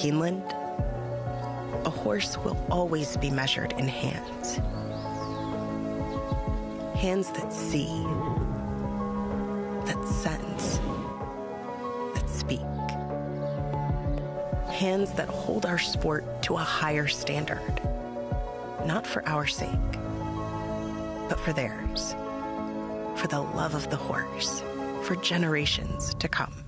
Keeneland, a horse will always be measured in hands. Hands that see, that sense, that speak. Hands that hold our sport to a higher standard, not for our sake, but for theirs, for the love of the horse, for generations to come.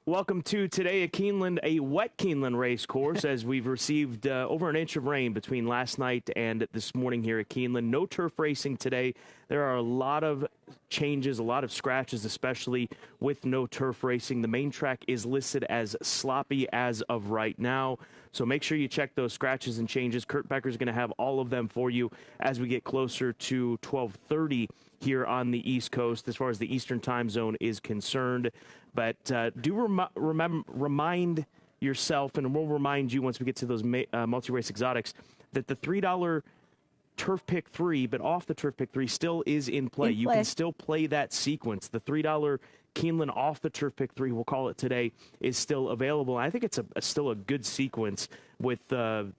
Welcome to today at Keeneland, a wet Keeneland race course, as we've received over an inch of rain between last night and this morning here at Keeneland. No turf racing today. There are a lot of changes, a lot of scratches, especially with no turf racing. The main track is listed as sloppy as of right now, so make sure you check those scratches and changes. Kurt Becker's going to have all of them for you as we get closer to 12:30 here on the East Coast as far as the Eastern time zone is concerned. But do remind yourself, and we'll remind you once we get to those multi-race exotics, that the $3 Turf Pick 3, but off the Turf Pick 3, still is in play. You can still play that sequence. The $3 Keeneland off the Turf Pick 3, we'll call it today, is still available. I think it's still a good sequence with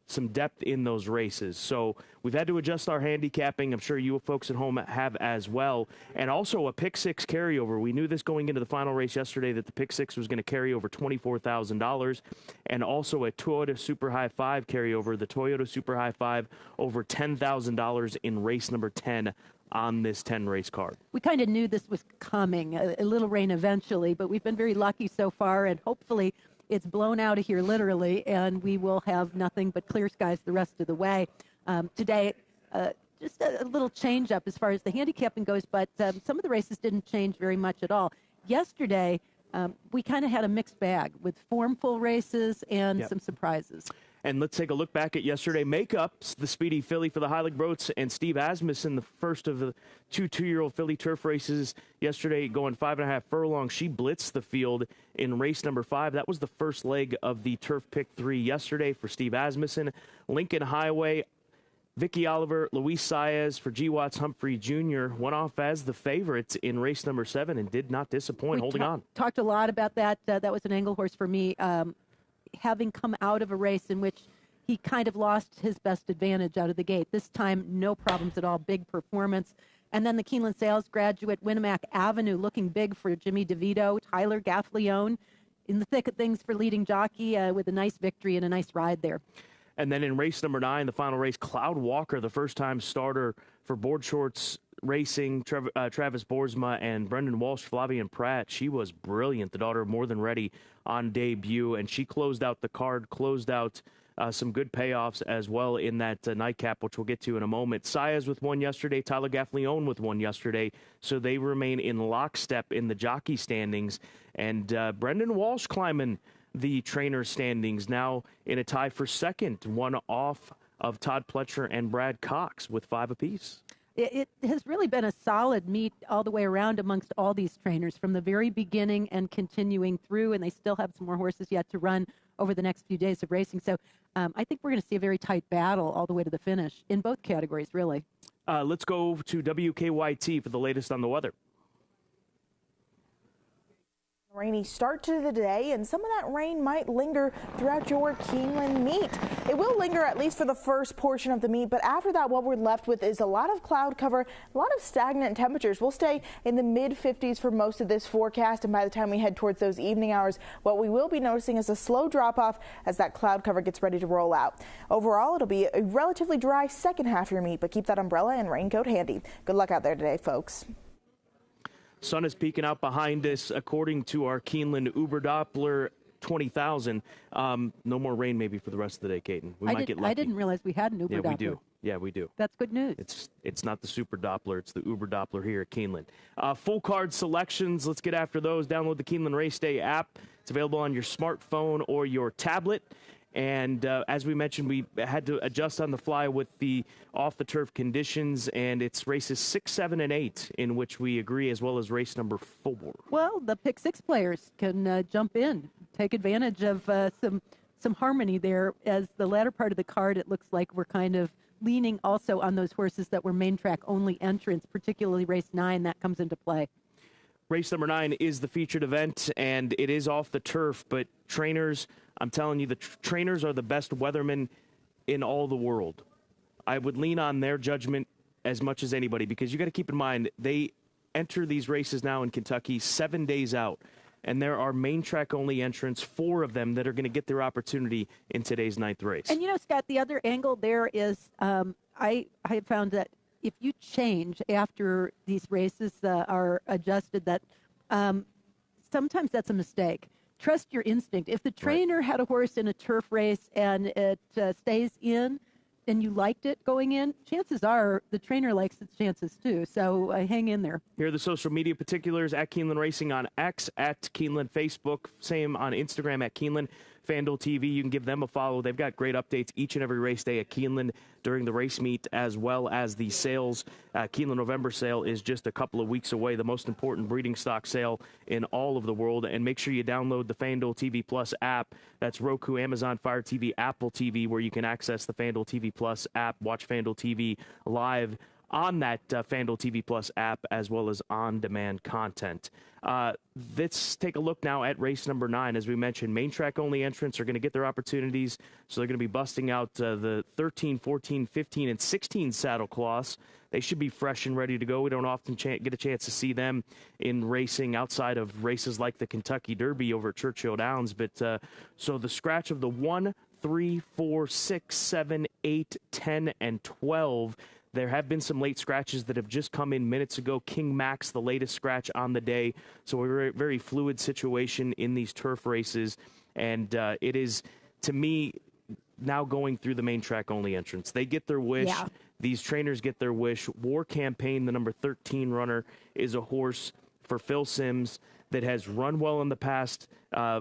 some depth in those races. So we've had to adjust our handicapping. I'm sure you folks at home have as well. And also a Pick 6 carryover. We knew this going into the final race yesterday that the Pick 6 was going to carry over $24,000. And also a Toyota Super High 5 carryover. The Toyota Super High 5 over $10,000 in race number 10 on this 10-race card. We kind of knew this was coming, a little rain eventually, but we've been very lucky so far, and hopefully it's blown out of here literally, and we will have nothing but clear skies the rest of the way. Today, just a little change up as far as the handicapping goes, but some of the races didn't change very much at all. Yesterday, we kind of had a mixed bag with formful races and some surprises. And let's take a look back at yesterday. Makeups, the speedy filly for the Heilig Broats, and Steve Asmussen, the first of the two-year-old filly turf races yesterday, going 5.5 furlongs. She blitzed the field in race number 5. That was the first leg of the Turf Pick 3 yesterday for Steve Asmussen. Lincoln Highway, Vicky Oliver, Luis Saez for G. Watts Humphrey Jr. went off as the favorites in race number 7 and did not disappoint, holding on. Talked a lot about that. That was an angle horse for me. Having come out of a race in which he kind of lost his best advantage out of the gate. This time, no problems at all, big performance. And then the Keeneland Sales graduate, Winnemac Avenue, looking big for Jimmy DeVito, Tyler Gaffleone, in the thick of things for leading jockey with a nice victory and a nice ride there. And then in race number 9, the final race, Cloud Walker, the first-time starter for Board Shorts Racing, Travis Boersma and Brendan Walsh, Flavian Pratt. She was brilliant, the daughter of More Than Ready on debut, and she closed out the card, closed out some good payoffs as well in that nightcap, which we'll get to in a moment. Saez with one yesterday, Tyler Gaffleone with one yesterday, so they remain in lockstep in the jockey standings. And Brendan Walsh climbing the trainer standings, now in a tie for second, one off of Todd Pletcher and Brad Cox with 5 apiece. It has really been a solid meet all the way around amongst all these trainers from the very beginning and continuing through, and they still have some more horses yet to run over the next few days of racing. So I think we're going to see a very tight battle all the way to the finish in both categories, really. Let's go to WKYT for the latest on the weather. Rainy start to the day, and some of that rain might linger throughout your Keeneland meet. It will linger at least for the first portion of the meet, but after that, what we're left with is a lot of cloud cover, a lot of stagnant temperatures. We'll stay in the mid-50s for most of this forecast, and by the time we head towards those evening hours, what we will be noticing is a slow drop-off as that cloud cover gets ready to roll out. Overall, it'll be a relatively dry second half of your meet, but keep that umbrella and raincoat handy. Good luck out there today, folks. Sun is peeking out behind us, according to our Keeneland Uber Doppler 20,000. No more rain maybe for the rest of the day, Caton. We might get lucky. I didn't realize we had an Uber Doppler. Yeah, we do. Yeah, we do. That's good news. It's not the Super Doppler. It's the Uber Doppler here at Keeneland. Full card selections. Let's get after those. Download the Keeneland Race Day app. It's available on your smartphone or your tablet. And as we mentioned, we had to adjust on the fly with the off-the-turf conditions, and it's races 6, 7, and 8 in which we agree, as well as race number 4. Well, the Pick 6 players can jump in, take advantage of some harmony there. As the latter part of the card, it looks like we're kind of leaning also on those horses that were main track only entrants, particularly race 9, that comes into play. Race number 9 is the featured event, and it is off the turf, but trainers, I'm telling you, the trainers are the best weathermen in all the world. I would lean on their judgment as much as anybody, because you got to keep in mind, they enter these races now in Kentucky 7 days out, and there are main track only entrants, 4 of them that are going to get their opportunity in today's 9th race. And you know, Scott, the other angle there is I have found that if you change after these races are adjusted, that sometimes that's a mistake. trust your instinct. If the trainer had a horse in a turf race and it stays in, and you liked it going in, chances are the trainer likes its chances too. So hang in there. Here are the social media particulars: at Keeneland Racing on X, at Keeneland Facebook, same on Instagram at Keeneland. FanDuel TV, you can give them a follow. They've got great updates each and every race day at Keeneland during the race meet, as well as the sales. Keeneland November sale is just a couple of weeks away, the most important breeding stock sale in all of the world. And make sure you download the FanDuel TV Plus app. That's Roku, Amazon Fire TV, Apple TV, where you can access the FanDuel TV Plus app, watch FanDuel TV live on that FanDuel TV Plus app, as well as on-demand content. Let's take a look now at race number 9. As we mentioned, main track only entrants are going to get their opportunities, so they're going to be busting out the 13, 14, 15, and 16 saddle cloths. They should be fresh and ready to go. We don't often get a chance to see them in racing outside of races like the Kentucky Derby over at Churchill Downs. But so the scratch of the 1, 3, 4, 6, 7, 8, 10, and 12. There have been some late scratches that have just come in minutes ago. King Max, the latest scratch on the day. So a very, very fluid situation in these turf races. And it is, to me, now going through the main track only entrance. They get their wish. Yeah. These trainers get their wish. War Campaign, the number 13 runner, is a horse for Phil Simms that has run well in the past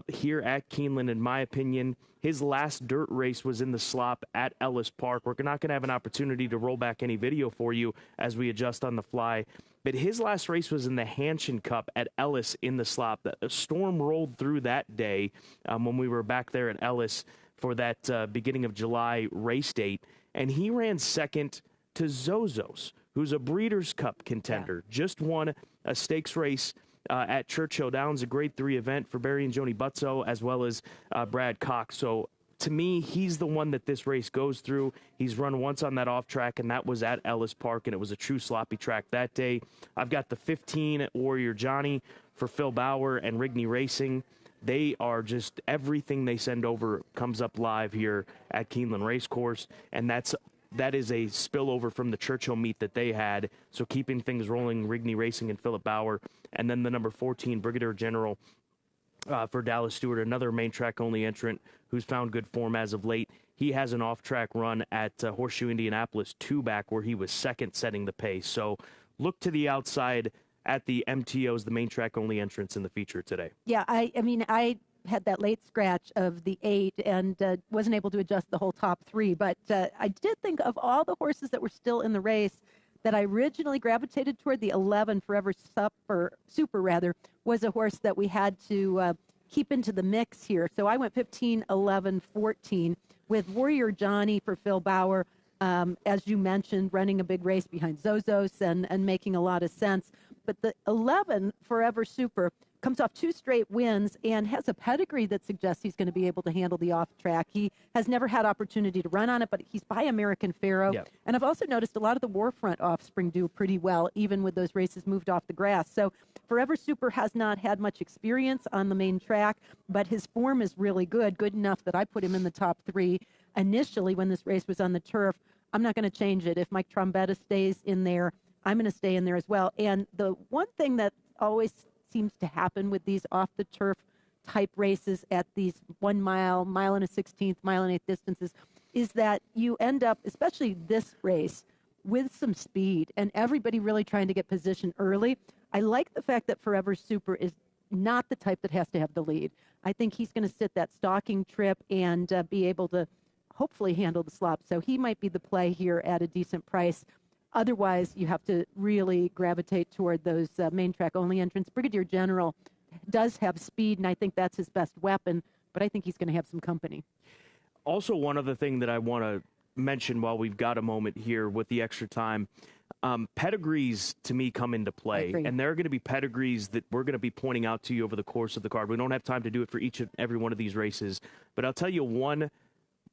here at Keeneland, in my opinion. His last dirt race was in the slop at Ellis Park. We're not going to have an opportunity to roll back any video for you as we adjust on the fly. But his last race was in the Hanshin Cup at Ellis in the slop. A storm rolled through that day when we were back there at Ellis for that beginning of July race date. And he ran second to Zozos, who's a Breeders' Cup contender. Yeah. Just won a stakes race at Churchill Downs, a Grade 3 event for Barry and Joni Butzo, as well as Brad Cox. So to me, he's the one that this race goes through. He's run once on that off track, and that was at Ellis Park, and it was a true sloppy track that day. I've got the 15 at Warrior Johnny for Phil Bauer and Rigney Racing. They are just, everything they send over comes up live here at Keeneland Racecourse, and that is a spillover from the Churchill meet that they had. So keeping things rolling, Rigney Racing and Philip Bauer. And then the number 14, Brigadier General for Dallas Stewart, another main track only entrant who's found good form as of late. He has an off-track run at Horseshoe Indianapolis 2-back where he was second setting the pace. So look to the outside at the MTOs, the main track only entrants in the feature today. Yeah, I mean, I had that late scratch of the 8 and wasn't able to adjust the whole top 3. But I did think of all the horses that were still in the race that I originally gravitated toward, the 11 Forever Super was a horse that we had to keep into the mix here. So I went 15, 11, 14 with Warrior Johnny for Phil Bauer, as you mentioned, running a big race behind Zozos and making a lot of sense. But the 11 Forever Super comes off 2 straight wins and has a pedigree that suggests he's going to be able to handle the off track. He has never had opportunity to run on it, but he's by American Pharoah. Yep. And I've also noticed a lot of the Warfront offspring do pretty well, even with those races moved off the grass. So Forever Super has not had much experience on the main track, but his form is really good enough that I put him in the top 3 initially when this race was on the turf. I'm not going to change it. If Mike Trombetta stays in there, I'm going to stay in there as well. And the one thing that always seems to happen with these off-the-turf type races at these 1 mile, mile and a 16th, mile and 8th distances, is that you end up, especially this race, with some speed and everybody really trying to get position early. I like the fact that Forever Super is not the type that has to have the lead. I think he's going to sit that stalking trip and be able to hopefully handle the slop. So he might be the play here at a decent price. Otherwise, you have to really gravitate toward those main track only entrants. Brigadier General does have speed, and I think that's his best weapon, but I think he's going to have some company. Also, one other thing that I want to mention while we've got a moment here with the extra time, pedigrees to me come into play, and there are going to be pedigrees that we're going to be pointing out to you over the course of the card. We don't have time to do it for each and every one of these races, but I'll tell you one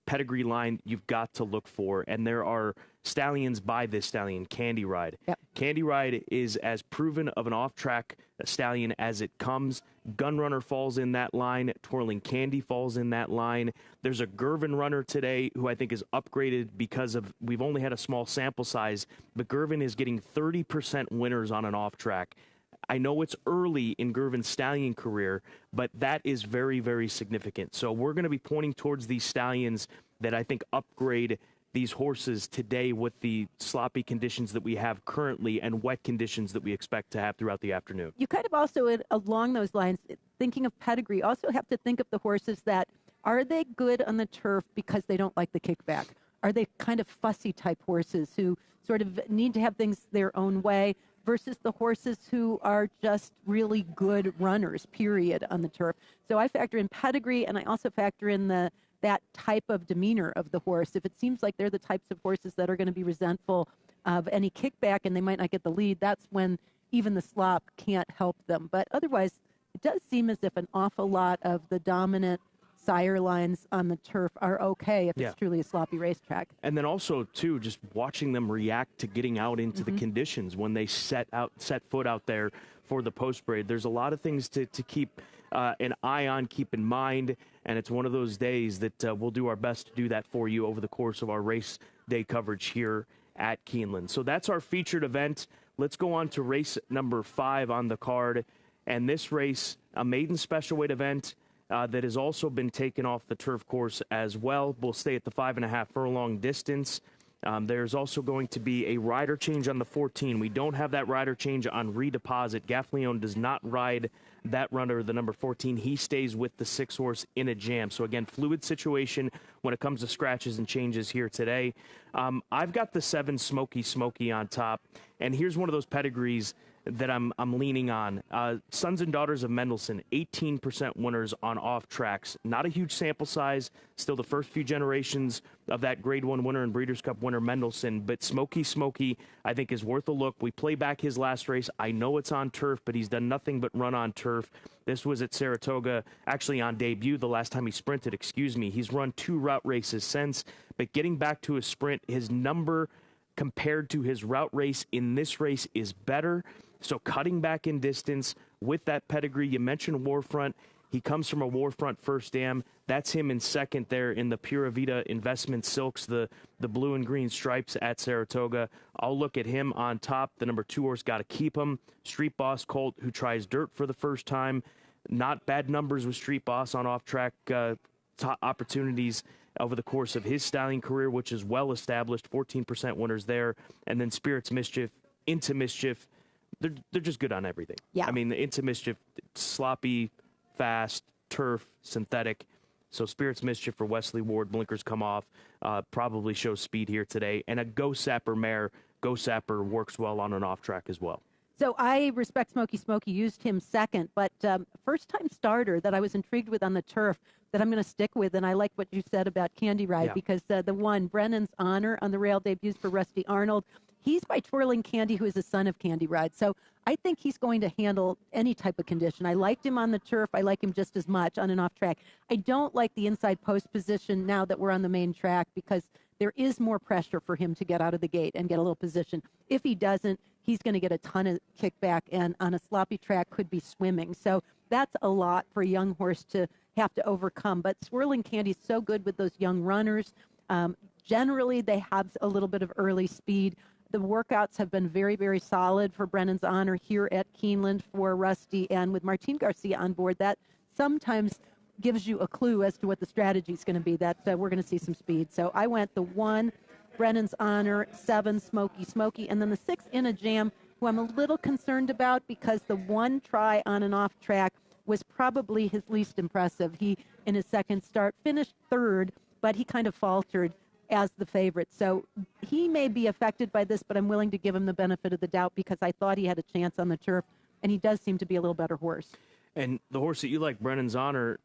pedigree line you've got to look for, and there are stallions by this stallion, Candy Ride. Yep. Candy Ride is as proven of an off-track stallion as it comes. Gunrunner falls in that line. Twirling Candy falls in that line. There's a Gervin runner today who I think is upgraded because of we've only had a small sample size, but Gervin is getting 30% winners on an off-track. I know it's early in Gervin's stallion career, but that is very, very significant. So we're going to be pointing towards these stallions that I think upgrade these horses today with the sloppy conditions that we have currently and wet conditions that we expect to have throughout the afternoon. You kind of also, along those lines, thinking of pedigree, also have to think of the horses that, are they good on the turf because they don't like the kickback? Are they kind of fussy type horses who sort of need to have things their own way versus the horses who are just really good runners, period, on the turf? So I factor in pedigree, and I also factor in that type of demeanor of the horse. If it seems like they're the types of horses that are going to be resentful of any kickback and they might not get the lead, that's when even the slop can't help them. But otherwise, it does seem as if an awful lot of the dominant sire lines on the turf are okay if it's truly a sloppy racetrack. And then also, too, just watching them react to getting out into the conditions when they set foot out there for the post parade. There's a lot of things to keep an eye on, keep in mind, and it's one of those days that we'll do our best to do that for you over the course of our race day coverage here at Keeneland. So that's our featured event. Let's go on to race number 5 on the card. And this race, a maiden special weight event that has also been taken off the turf course as well. We'll stay at the 5.5 furlong distance. There's also going to be a rider change on the 14. We don't have that rider change on Redeposit. Gaffleone does not ride that runner, the number 14. He stays with the 6 horse In a Jam. So again, fluid situation when it comes to scratches and changes here today. I've got the 7 Smoky on top, and here's one of those pedigrees that I'm leaning on. Sons and Daughters of Mendelssohn, 18% winners on off tracks. Not a huge sample size, still the first few generations of that Grade 1 winner and Breeders' Cup winner Mendelssohn, but Smoky I think is worth a look. We play back his last race. I know it's on turf, but he's done nothing but run on turf. This was at Saratoga, actually on debut the last time he sprinted, He's run 2 route races since, but getting back to his sprint, his number compared to his route race in this race is better. So cutting back in distance with that pedigree. You mentioned Warfront. He comes from a Warfront first dam. That's him in second there in the Pura Vida Investment Silks, the blue and green stripes at Saratoga. I'll look at him on top. The number 2 horse, got to keep him. Street Boss Colt, who tries dirt for the first time. Not bad numbers with Street Boss on off-track opportunities over the course of his styling career, which is well established. 14% winners there. And then Spirits Mischief, Into Mischief. They're just good on everything. Yeah. I mean, the Into Mischief, sloppy, fast, turf, synthetic. So Spirits Mischief for Wesley Ward, blinkers come off, probably shows speed here today. And a Go Sapper mare. Go Sapper works well on an off track as well. So I respect Smoky, used him second, but first-time starter that I was intrigued with on the turf that I'm going to stick with, and I like what you said about Candy Ride, because the one, Brennan's Honor, on the rail debuts for Rusty Arnold. He's by Twirling Candy, who is a son of Candy Ride. So I think he's going to handle any type of condition. I liked him on the turf. I like him just as much on and off track. I don't like the inside post position now that we're on the main track because there is more pressure for him to get out of the gate and get a little position. If he doesn't, he's going to get a ton of kickback, and on a sloppy track could be swimming. So that's a lot for a young horse to have to overcome. But Swirling Candy's so good with those young runners. Generally, they have a little bit of early speed. The workouts have been very, very solid for Brennan's Honor here at Keeneland for Rusty. And with Martin Garcia on board, that sometimes gives you a clue as to what the strategy is going to be, that we're going to see some speed. So I went the 1, Brennan's Honor, 7, Smoky, and then the 6, In a Jam, who I'm a little concerned about because the 1 try on and off track was probably his least impressive. He, in his second start, finished 3rd, but he kind of faltered as the favorite. So he may be affected by this, but I'm willing to give him the benefit of the doubt because I thought he had a chance on the turf, and he does seem to be a little better horse. And the horse that you like, Brennan's Honor,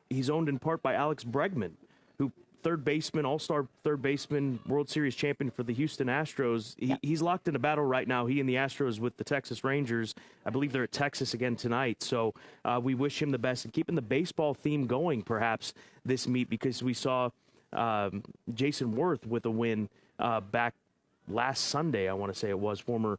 he's owned in part by Alex Bregman, who third baseman, all-star third baseman, World Series champion for the Houston Astros. He's locked in a battle right now, he and the Astros, with the Texas Rangers. I believe they're at Texas again tonight. So we wish him the best and keeping the baseball theme going, perhaps, this meet, because we saw Jason Worth with a win back last Sunday, I want to say it was, former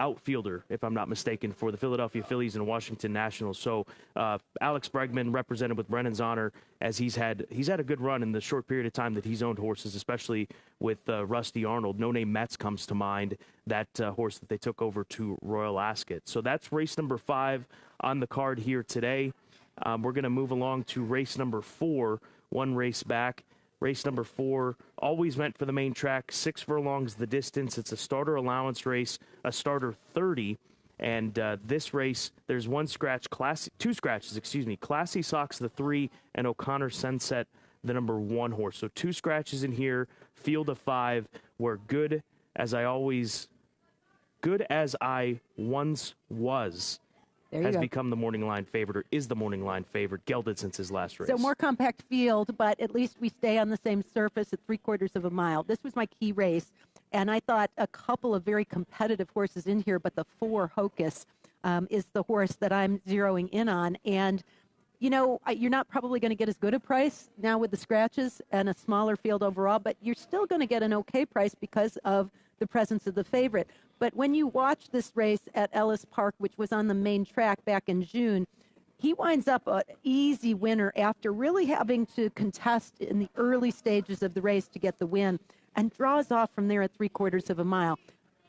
outfielder, if I'm not mistaken, for the Philadelphia Phillies and Washington Nationals. So Alex Bregman represented with Brennan Zahner, as he's had a good run in the short period of time that he's owned horses, especially with Rusty Arnold. No Name Mets comes to mind, that horse that they took over to Royal Ascot. So that's race number 5 on the card here today. We're going to move along to race number 4, one race back. Race number 4, always meant for the main track, 6 furlongs the distance. It's a starter allowance race, a starter 30. And this race, there's two scratches, Classy Socks, the 3, and O'Connor Sunset, the number 1 horse. So 2 scratches in here, field of 5, where Good as I Once Was has become the morning line favorite, or is the morning line favorite, gelded since his last race. So more compact field, but at least we stay on the same surface at 3/4 of a mile. This was my key race, and I thought a couple of very competitive horses in here, but the 4 Hocus is the horse that I'm zeroing in on. And, you know, you're not probably going to get as good a price now with the scratches and a smaller field overall, but you're still going to get an okay price because of the presence of the favorite. But when you watch this race at Ellis Park, which was on the main track back in June, he winds up an easy winner after really having to contest in the early stages of the race to get the win, and draws off from there at 3/4 of a mile.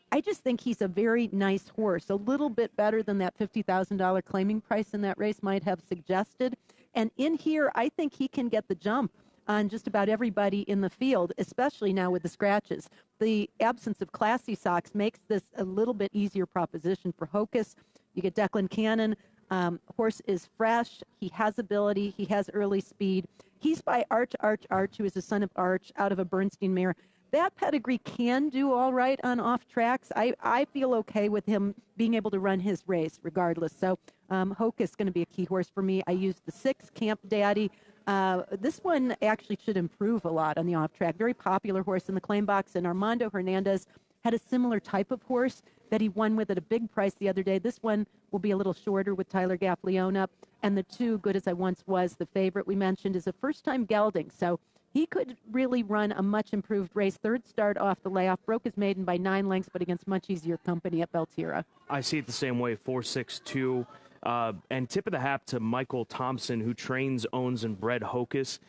I just think he's a very nice horse, a little bit better than that $50,000 claiming price in that race might have suggested. And in here, I think he can get the jump on just about everybody in the field, especially now with the scratches. The absence of Classy Socks makes this a little bit easier proposition for Hocus. You get Declan Cannon. Horse is fresh. He has ability. He has early speed. He's by Arch, who is a son of Arch, out of a Bernstein mare. That pedigree can do all right on off tracks. I feel okay with him being able to run his race regardless. So Hocus is going to be a key horse for me. I used the 6 Camp Daddy. This one actually should improve a lot on the off track. Very popular horse in the claim box, and Armando Hernandez had a similar type of horse that he won with at a big price the other day. This one will be a little shorter with Tyler Gaffleone up. And the 2, Good As I Once Was, the favorite we mentioned, is a first-time gelding. So he could really run a much improved race. 3rd start off the layoff, broke his maiden by 9 lengths, but against much easier company at Beltira. I see it the same way, 4-6-2. And tip of the hat to Michael Thompson, who trains, owns, and bred Hocus.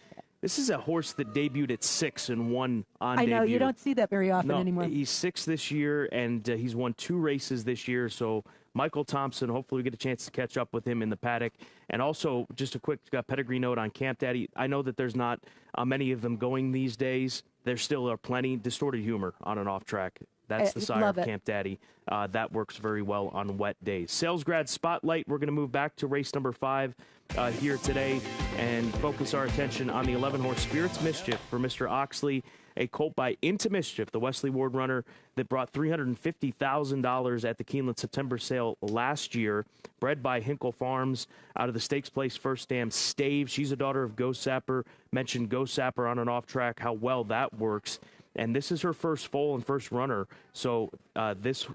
This is a horse that debuted at 6 and won on debut. I know, you don't see that very often anymore. He's 6 this year, and he's won 2 races this year. So Michael Thompson, hopefully we get a chance to catch up with him in the paddock. And also, just a quick pedigree note on Camp Daddy. I know that there's not many of them going these days. There still are plenty. Distorted Humor on an off track. That's the sire of Camp Daddy. That works very well on wet days. Sales Grad Spotlight, we're going to move back to race number 5 here today and focus our attention on the 11-horse Spirits Mischief for Mr. Oxley, a colt by Into Mischief, the Wesley Ward runner that brought $350,000 at the Keeneland September sale last year, bred by Hinkle Farms out of the Stakes Place First Dam Stave. She's a daughter of Ghost Sapper. Mentioned Ghost Sapper on an off track, how well that works. And this is her first foal and first runner. So this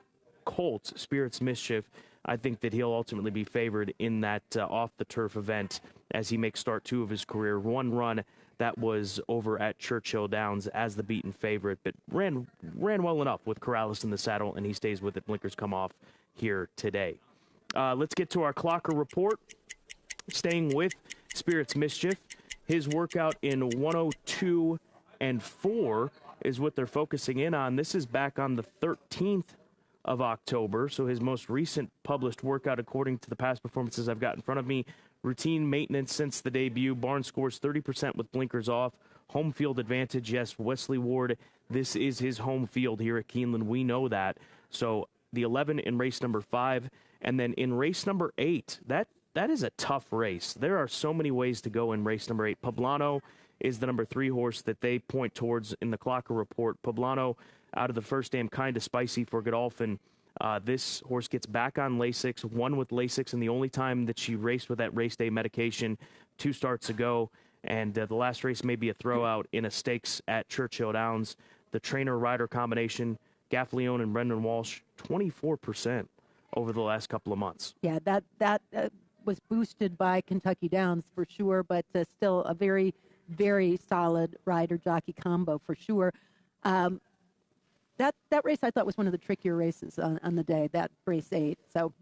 colt, Spirits Mischief, I think that he'll ultimately be favored in that off-the-turf event as he makes start 2 of his career. One run that was over at Churchill Downs as the beaten favorite, but ran well enough with Corrales in the saddle, and he stays with it. Blinkers come off here today. Let's get to our Clocker report. Staying with Spirits Mischief, his workout in 102 and 4 is what they're focusing in on. This is back on the 13th of October, so his most recent published workout according to the past performances I've got in front of me. Routine maintenance since the debut. Barn scores 30% with blinkers off. Home field advantage, yes, Wesley Ward, this is his home field here at Keeneland. We know that. So the 11 in race number 5, and then in race number 8, that is a tough race. There are so many ways to go in race number 8. Poblano is the number 3 horse that they point towards in the Clocker report. Poblano out of the First Dam, kind of spicy for Godolphin. This horse gets back on Lasix, won with Lasix, and the only time that she raced with that race day medication 2 starts ago. And the last race may be a throwout in a stakes at Churchill Downs. The trainer-rider combination, Gaffleone and Brendan Walsh, 24% over the last couple of months. Yeah, that was boosted by Kentucky Downs for sure, but still a very, very solid rider-jockey combo for sure. That race I thought was one of the trickier races on the day, that race 8. So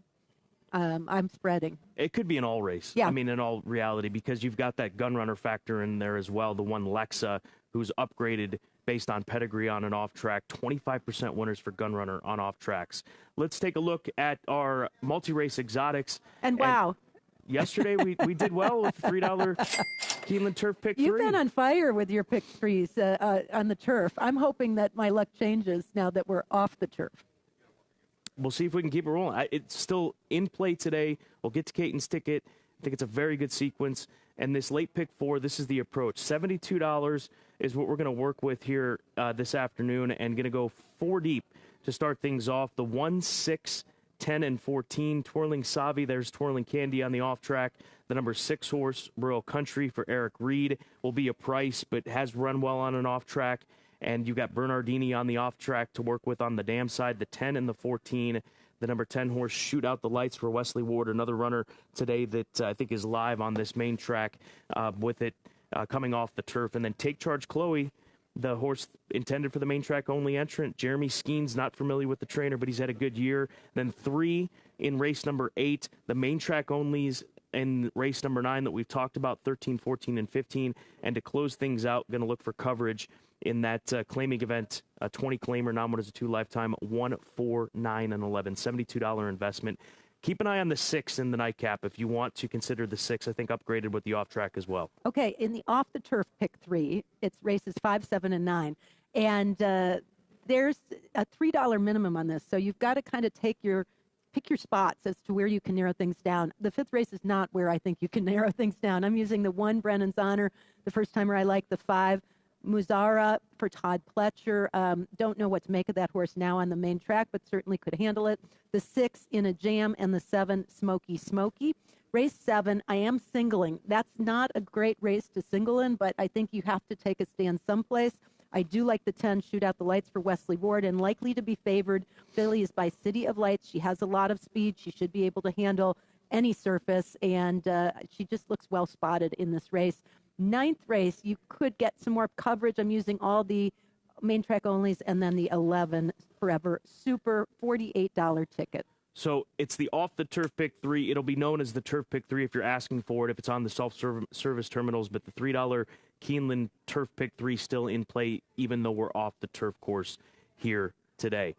I'm spreading. It could be an all race. Yeah. I mean, in all reality, because you've got that gun runner factor in there as well. The one Lexa, who's upgraded based on pedigree on and off track. 25% winners for gun runner on off tracks. Let's take a look at our multi-race exotics. And wow. Yesterday, we did well with the $3 Keeneland Turf Pick 3. You've been on fire with your pick 3s on the turf. I'm hoping that my luck changes now that we're off the turf. We'll see if we can keep it rolling. It's still in play today. We'll get to Caton's ticket. I think it's a very good sequence. And this late pick 4, this is the approach. $72 is what we're going to work with here this afternoon, and going to go 4 deep to start things off. The 1, 6, 10, and 14. Twirling Savi, there's Twirling Candy on the off track. The number 6 horse, Royal Country for Eric Reed, will be a price, but has run well on an off track. And you've got Bernardini on the off track to work with on the dam side. The 10 and the 14. The number 10 horse, Shoot Out the Lights for Wesley Ward, another runner today that I think is live on this main track with it coming off the turf. And then Take Charge Chloe, the horse intended for the main track only entrant. Jeremy Skeen's not familiar with the trainer, but he's had a good year. Then 3 in race number 8, the main track onlys in race number 9 that we've talked about, 13, 14, and 15. And to close things out, going to look for coverage in that claiming event, a 20 claimer, non-winners of 2 lifetime, 1, 4, 9, and 11, $72 investment. Keep an eye on the 6 in the nightcap if you want to consider the 6. I think upgraded with the off track as well. Okay, in the off the turf pick 3, it's races 5, 7, and 9, and there's a $3 minimum on this, so you've got to kind of pick your spots as to where you can narrow things down. The 5th race is not where I think you can narrow things down. I'm using the 1, Brennan's Honor, the first timer I like, the 5, Muzara for Todd Pletcher. Don't know what to make of that horse now on the main track, but certainly could handle it. The 6, In a Jam, and the 7, Smoky Smoky. Race 7, I am singling. That's not a great race to single in, but I think you have to take a stand someplace. I do like the 10, Shoot Out the Lights for Wesley Ward, and likely to be favored. Filly is by City of Lights. She has a lot of speed. She should be able to handle any surface, and she just looks well spotted in this race. 9th race, you could get some more coverage. I'm using all the main track onlys, and then the 11 Forever Super $48 ticket. So it's the off the turf pick 3. It'll be known as the turf pick 3 if you're asking for it, if it's on the self-service terminals. But the $3 Keeneland turf pick 3 still in play, even though we're off the turf course here today.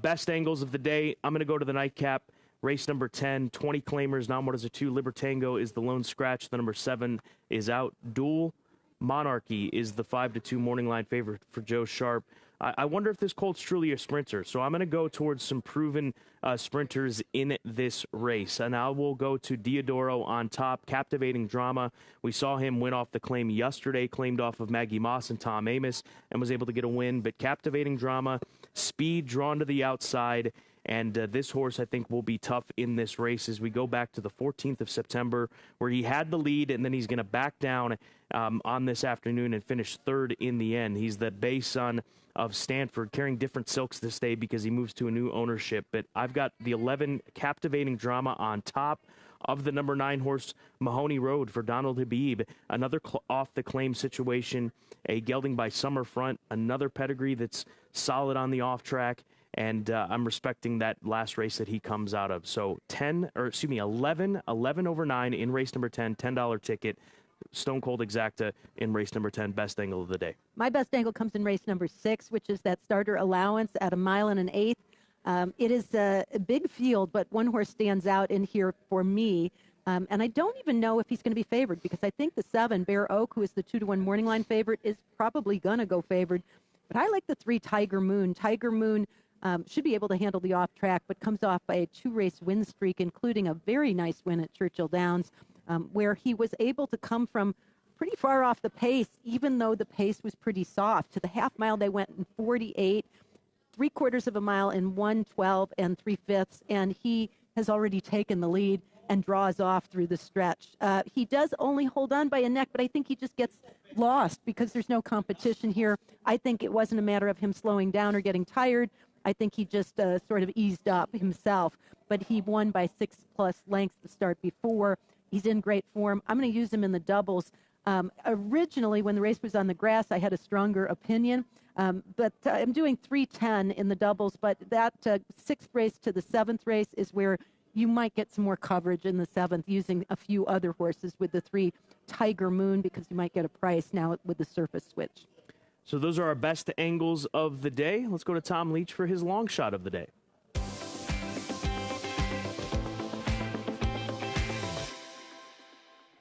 Best angles of the day. I'm going to go to the nightcap. Race number 10, 20 claimers, non-winners of 2. Libertango is the lone scratch. The number 7 is out. Dual Monarchy is the 5-2 morning line favorite for Joe Sharp. I wonder if this colt's truly a sprinter. So I'm going to go towards some proven sprinters in this race. And I will go to Diodoro on top. Captivating Drama. We saw him win off the claim yesterday, claimed off of Maggie Moss and Tom Amos, and was able to get a win. But Captivating Drama, speed drawn to the outside. And this horse, I think, will be tough in this race as we go back to the 14th of September, where he had the lead, and then he's going to back down on this afternoon and finish 3rd in the end. He's the bay son of Stanford, carrying different silks this day because he moves to a new ownership. But I've got the 11 Captivating Drama on top of the number 9 horse, Mahoney Road for Donald Habib. Another off-the-claim situation, a gelding by Summerfront, another pedigree that's solid on the off-track. And I'm respecting that last race that he comes out of. So 11 over 9 in race number 10, $10 ticket. Stone Cold Exacta in race number 10, best angle of the day. My best angle comes in race number 6, which is that starter allowance at 1 1/8 miles. It is a big field, but one horse stands out in here for me. And I don't even know if he's going to be favored because I think the 7, Bear Oak, who is the 2-1 morning line favorite, is probably going to go favored. But I like the 3, Tiger Moon. Tiger Moon should be able to handle the off track, but comes off by a 2-race win streak, including a very nice win at Churchill Downs, where he was able to come from pretty far off the pace, even though the pace was pretty soft. To the half mile, they went in 48, 3/4 of a mile in 1:12 and 3/5, and he has already taken the lead and draws off through the stretch. He does only hold on by a neck, but I think he just gets lost because there's no competition here. I think it wasn't a matter of him slowing down or getting tired. I think he just sort of eased up himself, but he won by 6+ lengths the start before. He's in great form. I'm going to use him in the doubles. Originally, when the race was on the grass, I had a stronger opinion, But I'm doing 3:10 in the doubles, but that 6th race to the 7th race is where you might get some more coverage in the 7th using a few other horses with the 3 Tiger Moon, because you might get a price now with the surface switch. So those are our best angles of the day. Let's go to Tom Leach for his long shot of the day.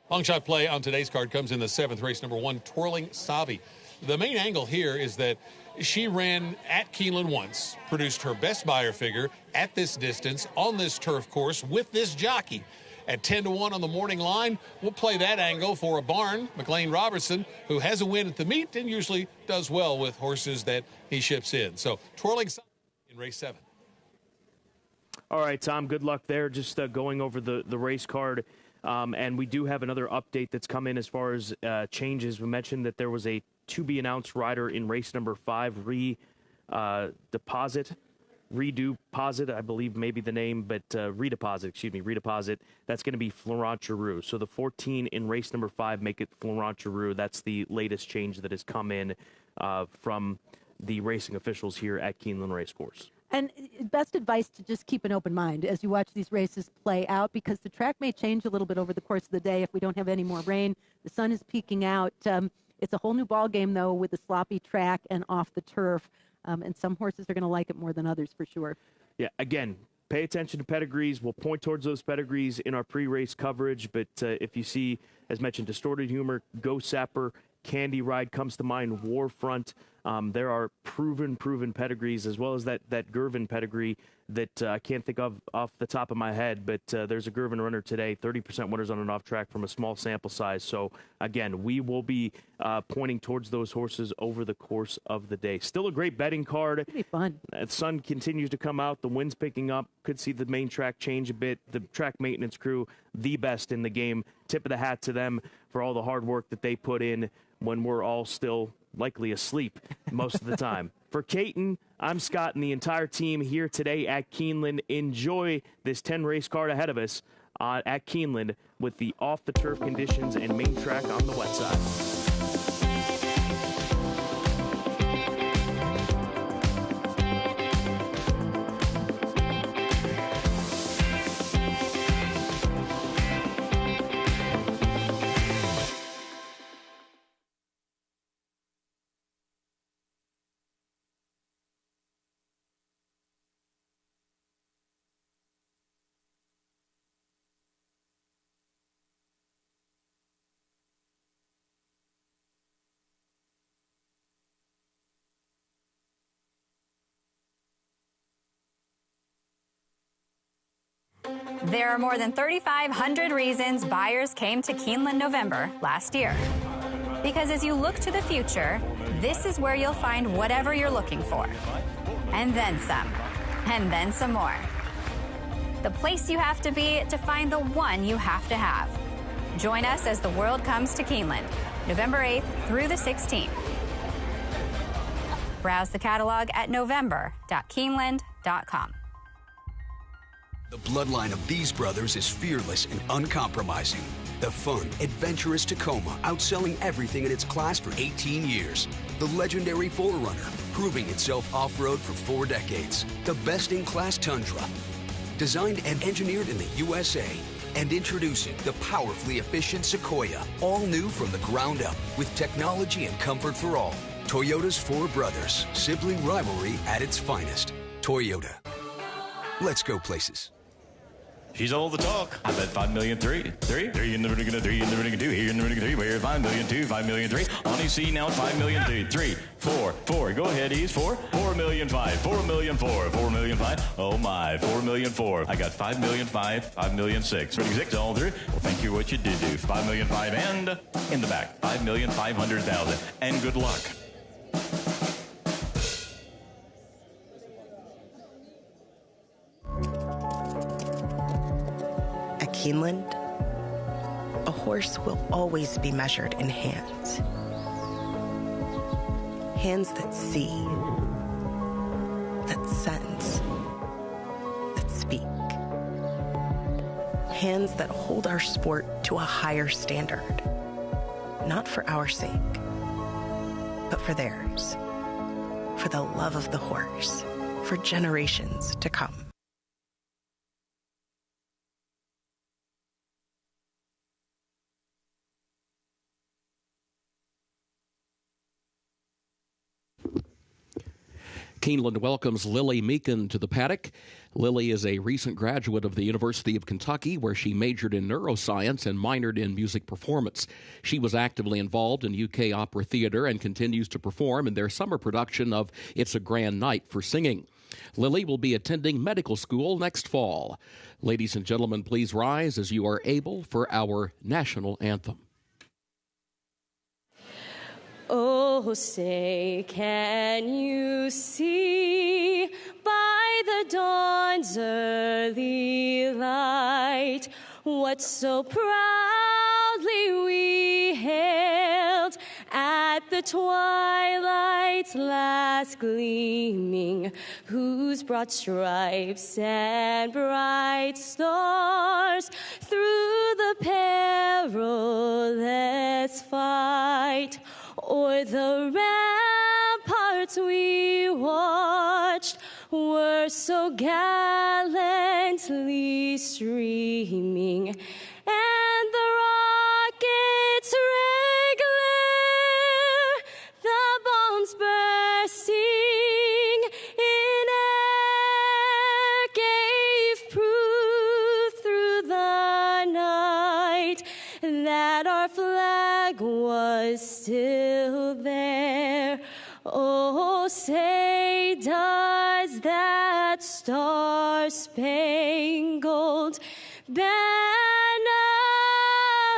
Long shot play on today's card comes in the 7th race, number 1, Twirling Savi. The main angle here is that she ran at Keeneland once, produced her best buyer figure at this distance on this turf course with this jockey. At 10-1 on the morning line, we'll play that angle for a barn, McLean Robertson, who has a win at the meet and usually does well with horses that he ships in. So Twirling Savi in race 7. All right, Tom, good luck there. Just going over the race card. And we do have another update that's come in as far as changes. We mentioned that there was a to-be-announced rider in race number 5, Redeposit, I believe maybe the name, but Redeposit. That's going to be Florent Giroux. So the 14 in race number 5 make it Florent Giroux. That's the latest change that has come in from the racing officials here at Keeneland Racecourse. And best advice to just keep an open mind as you watch these races play out, because the track may change a little bit over the course of the day if we don't have any more rain. The sun is peeking out. It's a whole new ball game, though, with the sloppy track and off the turf. And some horses are going to like it more than others, for sure. Yeah, again, pay attention to pedigrees. We'll point towards those pedigrees in our pre-race coverage. But if you see, as mentioned, Distorted Humor, Go Sapper, Candy Ride comes to mind, Warfront. There are proven pedigrees, as well as that Gervin pedigree that I can't think of off the top of my head, but there's a Gervin runner today, 30% winners on an off track from a small sample size. So, again, we will be pointing towards those horses over the course of the day. Still a great betting card. It'll be fun. The sun continues to come out. The wind's picking up. Could see the main track change a bit. The track maintenance crew, the best in the game. Tip of the hat to them for all the hard work that they put in when we're all still likely asleep most of the time. For Caton, I'm Scott and the entire team here today at Keeneland. Enjoy this 10-race card ahead of us at Keeneland with the off-the-turf conditions and main track on the wet side. There are more than 3,500 reasons buyers came to Keeneland November last year. Because as you look to the future, this is where you'll find whatever you're looking for. And then some. And then some more. The place you have to be to find the one you have to have. Join us as the world comes to Keeneland, November 8th through the 16th. Browse the catalog at november.keeneland.com. The bloodline of these brothers is fearless and uncompromising. The fun, adventurous Tacoma, outselling everything in its class for 18 years. The legendary 4Runner, proving itself off-road for 4 decades. The best-in-class Tundra, designed and engineered in the USA. And introducing the powerfully efficient Sequoia, all new from the ground up, with technology and comfort for all. Toyota's 4 brothers, sibling rivalry at its finest. Toyota. Let's go places. She's all the talk. I bet 5 million, 3 in the ring, 3 in the ring, 2 here in the ring, 3 where 5 million, 2, 5 million, 3. On EC now 5 million, 3, 4. Go ahead, Ease 4 million, 5, 4 million, 4 million, 5. Oh my, 4 million, 4. I got 5 million, 5 million, 6. 6 all through. Well, thank you what you did do. 5 million, 5 and in the back 5,500,000. And good luck. Keeneland, a horse will always be measured in hands. Hands that see, that sense, that speak. Hands that hold our sport to a higher standard, not for our sake, but for theirs. for the love of the horse, for generations to come. Keeneland welcomes Lily Meekin to the paddock. Lily is a recent graduate of the University of Kentucky, where she majored in neuroscience and minored in music performance. She was actively involved in UK Opera Theatre and continues to perform in their summer production of It's a Grand Night for Singing. Lily will be attending medical school next fall. Ladies and gentlemen, please rise as you are able for our national anthem. Oh, say, can you see by the dawn's early light what so proudly we hailed at the twilight's last gleaming, whose broad stripes and bright stars through the perilous fight o'er the ramparts we watched were so gallantly streaming, and the rockets' red glare, the bombs bursting in air, gave proof through the night that our flag was still there. Oh, say, does that star-spangled banner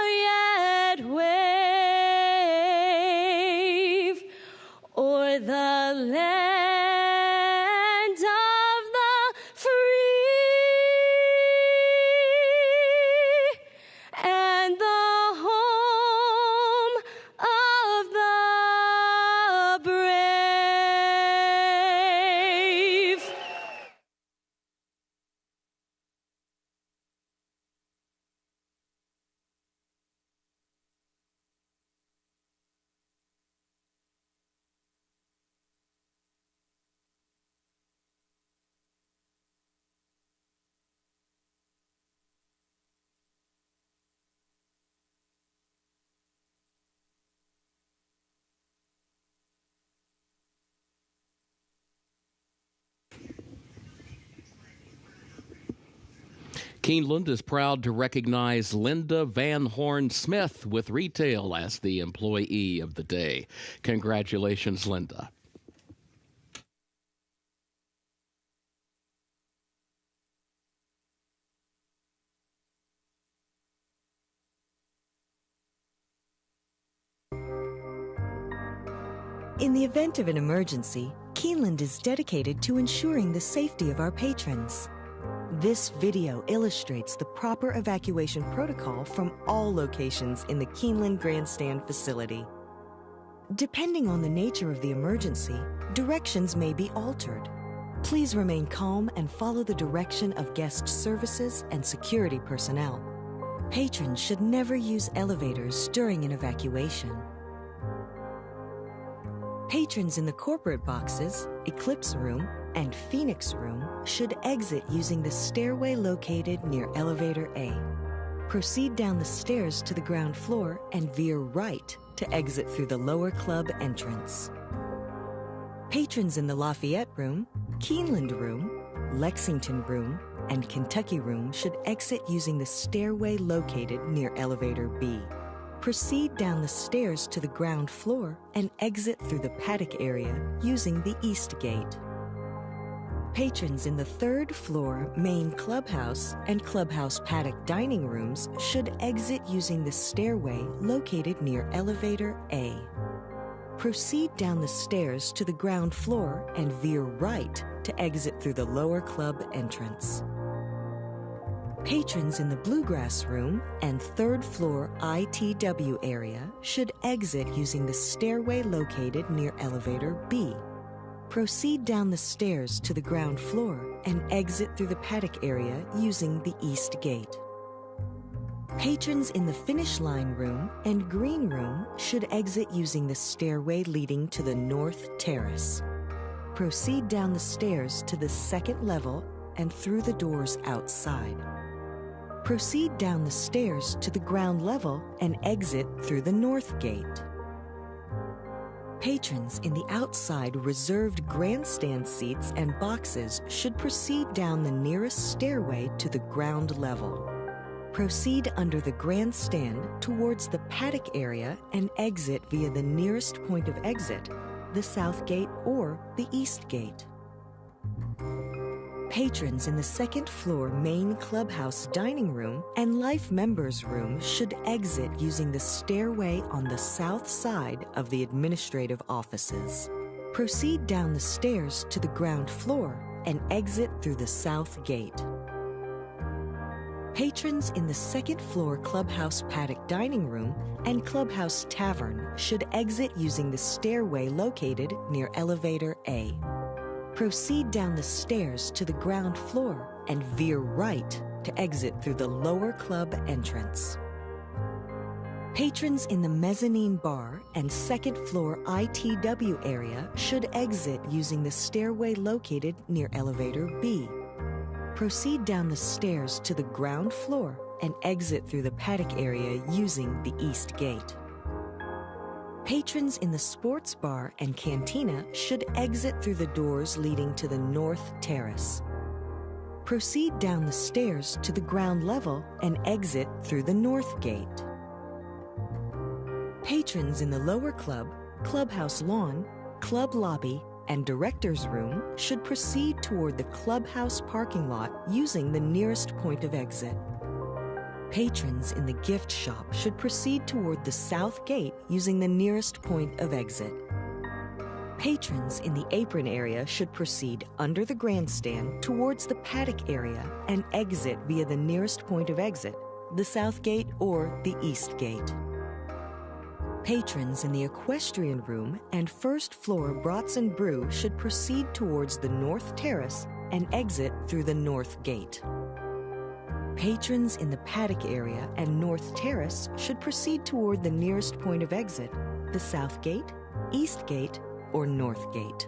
yet wave o'er the land of the free and the home of the brave? Keeneland is proud to recognize Linda Van Horn Smith with retail as the employee of the day. Congratulations, Linda. In the event of an emergency, Keeneland is dedicated to ensuring the safety of our patrons. This video illustrates the proper evacuation protocol from all locations in the Keeneland Grandstand facility. Depending on the nature of the emergency, directions may be altered. Please remain calm and follow the direction of guest services and security personnel. Patrons should never use elevators during an evacuation. Patrons in the corporate boxes, Eclipse Room, and Phoenix Room should exit using the stairway located near Elevator A. Proceed down the stairs to the ground floor and veer right to exit through the lower club entrance. Patrons in the Lafayette Room, Keeneland Room, Lexington Room, and Kentucky Room should exit using the stairway located near Elevator B. Proceed down the stairs to the ground floor and exit through the paddock area using the East Gate. Patrons in the third floor main clubhouse and clubhouse paddock dining rooms should exit using the stairway located near Elevator A. Proceed down the stairs to the ground floor and veer right to exit through the lower club entrance. Patrons in the Bluegrass Room and third floor ITW area should exit using the stairway located near Elevator B. Proceed down the stairs to the ground floor and exit through the paddock area using the East Gate. Patrons in the Finish Line Room and Green Room should exit using the stairway leading to the North Terrace. Proceed down the stairs to the second level and through the doors outside. Proceed down the stairs to the ground level and exit through the north gate. Patrons in the outside reserved grandstand seats and boxes should proceed down the nearest stairway to the ground level. Proceed under the grandstand towards the paddock area and exit via the nearest point of exit, the south gate or the east gate. Patrons in the second floor main clubhouse dining room and life members room should exit using the stairway on the south side of the administrative offices. Proceed down the stairs to the ground floor and exit through the south gate. Patrons in the second floor clubhouse paddock dining room and clubhouse tavern should exit using the stairway located near elevator A. Proceed down the stairs to the ground floor and veer right to exit through the lower club entrance. Patrons in the mezzanine bar and second floor ITW area should exit using the stairway located near elevator B. Proceed down the stairs to the ground floor and exit through the paddock area using the east gate. Patrons in the sports bar and cantina should exit through the doors leading to the north terrace. Proceed down the stairs to the ground level and exit through the north gate. Patrons in the lower club, clubhouse lawn, club lobby, and director's room should proceed toward the clubhouse parking lot using the nearest point of exit. Patrons in the gift shop should proceed toward the south gate using the nearest point of exit. Patrons in the apron area should proceed under the grandstand towards the paddock area and exit via the nearest point of exit, the south gate or the east gate. Patrons in the equestrian room and first floor Brats and Brew should proceed towards the north terrace and exit through the north gate. Patrons in the paddock area and north terrace should proceed toward the nearest point of exit, the south gate, east gate, or north gate.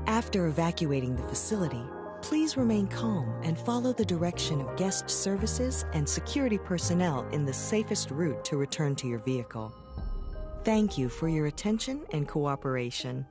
After evacuating the facility, please remain calm and follow the direction of guest services and security personnel in the safest route to return to your vehicle. Thank you for your attention and cooperation.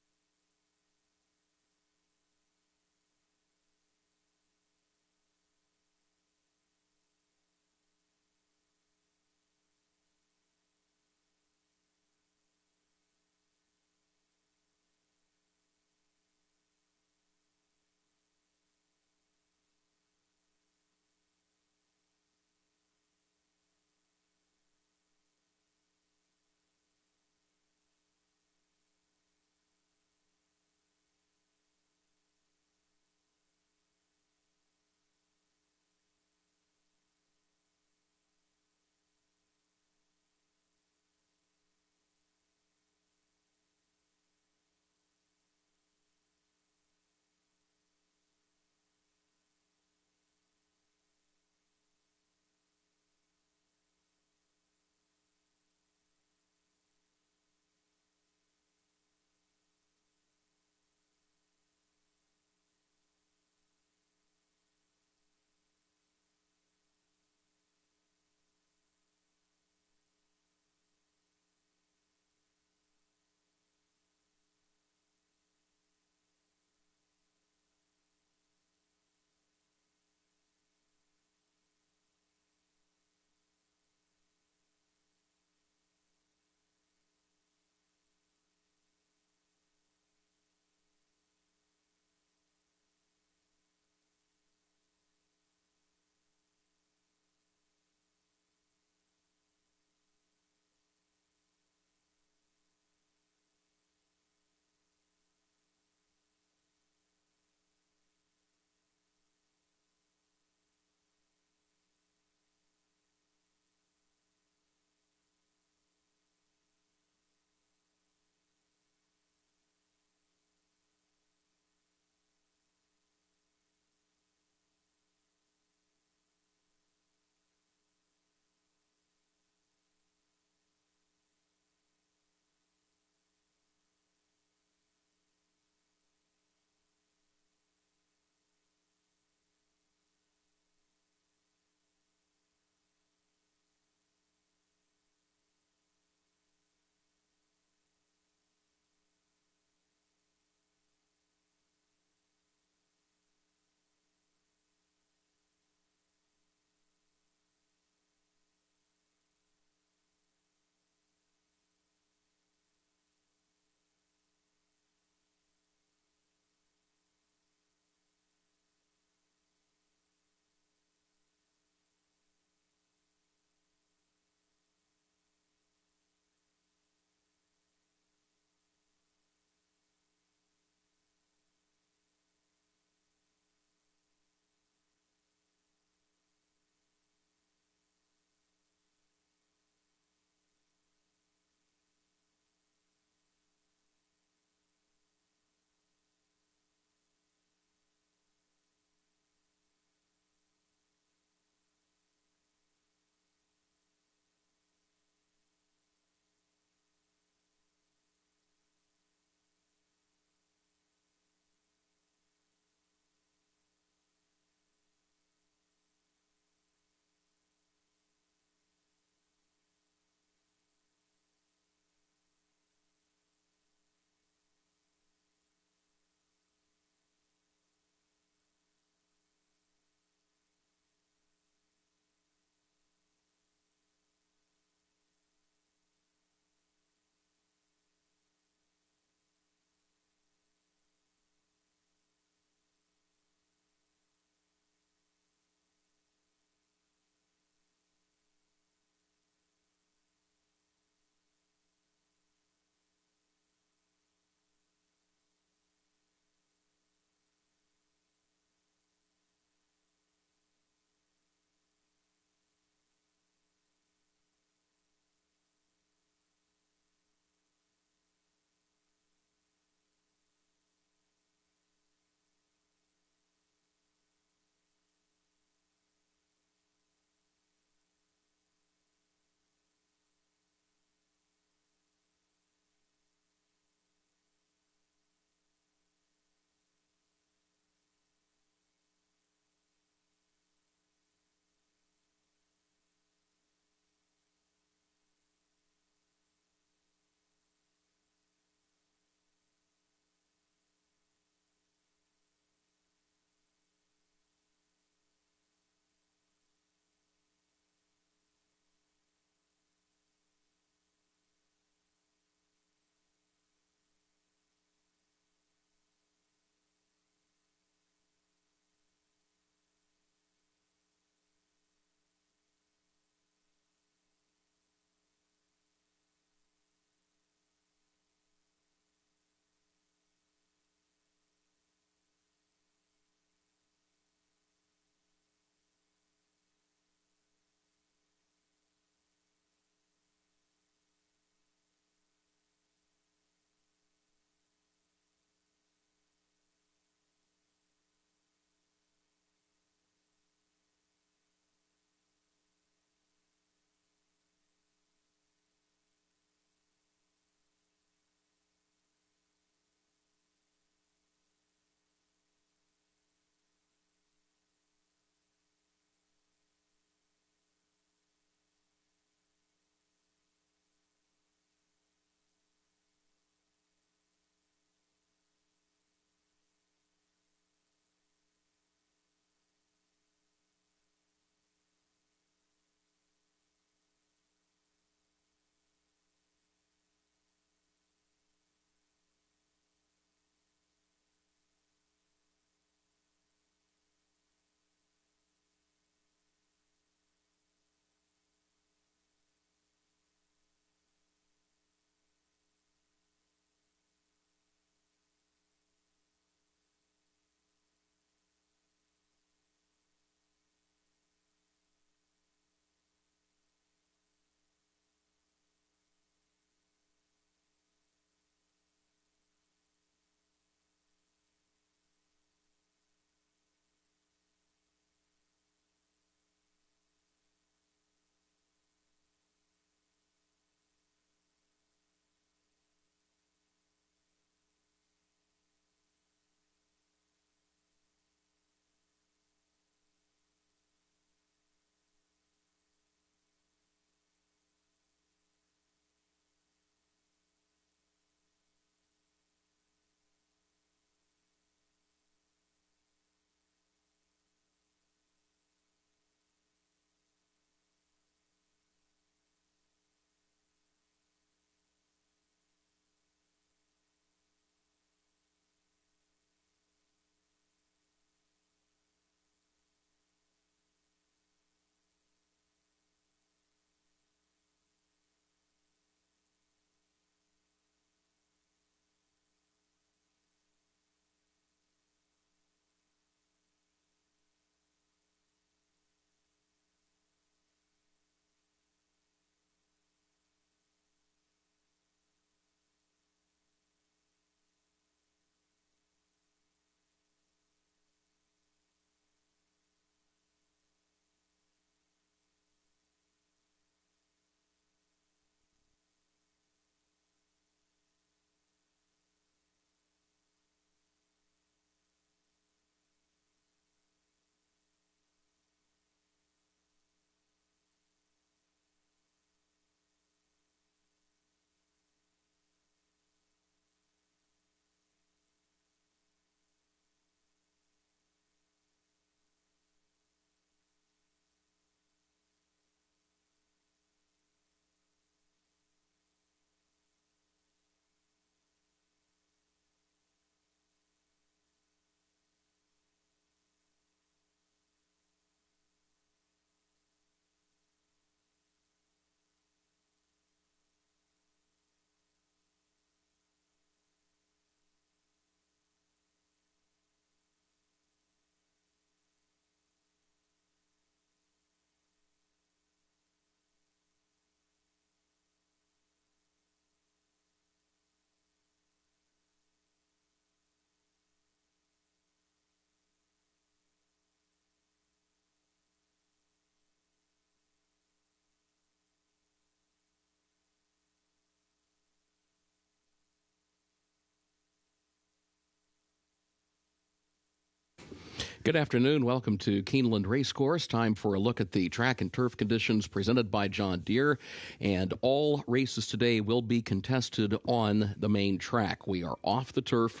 Good afternoon. Welcome to Keeneland Racecourse. Time for a look at the track and turf conditions presented by John Deere. And all races today will be contested on the main track. We are off the turf.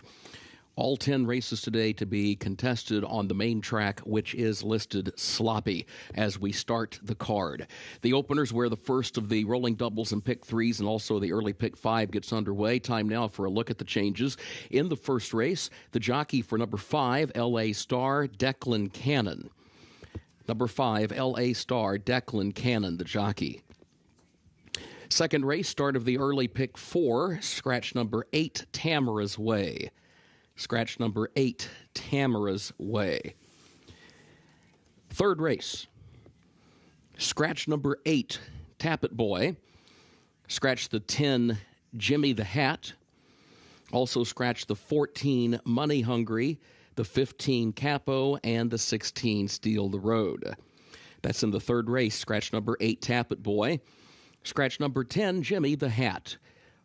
All 10 races today to be contested on the main track, which is listed sloppy as we start the card. The openers, where the first of the rolling doubles and pick threes and also the early pick five gets underway. Time now for a look at the changes. In the first race, the jockey for number 5, L.A. Star, Declan Cannon. Number 5, L.A. Star, Declan Cannon, the jockey. Second race, start of the early pick 4, scratch number 8, Tamara's Way. Scratch number 8, Tamara's Way. Third race, scratch number 8, Tappet Boy. Scratch the 10, Jimmy the Hat. Also scratch the 14, Money Hungry, the 15, Capo, and the 16, Steal the Road. That's in the third race. Scratch number 8, Tappet Boy. Scratch number 10, Jimmy the Hat.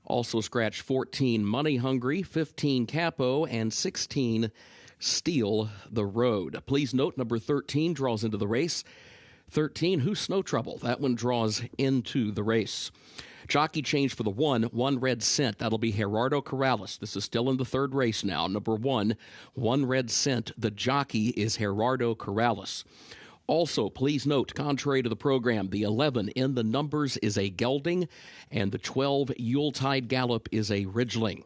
Also scratch 14, Money Hungry, 15, Capo, and 16, Steal the Road. Please note, number 13 draws into the race. 13, Who's Snow Trouble? That one draws into the race. Jockey change for the 1 Red Cent. That'll be Gerardo Corrales. This is still in the third race now. Number 1 Red Cent. The jockey is Gerardo Corrales. Also, please note, contrary to the program, the 11 in the numbers is a gelding, and the 12 Yuletide Gallop is a Ridgeling.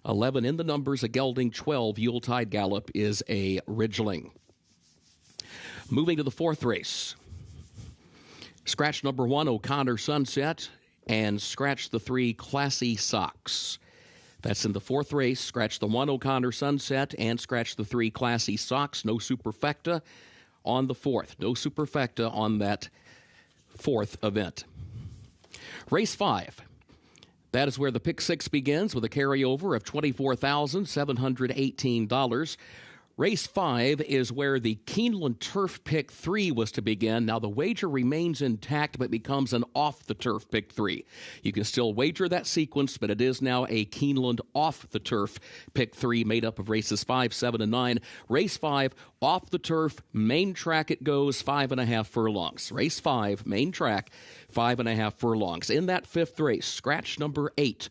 11 in the numbers, a gelding, 12 Yuletide Gallop is a Ridgeling. Moving to the fourth race. Scratch number 1, O'Connor Sunset, and scratch the 3, Classy Socks. That's in the fourth race. Scratch the 1, O'Connor Sunset, and scratch the 3, Classy Socks. No superfecta on the fourth. No superfecta on that fourth event. Race 5. That is where the pick 6 begins with a carryover of $24,718. Race 5 is where the Keeneland Turf Pick 3 was to begin. Now, the wager remains intact, but becomes an off-the-turf Pick 3. You can still wager that sequence, but it is now a Keeneland off-the-turf Pick 3 made up of races 5, 7, and 9. Race 5, off-the-turf, main track it goes, 5.5 furlongs. Race 5, main track, 5.5 furlongs. In that fifth race, scratch number 8,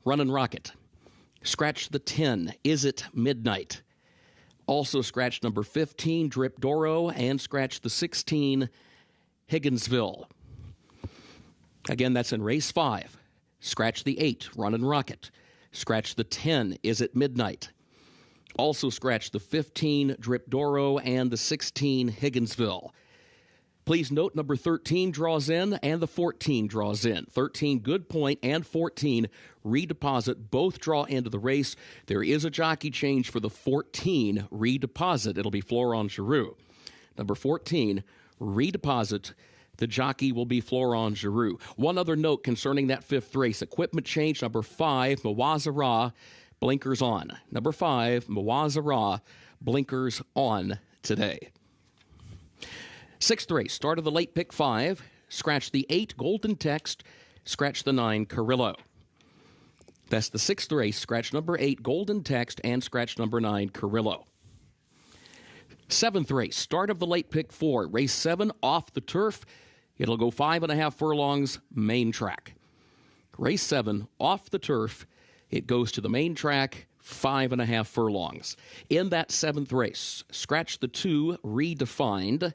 Runnin' Rocket. Scratch the 10, Is It Midnight? Also scratch number 15, Drip Doro, and scratch the 16, Higginsville. Again, that's in race 5. Scratch the 8, Runnin' Rocket. Scratch the 10, Is It Midnight? Also scratch the 15, Drip Doro, and the 16, Higginsville. Please note number 13 draws in and the 14 draws in. 13, Good Point, and 14, Redeposit, both draw into the race. There is a jockey change for the 14, Redeposit. It'll be Florent Giroux. Number 14, Redeposit. The jockey will be Florent Giroux. One other note concerning that fifth race. Equipment change, number 5, Mawazara, blinkers on. Number 5, Mawazara, blinkers on today. Sixth race, start of the late pick 5, scratch the 8, Golden Text, scratch the 9, Carrillo. That's the sixth race, scratch number 8, Golden Text, and scratch number 9, Carrillo. Seventh race, start of the late pick 4, race 7, off the turf. It'll go 5.5 furlongs, main track. Race 7, off the turf. It goes to the main track, 5.5 furlongs. In that seventh race, scratch the 2, Redefined.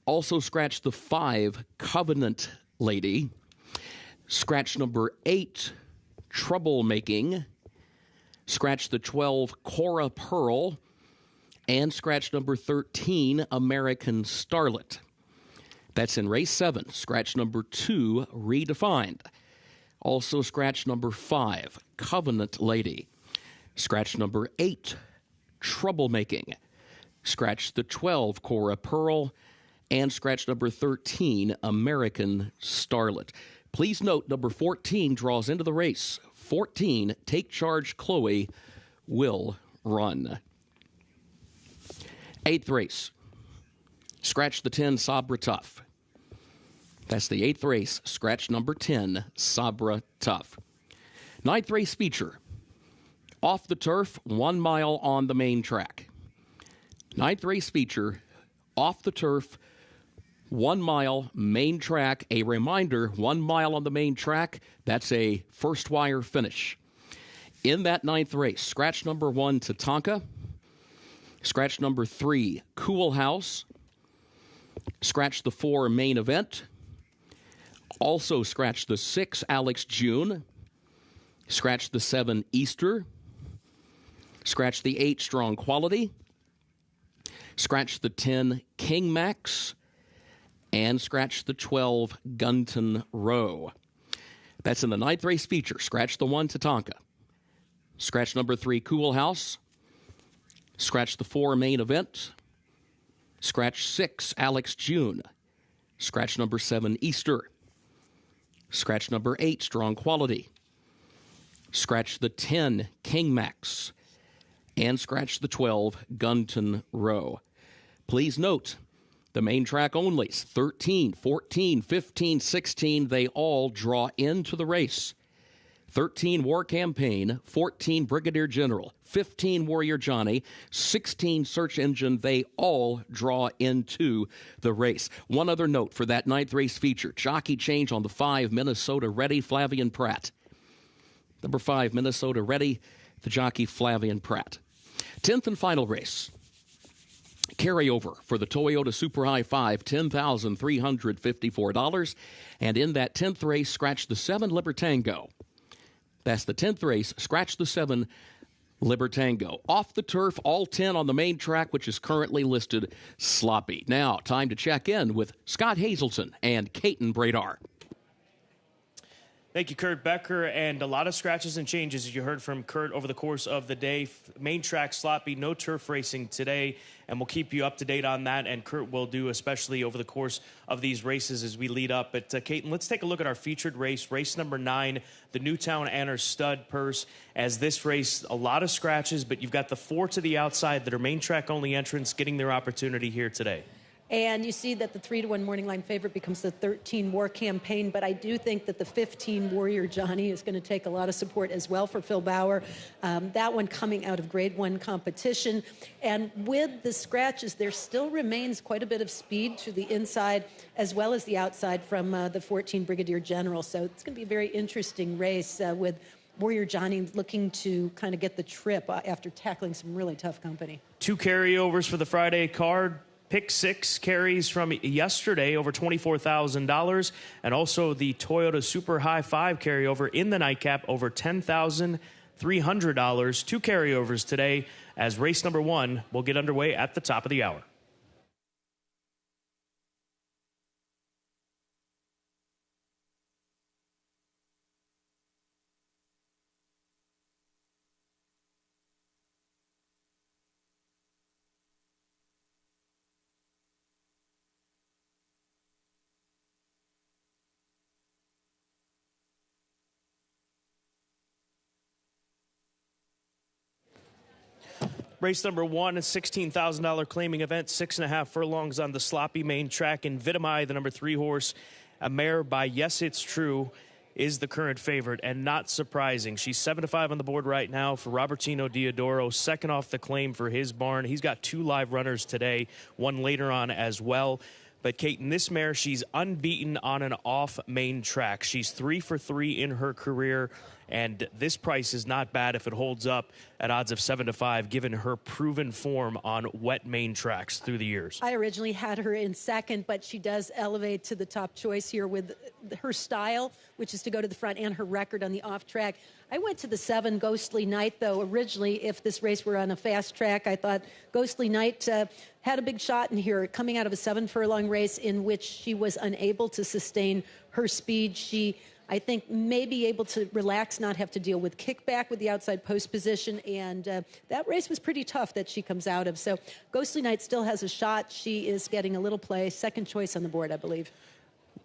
Also scratch the 5, Covenant Lady. Scratch number 8, Troublemaking. Scratch the 12, Cora Pearl. And scratch number 13, American Starlet. That's in race 7. Scratch number 2, Redefined. Also scratch number 5, Covenant Lady. Scratch number 8, Troublemaking. Scratch the 12, Cora Pearl. And scratch number 13, American Starlet. Please note, number 14 draws into the race. 14, Take Charge Chloe, will run. Eighth race, scratch the 10, Sabra Tough. That's the eighth race, scratch number 10, Sabra Tough. Ninth race feature, off the turf, 1 mile on the main track. Ninth race feature, off the turf, 1 mile main track. A reminder, 1 mile on the main track, that's a first wire finish. In that ninth race, scratch number 1, Tatanka. Scratch number 3, Cool House. Scratch the 4, Main Event. Also scratch the 6, Alex June. Scratch the 7, Easter. Scratch the 8, Strong Quality. Scratch the 10, King Max. And scratch the 12, Gunton Row. That's in the ninth race feature. Scratch the 1, Tatanka. Scratch number 3, Cool House. Scratch the 4, Main Event. Scratch 6, Alex June. Scratch number 7, Easter. Scratch number 8, Strong Quality. Scratch the 10, King Max. And scratch the 12, Gunton Row. Please note, the main track onlys, 13, 14, 15, 16, they all draw into the race. 13, War Campaign, 14, Brigadier General, 15, Warrior Johnny, 16, Search Engine, they all draw into the race. One other note for that ninth race feature, jockey change on the 5, Minnesota Ready, Flavian Pratt. Number 5, Minnesota Ready, the jockey Flavian Pratt. 10th and final race. Carryover for the Toyota Super High 5, $10,354. And in that 10th race, scratch the 7, Libertango. That's the 10th race, scratch the 7, Libertango. Off the turf, all 10 on the main track, which is currently listed sloppy. Now, time to check in with Scott Hazelton and Caton Bradar. Thank you, Kurt Becker, and a lot of scratches and changes, as you heard from Kurt over the course of the day. Main track sloppy, no turf racing today, and we'll keep you up to date on that, and Kurt will do, especially over the course of these races as we lead up. But, Caton, let's take a look at our featured race number 9, the Newtown Anner Stud Purse. As this race, a lot of scratches, but you've got the 4 to the outside that are main track-only entrants getting their opportunity here today. And you see that the 3-1 morning line favorite becomes the 13 War Campaign, but I do think that the 15 Warrior Johnny is going to take a lot of support as well for Phil Bauer. That one coming out of Grade 1 competition. And with the scratches, there still remains quite a bit of speed to the inside as well as the outside from the 14 Brigadier General. So it's going to be a very interesting race with Warrior Johnny looking to kind of get the trip after tackling some really tough company. 2 carryovers for the Friday card. Pick 6 carries from yesterday, over $24,000, and also the Toyota Super High 5 carryover in the nightcap, over $10,300. 2 carryovers today as race number 1 will get underway at the top of the hour. Race number 1, a $16,000 claiming event, 6.5 furlongs on the sloppy main track. In Vitamai, the number 3 horse, a mare by Yes It's True, is the current favorite, and not surprising. She's 7-5 on the board right now for Robertino Diodoro, second off the claim for his barn. He's got 2 live runners today, one later on as well. But, Caton, this mare, she's unbeaten on an off main track. She's 3 for 3 in her career, and this price is not bad if it holds up at odds of 7-5, given her proven form on wet main tracks through the years. I originally had her in second, but she does elevate to the top choice here with her style, which is to go to the front, and her record on the off track. I went to the 7 Ghostly Night, though. Originally, if this race were on a fast track, I thought Ghostly Night had a big shot in here, coming out of a 7 furlong race in which she was unable to sustain her speed. She, I think, may be able to relax, not have to deal with kickback with the outside post position, and that race was pretty tough that she comes out of. So Ghostly Night still has a shot. She is getting a little play, second choice on the board, I believe.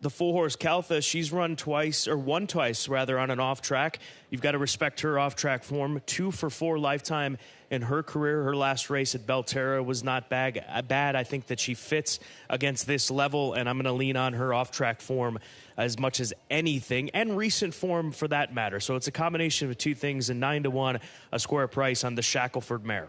The 4-horse Caltha, she's won twice on an off track. You've got to respect her off track form. 2 for 4 lifetime in her career. Her last race at Belterra was not bad. I think that she fits against this level, and I'm going to lean on her off track form as much as anything, and recent form for that matter. So it's a combination of 2 things, and 9-1, a square price on the Shackelford mare.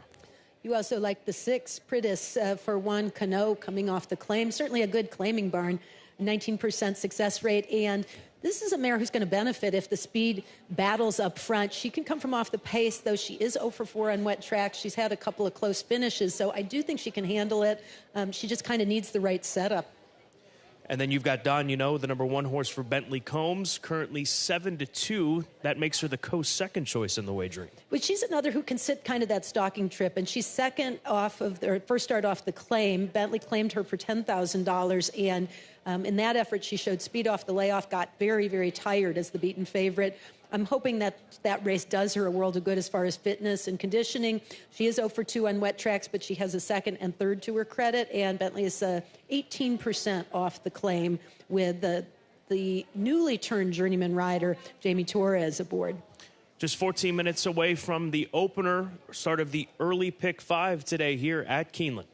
You also like the 6, Pritis for 1, Cano coming off the claim. Certainly a good claiming barn, 19% success rate. And this is a mare who's going to benefit if the speed battles up front. She can come from off the pace, though she is 0 for 4 on wet tracks. She's had a couple of close finishes, so I do think she can handle it. She just kind of needs the right setup. And then you've got Don, the number 1 horse for Bentley Combs, currently 7-2. That makes her the co-second choice in the wagering. But she's another who can sit kind of that stalking trip, and she's second off of the first start off the claim. Bentley claimed her for $10,000, and in that effort, she showed speed off the layoff, got very, very tired as the beaten favorite. I'm hoping that race does her a world of good as far as fitness and conditioning. She is 0 for 2 on wet tracks, but she has a second and third to her credit, and Bentley is 18% off the claim with the newly turned journeyman rider, Jamie Torres, aboard. Just 14 minutes away from the opener, start of the early pick 5 today here at Keeneland.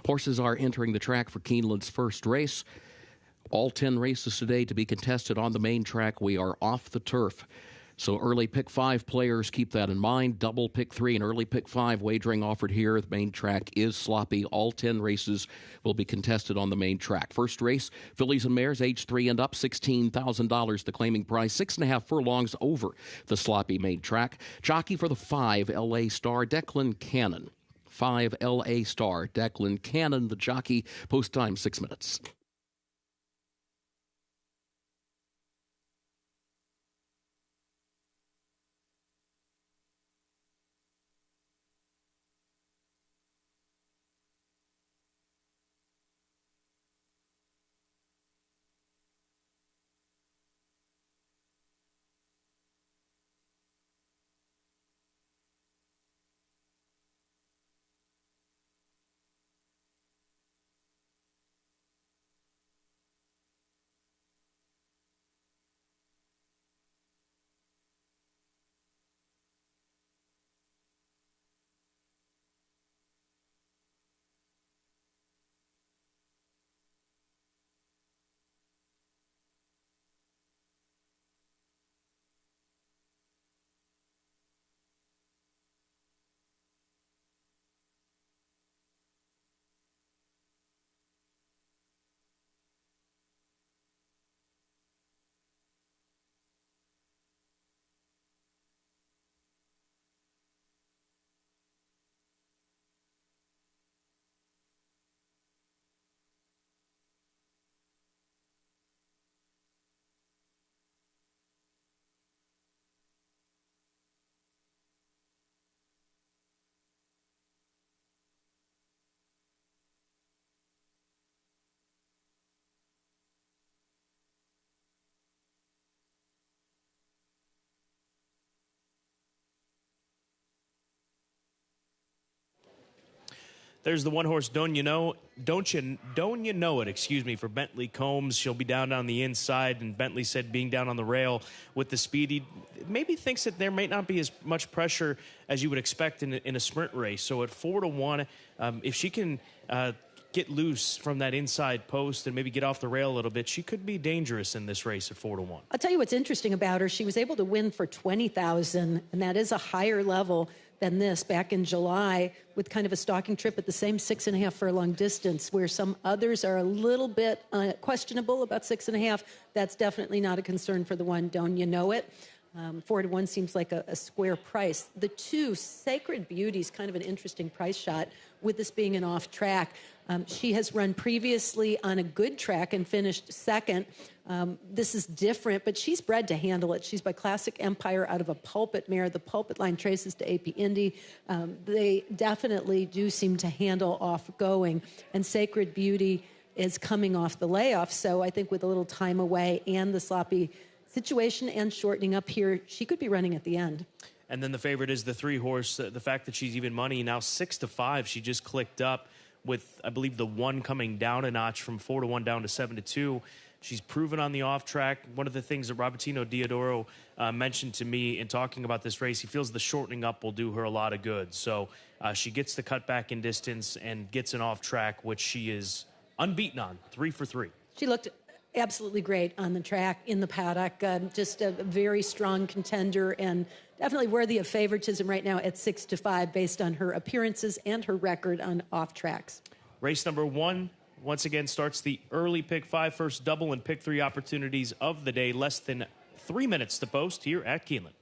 Horses are entering the track for Keeneland's first race. All 10 races today to be contested on the main track. We are off the turf. So early pick 5 players, keep that in mind. Double pick 3 and early pick 5 wagering offered here. The main track is sloppy. All 10 races will be contested on the main track. First race, fillies and mares, age 3 and up, $16,000. The claiming price, 6.5 furlongs over the sloppy main track. Jockey for the 5, L.A. Star, Declan Cannon. 5, L.A. Star, Declan Cannon, the jockey. Post time, 6 minutes. There's the one horse, Don't You Know It, excuse me, for Bentley Combs. She'll be down on the inside, and Bentley said being down on the rail with the speed, he maybe thinks that there might not be as much pressure as you would expect in a sprint race. So at 4-1, if she can get loose from that inside post and maybe get off the rail a little bit, she could be dangerous in this race at 4-1. I'll tell you what's interesting about her. She was able to win for $20,000, and that is a higher level than this back in July with kind of a stalking trip at the same 6.5 furlong distance, where some others are a little bit questionable about 6.5. That's definitely not a concern for the one, Don't You Know It. 4-1 seems like a square price. The 2, Sacred Beauty, is kind of an interesting price shot with this being an off track. She has run previously on a good track and finished second. This is different, but she's bred to handle it. She's by Classic Empire out of a Pulpit mare. The Pulpit line traces to AP Indy. They definitely do seem to handle off going, and Sacred Beauty is coming off the layoff. So I think with a little time away and the sloppy situation and shortening up here, she could be running at the end. And then the favorite is the 3 horse. The fact that she's even money now 6-5, she just clicked up with, I believe, the 1 coming down a notch from 4-1 down to 7-2. She's proven on the off track. One of the things that Robertino Diodoro mentioned to me in talking about this race, he feels the shortening up will do her a lot of good. So she gets the cut back in distance and gets an off track, which she is unbeaten on, 3 for 3. She looked absolutely great on the track, in the paddock. Just a very strong contender and definitely worthy of favoritism right now at 6-5 based on her appearances and her record on off tracks. Race number 1, once again, starts the early pick 5, first double and pick 3 opportunities of the day. Less than 3 minutes to post here at Keeneland.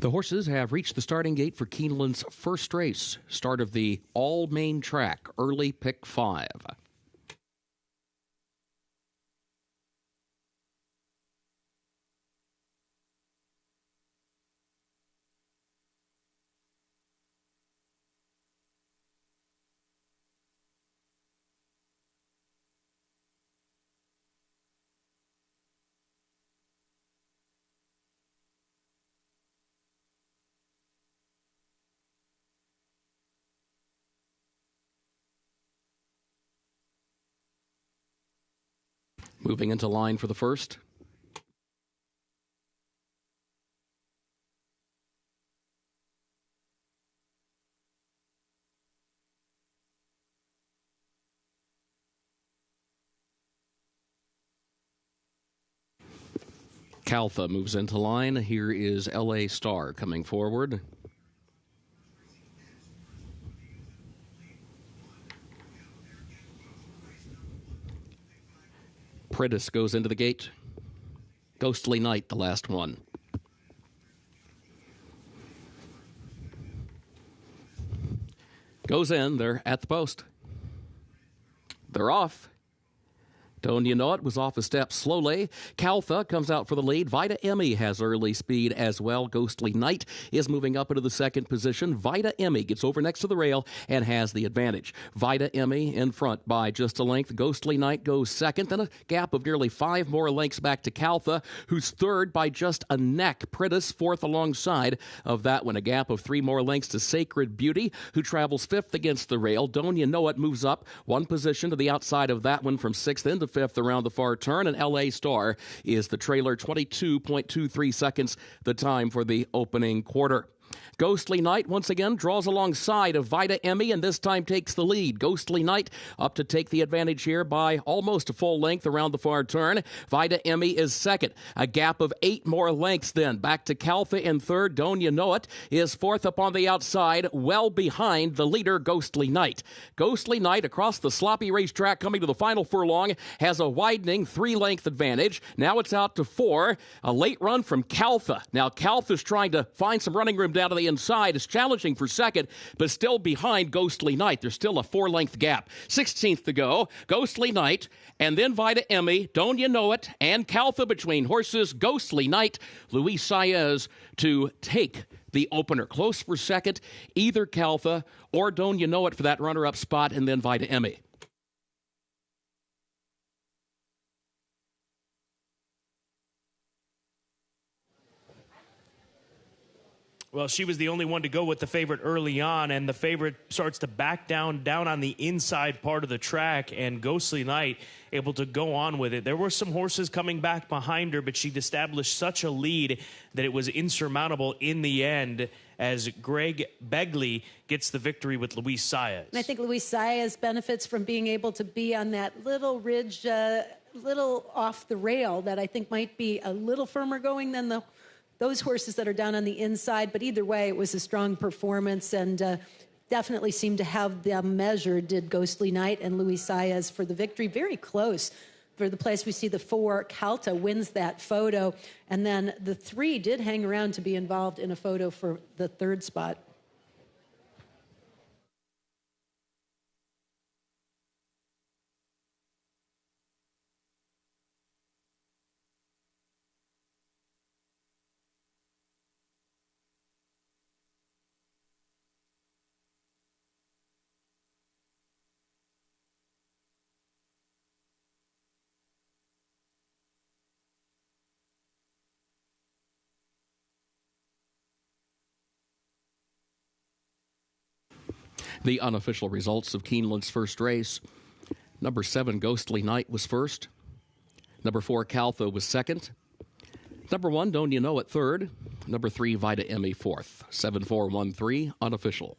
The horses have reached the starting gate for Keeneland's first race, start of the all-main track, early pick 5. Moving into line for the first. Calfa moves into line. Here is L.A. Star coming forward. Pritis goes into the gate. Ghostly Night, the last one. Goes in. They're at the post. They're off. Don't You Know It was off a step slowly. Calfa comes out for the lead. Vita Emmy has early speed as well. Ghostly Night is moving up into the second position. Vita Emmy gets over next to the rail and has the advantage. Vita Emmy in front by just a length. Ghostly Night goes second. Then a gap of nearly 5 more lengths back to Calfa, who's third by just a neck. Pritis fourth alongside of that one. A gap of 3 more lengths to Sacred Beauty, who travels fifth against the rail. Don't You Know It moves up one position to the outside of that one from sixth into fifth around the far turn, and L.A. Star is the trailer, 22.23 seconds the time for the opening quarter. Ghostly Night once again draws alongside of Vita Emmy and this time takes the lead. Ghostly Night up to take the advantage here by almost a full length around the far turn. Vita Emmy is second. A gap of 8 more lengths then. Back to Calfa in third. Don't You Know It is fourth up on the outside, well behind the leader, Ghostly Night. Ghostly Night across the sloppy racetrack coming to the final furlong has a widening 3-length advantage. Now it's out to 4. A late run from Calfa. Now Calfa's trying to find some running room down to the inside, is challenging for second, but still behind Ghostly Night. There's still a 4-length gap. 16th to go. Ghostly Night, and then Vita Emmy, Don't You Know It, and Calfa between horses. Ghostly Night, Luis Saez to take the opener. Close for second, either Calfa or Don't You Know It for that runner-up spot, and then Vita Emmy. Well, she was the only one to go with the favorite early on, and the favorite starts to back down on the inside part of the track, and Ghostly Night able to go on with it. There were some horses coming back behind her, but she'd established such a lead that it was insurmountable in the end as Greg Begley gets the victory with Luis Saez. And I think Luis Saez benefits from being able to be on that little ridge, little off the rail that I think might be a little firmer going than those horses that are down on the inside. But either way, it was a strong performance and definitely seemed to have them measured, did Ghostly Night and Luis Saez for the victory. Very close for the place. We see the 4, Calta wins that photo. And then the 3 did hang around to be involved in a photo for the 3rd spot. The unofficial results of Keeneland's first race. Number 7, Ghostly Night, was first. Number 4, Calfa, was second. Number 1, Don't You Know It, third. Number 3, Vita Emmy, fourth. 7-4-1-3, unofficial.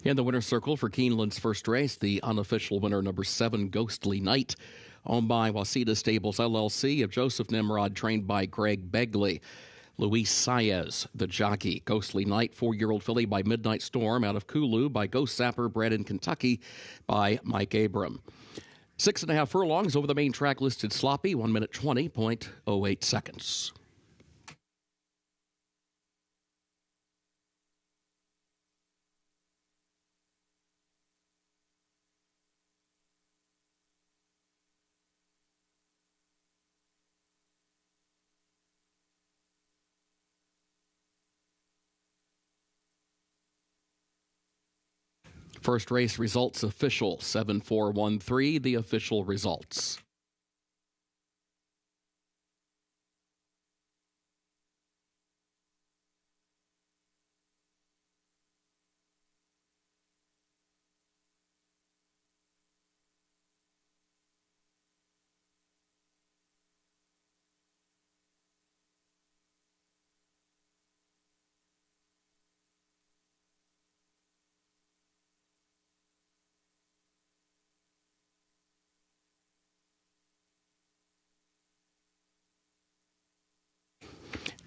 In the winner's circle for Keeneland's first race, the unofficial winner, number 7, Ghostly Night, owned by Waseda Stables LLC, of Joseph Nimrod, trained by Greg Begley. Luis Saez, the jockey. Ghostly Night, 4-year-old filly by Midnight Storm out of Kulu, by Ghost Sapper, bred in Kentucky by Mike Abram. 6.5 furlongs over the main track, listed sloppy, 1 minute 20.08 seconds. First race results official, 7-4-1-3, the official results.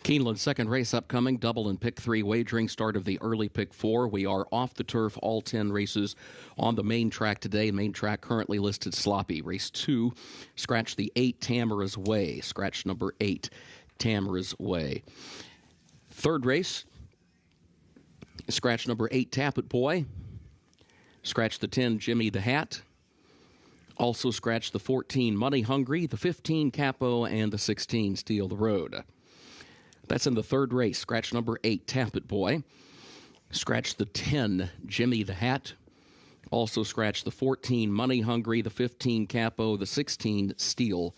Keeneland's second race upcoming, double and pick 3 wagering, start of the early pick 4. We are off the turf, all 10 races on the main track today. Main track currently listed sloppy. Race 2, scratch the 8, Tamara's Way. Scratch number 8, Tamara's Way. Third race, scratch number 8, Tap It Boy. Scratch the 10, Jimmy the Hat. Also scratch the 14, Money Hungry, the 15, Capo, and the 16, Steal the Road. That's in the third race. Scratch number 8, Tap It Boy. Scratch the 10, Jimmy the Hat. Also scratch the 14, Money Hungry, the 15, Capo, the 16, Steal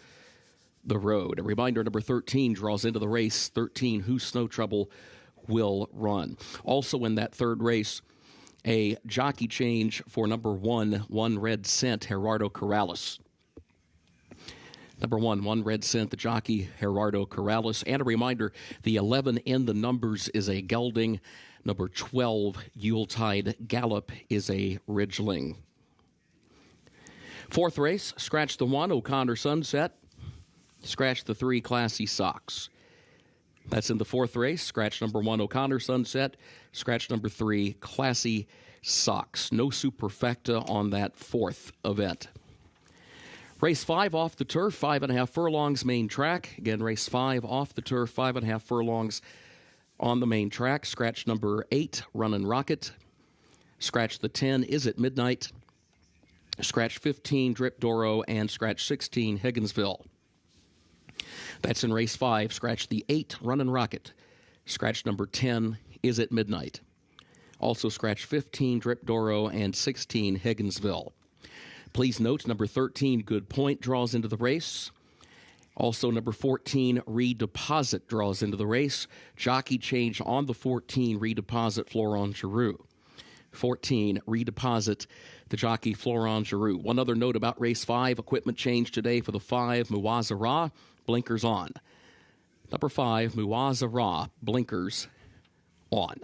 the Road. A reminder, number 13 draws into the race. 13, Who's Snow Trouble Will Run. Also in that third race, a jockey change for number 1, One Red Cent, Gerardo Corrales. Number 1, One Red Cent, the jockey, Gerardo Corrales. And a reminder, the 11 in the numbers is a gelding. Number 12, Yuletide Gallop, is a Ridgeling. Fourth race, scratch the 1, O'Connor Sunset. Scratch the 3, Classy Socks. That's in the fourth race. Scratch number 1, O'Connor Sunset. Scratch number 3, Classy Socks. No superfecta on that fourth event. Race 5 off the turf, 5.5 furlongs main track. Again, race 5 off the turf, 5.5 furlongs on the main track. Scratch number 8, Runnin' Rocket. Scratch the 10, Is It Midnight. Scratch 15, Drip Doro, and scratch 16, Higginsville. That's in race 5. Scratch the 8, Runnin' Rocket. Scratch number 10, Is It Midnight. Also scratch 15, Drip Doro, and 16, Higginsville. Please note, number 13, Good Point, draws into the race. Also, number 14, Redeposit, draws into the race. Jockey change on the 14, Redeposit, Florent Giroux. 14, Redeposit, the jockey, Florent Giroux. One other note about race 5, equipment change today for the 5, Muwazara, blinkers on. Number 5, Muwazara, blinkers on.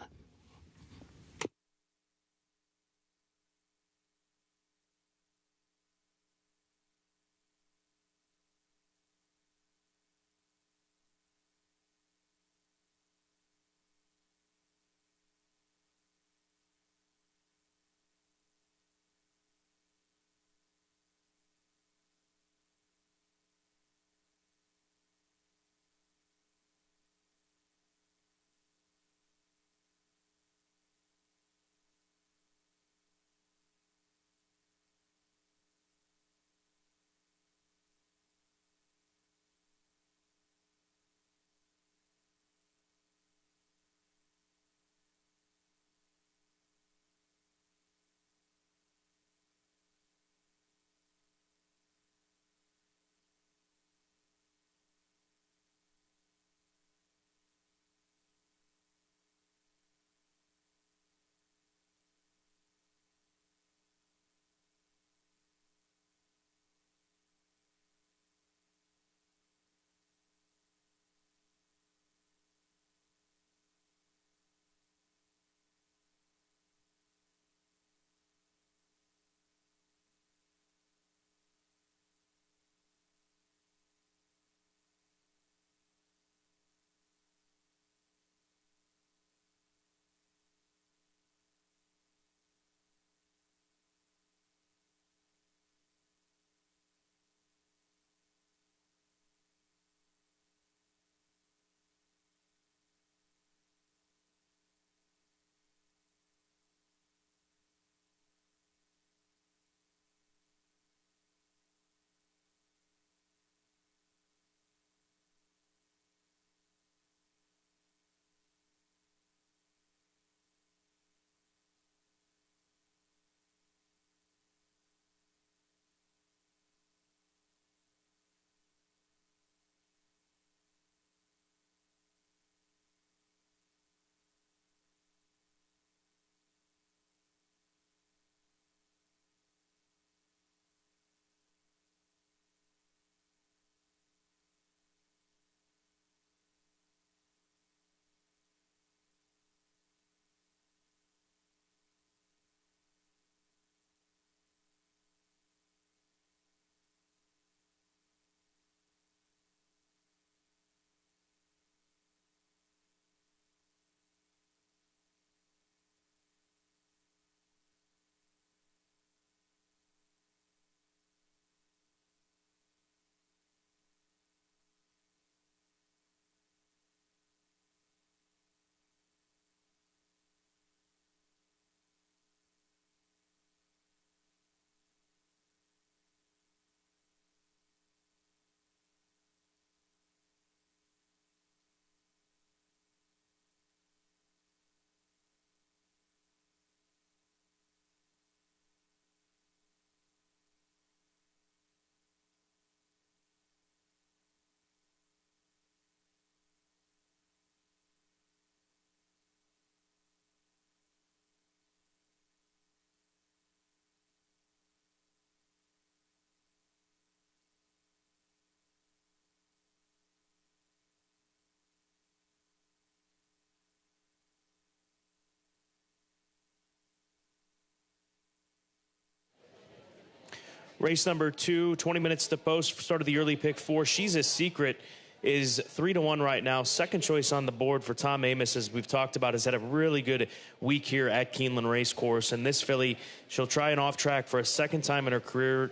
Race number 2, 20 minutes to post, start of the early pick 4. She's a Secret is 3-1 right now. Second choice on the board for Tom Amos, as we've talked about, has had a really good week here at Keeneland Racecourse. And this filly, she'll try an off track for a second time in her career.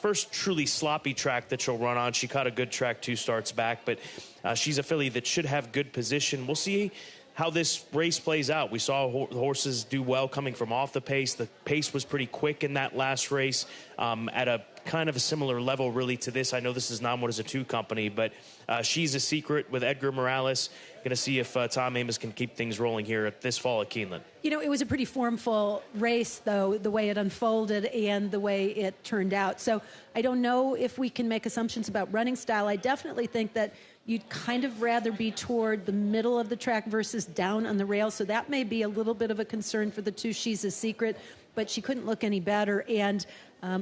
First truly sloppy track that she'll run on. She caught a good track 2 starts back, but she's a filly that should have good position. We'll see how this race plays out. We saw the horses do well coming from off the pace. The pace was pretty quick in that last race, at a kind of a similar level really to this. I know this is not what is a 2 company, but she's a Secret with Edgar Morales. Going to see if Tom Amos can keep things rolling here this fall at Keeneland. You know, it was a pretty formful race, though, the way it unfolded and the way it turned out. So I don't know if we can make assumptions about running style. I definitely think that you'd kind of rather be toward the middle of the track versus down on the rail. So that may be a little bit of a concern for the 2. She's a Secret, but she couldn't look any better. And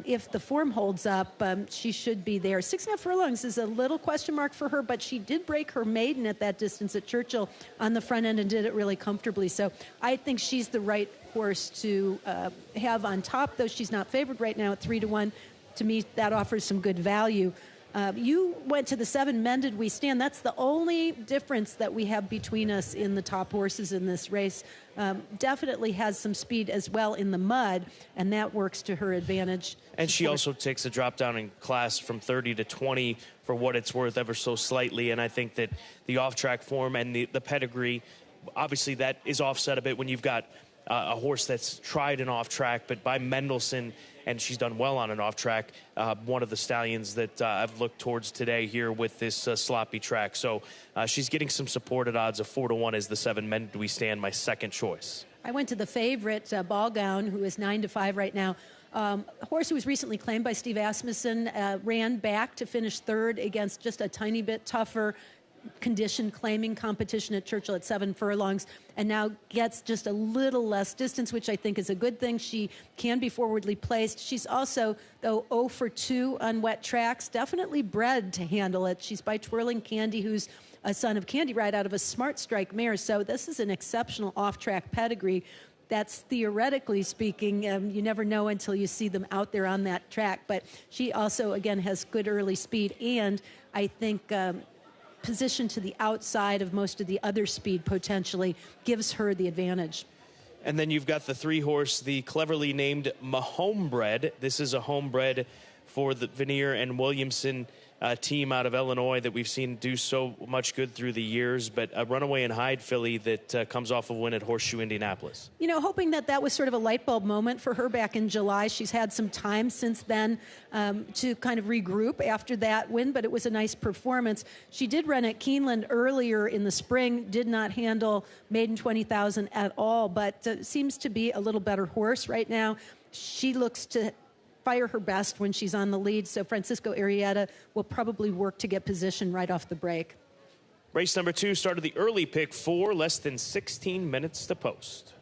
if the form holds up, she should be there. 6.5 furlongs is a little question mark for her, but she did break her maiden at that distance at Churchill on the front end and did it really comfortably. So I think she's the right horse to have on top, though she's not favored right now at 3-1. To me, that offers some good value. You went to the 7 Mended We Stand. That's the only difference that we have between us in the top horses in this race. Definitely has some speed as well in the mud, and that works to her advantage. And she also takes a drop down in class from 30 to 20 for what it's worth, ever so slightly. And I think that the off-track form and the pedigree, obviously that is offset a bit when you've got a horse that's tried an off-track, but by Mendelssohn, and she's done well on an off-track, one of the stallions that I've looked towards today here with this sloppy track. So she's getting some support at odds of 4-1 as the 7 Mended We Stand, my second choice. I went to the favorite, Ball Gown, who is 9-5 right now. A horse who was recently claimed by Steve Asmussen, ran back to finish 3rd against just a tiny bit tougher condition claiming competition at Churchill at 7 furlongs, and now gets just a little less distance, which I think is a good thing. She can be forwardly placed. She's also, though, 0 for 2 on wet tracks, definitely bred to handle it. She's by Twirling Candy, who's a son of Candy Ride out of a Smart Strike mare, so this is an exceptional off-track pedigree. That's theoretically speaking, you never know until you see them out there on that track, but she also, again, has good early speed, and I think position to the outside of most of the other speed potentially gives her the advantage. And then you've got the 3-horse, the cleverly named Mahomebred. This is a homebred for the Veneer and Williamson team out of Illinois that we've seen do so much good through the years, but a Runaway and Hide filly that comes off a win at Horseshoe Indianapolis. You know, hoping that was sort of a light bulb moment for her back in July. She's had some time since then to kind of regroup after that win, but it was a nice performance. She did run at Keeneland earlier in the spring, did not handle maiden 20,000 at all, but seems to be a little better horse right now. She looks to fire her best when she's on the lead, so Francisco Arrieta will probably work to get position right off the break. Race number 2 started the early pick 4, less than 16 minutes to post.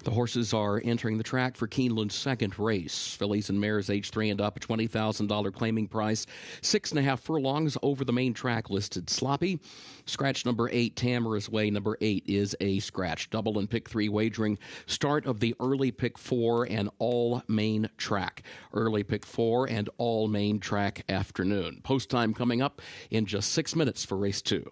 The horses are entering the track for Keeneland's second race. Fillies and mares age 3 and up, a $20,000 claiming price. 6.5 furlongs over the main track listed Sloppy. Scratch number 8, Tamara's Way. Number 8 is a scratch. Double and pick 3 wagering. Start of the early pick 4 and all main track. Early pick 4 and all main track afternoon. Post time coming up in just 6 minutes for race 2.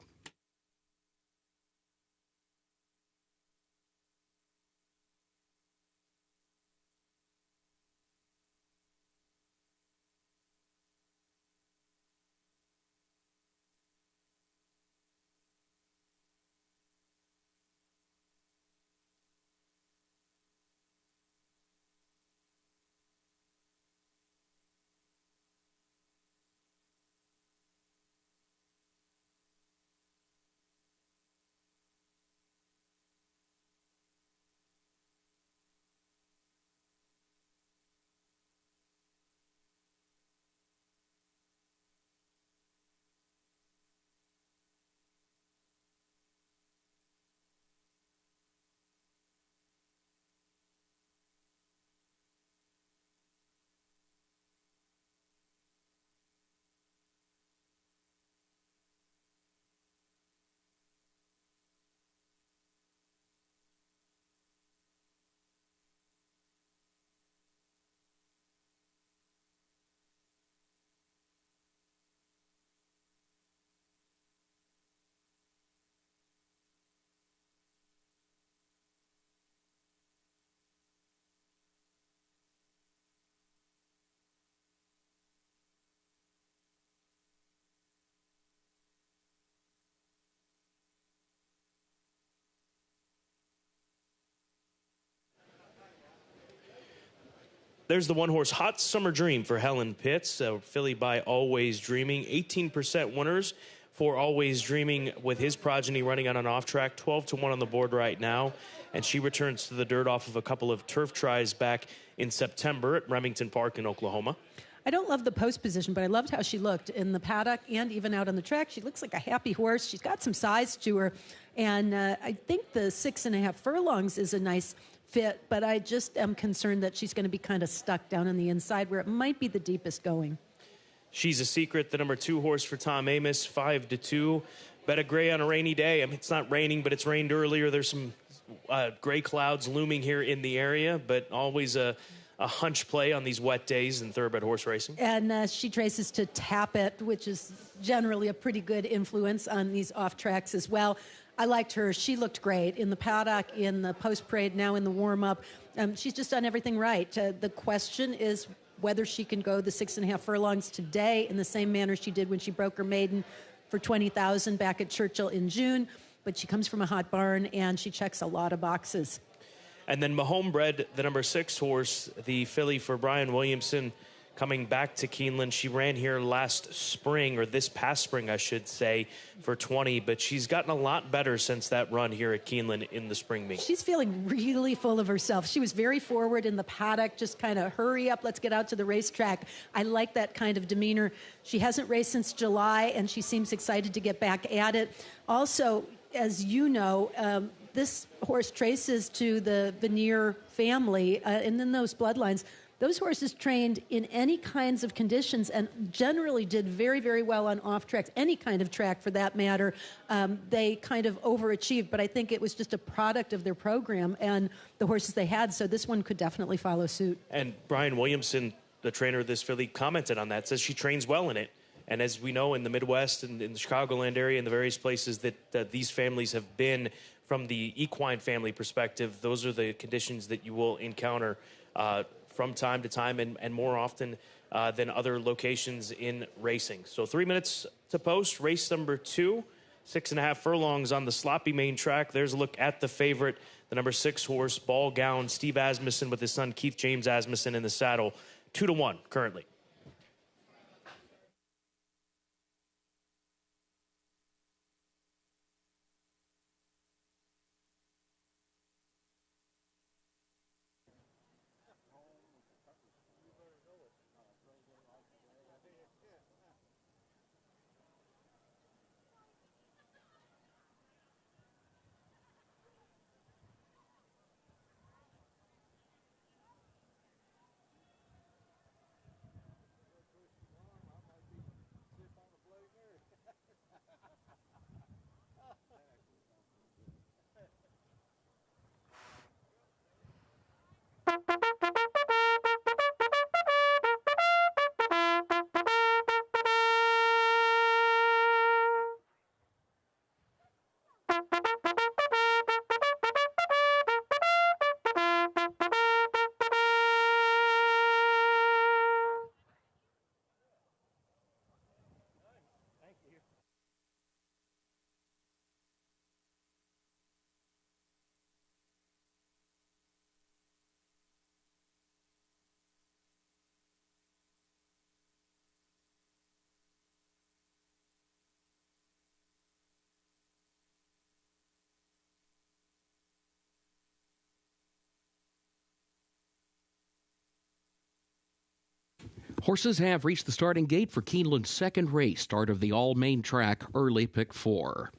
There's the one-horse Hot Summer Dream for Helen Pitts, filly by Always Dreaming. 18% winners for Always Dreaming with his progeny running on an off-track. 12-1 on the board right now. And she returns to the dirt off of a couple of turf tries back in September at Remington Park in Oklahoma. I don't love the post position, but I loved how she looked in the paddock and even out on the track. She looks like a happy horse. She's got some size to her. And I think the 6.5 furlongs is a nice fit, but I just am concerned that she's going to be kind of stuck down on the inside where it might be the deepest going. She's a Secret, the number 2 horse for Tom Amos, 5-2. Bet a gray on a rainy day. I mean, it's not raining, but it's rained earlier. There's some gray clouds looming here in the area, but always a hunch play on these wet days in thoroughbred horse racing. And she traces to Tap It, which is generally a pretty good influence on these off tracks as well. I liked her. She looked great in the paddock, in the post-parade, now in the warm-up. She's just done everything right. The question is whether she can go the 6.5 furlongs today in the same manner she did when she broke her maiden for $20,000 back at Churchill in June. But she comes from a hot barn, and she checks a lot of boxes. And then Mahomebred, the number 6 horse, the filly for Brian Williamson, coming back to Keeneland. She ran here last spring, or this past spring, I should say, for 20, but she's gotten a lot better since that run here at Keeneland in the spring meet. She's feeling really full of herself. She was very forward in the paddock, just kind of hurry up, let's get out to the racetrack. I like that kind of demeanor. She hasn't raced since July, and she seems excited to get back at it. Also, as you know, this horse traces to the Veneer family, and then those bloodlines. Those horses trained in any kinds of conditions and generally did very, very well on off tracks, any kind of track for that matter. They kind of overachieved, but I think it was just a product of their program and the horses they had, so this one could definitely follow suit. And Brian Williamson, the trainer of this filly, commented on that, says she trains well in it. And as we know, in the Midwest and in the Chicagoland area and the various places that these families have been, from the equine family perspective, those are the conditions that you will encounter from time to time and more often than other locations in racing. So 3 minutes to post, race number 2, 6.5 furlongs on the sloppy main track. There's a look at the favorite, the number 6 horse, Ball Gown, Steve Asmussen with his son Keith James Asmussen in the saddle, 2-1 currently. Horses have reached the starting gate for Keeneland's second race, start of the all-main track, early pick 4.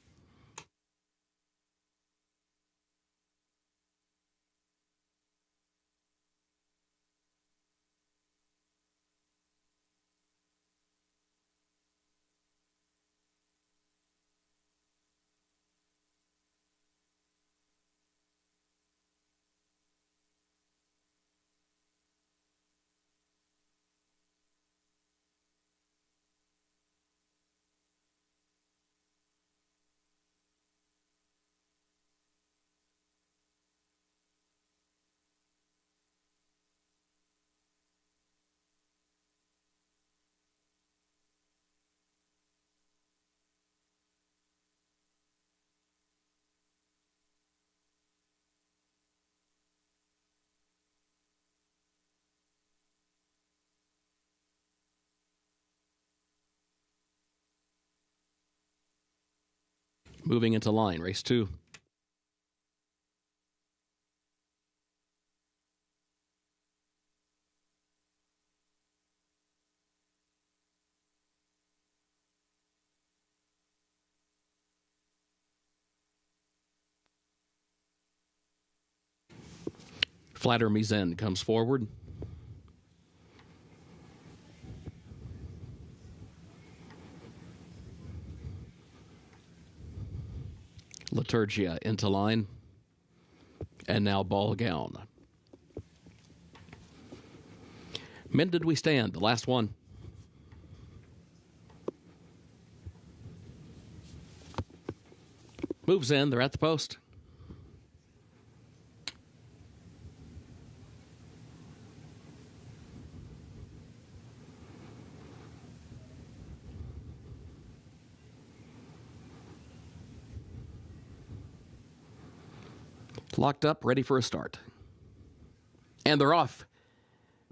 Moving into line, race 2. Flatter Mizen comes forward. Liturgia into line. And now Ball Gown. Men Did We Stand, the last one. Moves in, they're at the post. Locked up, ready for a start. And they're off.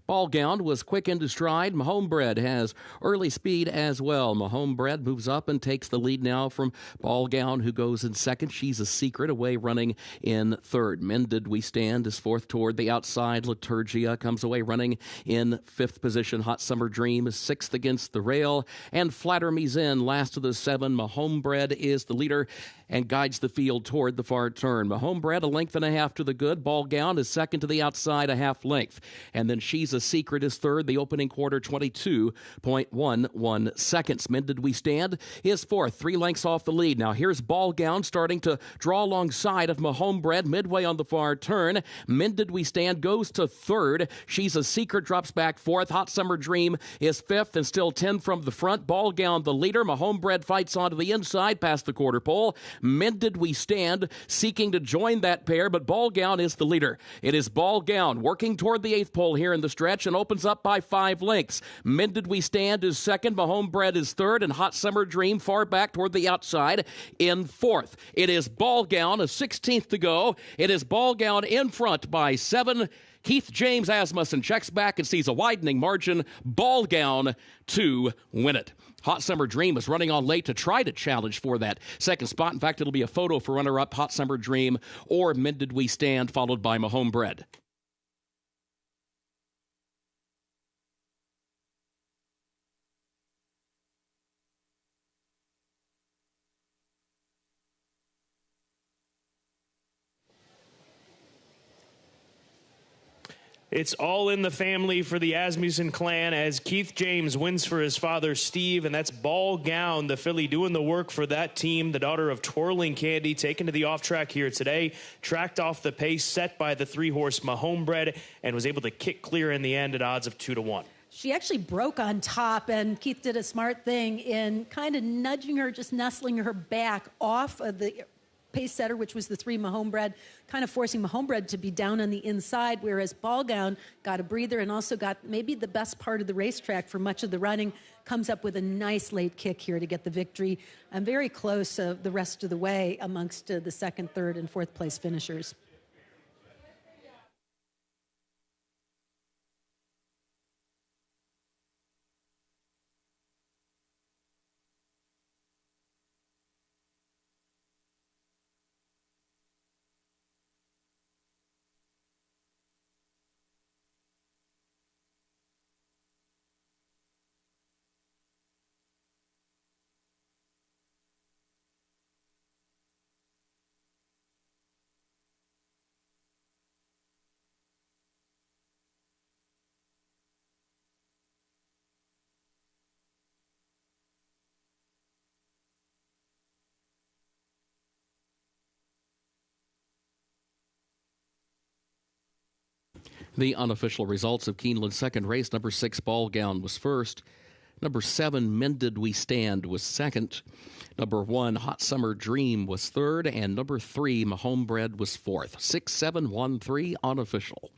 Ball Gown was quick into stride. Mahomebred has early speed as well. Mahomebred moves up and takes the lead now from Ball Gown, who goes in second. She's a Secret away running in third. Men Did We Stand is fourth toward the outside. Liturgia comes away running in fifth position. Hot Summer Dream is sixth against the rail. And Flatter Me's in last of the 7. Mahomebred is the leader and guides the field toward the far turn. Mahomebred a length and a half to the good. Ball Gown is second to the outside, a half length. And then She's a Secret is third. The opening quarter, 22.11 seconds. Men Did We Stand is fourth, 3 lengths off the lead. Now here's Ball Gown starting to draw alongside of Mahomebred midway on the far turn. Men Did We Stand goes to third. She's a Secret drops back fourth. Hot Summer Dream is fifth and still 10 from the front. Ball Gown the leader. Mahomebred fights onto the inside past the quarter pole. Men Did We Stand seeking to join that pair, but Ball Gown is the leader. It is Ball Gown working toward the 8th pole here in the stretch and opens up by 5 lengths. Men Did We Stand is second. Mahomebred is third, and Hot Summer Dream far back toward the outside in fourth. It is Ball Gown, a 16th to go. It is Ball Gown in front by 7. Keith James Asmussen checks back and sees a widening margin. Ball Gown to win it. Hot Summer Dream is running on late to try to challenge for that second spot. In fact, it'll be a photo for runner-up Hot Summer Dream or Men Did We Stand, followed by Mahomebred. It's all in the family for the Asmussen clan as Keith James wins for his father, Steve, and that's Ball Gown, the filly doing the work for that team, the daughter of Twirling Candy, taken to the off-track here today, tracked off the pace set by the 3-horse Mahomebred, and was able to kick clear in the end at odds of 2-1. She actually broke on top, and Keith did a smart thing in kind of nudging her, just nestling her back off of the pace setter, which was the 3 Mahomebred, kind of forcing Mahomebred to be down on the inside, whereas Ball Gown got a breather and also got maybe the best part of the racetrack for much of the running, comes up with a nice late kick here to get the victory. I'm very close the rest of the way amongst the second, third, and fourth place finishers. The unofficial results of Keeneland's second race: number 6, Ball Gown, was first. Number 7, Mended We Stand, was second. Number 1, Hot Summer Dream, was third. And number 3, My Homebred, was fourth. 6, 7, 1, 3, unofficial.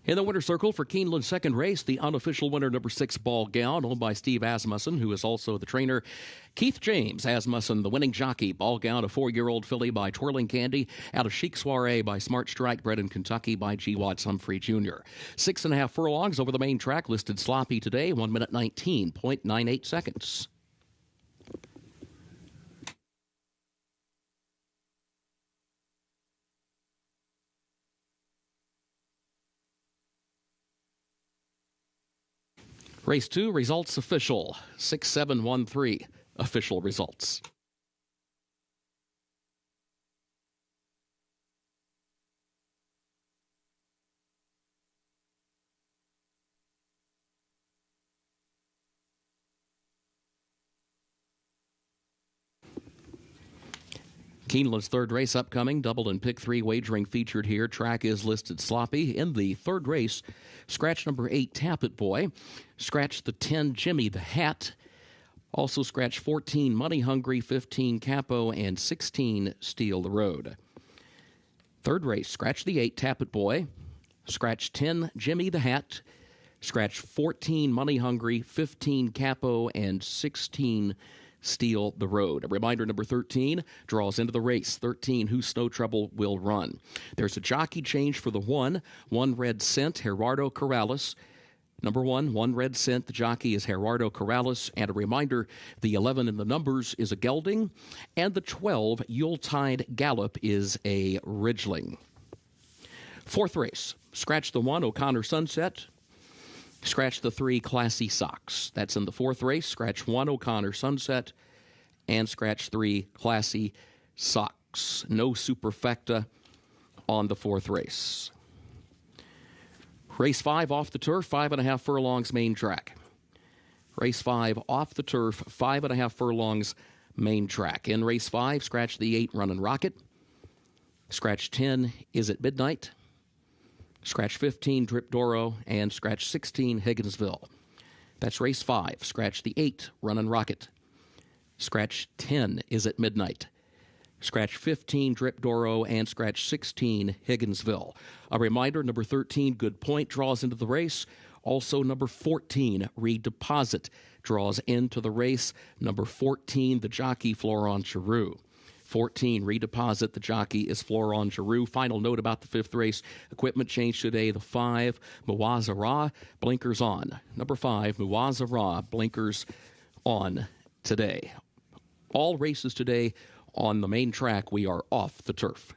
In the winner's circle for Keeneland's second race, the unofficial winner, number 6, Ball Gown, owned by Steve Asmussen, who is also the trainer. Keith James Asmussen, the winning jockey. Ball Gown, a 4-year-old filly by Twirling Candy, out of Chic Soiree by Smart Strike, bred in Kentucky by G. Watts Humphrey Jr. 6.5 furlongs over the main track, listed sloppy today, 1 minute 19.98 seconds. Race 2, results official. 6-7-1-3, official results. Keeneland's third race upcoming, double and pick 3 wagering featured here. Track is listed sloppy. In the third race, scratch number 8, Tap It Boy. Scratch the 10, Jimmy the Hat. Also scratch 14, Money Hungry, 15, Capo, and 16, Steal the Road. Third race, scratch the 8, Tap It Boy. Scratch 10, Jimmy the Hat. Scratch 14, Money Hungry, 15, Capo, and 16, Steal the Road. A reminder, number 13 draws into the race. 13, Who Snow Trouble Will Run. There's a jockey change for the 1 Red Cent, Gerardo Corrales. Number 1 Red Cent. The jockey is Gerardo Corrales. And a reminder, the 11 in the numbers is a gelding, and the 12, Yuletide Gallop, is a Ridgeling. Fourth race, scratch the 1, O'Connor Sunset. Scratch the 3, Classy Socks. That's in the fourth race. Scratch 1, O'Connor Sunset, and scratch 3, Classy Socks. No superfecta on the fourth race. Race 5 off the turf, 5.5 furlongs main track. Race 5 off the turf, 5.5 furlongs main track. In race 5, scratch the 8, Runnin' Rocket. Scratch 10, Is It Midnight? Scratch 15, Drip Doro, and scratch 16, Higginsville. That's race 5. Scratch the 8, Runnin' Rocket. Scratch 10, Is It Midnight? Scratch 15, Drip Doro, and scratch 16, Higginsville. A reminder, number 13, Good Point, draws into the race. Also, number 14, Redeposit, draws into the race. Number 14, the jockey, Florent Giroux. 14, Redeposit. The jockey is Florent Giroux. Final note about the fifth race. Equipment change today. The 5, Muwazara, blinkers on. Number 5, Muwazara, blinkers on today. All races today on the main track. We are off the turf.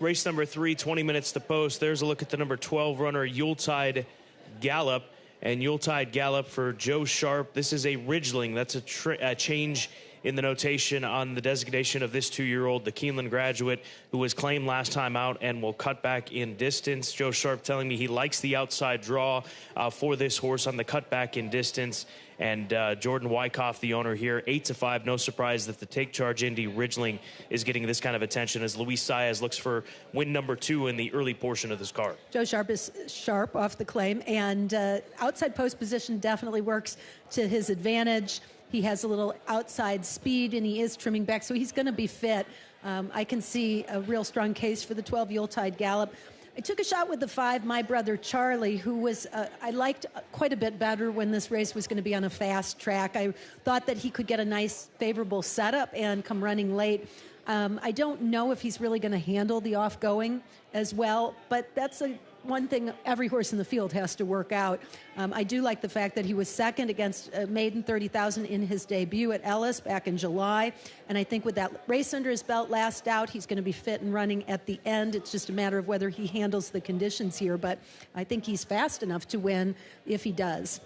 Race number 3, 20 minutes to post. There's a look at the number 12 runner, Yuletide Gallop. And Yuletide Gallop for Joe Sharp. This is a Ridgeling. That's a change in the notation on the designation of this 2-year-old, the Keeneland graduate, who was claimed last time out and will cut back in distance. Joe Sharp telling me he likes the outside draw for this horse on the cutback in distance. And Jordan Wyckoff, the owner here, 8-5. No surprise that the Take Charge Indy Ridgeling is getting this kind of attention as Luis Saez looks for win number 2 in the early portion of this card. Joe Sharp is sharp off the claim, and outside post position definitely works to his advantage. He has a little outside speed, and he is trimming back, so he's going to be fit. I can see a real strong case for the 12 Yuletide Gallop. I took a shot with the 5, My Brother Charlie, who was I liked quite a bit better when this race was going to be on a fast track. I thought that he could get a nice, favorable setup and come running late. I don't know if he's really going to handle the off-going as well, but that's one thing every horse in the field has to work out. I do like the fact that he was second against Maiden 30,000 in his debut at Ellis back in July. And I think with that race under his belt last out, he's going to be fit and running at the end. It's just a matter of whether he handles the conditions here. But I think he's fast enough to win if he does.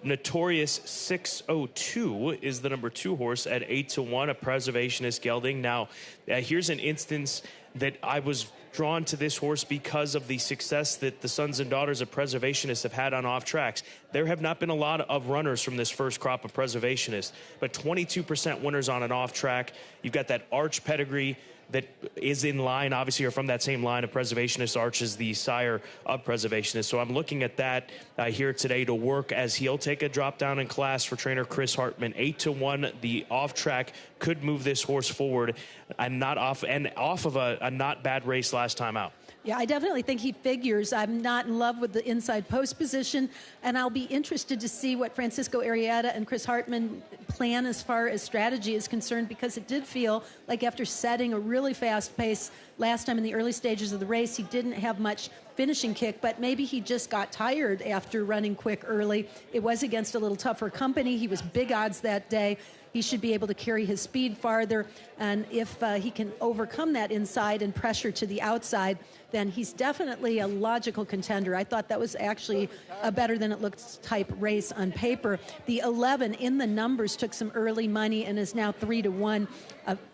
Notorious 602 is the number 2 horse at 8-1, a preservationist gelding. Now, here's an instance that I was drawn to this horse because of the success that the sons and daughters of preservationists have had on off tracks. There have not been a lot of runners from this first crop of preservationists, but 22% winners on an off track. You've got that Arch pedigree that is in line, obviously, or from that same line of preservationist. Arch is the sire of preservationist. So I'm looking at that here today to work as he'll take a drop down in class for trainer Chris Hartman. 8-1, the off track could move this horse forward and off of a not bad race last time out. Yeah, I definitely think he figures. I'm not in love with the inside post position, and I'll be interested to see what Francisco Arrieta and Chris Hartman plan as far as strategy is concerned, because it did feel like after setting a really fast pace last time in the early stages of the race, he didn't have much finishing kick, but maybe he just got tired after running quick early. It was against a little tougher company. He was big odds that day. He should be able to carry his speed farther, and if he can overcome that inside and pressure to the outside, then he's definitely a logical contender. I thought that was actually a better than it looked type race on paper. The 11 in the numbers took some early money and is now 3-1.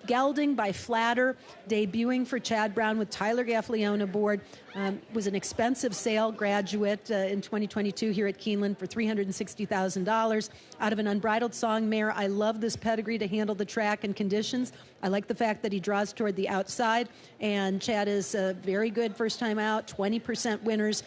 Gelding by Flatter, debuting for Chad Brown with Tyler Gaffleone aboard, was an expensive sale, graduate in 2022 here at Keeneland for $360,000 out of an Unbridled Song mare. I love this pedigree to handle the track and conditions. I like the fact that he draws toward the outside, and Chad is very good first time out, 20% winners.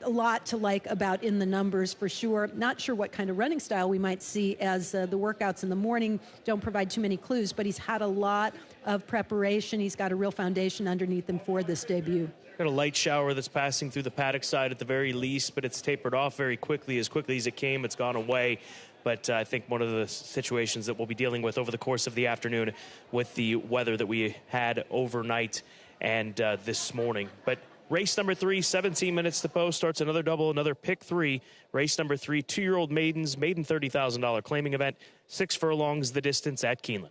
A lot to like about in the numbers for sure. Not sure what kind of running style we might see, as the workouts in the morning don't provide too many clues, but he's had a lot of preparation. He's got a real foundation underneath him for this debut. Got a light shower that's passing through the paddock side at the very least, but it's tapered off very quickly. As quickly as it came, it's gone away. But I think one of the situations that we'll be dealing with over the course of the afternoon with the weather that we had overnight and this morning. But race number 3, 17 minutes to post, starts another double, another pick 3. Race number 3, 2-year-old maidens, maiden $30,000 claiming event, 6 furlongs the distance at Keeneland.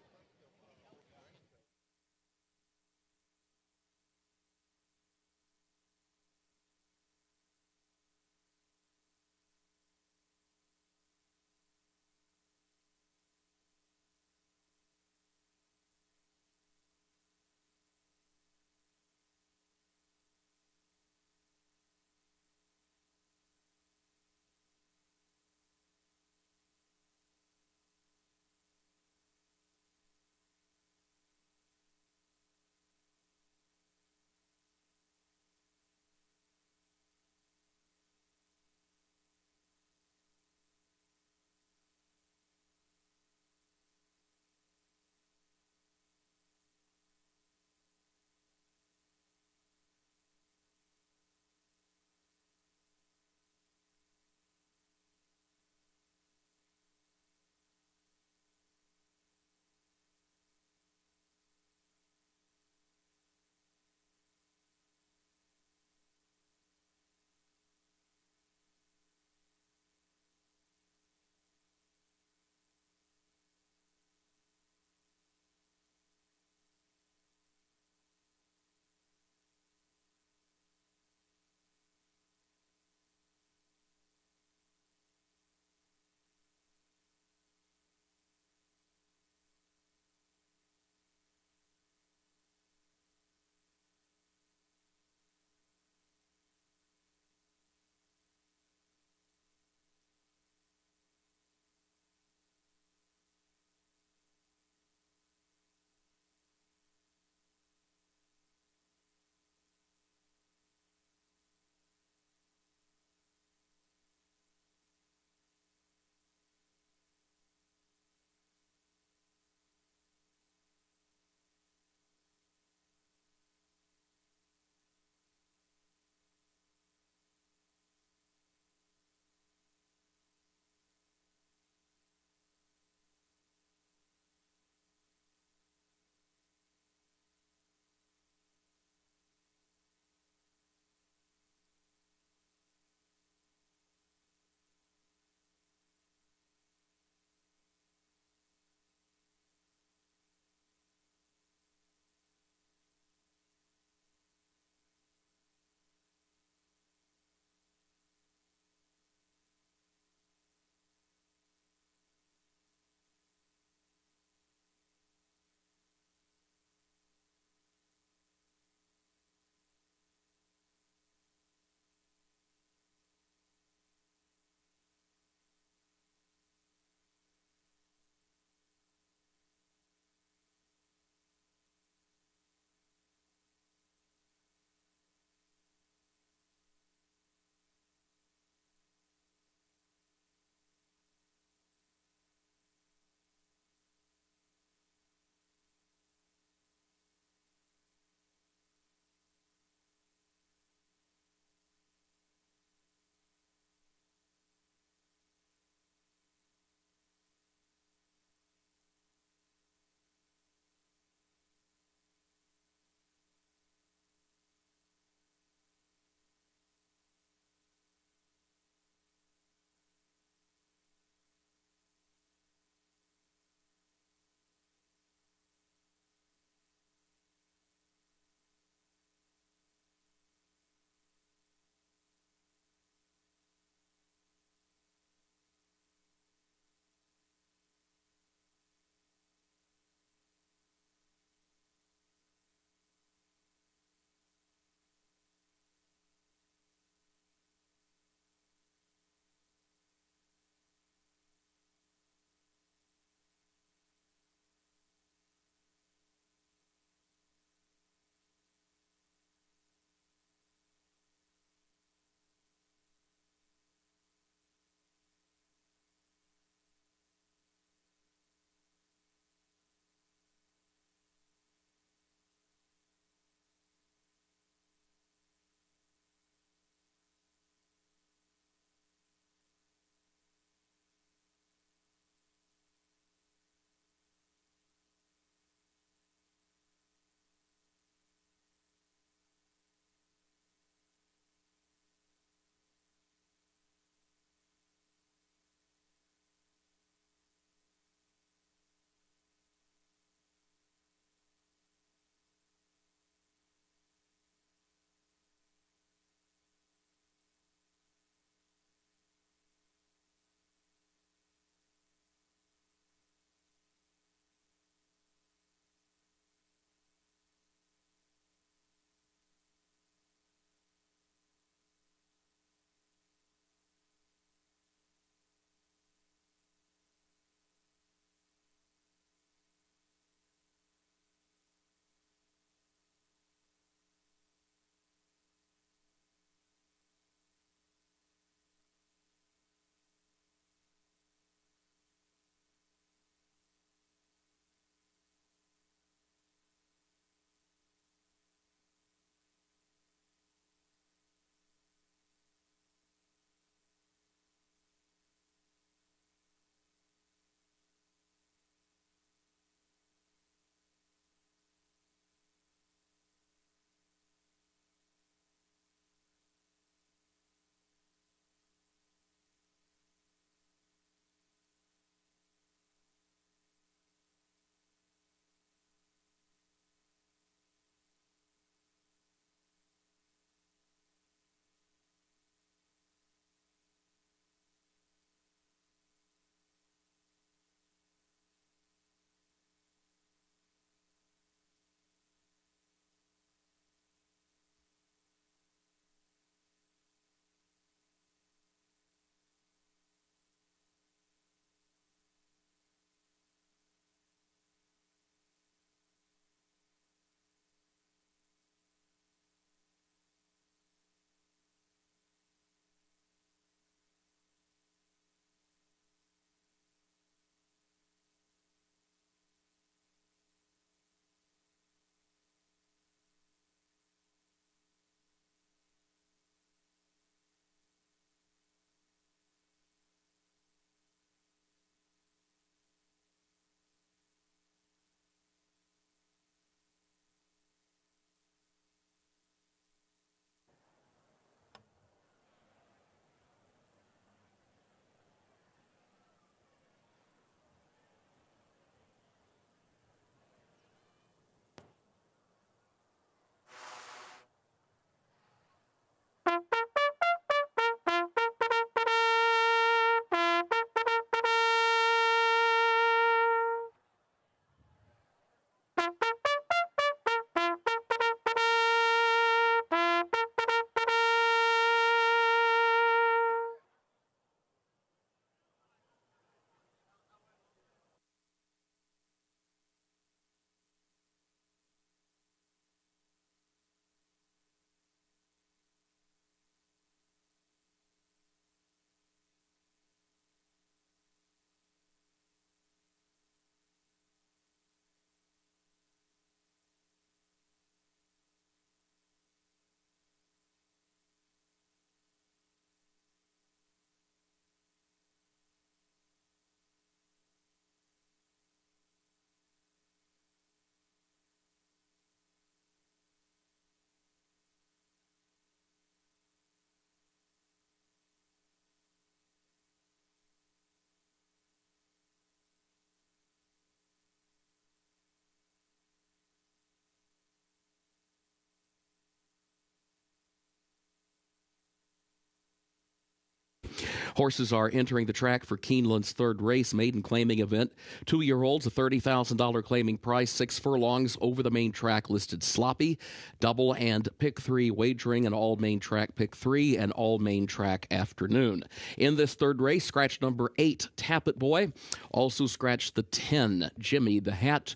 Horses are entering the track for Keeneland's third race, maiden claiming event. 2-year-olds, a $30,000 claiming price, 6 furlongs over the main track listed sloppy, double and pick 3 wagering, and all main track pick 3, and all main track afternoon. In this third race, scratch number 8, Tap It Boy. Also scratch the 10, Jimmy the Hat.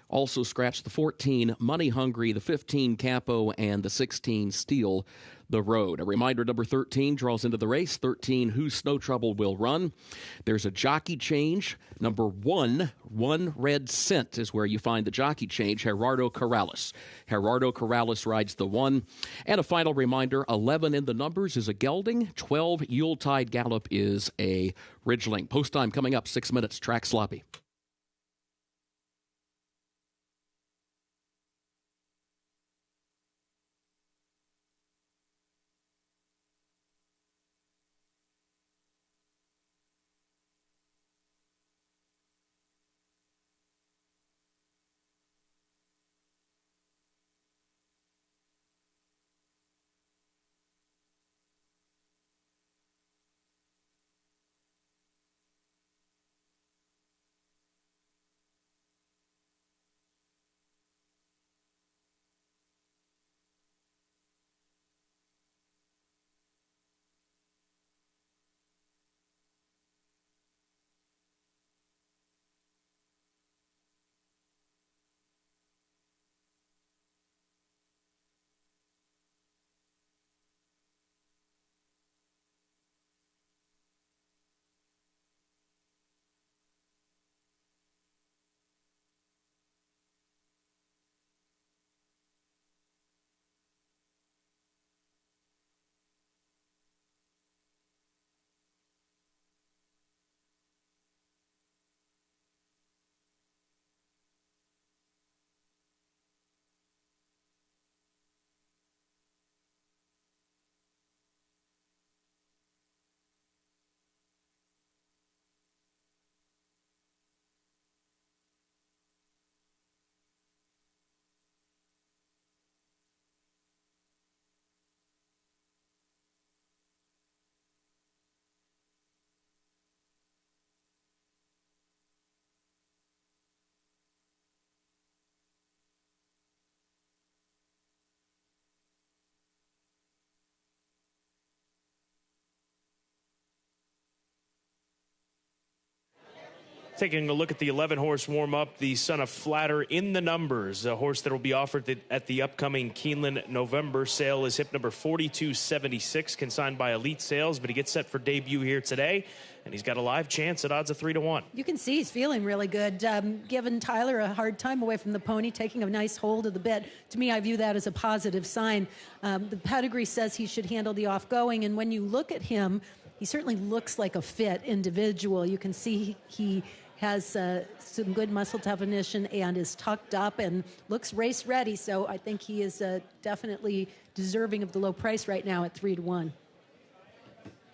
Also scratch the 14, Money Hungry, the 15, Capo, and the 16, Steal the Road. A reminder, number 13 draws into the race. 13, Whose Snow Trouble Will Run. There's a jockey change. Number 1, One Red Cent is where you find the jockey change, Gerardo Corrales. Gerardo Corrales rides the 1. And a final reminder, 11 in the numbers is a gelding. 12, Yuletide Gallop is a ridgeling. Post time coming up, 6 minutes, track sloppy. Taking a look at the 11-horse warm-up, the Son of Flatter in the numbers, a horse that will be offered at the upcoming Keeneland November sale is hip number 4276, consigned by Elite Sales, but he gets set for debut here today, and he's got a live chance at odds of 3-1. You can see he's feeling really good, giving Tyler a hard time away from the pony, taking a nice hold of the bit. To me, I view that as a positive sign. The pedigree says he should handle the off-going, and when you look at him, he certainly looks like a fit individual. You can see he has some good muscle definition and is tucked up and looks race ready. So I think he is definitely deserving of the low price right now at 3-1.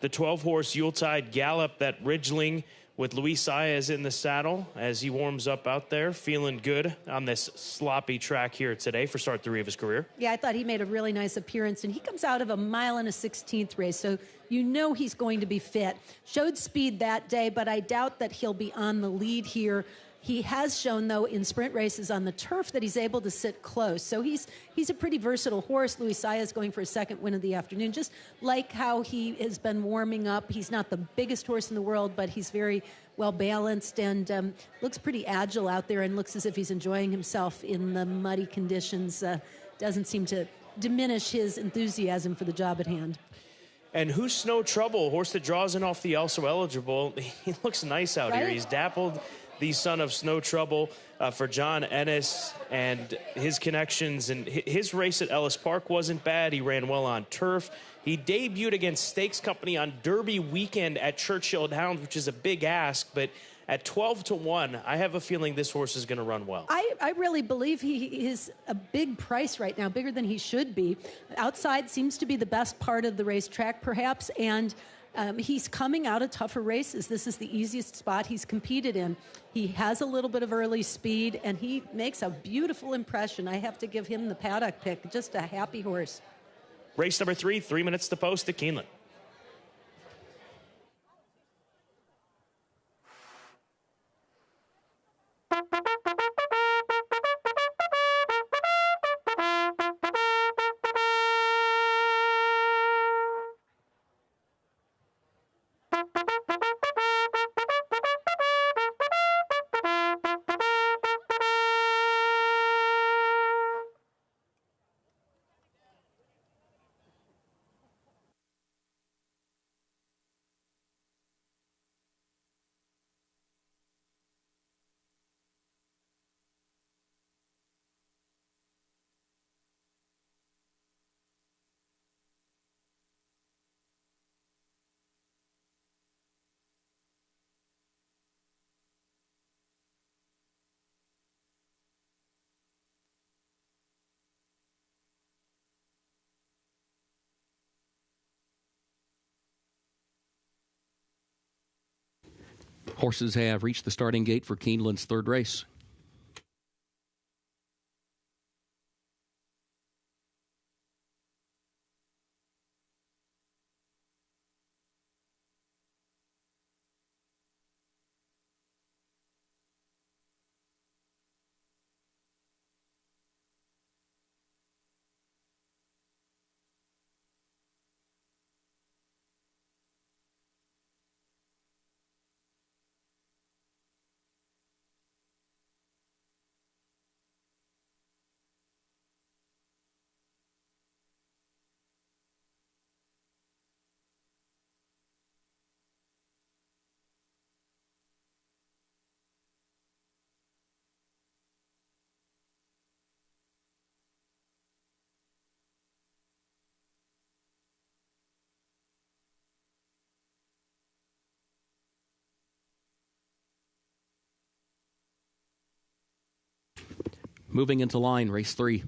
The 12-horse Yuletide Gallop, that ridgeling with Luis Saez in the saddle as he warms up out there, feeling good on this sloppy track here today for start 3 of his career. Yeah, I thought he made a really nice appearance, and he comes out of a 1.16 race, so you know he's going to be fit. Showed speed that day, but I doubt that he'll be on the lead here. He has shown, though, in sprint races on the turf that he's able to sit close. So he's a pretty versatile horse. Luis Saez going for a second win of the afternoon. Just like how he has been warming up. He's not the biggest horse in the world, but he's very well balanced and looks pretty agile out there and looks as if he's enjoying himself in the muddy conditions. Doesn't seem to diminish his enthusiasm for the job at hand. And Who's Snow Trouble, horse that draws in off the also eligible. He looks nice out here. He's dappled the Son of Snow Trouble for John Ennis and his connections. And his race at Ellis Park wasn't bad. He ran well on turf. He debuted against Stakes Company on Derby weekend at Churchill Downs, which is a big ask. But at 12-1, I have a feeling this horse is going to run well. I really believe he is a big price right now, bigger than he should be. Outside seems to be the best part of the racetrack, perhaps, and he's coming out of tougher races. This is the easiest spot he's competed in. He has a little bit of early speed, and he makes a beautiful impression. I have to give him the paddock pick. Just a happy horse. Race number 3, 3 minutes to post at Keeneland. Horses have reached the starting gate for Keeneland's third race. Moving into line, race 3.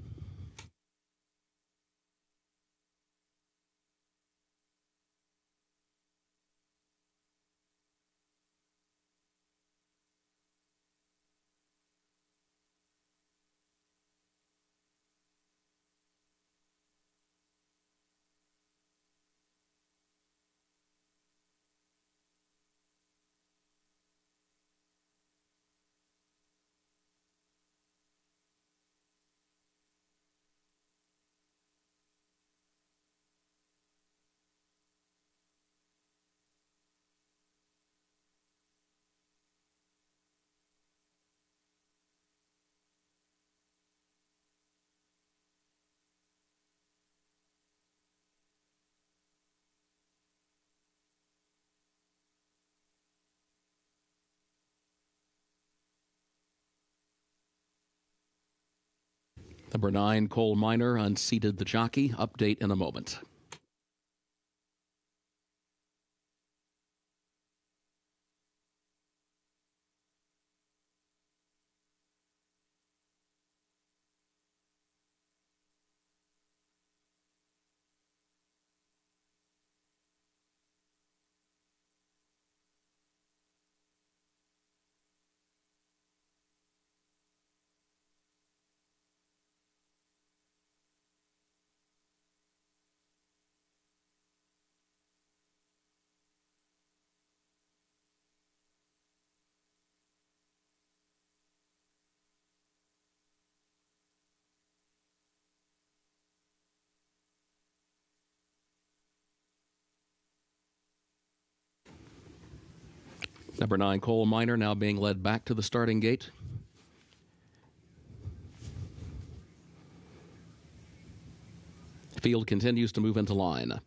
Number 9, Cole Minor, unseated the jockey. Update in a moment. Number 9, Cole Minor, now being led back to the starting gate. Field continues to move into line.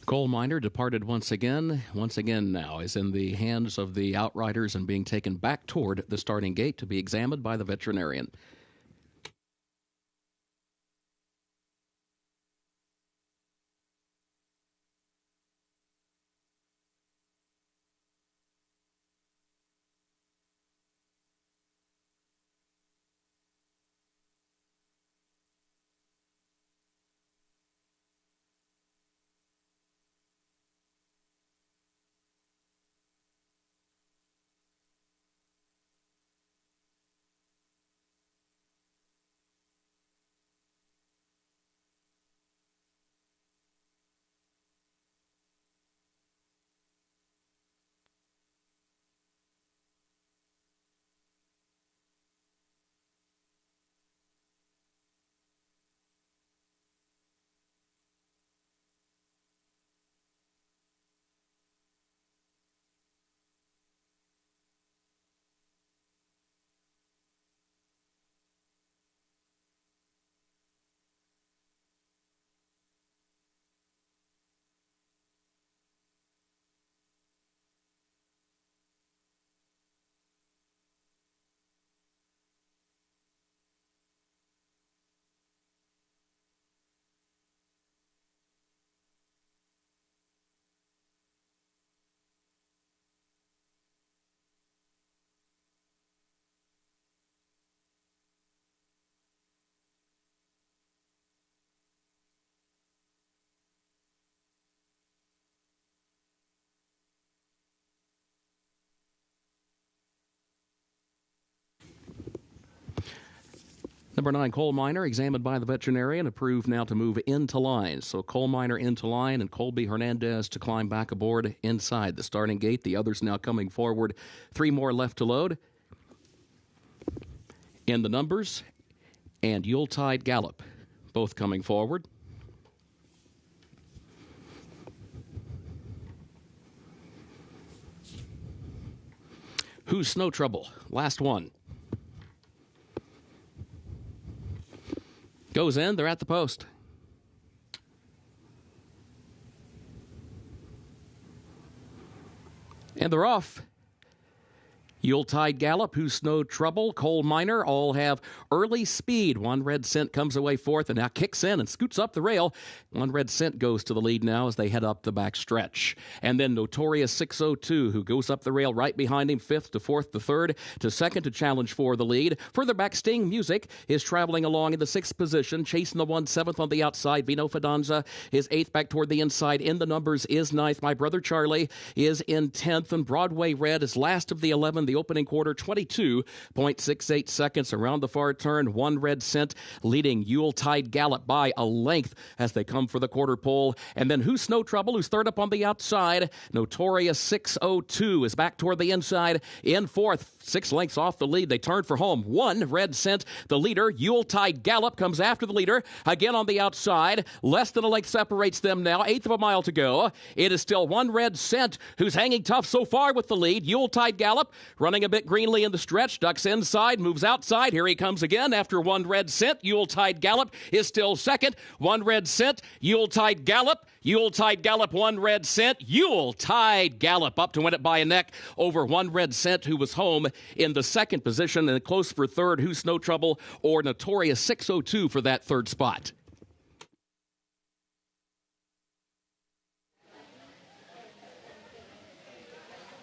Cole Minor departed once again now is in the hands of the outriders and being taken back toward the starting gate to be examined by the veterinarian. Number 9, Coal Miner, examined by the veterinarian, approved now to move into line. So Coal Miner into line and Colby Hernandez to climb back aboard inside the starting gate. The others now coming forward. 3 more left to load. In the numbers, and Yuletide Gallop, both coming forward. Who's Snow Trouble? Last one. Goes in, they're at the post. And they're off. Yuletide Gallop, Who's Snow Trouble, Coal Miner all have early speed. One Red Cent comes away fourth and now kicks in and scoots up the rail. One Red Cent goes to the lead now as they head up the back stretch. And then Notorious 602, who goes up the rail right behind him, fifth to fourth to third to second to challenge for the lead. Further back, Sting Music is traveling along in the sixth position, chasing the 1/7 on the outside. Vino Fidanza is eighth back toward the inside. In the numbers is ninth. My Brother Charlie is in 10th, and Broadway Red is last of the 11. The opening quarter, 22.68 seconds around the far turn. One Red Cent leading Yuletide Gallop by a length as they come for the quarter pole. And then Who's Snow Trouble, who's third up on the outside. Notorious 602 is back toward the inside in fourth. 6 lengths off the lead. They turn for home. One Red Cent, the leader. Yuletide Gallop comes after the leader. Again on the outside. Less than a length separates them now. Eighth of a mile to go. It is still One Red Cent who's hanging tough so far with the lead. Yuletide Gallop running a bit greenly in the stretch. Ducks inside, moves outside. Here he comes again after One Red Cent. Yuletide Gallop is still second. One Red Cent. Yuletide Gallop. Yuletide Gallop, One Red Cent. Yuletide Gallop up to win it by a neck over One Red Cent, who was home in the second position, and close for third. Who's Snow Trouble or Notorious 602 for that third spot.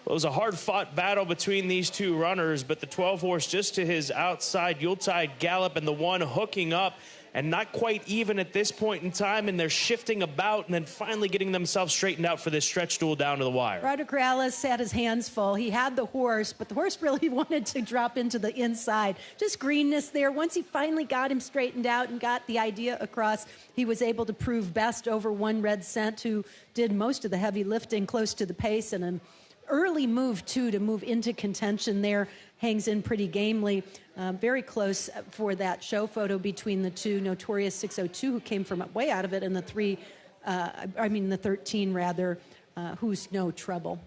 It was a hard-fought battle between these two runners, but the 12-horse just to his outside, Yuletide Gallop, and the one hooking up, and not quite even at this point in time, and they're shifting about and then finally getting themselves straightened out for this stretch duel down to the wire. Roderick Corrales had his hands full. He had the horse, but the horse really wanted to drop into the inside. Just greenness there. Once he finally got him straightened out and got the idea across, he was able to prove best over One Red Cent, who did most of the heavy lifting close to the pace, and an early move, too, to move into contention there. Hangs in pretty gamely. Very close for that show photo between the two. Notorious 602, who came from way out of it, and the 13 rather, Who's No Trouble.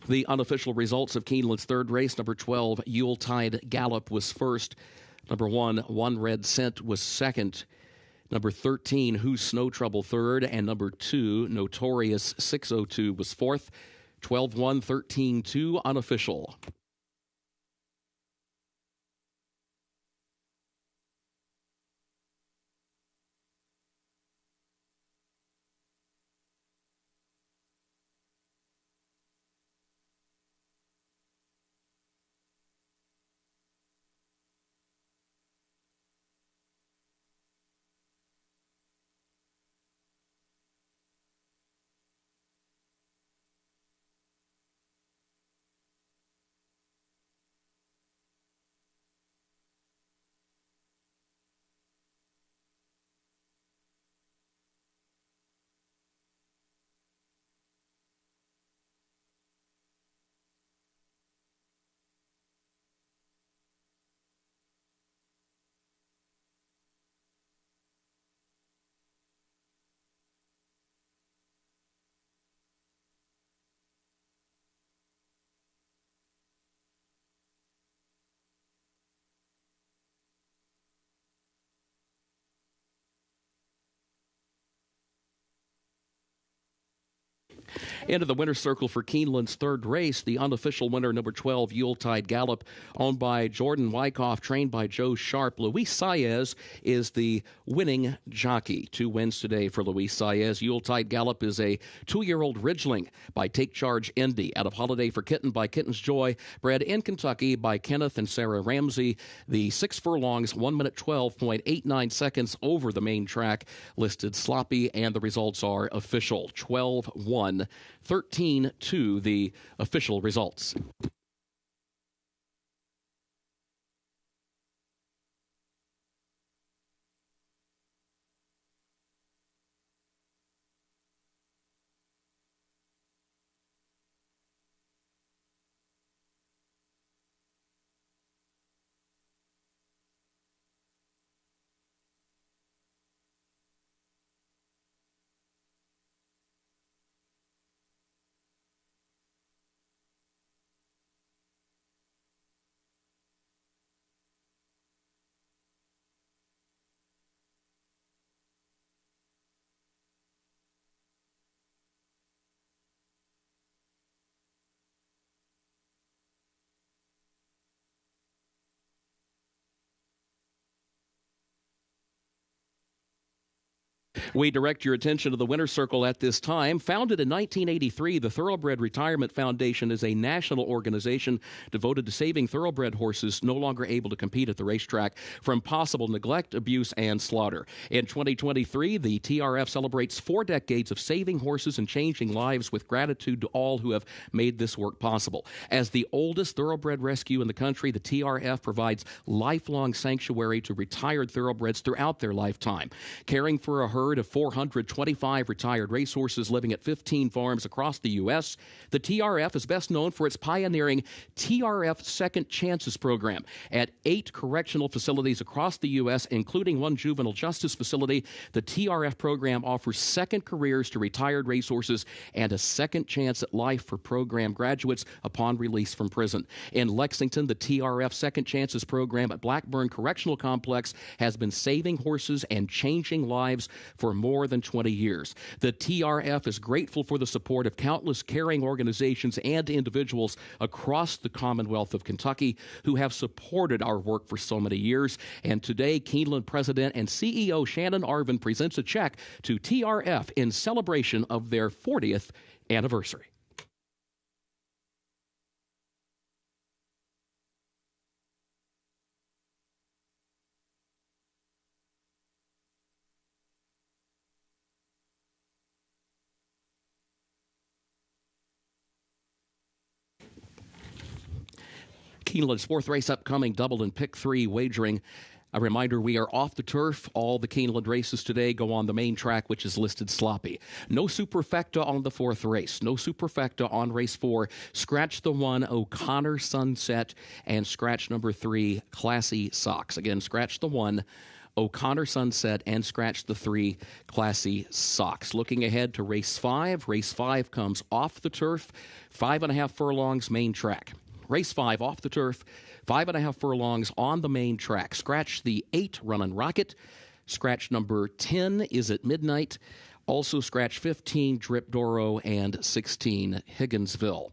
The unofficial results of Keeneland's third race, number 12, Yuletide Gallop was first. Number 1, One Red Cent was second. Number 13, Who's Snow Trouble third. And number 2, Notorious 602 was fourth. 12-1, 13-2, unofficial. Into the winner's circle for Keeneland's third race, the unofficial winner, number 12, Yuletide Gallop, owned by Jordan Wyckoff, trained by Joe Sharp. Luis Saez is the winning jockey. 2 wins today for Luis Saez. Yuletide Gallop is a 2-year-old Ridgeling by Take Charge Indy, out of Holiday for Kitten by Kitten's Joy, bred in Kentucky by Kenneth and Sarah Ramsey. The 6 furlongs, 1 minute 12.89 seconds over the main track, listed sloppy, and the results are official. 12-1, 13-2, the official results. We direct your attention to the winner's circle at this time. Founded in 1983, the Thoroughbred Retirement Foundation is a national organization devoted to saving thoroughbred horses no longer able to compete at the racetrack from possible neglect, abuse, and slaughter. In 2023, the TRF celebrates 4 decades of saving horses and changing lives with gratitude to all who have made this work possible. As the oldest thoroughbred rescue in the country, the TRF provides lifelong sanctuary to retired thoroughbreds throughout their lifetime, caring for a herd of 425 retired racehorses living at 15 farms across the U.S. The TRF is best known for its pioneering TRF Second Chances program at 8 correctional facilities across the U.S., including 1 juvenile justice facility. The TRF program offers second careers to retired racehorses and a second chance at life for program graduates upon release from prison. In Lexington, the TRF Second Chances program at Blackburn Correctional Complex has been saving horses and changing lives for more than 20 years. The TRF is grateful for the support of countless caring organizations and individuals across the Commonwealth of Kentucky who have supported our work for so many years. And today, Keeneland President and CEO Shannon Arvin presents a check to TRF in celebration of their 40th anniversary. Keeneland's 4th race upcoming, doubled in pick 3 wagering. A reminder, we are off the turf. All the Keeneland races today go on the main track, which is listed sloppy. No superfecta on the 4th race. No superfecta on race 4. Scratch the 1, O'Connor Sunset, and scratch number 3, Classy Socks. Again, scratch the 1, O'Connor Sunset, and scratch the 3, Classy Socks. Looking ahead to race 5. Race 5 comes off the turf, 5.5 furlongs, main track. Race 5 off the turf, 5.5 furlongs on the main track. Scratch the 8, Runnin' Rocket. Scratch number 10, Is It Midnight. Also scratch 15, Drip Doro, and 16, Higginsville.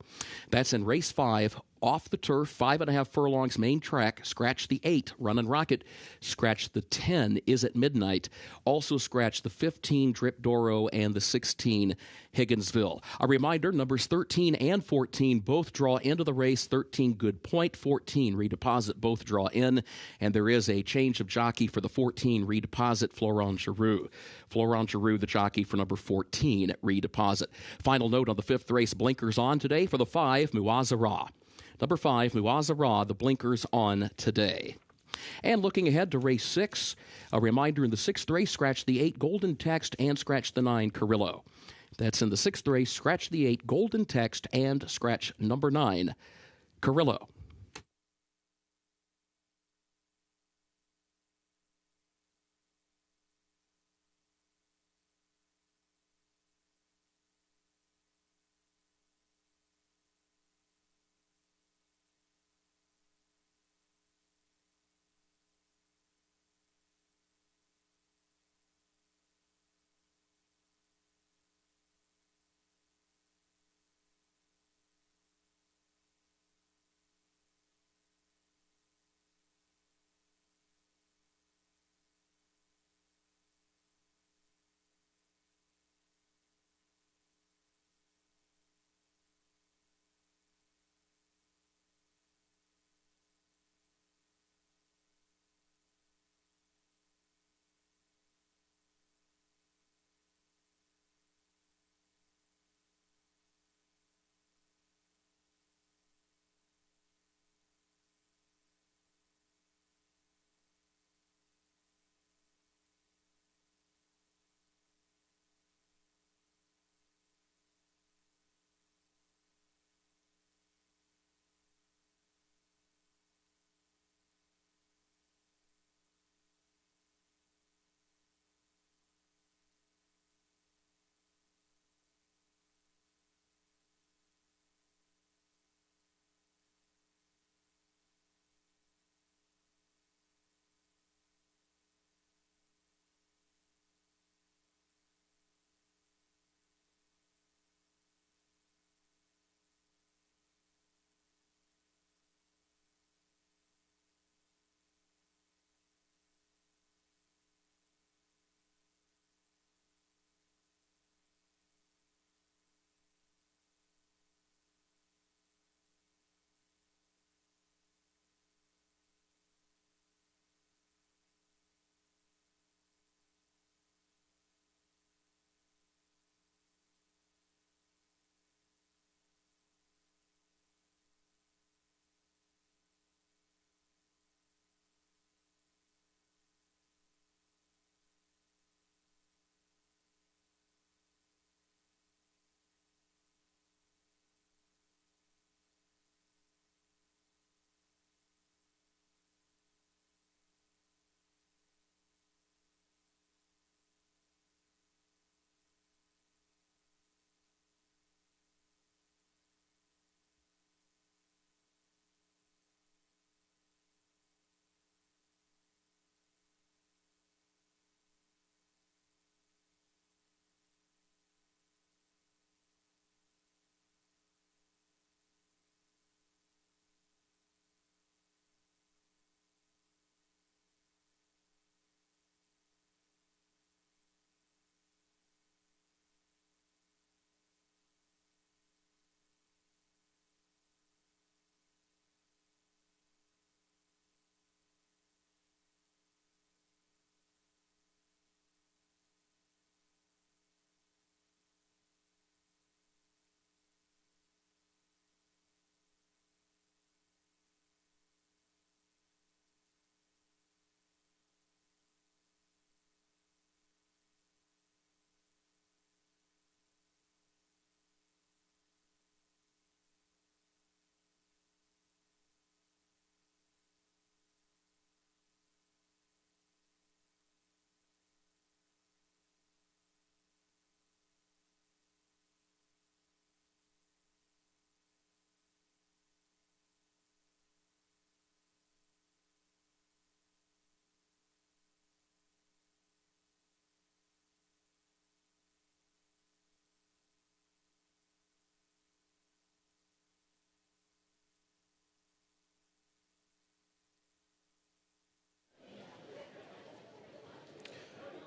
That's in race 5. Off the turf, 5.5 furlongs, main track. Scratch the 8, Runnin' Rocket. Scratch the 10, Is It Midnight. Also scratch the 15, Drip Doro, and the 16, Higginsville. A reminder, numbers 13 and 14 both draw into the race. 13, Good Point. 14, Redeposit, both draw in. And there is a change of jockey for the 14, Redeposit, Florent Giroux. Florent Giroux, the jockey for number 14, Redeposit. Final note on the 5th race, blinkers on today for the 5, Muazara. Number 5, Muazara, the blinkers on today. And looking ahead to race 6, a reminder in the 6th race, scratch the 8, Golden Text, and scratch the 9, Carrillo. That's in the 6th race, scratch the 8, Golden Text, and scratch number 9, Carrillo.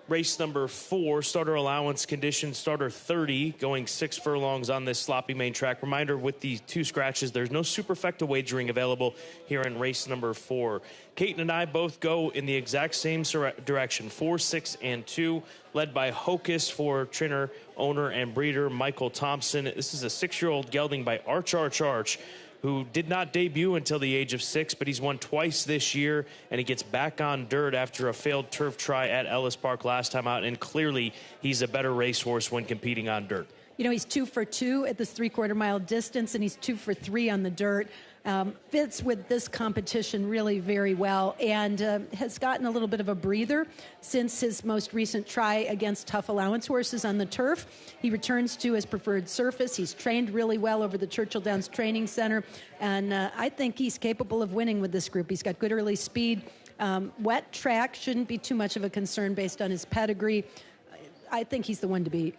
race number 4, starter allowance condition, starter 30, going 6 furlongs on this sloppy main track. Reminder, with the 2 scratches, there's no superfecta wagering available here in race number 4. Kate and I both go in the exact same direction, 4, 6, and 2, led by Hocus for trainer, owner, and breeder Michael Thompson. This is a 6-year-old gelding by Arch, who did not debut until the age of 6, but he's won twice this year, and he gets back on dirt after a failed turf try at Ellis Park last time out, and clearly he's a better racehorse when competing on dirt. You know, he's 2 for 2 at this 3/4 mile distance, and he's 2 for 3 on the dirt. Fits with this competition really very well, and has gotten a little bit of a breather since his most recent try against tough allowance horses on the turf. He returns to his preferred surface. He's trained really well over the Churchill Downs Training Center, and I think he's capable of winning with this group. He's got good early speed. Wet track shouldn't be too much of a concern based on his pedigree. I think he's the one to beat.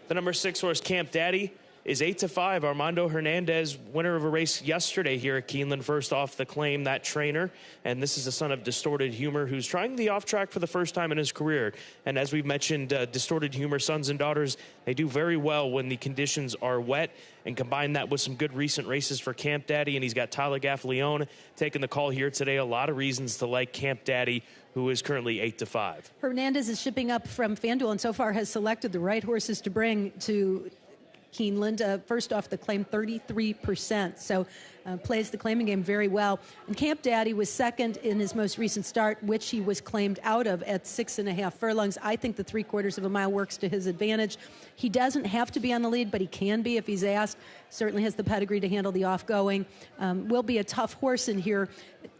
The number 6 horse, Camp Daddy, is 8-5. Armando Hernandez, winner of a race yesterday here at Keeneland, first off the claim, that trainer. And this is the son of Distorted Humor, who's trying the off track for the first time in his career. And as we've mentioned, Distorted Humor, sons and daughters, they do very well when the conditions are wet. And combine that with some good recent races for Camp Daddy. And he's got Tyler Gaffalione taking the call here today. A lot of reasons to like Camp Daddy, who is currently 8-5. Hernandez is shipping up from FanDuel and so far has selected the right horses to bring to Keeneland. First off the claim, 33%. So plays the claiming game very well. And Camp Daddy was second in his most recent start, which he was claimed out of at 6.5 furlongs. I think the 3/4 mile works to his advantage. He doesn't have to be on the lead, but he can be if he's asked. Certainly has the pedigree to handle the off-going. Will be a tough horse in here.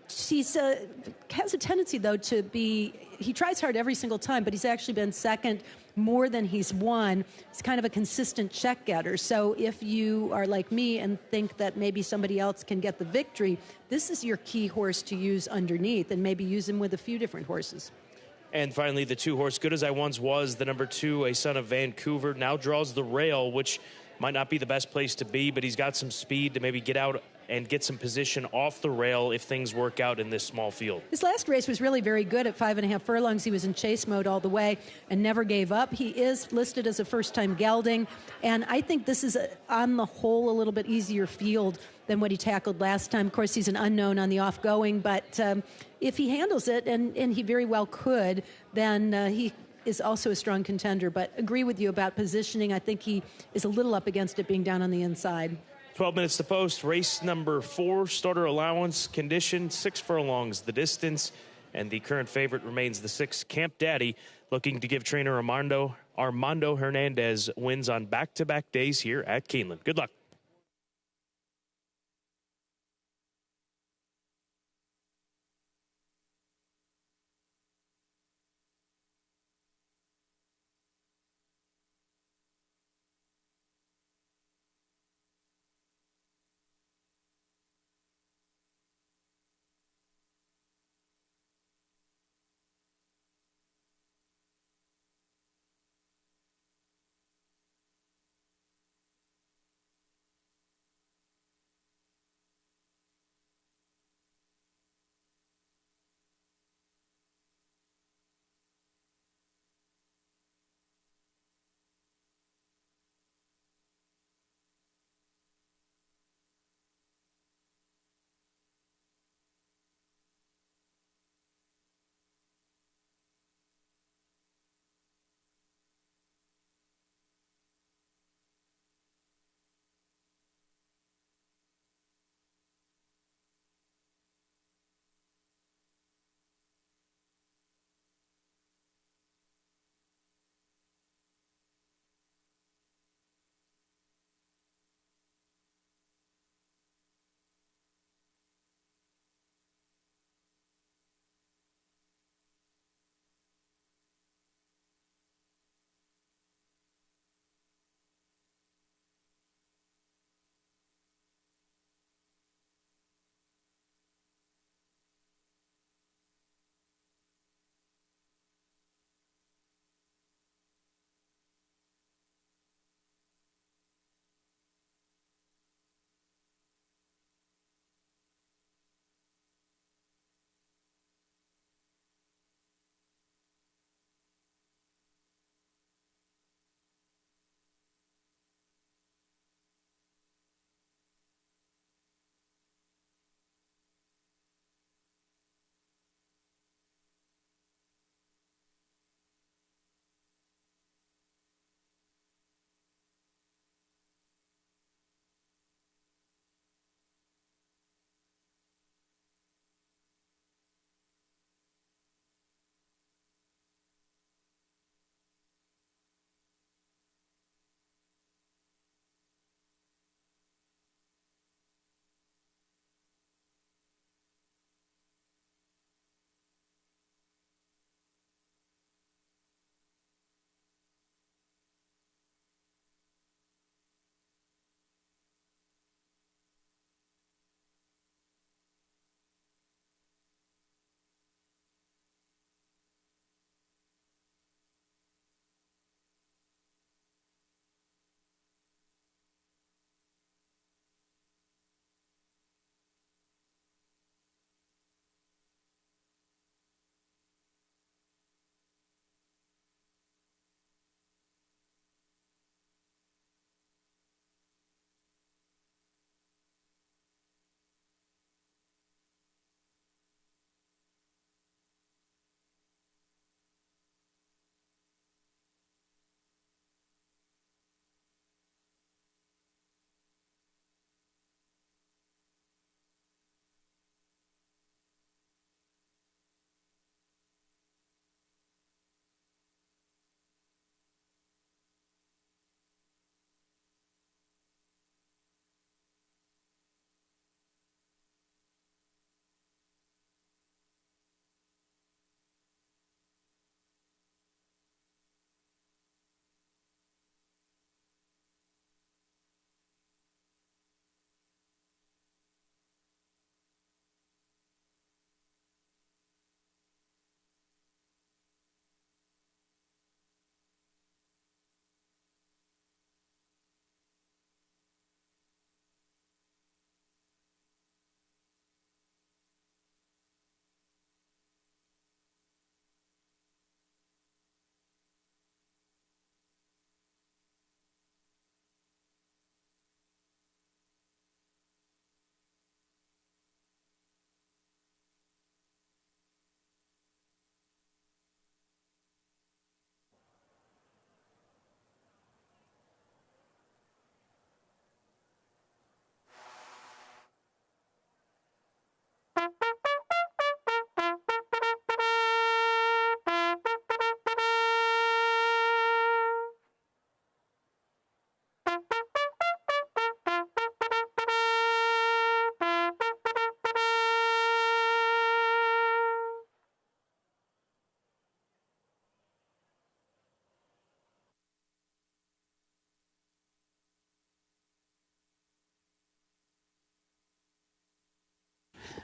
He's has a tendency, though, to be, he tries hard every single time, but he's actually been second more than he's won. He's kind of a consistent check getter. So if you are like me and think that maybe somebody else can get the victory, this is your key horse to use underneath, and maybe use him with a few different horses. And finally, the 2 horse, Good As I Once Was, the number 2, a son of Vancouver, now draws the rail, which might not be the best place to be, but he's got some speed to maybe get out and get some position off the rail if things work out in this small field. His last race was really very good at 5.5 furlongs. He was in chase mode all the way and never gave up. He is listed as a first-time gelding, and I think this is, on the whole, a little bit easier field than what he tackled last time. Of course, he's an unknown on the off-going, but if he handles it, and he very well could, then he is also a strong contender. But agree with you about positioning. I think he is a little up against it being down on the inside. 12 minutes to post. Race number 4, starter allowance condition, 6 furlongs the distance, and the current favorite remains the 6, Camp Daddy, looking to give trainer Armando Hernandez wins on back-to-back days here at Keeneland. Good luck.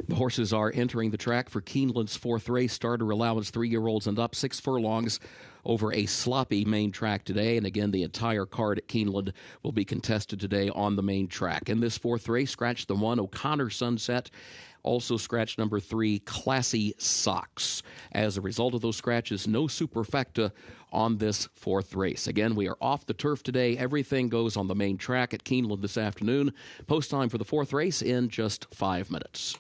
The horses are entering the track for Keeneland's fourth race. Starter allowance 3-year-olds and up, 6 furlongs over a sloppy main track today. And again, the entire card at Keeneland will be contested today on the main track. In this fourth race, scratch the 1, O'Connor Sunset. Also scratch number 3, Classy Socks. As a result of those scratches, no superfecta on this fourth race. Again, we are off the turf today. Everything goes on the main track at Keeneland this afternoon. Post time for the fourth race in just 5 minutes.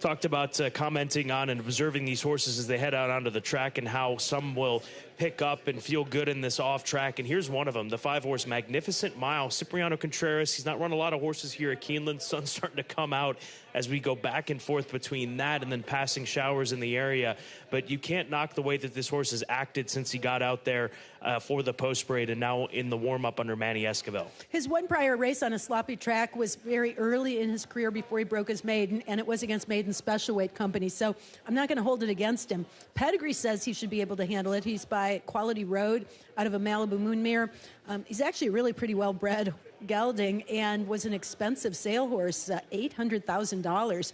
Talked about commenting on and observing these horses as they head out onto the track and how some will pick up and feel good in this off track. And here's one of them, the 5-horse Magnificent Mile. Cipriano Contreras, he's not run a lot of horses here at Keeneland. Sun's starting to come out as we go back and forth between that and then passing showers in the area. But you can't knock the way that this horse has acted since he got out there for the post parade and now in the warm-up under Manny Esquivel. His one prior race on a sloppy track was very early in his career before he broke his maiden, and it was against Maiden Special Weight Company. So I'm not going to hold it against him. Pedigree says he should be able to handle it. He's by Quality Road out of a Malibu Moonmere. He's actually a really pretty well-bred gelding and was an expensive sale horse, $800,000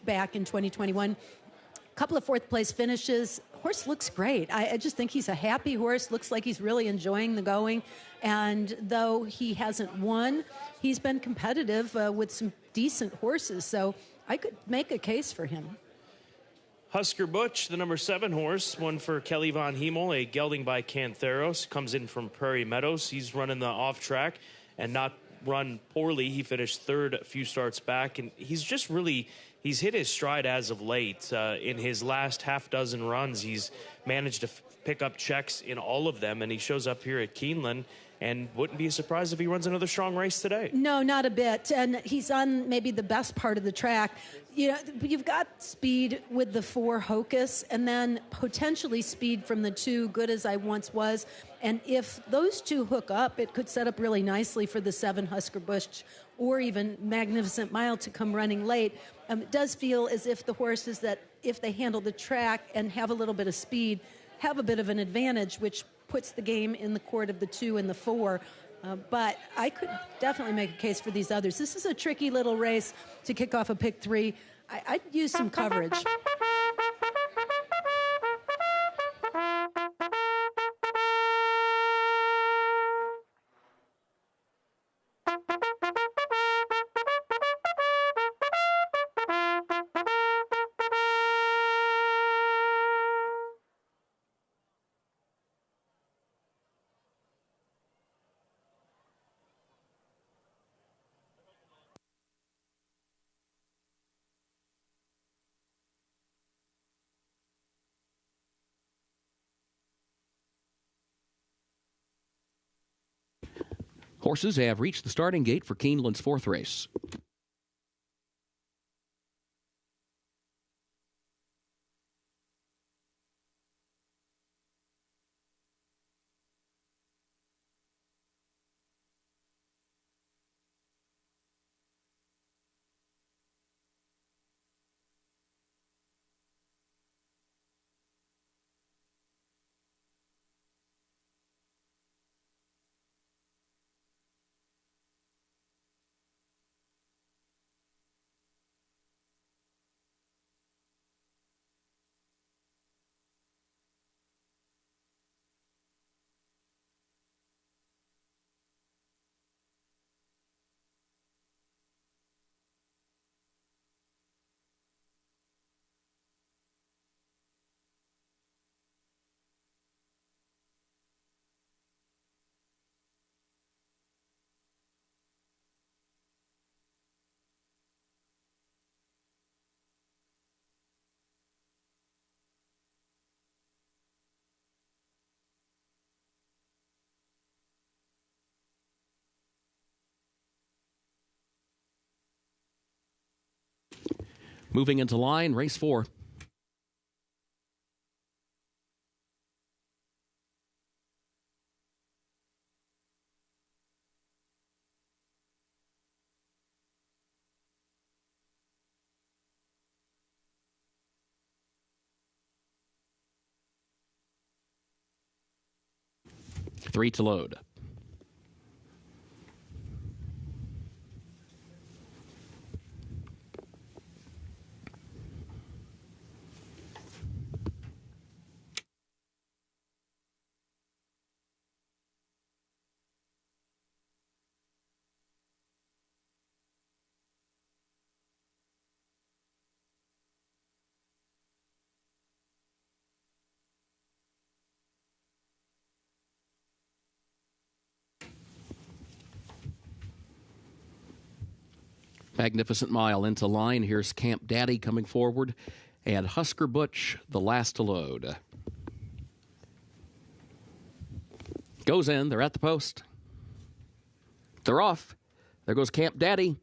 back in 2021. A couple of fourth-place finishes. Horse looks great. I just think he's a happy horse. Looks like he's really enjoying the going. And though he hasn't won, he's been competitive with some decent horses. So I could make a case for him. Husker Butch, the number 7 horse, one for Kelly Von Hemel, a gelding by Cantheros, comes in from Prairie Meadows. He's running the off track and not run poorly. He finished third a few starts back, and he's just really, he's hit his stride as of late. In his last half dozen runs, he's managed to pick up checks in all of them, and he shows up here at Keeneland. And wouldn't be surprised if he runs another strong race today. No, not a bit. And he's on maybe the best part of the track. You know, you've got speed with the 4 Hocus, and then potentially speed from the 2 Good As I Once Was. And if those 2 hook up, it could set up really nicely for the 7 Husker Bush or even Magnificent Mile to come running late. It does feel as if the horses that, if they handle the track and have a little bit of speed, have a bit of an advantage, which puts the game in the court of the 2 and the 4. But I could definitely make a case for these others. This is a tricky little race to kick off a pick 3. I'd use some coverage. Horses have reached the starting gate for Keeneland's fourth race. Moving into line, race 4. Three to load. Magnificent Mile into line. Here's Camp Daddy coming forward, and Husker Butch, the last to load. Goes in. They're at the post. They're off. There goes Camp Daddy.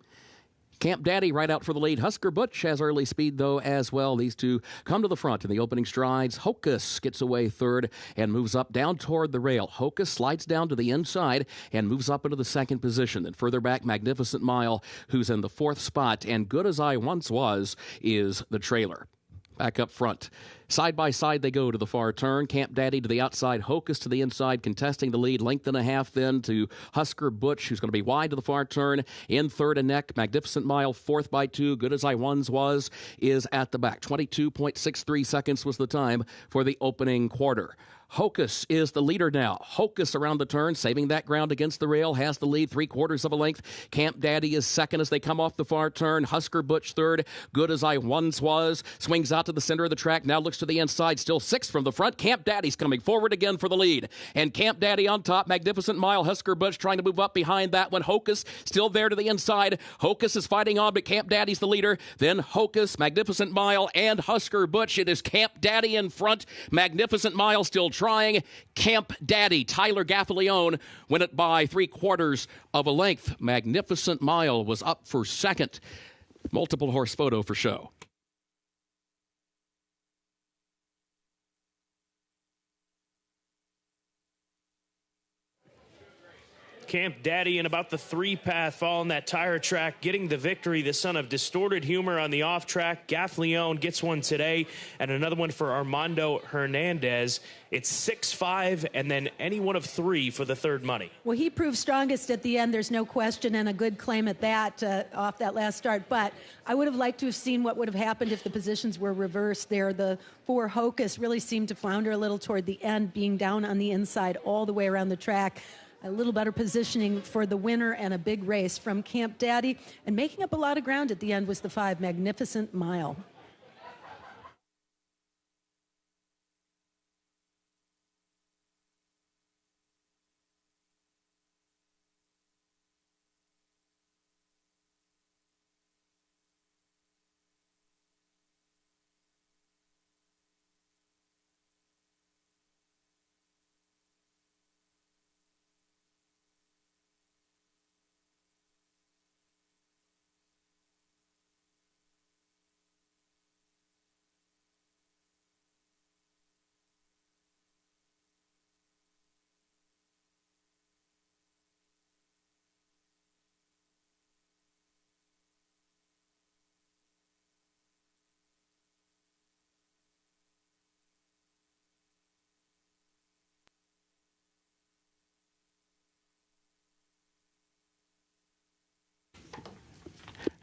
Camp Daddy right out for the lead. Husker Butch has early speed, though, as well. These two come to the front in the opening strides. Hocus gets away third and moves up down toward the rail. Hocus slides down to the inside and moves up into the second position. Then further back, Magnificent Mile, who's in the fourth spot. And Good As I Once Was is the trailer. Back up front. Side by side they go to the far turn. Camp Daddy to the outside, Hocus to the inside, contesting the lead. Length and a half then to Husker Butch, who's going to be wide to the far turn. In third and neck, Magnificent Mile, fourth by 2. Good As I Once Was is at the back. 22.63 seconds was the time for the opening quarter. Hocus is the leader now. Hocus around the turn, saving that ground against the rail, has the lead 3/4 of a length. Camp Daddy is second as they come off the far turn. Husker Butch third. Good As I Once Was swings out to the center of the track, now looks to the inside, still sixth from the front. Camp Daddy's coming forward again for the lead. And Camp Daddy on top, Magnificent Mile. Husker Butch trying to move up behind that one. Hocus still there to the inside. Hocus is fighting on, but Camp Daddy's the leader. Then Hocus, Magnificent Mile, and Husker Butch. It is Camp Daddy in front. Magnificent Mile still trying. Camp Daddy, Tyler Gaffalione, win it by 3/4 of a length. Magnificent Mile was up for second. Multiple horse photo for show. Camp Daddy in about the 3-path, following that tire track, getting the victory. The son of Distorted Humor on the off track. Gaffalione gets one today, and another one for Armando Hernandez. It's 6-5, and then any one of 3 for the third money. Well, he proved strongest at the end, there's no question, and a good claim at that off that last start. But I would have liked to have seen what would have happened if the positions were reversed there. The 4 Hocus really seemed to flounder a little toward the end, being down on the inside all the way around the track. A little better positioning for the winner, and a big race from Camp Daddy. And making up a lot of ground at the end was the 5 Magnificent Mile.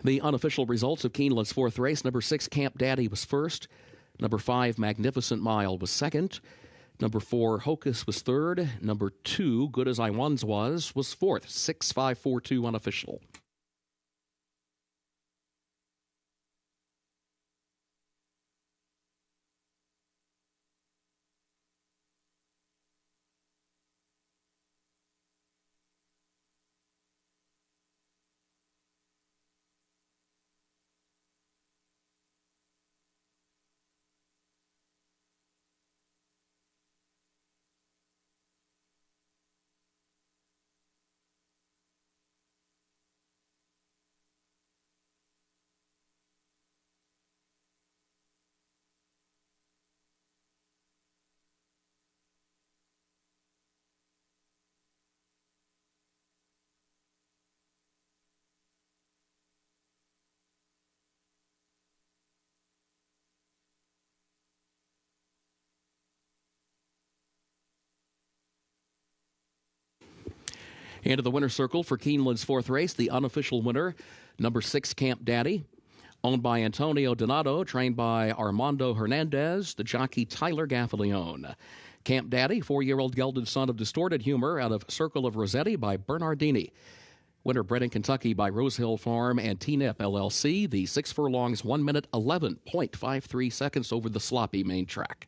The unofficial results of Keeneland's fourth race: number 6, Camp Daddy, was first. Number 5, Magnificent Mile, was second. Number 4, Hocus, was third. Number 2, Good As I Once was fourth. 6, 5, 4, 2 unofficial. Into the winner's circle for Keeneland's fourth race, the unofficial winner, number 6, Camp Daddy, owned by Antonio Donato, trained by Armando Hernandez, the jockey Tyler Gaffalione. Camp Daddy, 4-year-old gelded son of Distorted Humor out of Circle of Rossetti by Bernardini. Winner bred in Kentucky by Rosehill Farm and T-Nip LLC. The 6 furlongs, 1 minute, 11.53 seconds over the sloppy main track.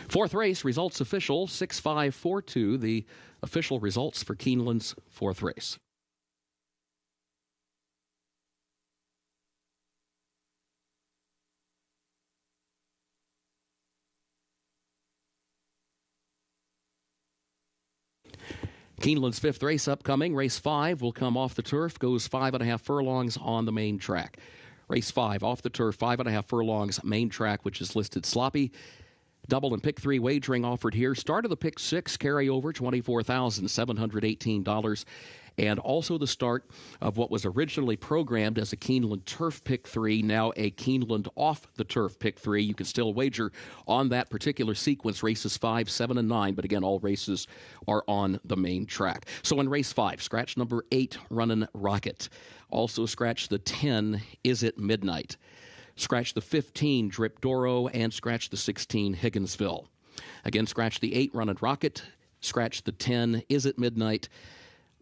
Fourth race, results official, 6-5-4-2, the official results for Keeneland's fourth race. Keeneland's fifth race upcoming. Race 5 will come off the turf, goes 5.5 furlongs on the main track. Race 5 off the turf, 5.5 furlongs main track, which is listed sloppy. Double and pick 3 wagering offered here. Start of the pick 6 carryover, $24,718. And also the start of what was originally programmed as a Keeneland Turf Pick 3, now a Keeneland Off the Turf Pick 3. You can still wager on that particular sequence, races 5, 7, and 9. But again, all races are on the main track. So in race 5, scratch number 8, Runnin' Rocket. Also scratch the 10, Is It Midnight. Scratch the 15, Drip Doro, and scratch the 16, Higginsville. Again, scratch the 8, Runnin' Rocket. Scratch the 10, Is It Midnight.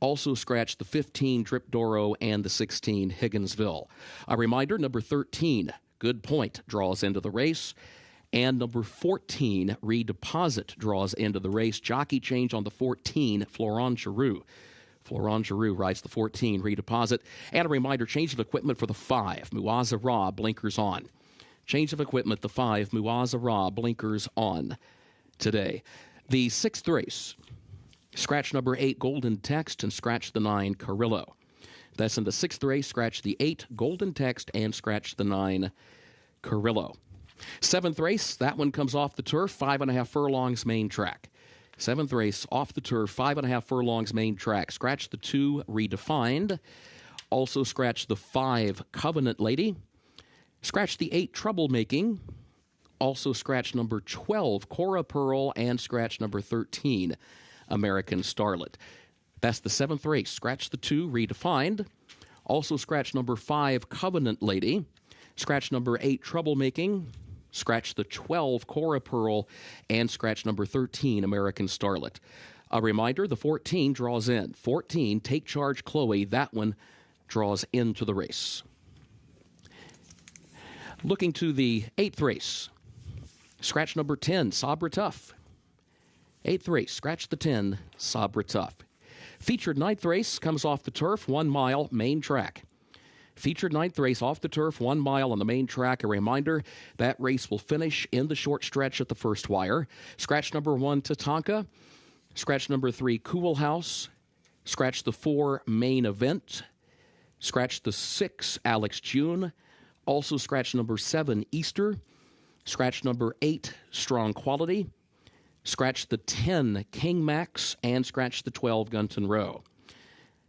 Also scratch the 15, Drip Doro, and the 16, Higginsville. A reminder, number 13, Good Point, draws into the race. And number 14, Redeposit, draws into the race. Jockey change on the 14, Florent Giroux. Florent Giroux rides the 14, Redeposit. And a reminder, change of equipment for the 5, Muaza Ra, blinkers on. Change of equipment, the 5, Muaza Ra, blinkers on today. The 6th race, scratch number 8, Golden Text, and scratch the 9, Carrillo. That's in the 6th race, scratch the 8, Golden Text, and scratch the 9, Carrillo. 7th race, that one comes off the turf, 5.5 furlongs main track. 7th race, off the turf, 5.5 furlongs main track. Scratch the 2, Redefined. Also scratch the 5, Covenant Lady. Scratch the 8, Troublemaking. Also scratch number 12, Cora Pearl, and scratch number 13, American Starlet. That's the 7th race. Scratch the 2, Redefined. Also scratch number 5, Covenant Lady. Scratch number 8, Troublemaking. Scratch the 12, Cora Pearl, and scratch number 13, American Starlet. A reminder, the 14 draws in. 14, Take Charge Chloe, that one draws into the race. Looking to the 8th race, scratch number 10, Sabra Tough. 8th race, scratch the 10, Sabra Tough. Featured 9th race comes off the turf, 1 mile, main track. Featured 9th race off the turf, 1 mile on the main track. A reminder, that race will finish in the short stretch at the first wire. Scratch number 1, Tatanka. Scratch number 3, Cool House. Scratch the 4, Main Event. Scratch the 6, Alex June. Also scratch number 7, Easter. Scratch number 8, Strong Quality. Scratch the 10, King Max. And scratch the 12, Gunton Row.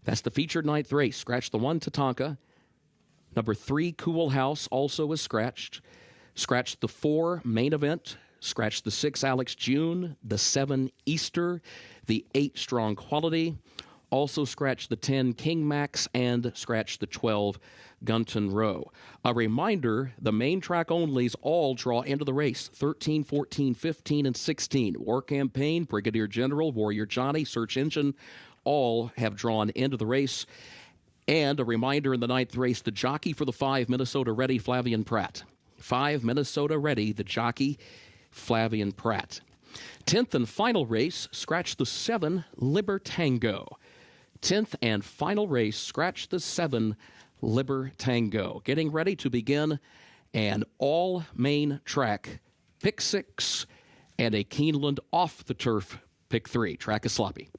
That's the featured ninth race. Scratch the 1, Tatanka. Number 3, Cool House, also is scratched. Scratch the 4, Main Event. Scratch the 6, Alex June. The 7, Easter. The 8, Strong Quality. Also scratch the 10, King Max, and scratch the 12, Gunton Row. A reminder, the main track onlys all draw into the race, 13, 14, 15, and 16. War Campaign, Brigadier General, Warrior Johnny, Search Engine, all have drawn into the race. And a reminder in the ninth race, the jockey for the 5, Minnesota Ready, Flavian Pratt. 5, Minnesota Ready, the jockey, Flavian Pratt. 10th and final race, scratch the 7, Libertango. 10th and final race, scratch the 7, Libertango. Getting ready to begin an all-main track pick 6 and a Keeneland off-the-turf pick 3. Track is sloppy.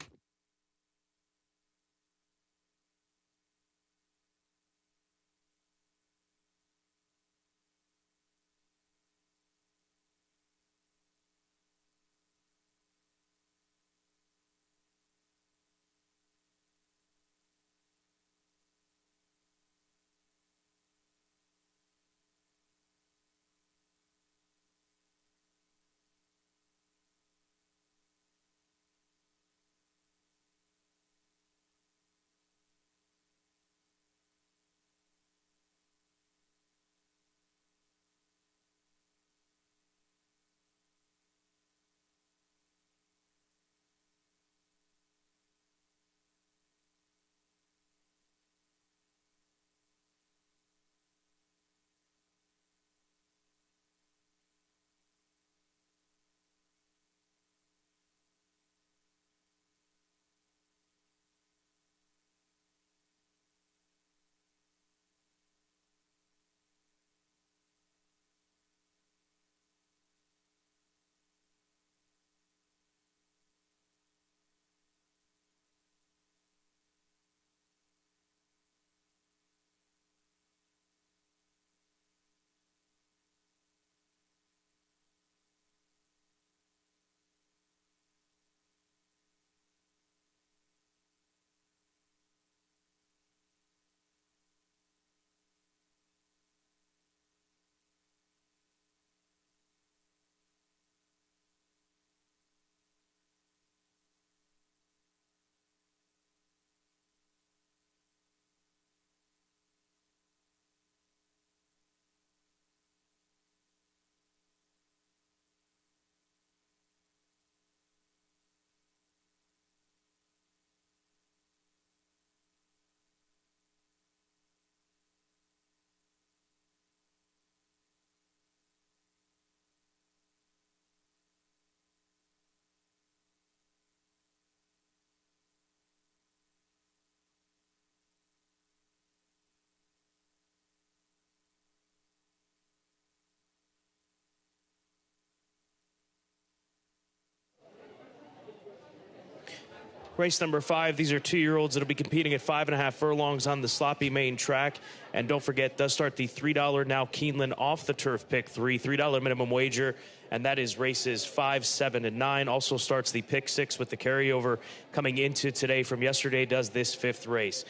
Race number 5, these are 2-year-olds that will be competing at 5.5 furlongs on the sloppy main track. And don't forget, does start the $3 now Keeneland off the turf pick 3, $3 minimum wager. And that is races 5, 7, and 9. Also starts the pick 6 with the carryover coming into today from yesterday, does this 5th race.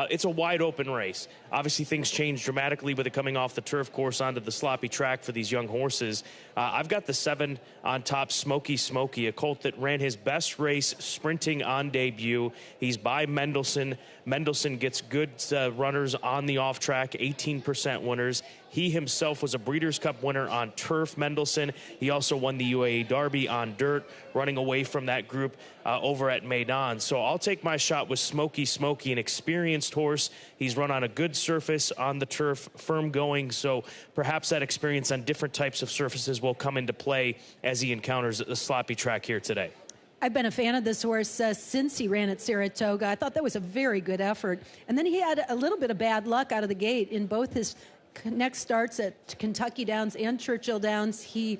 It's a wide open race. Obviously, things change dramatically with it coming off the turf course onto the sloppy track for these young horses. I've got the 7 on top, Smoky Smoky, a colt that ran his best race sprinting on debut. He's by Mendelssohn. Mendelssohn gets good runners on the off track, 18% winners. He himself was a Breeders' Cup winner on turf, Mendelssohn. He also won the UAE Derby on dirt, running away from that group over at Maidan. So I'll take my shot with Smoky Smoky, an experienced horse. He's run on a good surface on the turf, firm going. So perhaps that experience on different types of surfaces will come into play as he encounters a sloppy track here today. I've been a fan of this horse since he ran at Saratoga. I thought that was a very good effort. And then he had a little bit of bad luck out of the gate in both his next starts at Kentucky Downs and Churchill Downs. He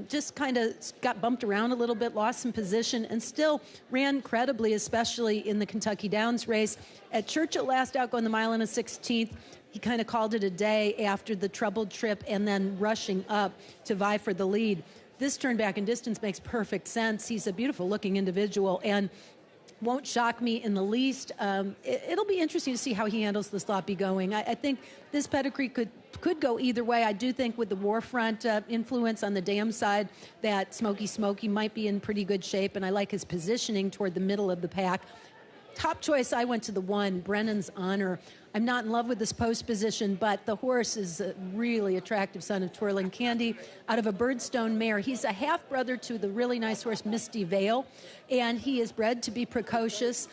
just kind of got bumped around a little bit, lost some position, and still ran credibly, especially in the Kentucky Downs race. At Churchill last out going the mile and a 16th, he kind of called it a day after the troubled trip and then rushing up to vie for the lead. This turn back in distance makes perfect sense. He's a beautiful looking individual and won't shock me in the least. It'll be interesting to see how he handles the sloppy going. I think this pedigree could go either way. I do think with the Warfront influence on the dam side that Smokey might be in pretty good shape, and I like his positioning toward the middle of the pack. Top choice, I went to the 1, Brennan's Honor. I'm not in love with this post position, but the horse is a really attractive son of Twirling Candy out of a Birdstone mare. He's a half-brother to the really nice horse Misty Vale, and he is bred to be precocious.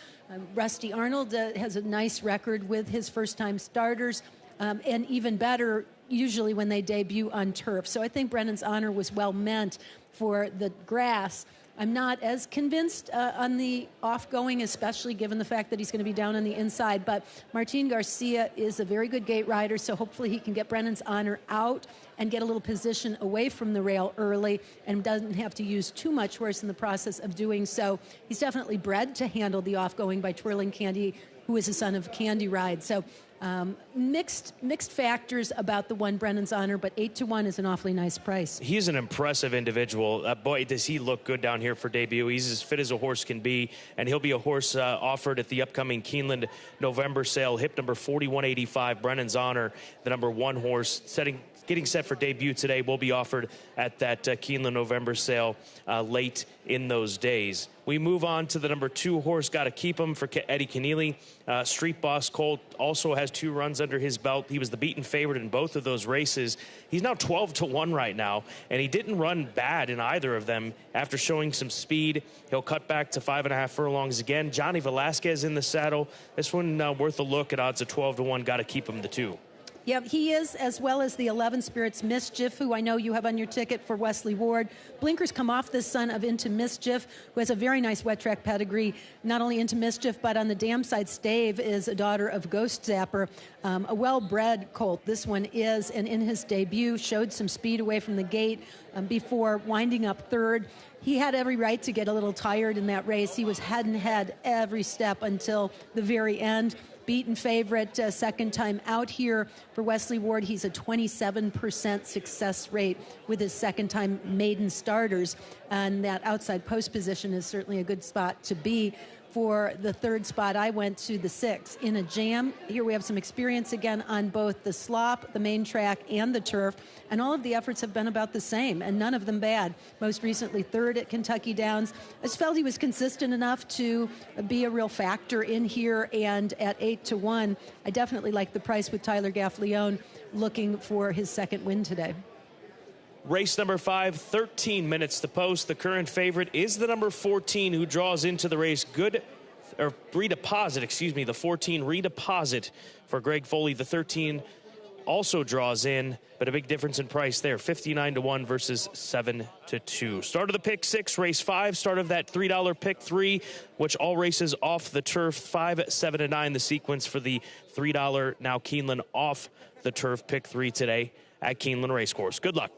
Rusty Arnold has a nice record with his first-time starters, and even better usually when they debut on turf. So I think Brennan's Honor was well meant for the grass. I'm not as convinced on the off-going, especially given the fact that he's going to be down on the inside. But Martin Garcia is a very good gate rider, so hopefully he can get Brennan's Honor out and get a little position away from the rail early and doesn't have to use too much horse in the process of doing so. He's definitely bred to handle the off-going by Twirling Candy, who is a son of Candy Ride. So mixed factors about the 1 Brennan's Honor, but 8-1 is an awfully nice price. He's an impressive individual. Boy, does he look good down here for debut. He's as fit as a horse can be, and he'll be a horse offered at the upcoming Keeneland November sale. Hip number 4185, Brennan's Honor, the number 1 horse, getting set for debut today, will be offered at that Keeneland November sale late in those days. We move on to the number 2 horse, Got to Keep Him, for Eddie Keneally. Street Boss Colt also has 2 runs under his belt. He was the beaten favorite in both of those races. He's now 12-1 right now, and he didn't run bad in either of them after showing some speed. He'll cut back to 5.5 furlongs again. Johnny Velasquez in the saddle. This one worth a look at odds of 12-1. Got to Keep Him, the 2. Yeah, he is, as well as the 11 Spirits Mischief, who I know you have on your ticket for Wesley Ward. Blinkers come off this son of Into Mischief, who has a very nice wet track pedigree. Not only Into Mischief, but on the dam side, Stave is a daughter of Ghost Zapper, a well-bred colt. This one is, and in his debut, showed some speed away from the gate before winding up third. He had every right to get a little tired in that race. He was head and head every step until the very end. Beaten favorite second time out here for Wesley Ward. He's a 27% success rate with his second time maiden starters, and that outside post position is certainly a good spot to be. For the 3rd spot, I went to the 6 in a jam. Here we have some experience again on both the slop, the main track, and the turf, and all of the efforts have been about the same, and none of them bad. Most recently 3rd at Kentucky Downs. I just felt he was consistent enough to be a real factor in here, and at 8-1, I definitely like the price with Tyler Gaffleone looking for his second win today. Race number 5, 13 minutes to post. The current favorite is the number 14, who draws into the race. The 14 Redeposit for Greg Foley. The 13 also draws in, but a big difference in price there, 59-1 versus 7-2. Start of the pick 6, race 5. Start of that $3 pick 3, which all races off the turf. 5, 7, and 9, the sequence for the $3 now Keeneland off the turf pick 3 today at Keeneland Racecourse. Good luck.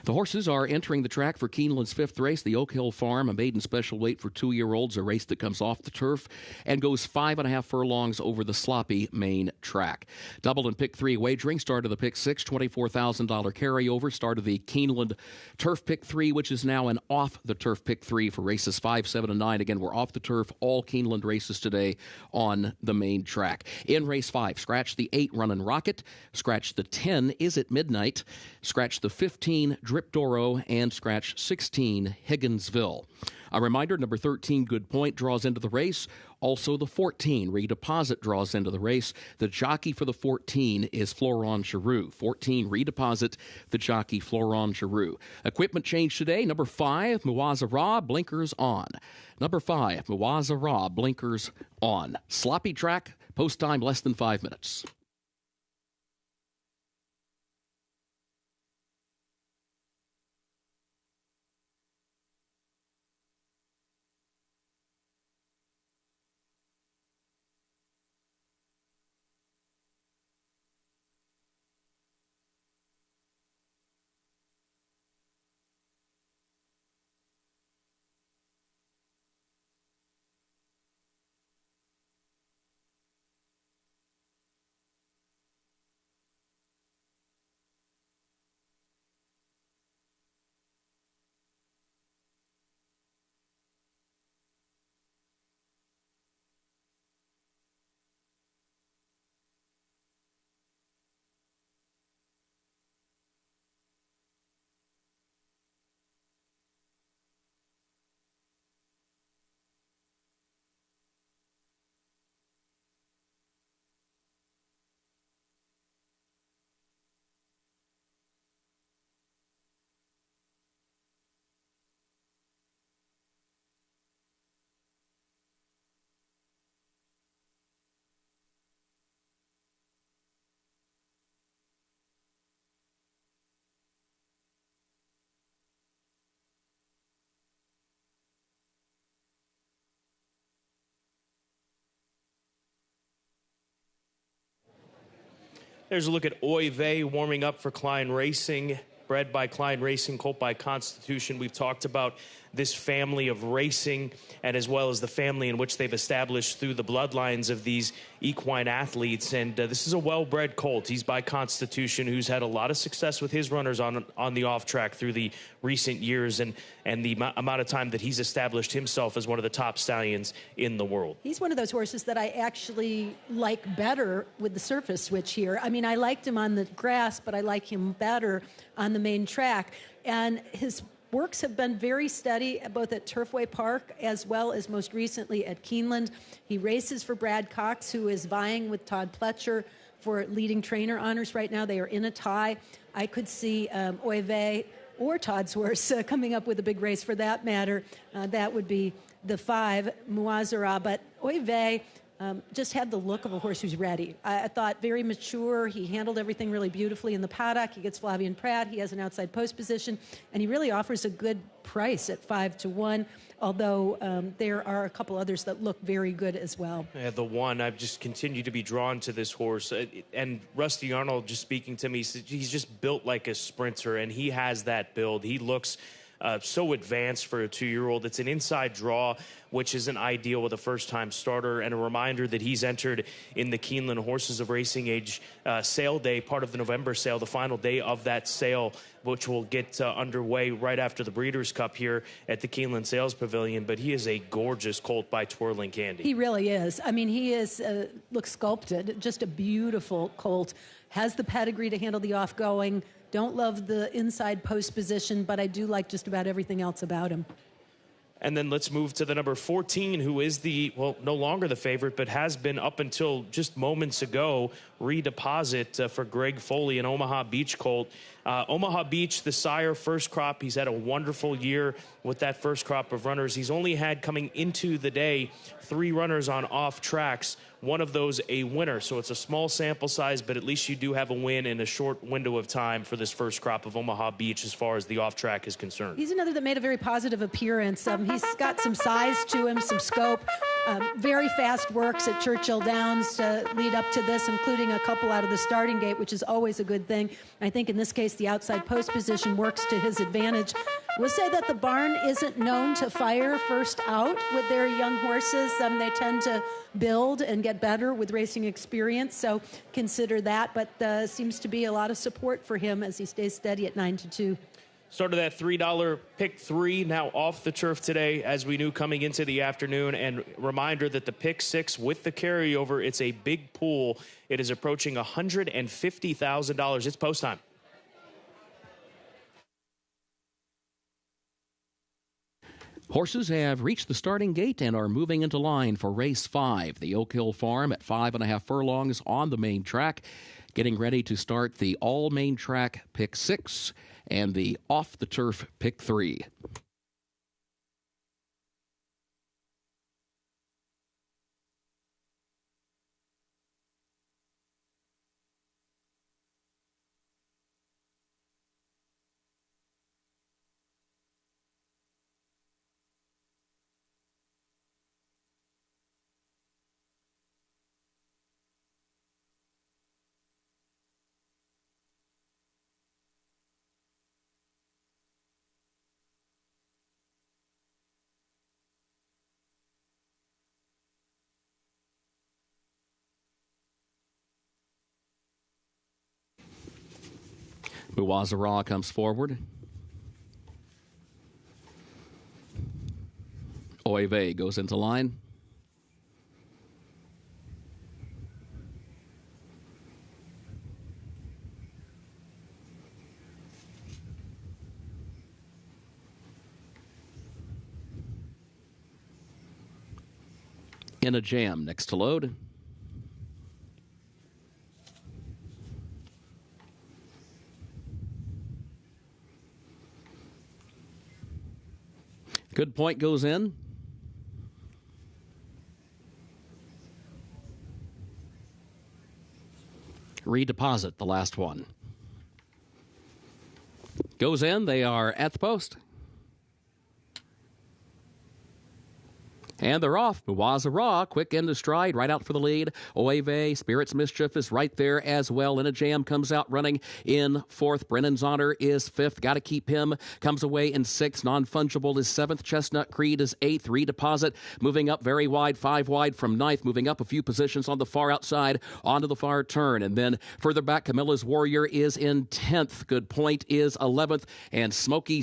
The horses are entering the track for Keeneland's 5th race, the Oak Hill Farm, a maiden special weight for 2-year-olds, a race that comes off the turf and goes 5.5 furlongs over the sloppy main track. Double and pick 3 wagering, start of the pick 6, $24,000 carryover, start of the Keeneland Turf Pick 3, which is now an off the turf pick 3 for races 5, 7, and 9. Again, we're off the turf, all Keeneland races today on the main track. In race 5, scratch the 8 Runnin' Rocket, scratch the 10 Is It Midnight, scratch the 15 Drip Doro, and scratch 16 Higginsville. A reminder, number 13 Good Point draws into the race. Also, the 14 Redeposit draws into the race. The jockey for the 14 is Florent Giroux. 14 Redeposit, the jockey Florent Giroux. Equipment change today. Number 5 Muazara, blinkers on. Number 5 Muazara, blinkers on. Sloppy track, post time less than 5 minutes. There's a look at Oy Vey warming up for Klein Racing, bred by Klein Racing, colt by Constitution. We've talked about this family of racing and as well as the family in which they've established through the bloodlines of these equine athletes. And this is a well-bred colt. He's by Constitution, who's had a lot of success with his runners on the off track through the recent years and the amount of time that he's established himself as one of the top stallions in the world. He's one of those horses that I actually like better with the surface switch here. I mean, I liked him on the grass, but I like him better on the main track. And his works have been very steady, both at Turfway Park as well as most recently at Keeneland. He races for Brad Cox, who is vying with Todd Pletcher for leading trainer honors right now. They are in a tie. I could see Oy Vey or Todd's horse coming up with a big race for that matter. That would be the 5, Muazara. But Oy Vey just had the look of a horse who's ready. I thought very mature. He handled everything really beautifully in the paddock. He gets Flavian Pratt. He has an outside post position, and he really offers a good price at 5-1, although there are a couple others that look very good as well. Yeah, the one, I've just continued to be drawn to this horse. And Rusty Arnold just speaking to me, he's just built like a sprinter, and he has that build. He looks so advanced for a 2-year-old. It's an inside draw, which isn't ideal with a first-time starter, and a reminder that he's entered in the Keeneland Horses of Racing Age sale day, part of the November sale, the final day of that sale, which will get underway right after the Breeders' Cup here at the Keeneland Sales Pavilion. But he is a gorgeous colt by Twirling Candy. He really is. I mean, he is, looks sculpted, just a beautiful colt. Has the pedigree to handle the off-going. Don't love the inside post position, but I do like just about everything else about him. And then let's move to the number 14, who is no longer the favorite, but has been up until just moments ago, Redeposit for Greg Foley, an Omaha Beach colt. Omaha Beach, the sire, first crop. He's had a wonderful year with that first crop of runners. He's only had, coming into the day, 3 runners on off tracks, one of those a winner. So it's a small sample size, but at least you do have a win in a short window of time for this first crop of Omaha Beach as far as the off track is concerned. He's another that made a very positive appearance. He's got some size to him, some scope. Very fast works at Churchill Downs to lead up to this, including a couple out of the starting gate, which is always a good thing. I think in this case, the outside post position works to his advantage. We'll say that the barn isn't known to fire first out with their young horses. They tend to build and get better with racing experience, so consider that. But seems to be a lot of support for him as he stays steady at 9-2. Started that $3 pick 3, now off the turf today, as we knew coming into the afternoon. And reminder that the pick 6 with the carryover, it's a big pool. It is approaching $150,000. It's post time. Horses have reached the starting gate and are moving into line for race 5. The Oak Hill Farm at 5.5 furlongs on the main track, getting ready to start the all main track pick 6 and the off the turf pick 3. Muwazara comes forward. Oeve goes into line. In a jam next to load. Good point goes in. Redeposit, the last one. Goes in. They are at the post. And they're off. Muwazara, quick into stride, right out for the lead. Oeve, Spirit's Mischief is right there as well. In a jam comes out running in 4th. Brennan's Honor is 5th. Got to keep him. Comes away in 6th. Non-Fungible is 7th. Chestnut Creed is 8th. Redeposit moving up very wide, 5 wide from 9th. Moving up a few positions on the far outside, onto the far turn. And then further back, Camilla's Warrior is in 10th. Good Point is 11th. And Smoky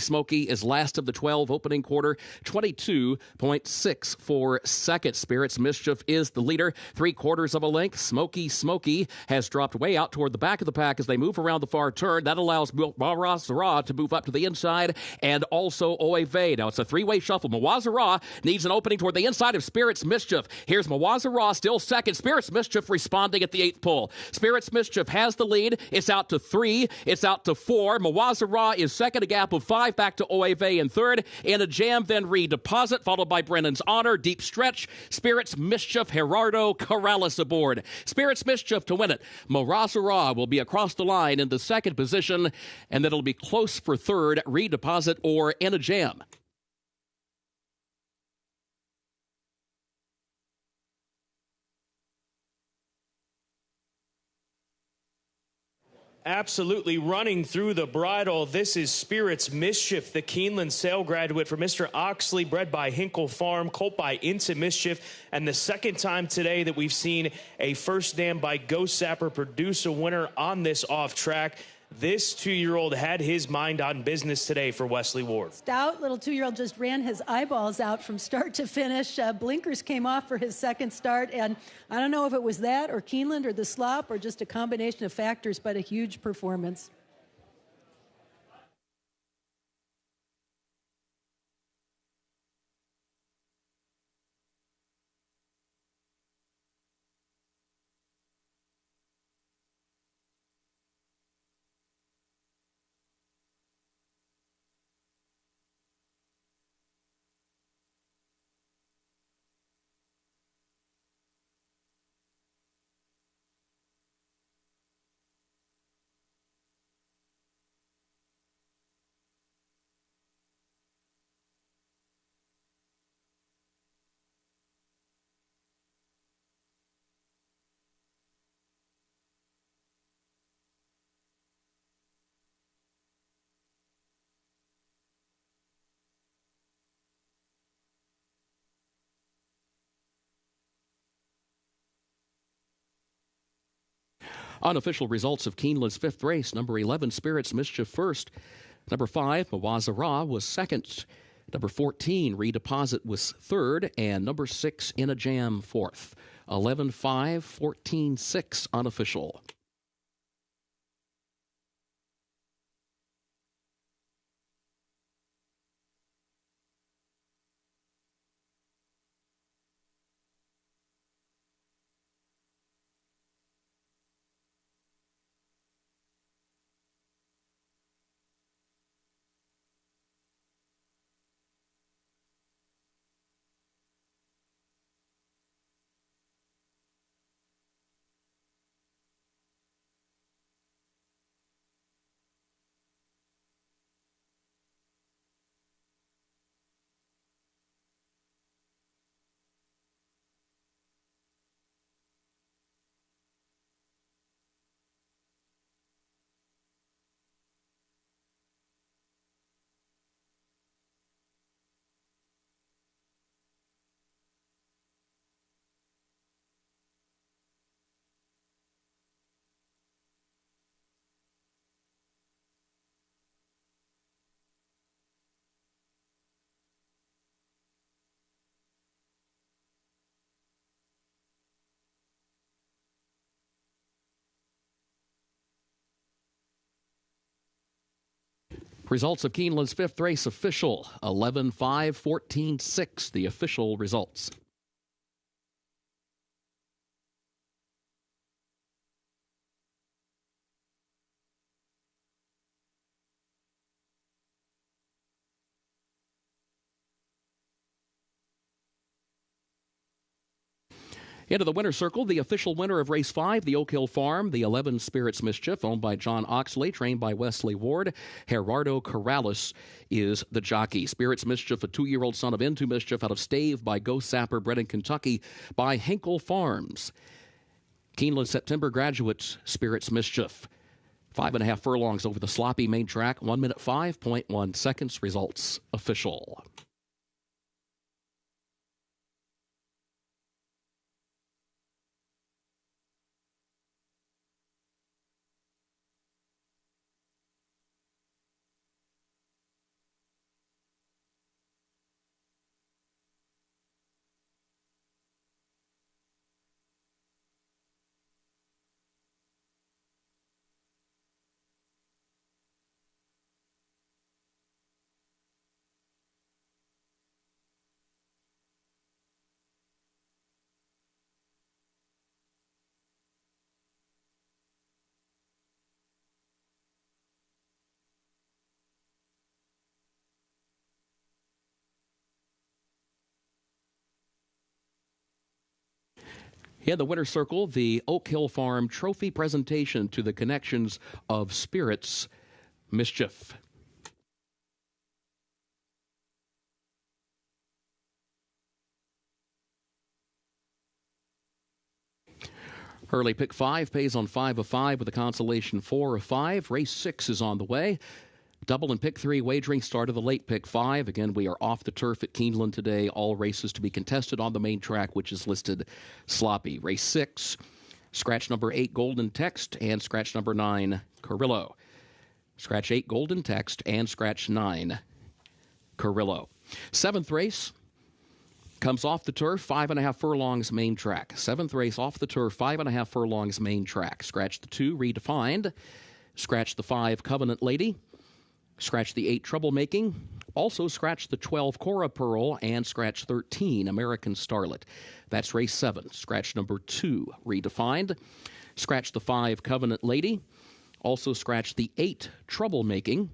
is last of the 12 opening quarter, 22.6 for second. Spirit's Mischief is the leader, 3/4 of a length. Smoky has dropped way out toward the back of the pack as they move around the far turn. That allows Muwazara to move up to the inside, and also Oeve. Now it's a 3-way shuffle. Muwazara needs an opening toward the inside of Spirit's Mischief. Here's Muwazara still second. Spirit's Mischief responding at the 8th pull. Spirit's Mischief has the lead. It's out to 3. It's out to 4. Muwazara is second, a gap of 5 back to Oeve in third. In a jam, then Redeposit, followed by Brennan's Honor. Deep stretch. Spirit's Mischief, Gerardo Corrales aboard. Spirit's Mischief to win it. Muwazara will be across the line in the second position, and it'll be close for third. Redeposit or In a Jam. Absolutely running through the bridle. This is Spirit's Mischief, the Keeneland sale graduate for Mr. Oxley, bred by Hinkle Farm, colt by Into Mischief. And the second time today that we've seen a first dam by Ghost Sapper produce a winner on this off track. This 2-year-old had his mind on business today for Wesley Ward. Stout little 2-year-old just ran his eyeballs out from start to finish. Blinkers came off for his second start, and I don't know if it was that or Keeneland or the slop or just a combination of factors, but a huge performance. Unofficial results of Keeneland's fifth race. Number 11, Spirits Mischief, first. Number 5, Mawazara, was second. Number 14, Redeposit, was third. And number 6, In a Jam, fourth. 11-5, 14-6 unofficial. Results of Keeneland's fifth race official. 11-5, 14-6, the official results. Into the winner's circle, the official winner of Race 5, the Oak Hill Farm, the 11 Spirits Mischief, owned by John Oxley, trained by Wesley Ward. Gerardo Corrales is the jockey. Spirits Mischief, a 2-year-old son of Into Mischief, out of Stave by Go Sapper, bred in Kentucky by Henkel Farms. Keeneland September graduate, Spirits Mischief. 5.5 furlongs over the sloppy main track, 1 minute 5.1 seconds. Results official. In the winner's circle, the Oak Hill Farm trophy presentation to the connections of Spirits Mischief. Early pick 5 pays on 5 of 5 with a consolation 4 of 5. Race 6 is on the way. Double and pick 3 wagering start of the late pick 5. Again, we are off the turf at Keeneland today. All races to be contested on the main track, which is listed sloppy. Race 6, scratch number 8, Golden Text, and scratch number 9, Carrillo. Scratch 8, Golden Text, and scratch 9, Carrillo. 7th race comes off the turf, 5.5 furlongs main track. 7th race off the turf, 5.5 furlongs main track. Scratch the 2, Redefined. Scratch the 5, Covenant Lady. Scratch the 8, Troublemaking. Also scratch the 12, Cora Pearl, and scratch 13, American Starlet. That's race 7. Scratch number 2, Redefined. Scratch the 5, Covenant Lady. Also scratch the 8, Troublemaking.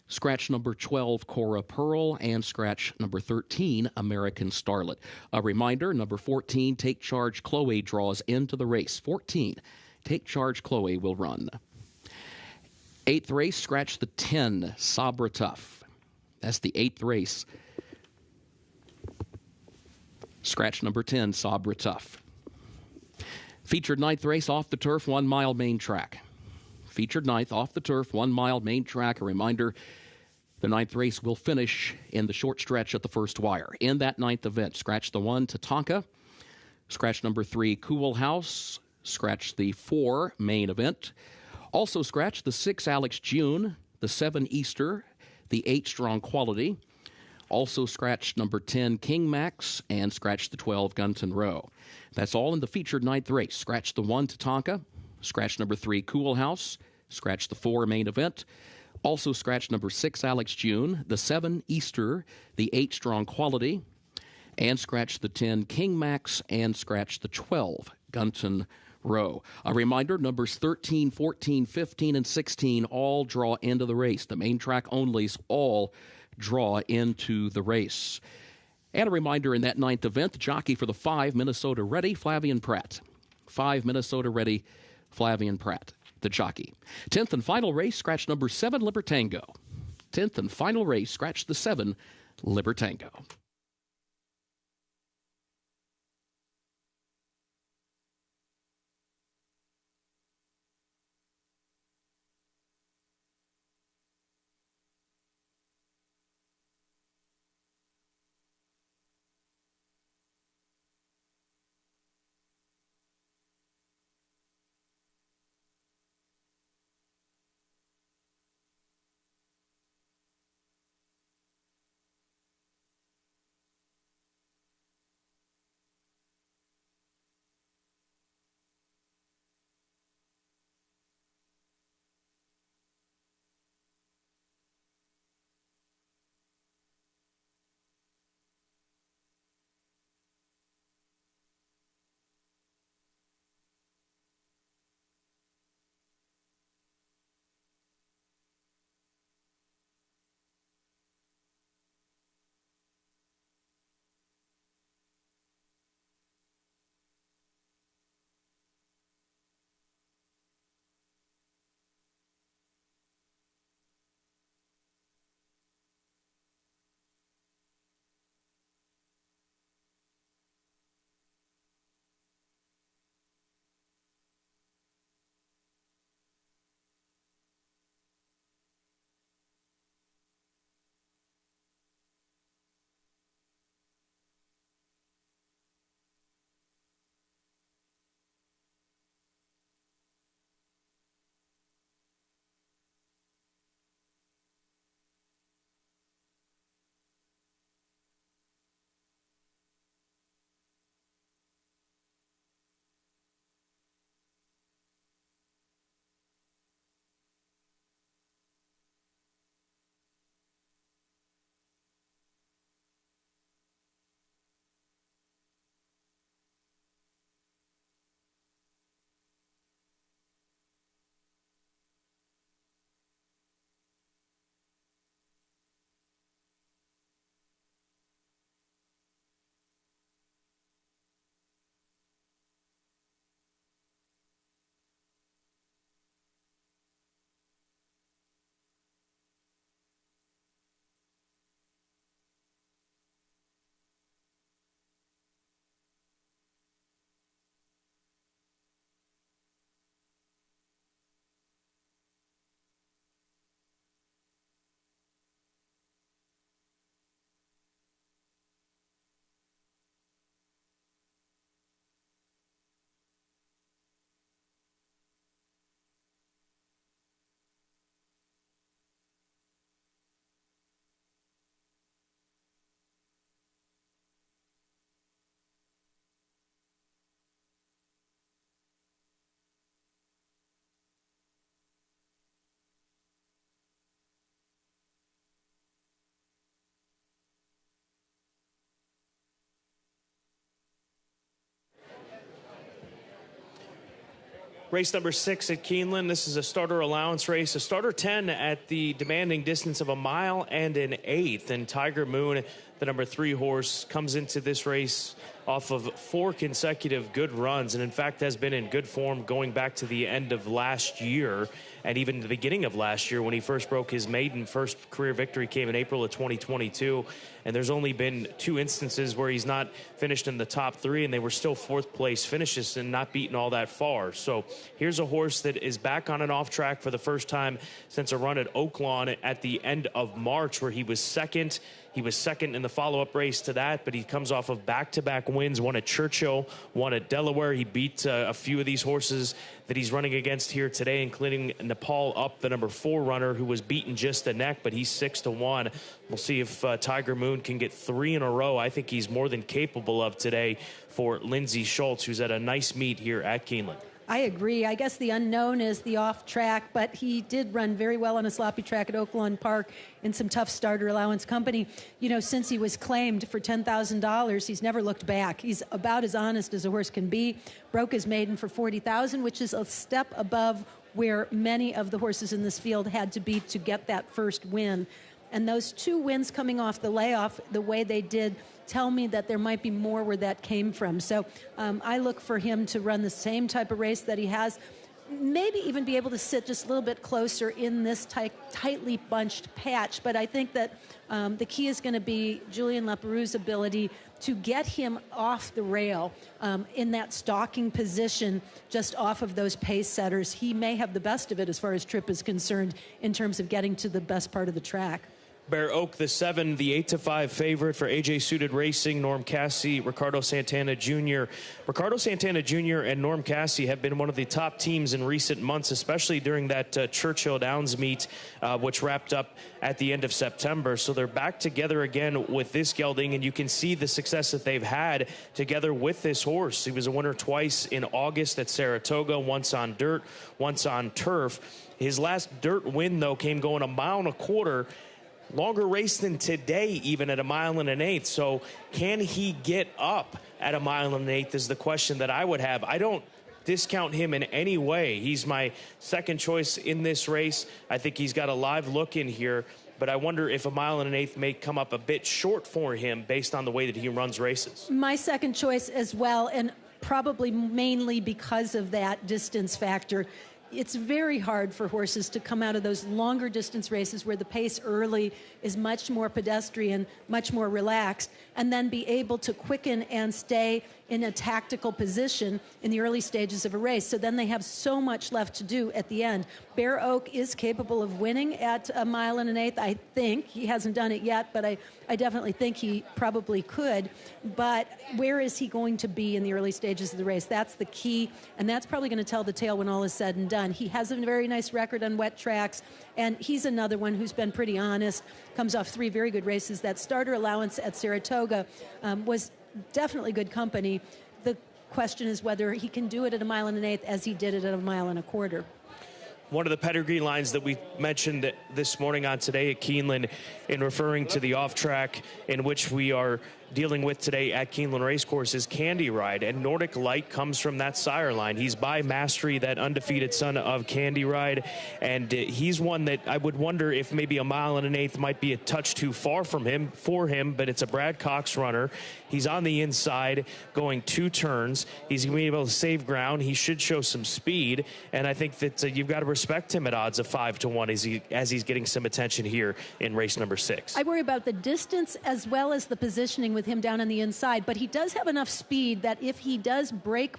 Scratch number 12, Cora Pearl, and scratch number 13, American Starlet. A reminder, number 14, Take Charge Chloe, draws into the race. 14, Take Charge Chloe will run. 8th race, scratch the 10, Sabra Tough. That's the 8th race. Scratch number 10, Sabra Tough. Featured 9th race, off the turf, 1 mile main track. Featured 9th, off the turf, 1 mile main track. A reminder, the 9th race will finish in the short stretch at the first wire. In that 9th event, scratch the 1, Tatanka. Scratch number 3, Cool House. Scratch the 4 main event. Also scratch the 6 Alex June, the 7 Easter, the 8 Strong Quality. Also scratch number 10 King Max and scratch the 12 Gunton Row. That's all in the featured 9th race. Scratch the 1 Tatanka, scratch number 3 Cool House, scratch the 4 main event. Also scratch number 6 Alex June, the 7 Easter, the 8 Strong Quality, and scratch the 10 King Max and scratch the 12 Gunton Row. A reminder, numbers 13, 14, 15, and 16 all draw into the race. The main track onlys all draw into the race. And a reminder, in that 9th event, the jockey for the 5 Minnesota Ready, Flavian Pratt. 5 Minnesota Ready, Flavian Pratt, the jockey. 10th and final race, scratch number 7 Libertango. 10th and final race, scratch the 7 Libertango. Race number 6 at Keeneland. This is a starter allowance race. A starter 10 at the demanding distance of 1 mile and an eighth. And Tiger Moon, the number 3 horse, comes into this race off of 4 consecutive good runs, and in fact has been in good form going back to the end of last year and even the beginning of last year when he first broke his maiden. First career victory came in April of 2022, and there's only been 2 instances where he's not finished in the top 3, and they were still 4th place finishes and not beaten all that far. So here's a horse that is back on and off track for the first time since a run at Oaklawn at the end of March where he was 2nd. He was second in the follow-up race to that, but he comes off of back-to-back wins, one at Churchill, one at Delaware. He beat a few of these horses that he's running against here today, including Nepal Up, the number 4 runner, who was beaten just a neck, but he's 6-1. We'll see if Tiger Moon can get 3 in a row. I think he's more than capable of today for Lindsey Schultz, who's at a nice meet here at Keeneland. I agree. I guess the unknown is the off track, but he did run very well on a sloppy track at Oaklawn Park in some tough starter allowance company. You know, since he was claimed for $10,000, he's never looked back. He's about as honest as a horse can be. Broke his maiden for $40,000, which is a step above where many of the horses in this field had to be to get that first win. And those 2 wins coming off the layoff, the way they did, tell me that there might be more where that came from. So I look for him to run the same type of race that he has, maybe even be able to sit just a little bit closer in this tightly bunched patch. But I think that the key is going to be Julien Leparoux's ability to get him off the rail in that stalking position just off of those pace setters. He may have the best of it as far as trip is concerned in terms of getting to the best part of the track. Bear Oak, the 7, the 8-5 favorite for AJ Suited Racing, Norm Cassie, Ricardo Santana Jr. Ricardo Santana Jr. and Norm Cassie have been one of the top teams in recent months, especially during that Churchill Downs meet, which wrapped up at the end of September. So they're back together again with this gelding, and you can see the success that they've had together with this horse. He was a winner twice in August at Saratoga, once on dirt, once on turf. His last dirt win, though, came going 1.25 miles. Longer race than today, even at 1 1/8 miles. So can he get up at 1 1/8 miles is the question that I would have. I don't discount him in any way. He's my second choice in this race. I think he's got a live look in here, but I wonder if 1 1/8 miles may come up a bit short for him based on the way that he runs races. My second choice as well, and probably mainly because of that distance factor. It's very hard for horses to come out of those longer distance races where the pace early is much more pedestrian, much more relaxed, and then be able to quicken and stay in a tactical position in the early stages of a race. So then they have so much left to do at the end. Bear Oak is capable of winning at 1 1/8 miles, I think. He hasn't done it yet, but I definitely think he probably could. But where is he going to be in the early stages of the race? That's the key, and that's probably going to tell the tale when all is said and done. He has a very nice record on wet tracks, and he's another one who's been pretty honest, comes off 3 very good races. That starter allowance at Saratoga was definitely good company. The question is whether he can do it at 1 1/8 miles as he did it at 1 1/4 miles. One of the pedigree lines that we mentioned this morning on Today at Keeneland in referring to the off-track in which we are dealing with today at Keeneland Racecourse is Candy Ride, and Nordic Light comes from that sire line. He's by Mastery, that undefeated son of Candy Ride, and he's one that I would wonder if maybe 1 1/8 miles might be a touch too far for him, but it's a Brad Cox runner. He's on the inside going 2 turns. He's going to be able to save ground. He should show some speed, and I think that you've got to respect him at odds of 5-1 as he's getting some attention here in race number 6. I worry about the distance as well as the positioning with him down on the inside, but he does have enough speed that if he does break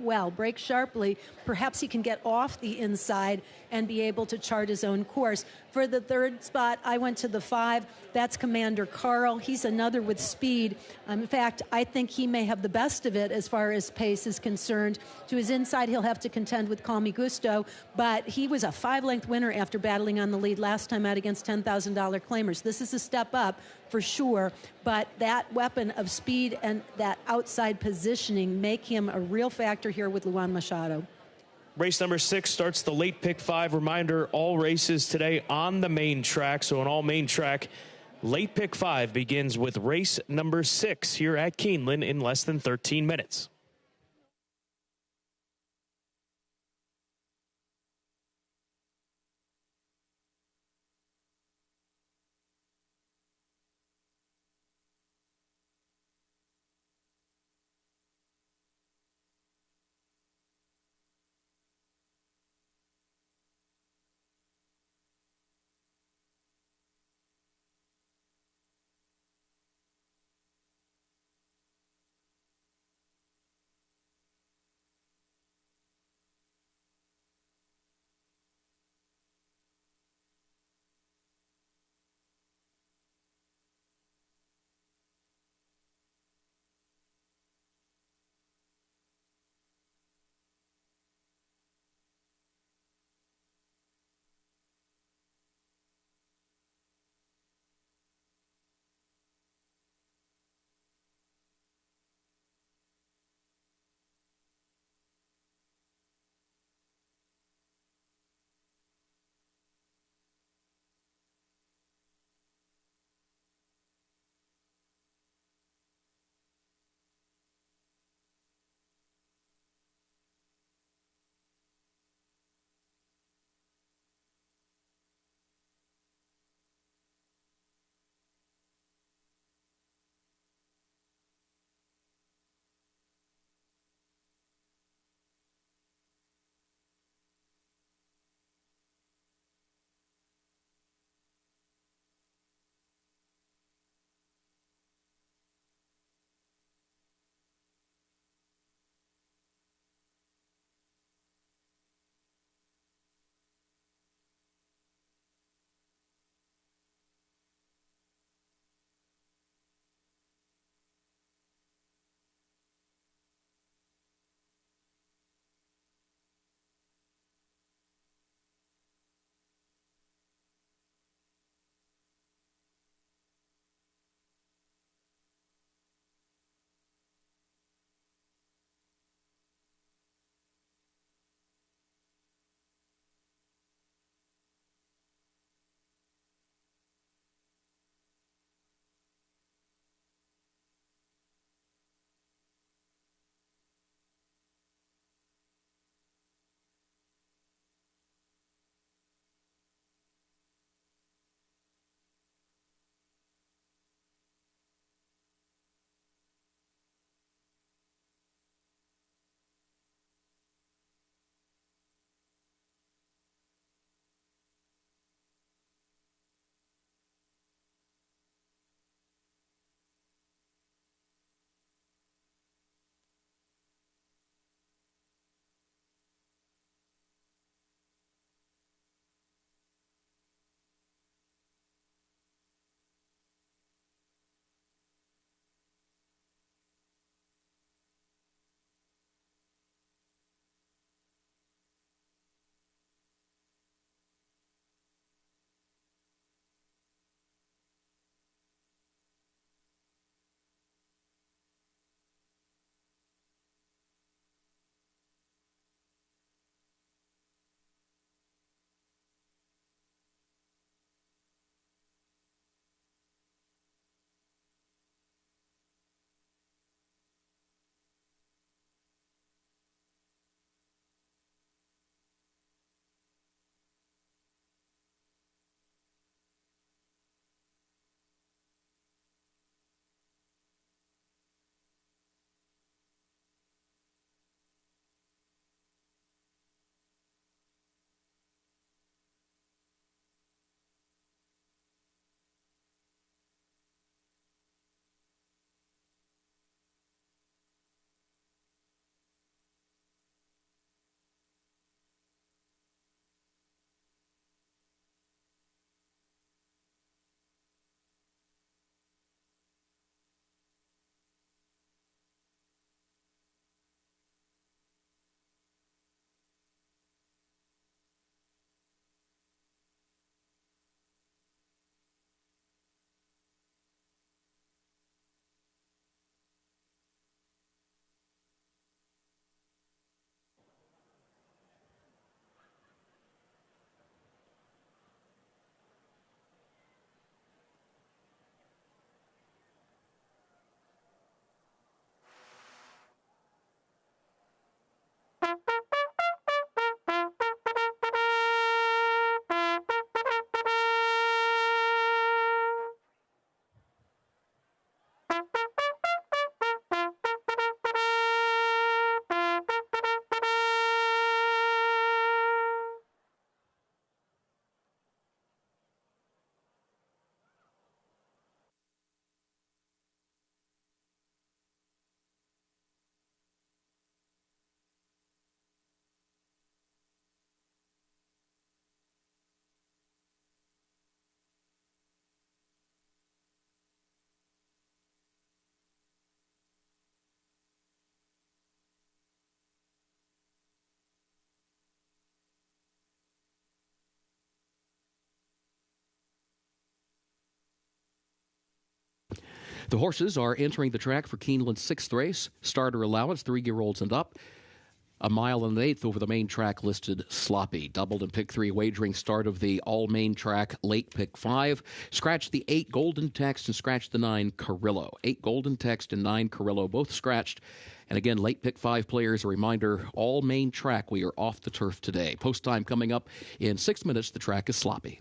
sharply, perhaps he can get off the inside and be able to chart his own course. For the third spot, I went to the 5. That's Commander Carl. He's another with speed. In fact, I think he may have the best of it as far as pace is concerned. To his inside, he'll have to contend with Call Me Gusto, but he was a 5-length winner after battling on the lead last time out against $10,000 claimers. This is a step up for sure, but that weapon of speed and that outside positioning make him a real factor here with Luan Machado. Race number 6 starts the late pick 5. Reminder, all races today on the main track. So an all main track, late pick 5 begins with race number 6 here at Keeneland in less than 13 minutes. The horses are entering the track for Keeneland's 6th race. Starter allowance, 3-year-olds and up. A mile and an eighth over the main track listed sloppy. Doubled and pick 3 wagering start of the all main track late pick 5. Scratched the 8 Golden Text and scratched the 9 Carrillo. 8 Golden Text and 9 Carrillo both scratched. And again, late pick 5 players, a reminder, all main track, we are off the turf today. Post time coming up in 6 minutes. The track is sloppy.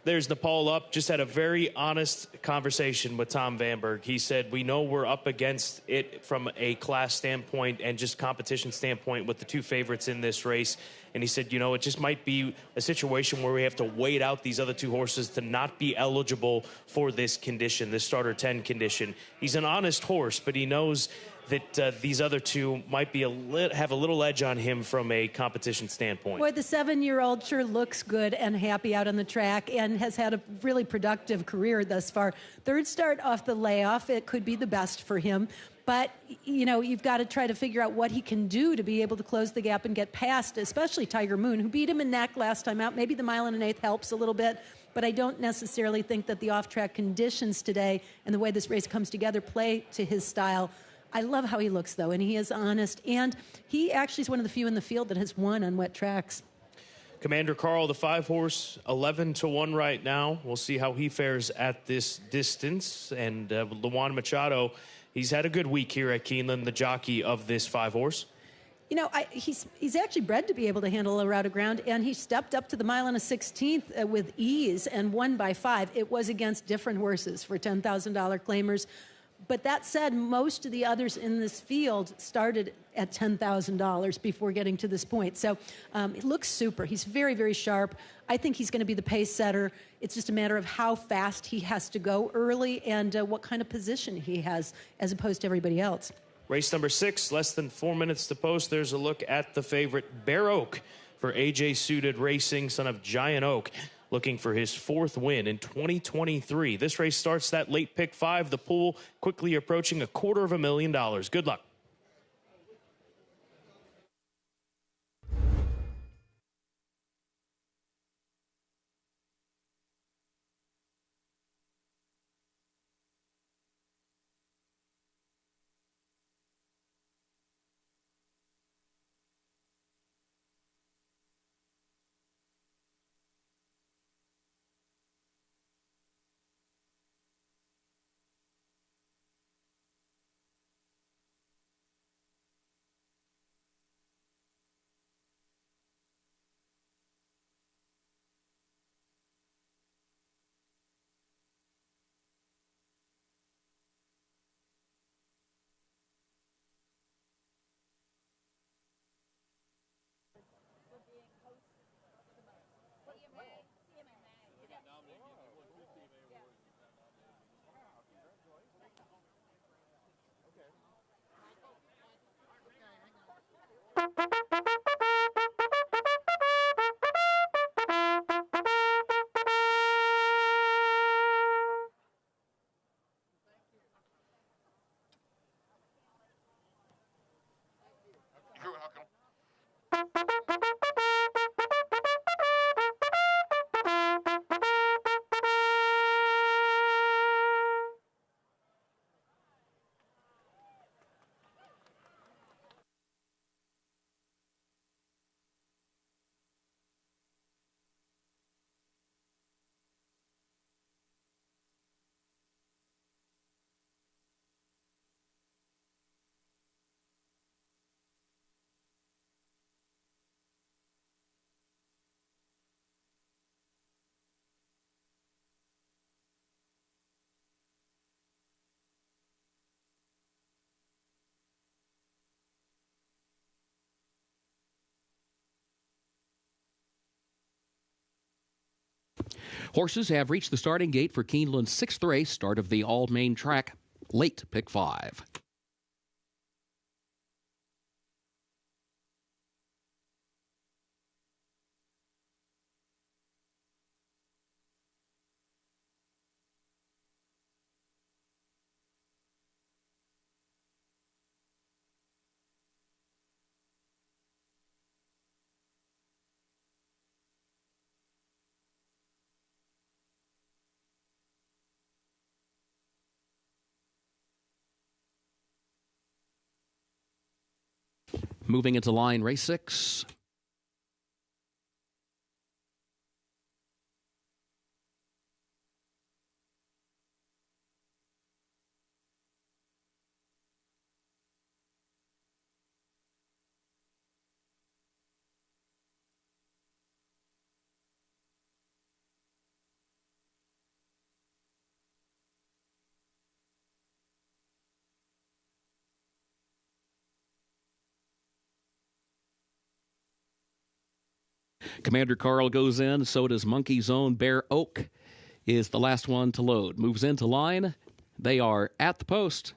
There's the poll up. Just had a very honest conversation with Tom Vanberg. He said, we know we're up against it from a class standpoint and just competition standpoint with the 2 favorites in this race. And he said, it just might be a situation where we have to wait out these other 2 horses to not be eligible for this condition, this starter 10 condition. He's an honest horse, but he knows that these other 2 might be have a little edge on him from a competition standpoint. Boy, the 7-year-old sure looks good and happy out on the track and has had a really productive career thus far. 3rd start off the layoff, it could be the best for him. But, you've got to try to figure out what he can do to be able to close the gap and get past, especially Tiger Moon, who beat him in neck last time out. Maybe the mile and an eighth helps a little bit, but I don't necessarily think that the off-track conditions today and the way this race comes together play to his style. I love how he looks, though, and he is honest. And he actually is one of the few in the field that has won on wet tracks. Commander Carl, the 5-horse, 11-1 right now. We'll see how he fares at this distance. And Luan Machado, he's had a good week here at Keeneland, the jockey of this 5-horse. He's actually bred to be able to handle a route of ground, and he stepped up to the mile and a 16th with ease and won by 5. It was against different horses for $10,000 claimers. But that said, most of the others in this field started at $10,000 before getting to this point. So it looks super. He's very, very sharp. I think he's going to be the pace setter. It's just a matter of how fast he has to go early and what kind of position he has as opposed to everybody else. Race number 6, less than 4 minutes to post. There's a look at the favorite, Bear Oak, for AJ Suited Racing, son of Giant Oak, looking for his 4th win in 2023. This race starts that late pick 5. The pool quickly approaching $250,000. Good luck. Horses have reached the starting gate for Keeneland's 6th race, start of the all-main track, late pick 5. Moving into line race 6. Commander Carl goes in, so does Monkey's own Bear Oak is the last one to load. Moves into line. They are at the post.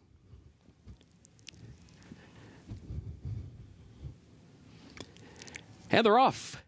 And they're off.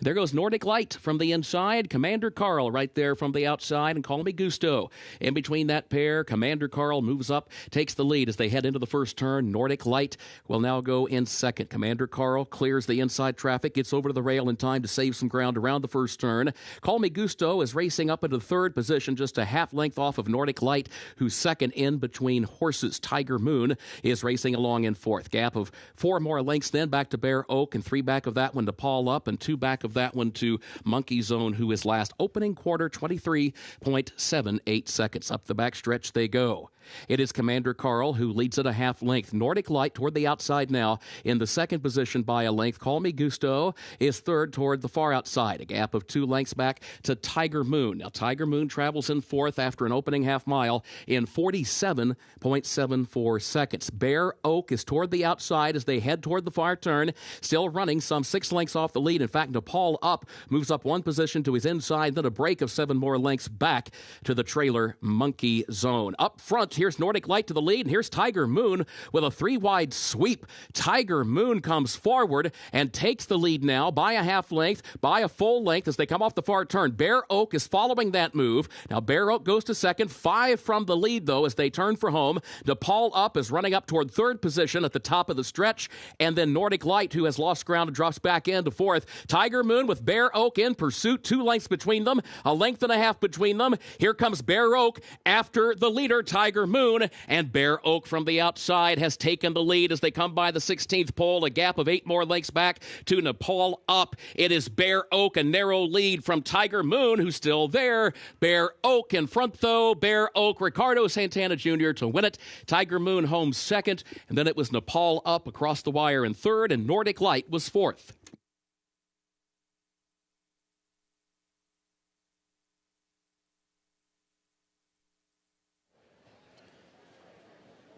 There goes Nordic Light from the inside. Commander Carl right there from the outside, and Call Me Gusto. In between that pair, Commander Carl moves up, takes the lead as they head into the first turn. Nordic Light will now go in second. Commander Carl clears the inside traffic, gets over to the rail in time to save some ground around the first turn. Call Me Gusto is racing up into the third position, just a half length off of Nordic Light, who's second in between horses. Tiger Moon is racing along in fourth. Gap of 4 more lengths then back to Bear Oak, and 3 back of that one to Paul Up, and 2 back of that one to Monkey Zone, who is last. Opening quarter, 23.78 seconds. Up the backstretch they go. It is Commander Carl who leads at a half length. Nordic Light toward the outside now in the second position by a length. Call Me Gusto is third toward the far outside. A gap of 2 lengths back to Tiger Moon. Now Tiger Moon travels in fourth after an opening half mile in 47.74 seconds. Bear Oak is toward the outside as they head toward the far turn. Still running some 6 lengths off the lead. In fact, Nepal Up moves up 1 position to his inside, then a break of 7 more lengths back to the trailer Monkey Zone. Up front, here's Nordic Light to the lead, and here's Tiger Moon with a 3-wide sweep. Tiger Moon comes forward and takes the lead now by a half length, by a full length as they come off the far turn. Bear Oak is following that move. Now Bear Oak goes to second, 5 from the lead though as they turn for home. Nepal Up is running up toward third position at the top of the stretch, and then Nordic Light, who has lost ground, drops back into fourth. Tiger Moon with Bear Oak in pursuit, 2 lengths between them, a length and a half between them. Here comes Bear Oak after the leader, Tiger Moon, and Bear Oak from the outside has taken the lead as they come by the 16th pole, a gap of 8 more lengths back to Nepal Up. It is Bear Oak, a narrow lead from Tiger Moon, who's still there. Bear Oak in front, though. Bear Oak, Ricardo Santana Jr. to win it. Tiger Moon home second, and then it was Nepal Up across the wire in third, and Nordic Light was fourth.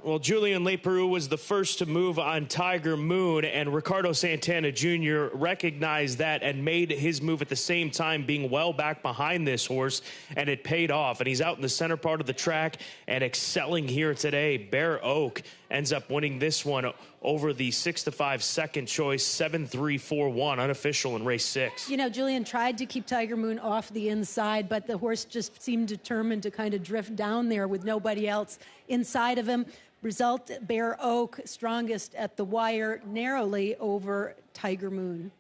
Well, Julian Leperoux was the first to move on Tiger Moon, and Ricardo Santana Jr. recognized that and made his move at the same time, being well back behind this horse, and it paid off. And he's out in the center part of the track and excelling here today. Bear Oak ends up winning this one over the 6-5 second choice, 7-3-4-1, unofficial in race 6. You know, Julian tried to keep Tiger Moon off the inside, but the horse just seemed determined to kind of drift down there with nobody else inside of him. Result, Bear Oak strongest at the wire, narrowly over Tiger Moon.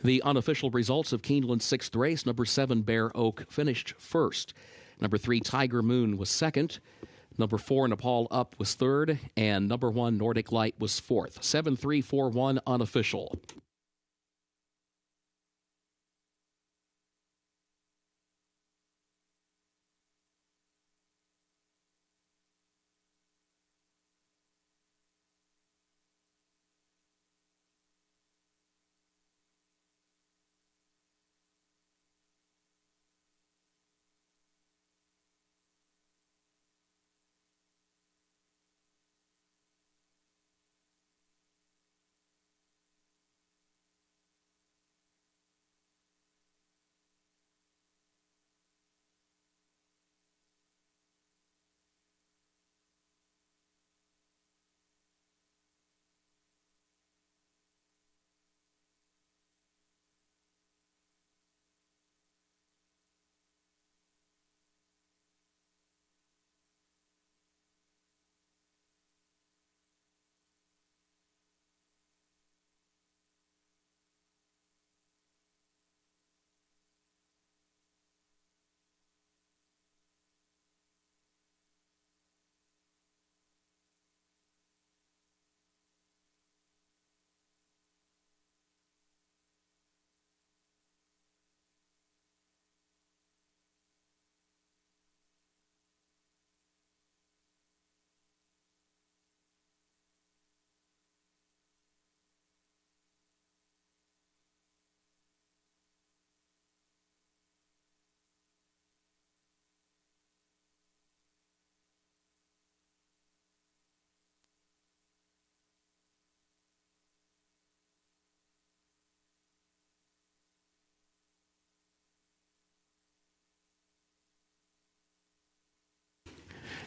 The unofficial results of Keeneland's 6th race: number 7, Bear Oak, finished first. Number 3, Tiger Moon, was second. Number 4, Nepal Up, was third. And number 1, Nordic Light, was fourth. 7-3-4-1 unofficial.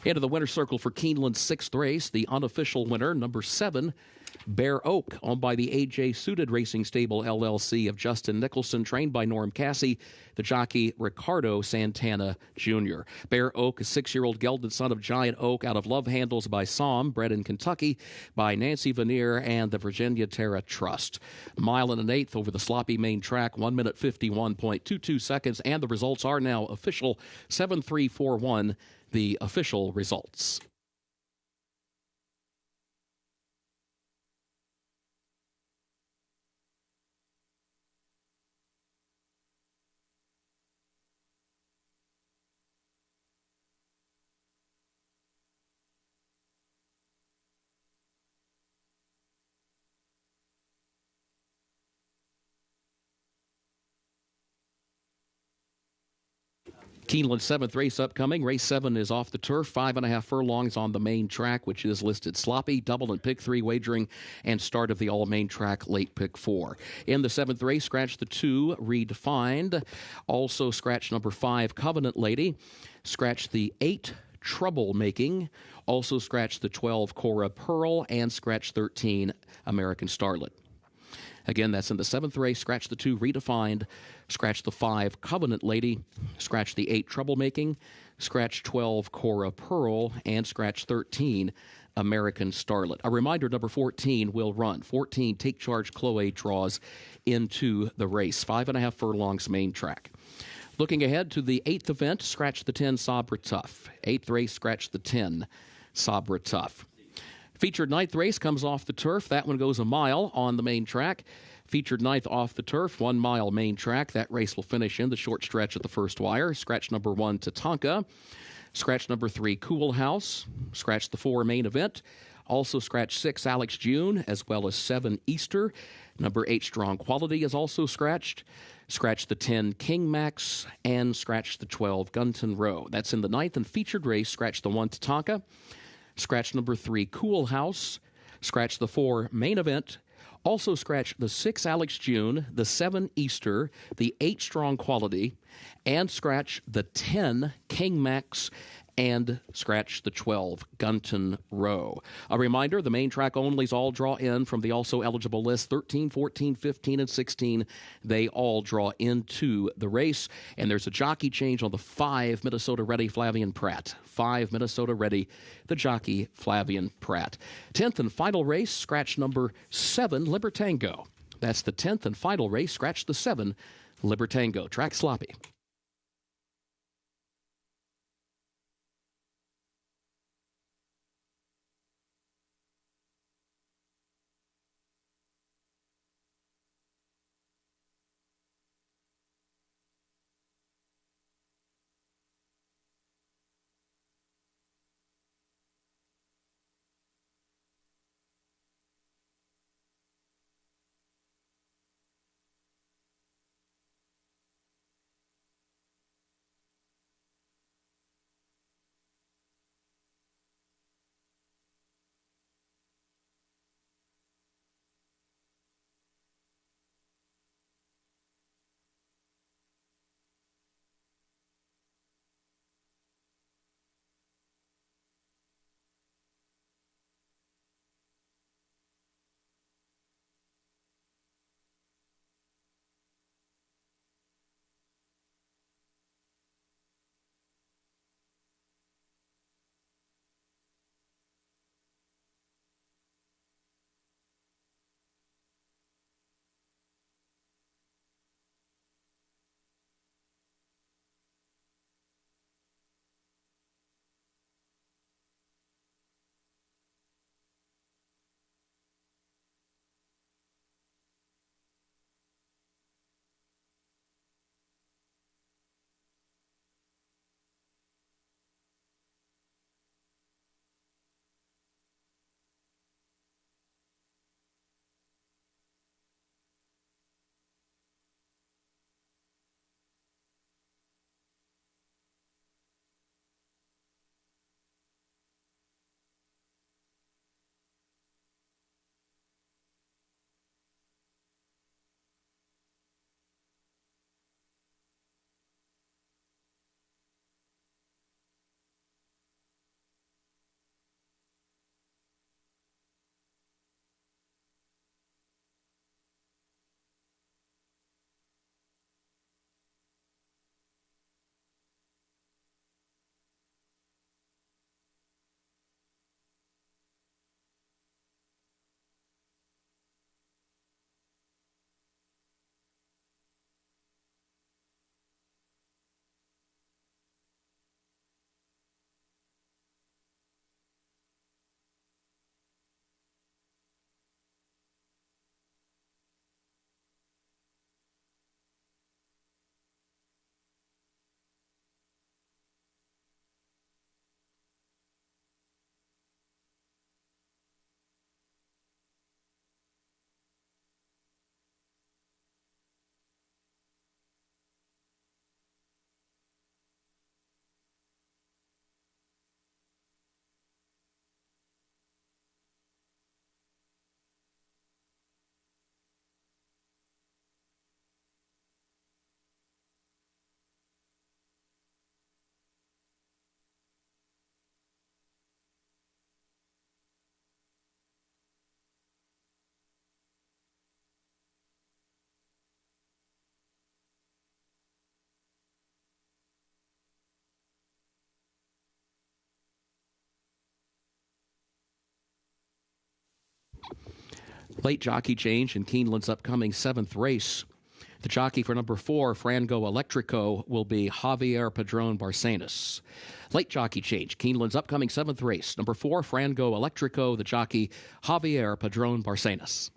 Into the winner's circle for Keeneland's 6th race, the unofficial winner, number 7, Bear Oak, owned by the A.J. Suited Racing Stable, LLC, of Justin Nicholson, trained by Norm Cassie, the jockey Ricardo Santana Jr. Bear Oak, a 6-year-old gelded son of Giant Oak, out of Love Handles by Psalm, bred in Kentucky by Nancy Veneer and the Virginia Terra Trust. Mile and an eighth over the sloppy main track, 1 minute 51.22 seconds, and the results are now official. 7-3-4-1, the official results. Keeneland's 7th race upcoming. Race 7 is off the turf, 5.5 furlongs on the main track, which is listed sloppy, double and pick 3 wagering, and start of the all-main track, late pick 4. In the 7th race, scratch the 2, Redefined. Also scratch number 5, Covenant Lady. Scratch the 8, Troublemaking. Also scratch the 12, Cora Pearl, and scratch 13, American Starlet. Again, that's in the 7th race. Scratch the 2, Redefined. Scratch the 5, Covenant Lady. Scratch the 8, Troublemaking. Scratch 12, Cora Pearl. And scratch 13, American Starlet. A reminder, number 14 will run. 14, Take Charge Chloe, draws into the race. 5.5 furlongs main track. Looking ahead to the 8th event, scratch the 10, Sabra Tough. 8th race, scratch the 10, Sabra Tough. Featured 9th race comes off the turf. That one goes a mile on the main track. Featured 9th off the turf, 1 mile main track. That race will finish in the short stretch at the first wire. Scratch number 1, Tatanka. Scratch number 3, Cool House. Scratch the 4, Main Event. Also scratch 6, Alex June, as well as 7, Easter. Number 8, Strong Quality, is also scratched. Scratch the 10, King Max, and scratch the 12, Gunton Row. That's in the 9th and featured race. Scratch the 1, Tatanka. Scratch number 3, Cool House. Scratch the 4, Main Event. Also scratch the 6, Alex June, the 7, Easter, the 8, Strong Quality, and scratch the 10, King Max, and scratch the 12, Gunton Row. A reminder, the main track onlys all draw in from the also eligible list. 13, 14, 15, and 16, they all draw into the race. And there's a jockey change on the 5, Minnesota Ready, Flavian Pratt. 5, Minnesota Ready, the jockey, Flavian Pratt. 10th and final race, scratch number 7, Libertango. That's the 10th and final race. Scratch the 7, Libertango. Track sloppy. Late jockey change in Keeneland's upcoming 7th race. The jockey for number 4, Frango Electrico, will be Javier Padron Barcenas. Late jockey change. Keeneland's upcoming 7th race. Number 4, Frango Electrico, the jockey Javier Padron Barcenas.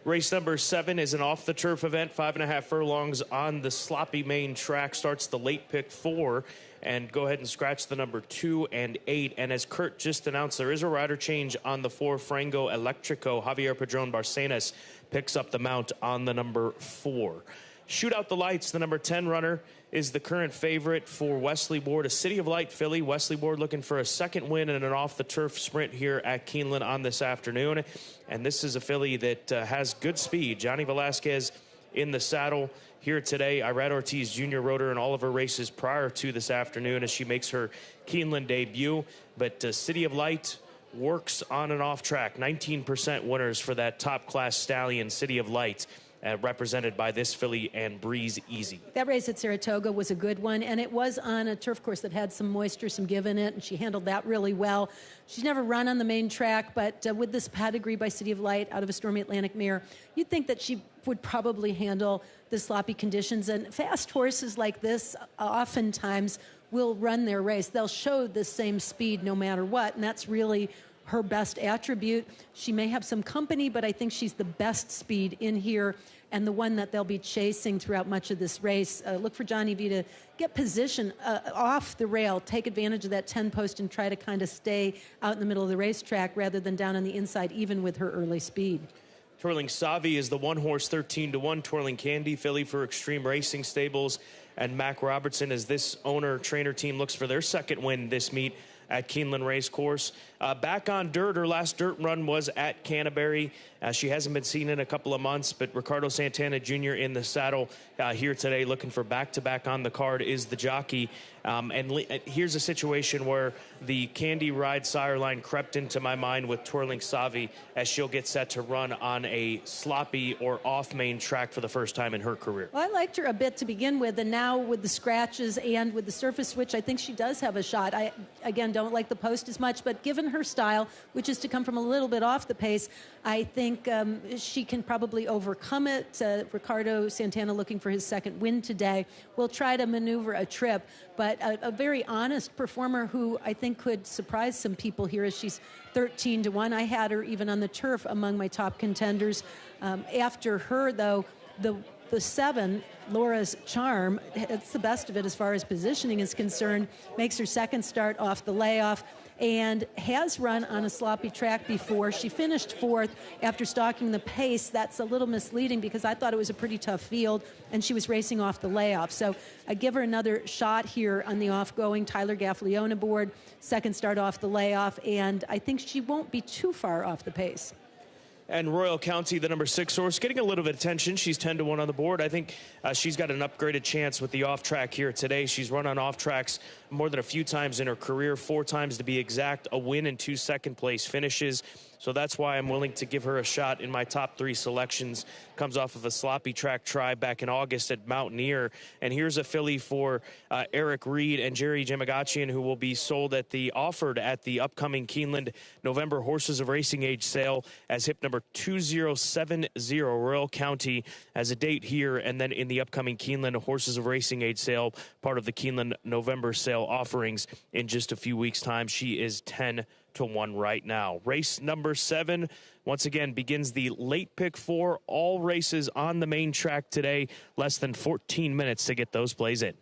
Race number 7 is an off-the-turf event, 5.5 furlongs on the sloppy main track. Starts the late pick 4, and go ahead and scratch the number 2 and 8. And as Kurt just announced, there is a rider change on the 4, Frango Electrico. Javier Padron Barcenas picks up the mount on the number 4. Shoot Out the Lights, the number 10 runner, is the current favorite for Wesley Ward, a City of Light filly. Wesley Ward looking for a second win in an off-the-turf sprint here at Keeneland on this afternoon. And this is a filly that has good speed. Johnny Velasquez in the saddle here today. Irad Ortiz Jr. rode her in all of her races prior to this afternoon as she makes her Keeneland debut. But City of Light works on and off track. 19% winners for that top-class stallion, City of Light. Represented by this filly and Breeze Easy. That race at Saratoga was a good one, and it was on a turf course that had some moisture, some give in it, and she handled that really well. She's never run on the main track, but with this pedigree by City of Light out of a Stormy Atlantic mare, you'd think that she would probably handle the sloppy conditions. And fast horses like this oftentimes will run their race. They'll show the same speed no matter what, and that's really her best attribute. She may have some company, but I think she's the best speed in here and the one that they'll be chasing throughout much of this race. Look for Johnny V to get position off the rail, take advantage of that 10 post and try to kind of stay out in the middle of the racetrack rather than down on the inside, even with her early speed. Twirling Savi is the 1-horse 13-1 Twirling Candy filly for Extreme Racing Stables, and Mac Robertson as this owner-trainer team looks for their second win this meet at Keeneland Racecourse. Back on dirt, her last dirt run was at Canterbury. She hasn't been seen in a couple of months, but Ricardo Santana Jr. in the saddle here today, looking for back-to-back on the card, is the jockey. Here's a situation where the Candy Ride sire line crept into my mind with Twirling Savi as she'll get set to run on a sloppy or off-main track for the first time in her career. Well, I liked her a bit to begin with, and now with the scratches and with the surface switch, I think she does have a shot. I, again, don't like the post as much, but given her style, which is to come from a little bit off the pace, I think she can probably overcome it. Ricardo Santana looking for his second win today. Will try to maneuver a trip, but a very honest performer who I think could surprise some people here as she's 13-1. I had her even on the turf among my top contenders. After her, though, the 7, Laura's Charm, it's the best of it as far as positioning is concerned, makes her second start off the layoff and has run on a sloppy track before. She finished 4th after stalking the pace. That's a little misleading because I thought it was a pretty tough field, and she was racing off the layoff. So I give her another shot here on the off-going. Tyler Gaffalione aboard, second start off the layoff, and I think she won't be too far off the pace. And Royal County, the number 6 horse, getting a little bit of attention. She's 10-1 on the board. I think she's got an upgraded chance with the off-track here today. She's run on off-tracks more than a few times in her career, 4 times to be exact, a win and 2 second-place finishes. So that's why I'm willing to give her a shot in my top 3 selections. Comes off of a sloppy track try back in August at Mountaineer. And here's a filly for Eric Reed and Jerry Jamagachian, who will be offered at the upcoming Keeneland November Horses of Racing Age sale as hip number 2070. Royal County as a date here, and then in the upcoming Keeneland Horses of Racing Age sale, part of the Keeneland November sale offerings in just a few weeks' time. She is 10-1 right now. Race number 7, once again, begins the late pick 4. All races on the main track today. Less than 14 minutes to get those plays in.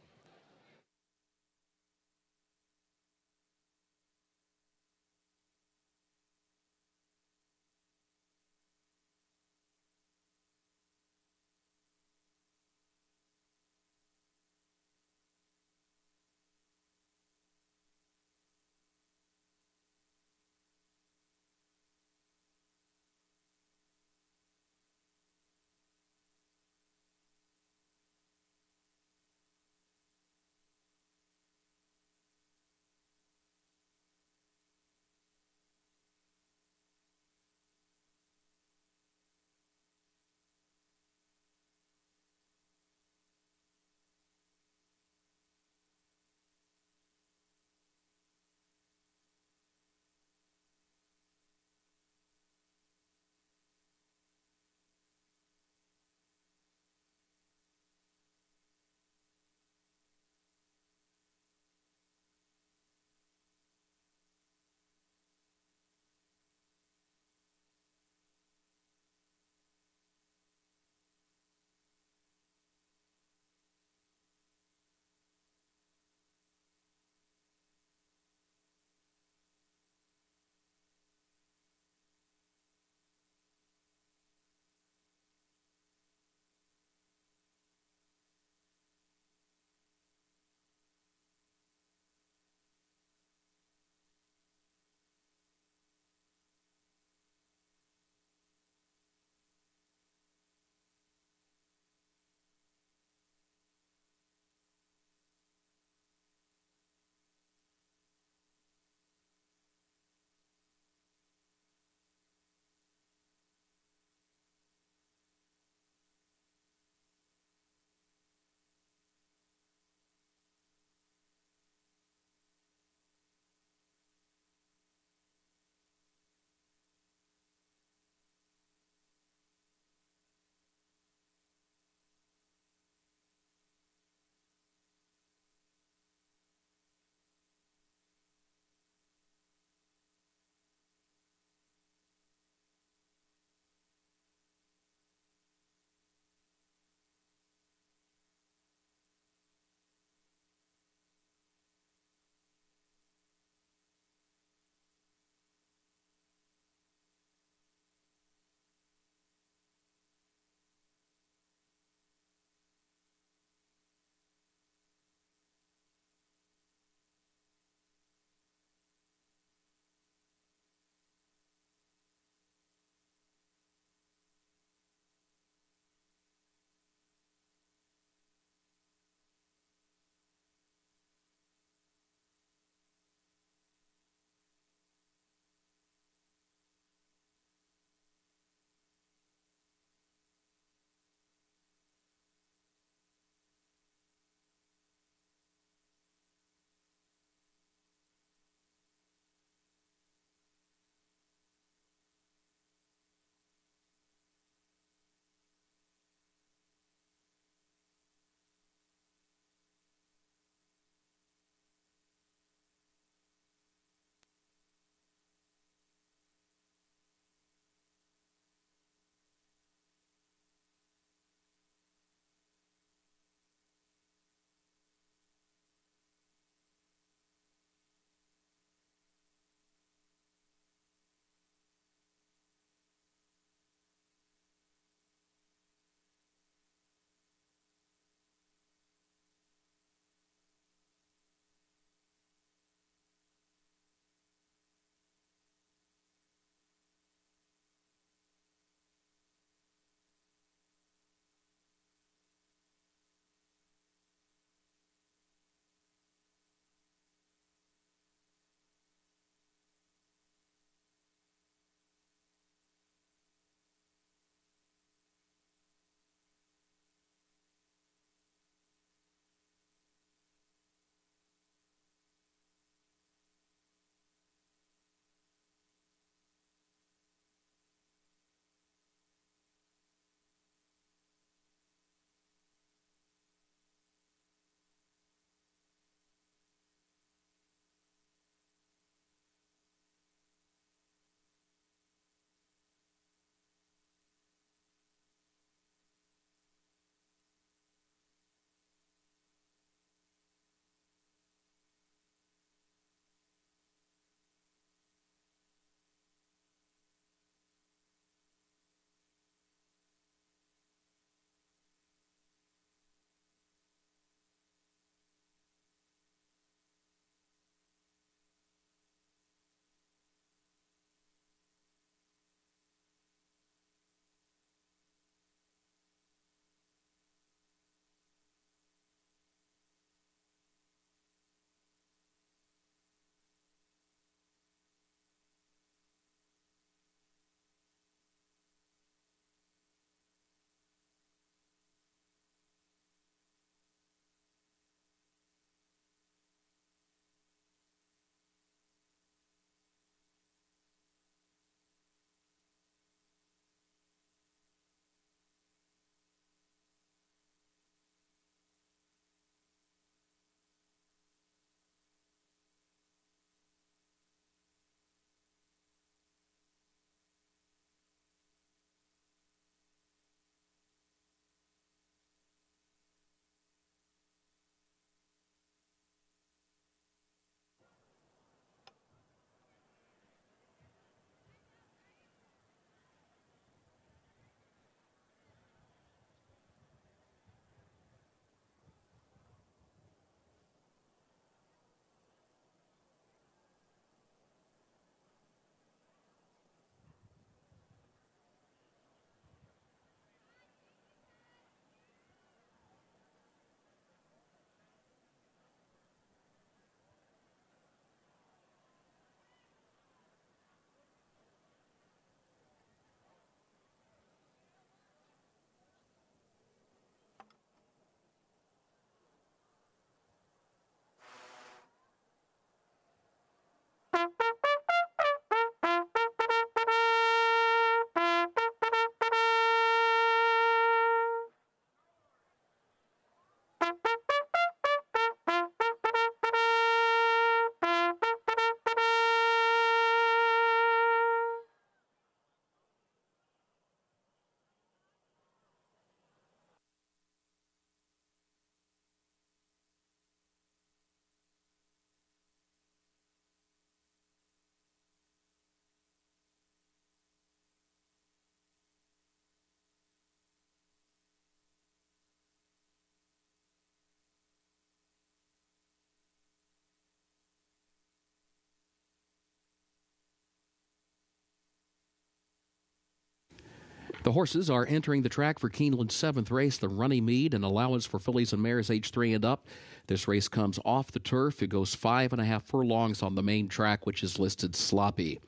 The horses are entering the track for Keeneland's 7th race, the Runnymede, an allowance for fillies and mares age 3 and up. This race comes off the turf. It goes 5.5 furlongs on the main track, which is listed sloppy.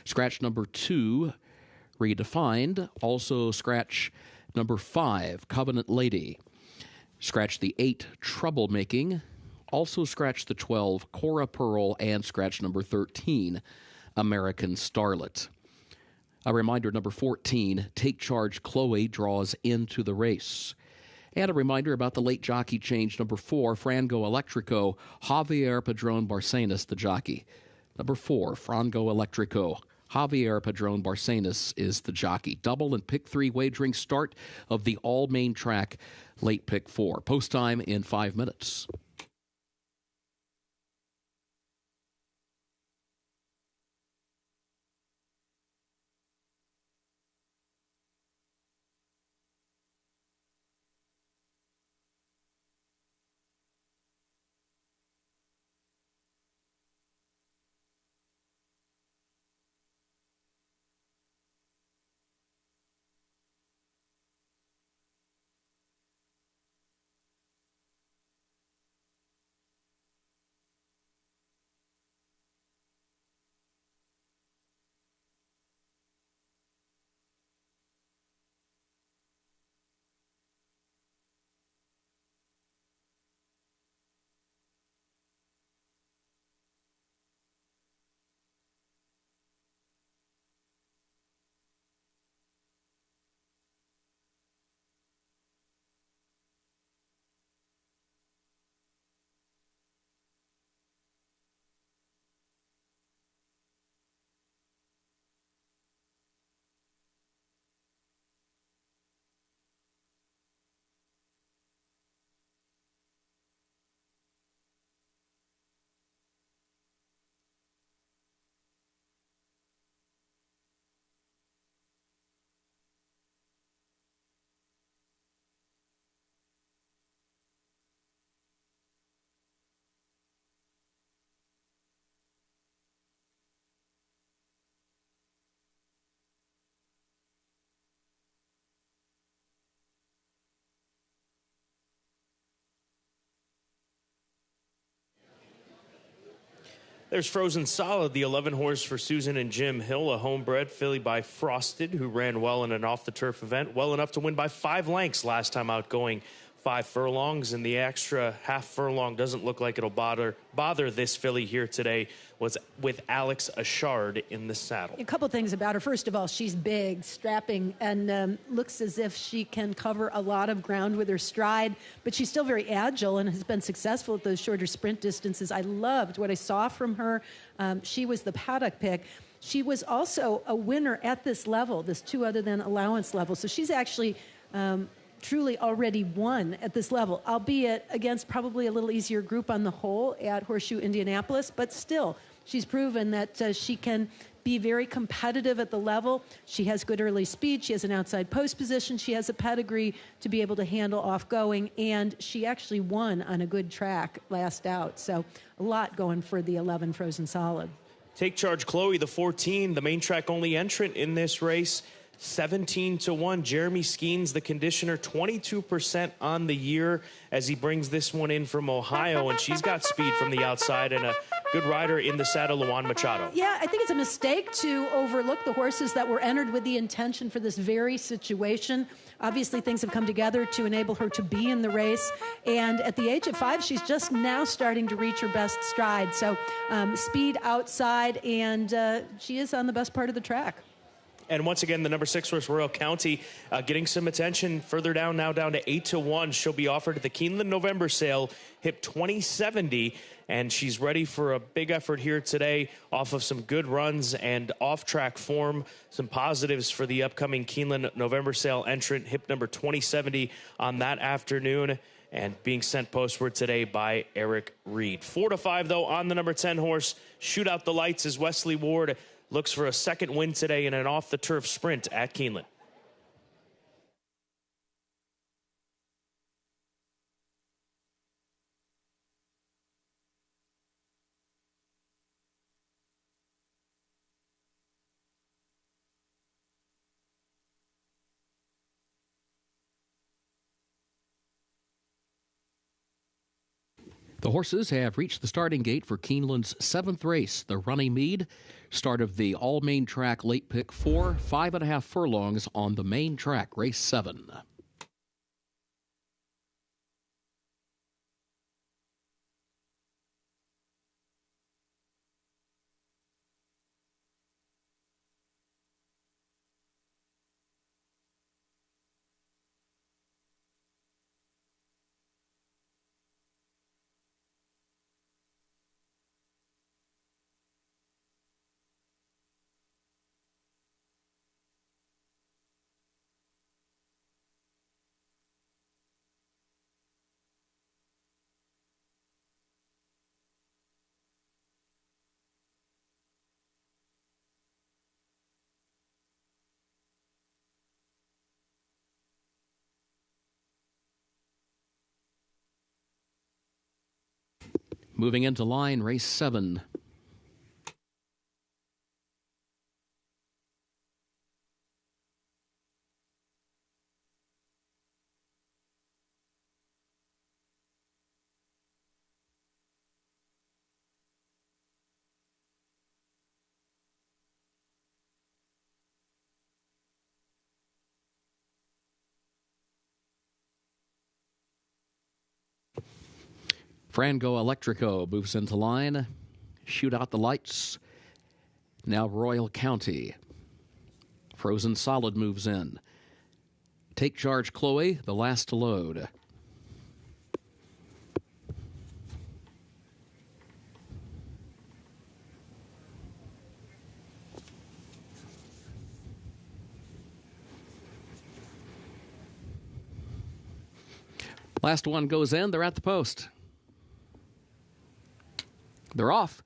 Scratch number 2, redefined. Also scratch number 5, Covenant Lady. Scratch the 8, Troublemaking. Also scratch the 12, Cora Pearl, and scratch number 13, American Starlet. A reminder, number 14, Take Charge Chloe, draws into the race. And a reminder about the late jockey change, number 4, Frango Electrico, Javier Padron Barcenas, the jockey. Number 4, Frango Electrico, Javier Padron Barcenas is the jockey. Double and pick 3 wagering start of the all-main track, late pick 4. Post time in 5 minutes. There's Frozen Solid, the 11 horse for Susan and Jim Hill, a homebred filly by Frosted, who ran well in an off-the-turf event, well enough to win by 5 lengths last time out, going 5 furlongs, and the extra half furlong doesn't look like it'll bother this filly here today, was with Alex Ashard in the saddle. A couple things about her. First of all, she's big, strapping, and looks as if she can cover a lot of ground with her stride, but she's still very agile and has been successful at those shorter sprint distances. I loved what I saw from her. She was the paddock pick. She was also a winner at this level, this 2 other than allowance level. So she's actually truly already won at this level, albeit against probably a little easier group on the whole at Horseshoe Indianapolis, but still, she's proven that she can be very competitive at the level. She has good early speed. She has an outside post position. She has a pedigree to be able to handle off-going, and she actually won on a good track last out. So a lot going for the 11 Frozen Solid. Take Charge Chloe, the 14, the main track only entrant in this race. 17-1. Jeremy Skeens, the conditioner, 22% on the year as he brings this one in from Ohio, and she's got speed from the outside and a good rider in the saddle, Luan Machado. Yeah, I think it's a mistake to overlook the horses that were entered with the intention for this very situation. Obviously, things have come together to enable her to be in the race, and at the age of 5, she's just now starting to reach her best stride. So speed outside, and she is on the best part of the track. And once again, the number 6 horse, Royal County, getting some attention further down, now down to 8-1. She'll be offered at the Keeneland November sale, hip 2070, and she's ready for a big effort here today off of some good runs and off-track form. Some positives for the upcoming Keeneland November sale entrant, hip number 2070 on that afternoon, and being sent postward today by Eric Reed. 4-5, though, on the number 10 horse. Shoot out the lights as Wesley Ward looks for a second win today in an off-the-turf sprint at Keeneland. The horses have reached the starting gate for Keeneland's 7th race, the Runnymede. Start of the all-main track late pick 4, 5.5 furlongs on the main track, race 7. Moving into line, race 7. Frango Electrico moves into line. Shoot out the lights. Now Royal County. Frozen Solid moves in. Take Charge Chloe, the last to load. Last one goes in. They're at the post. They're off.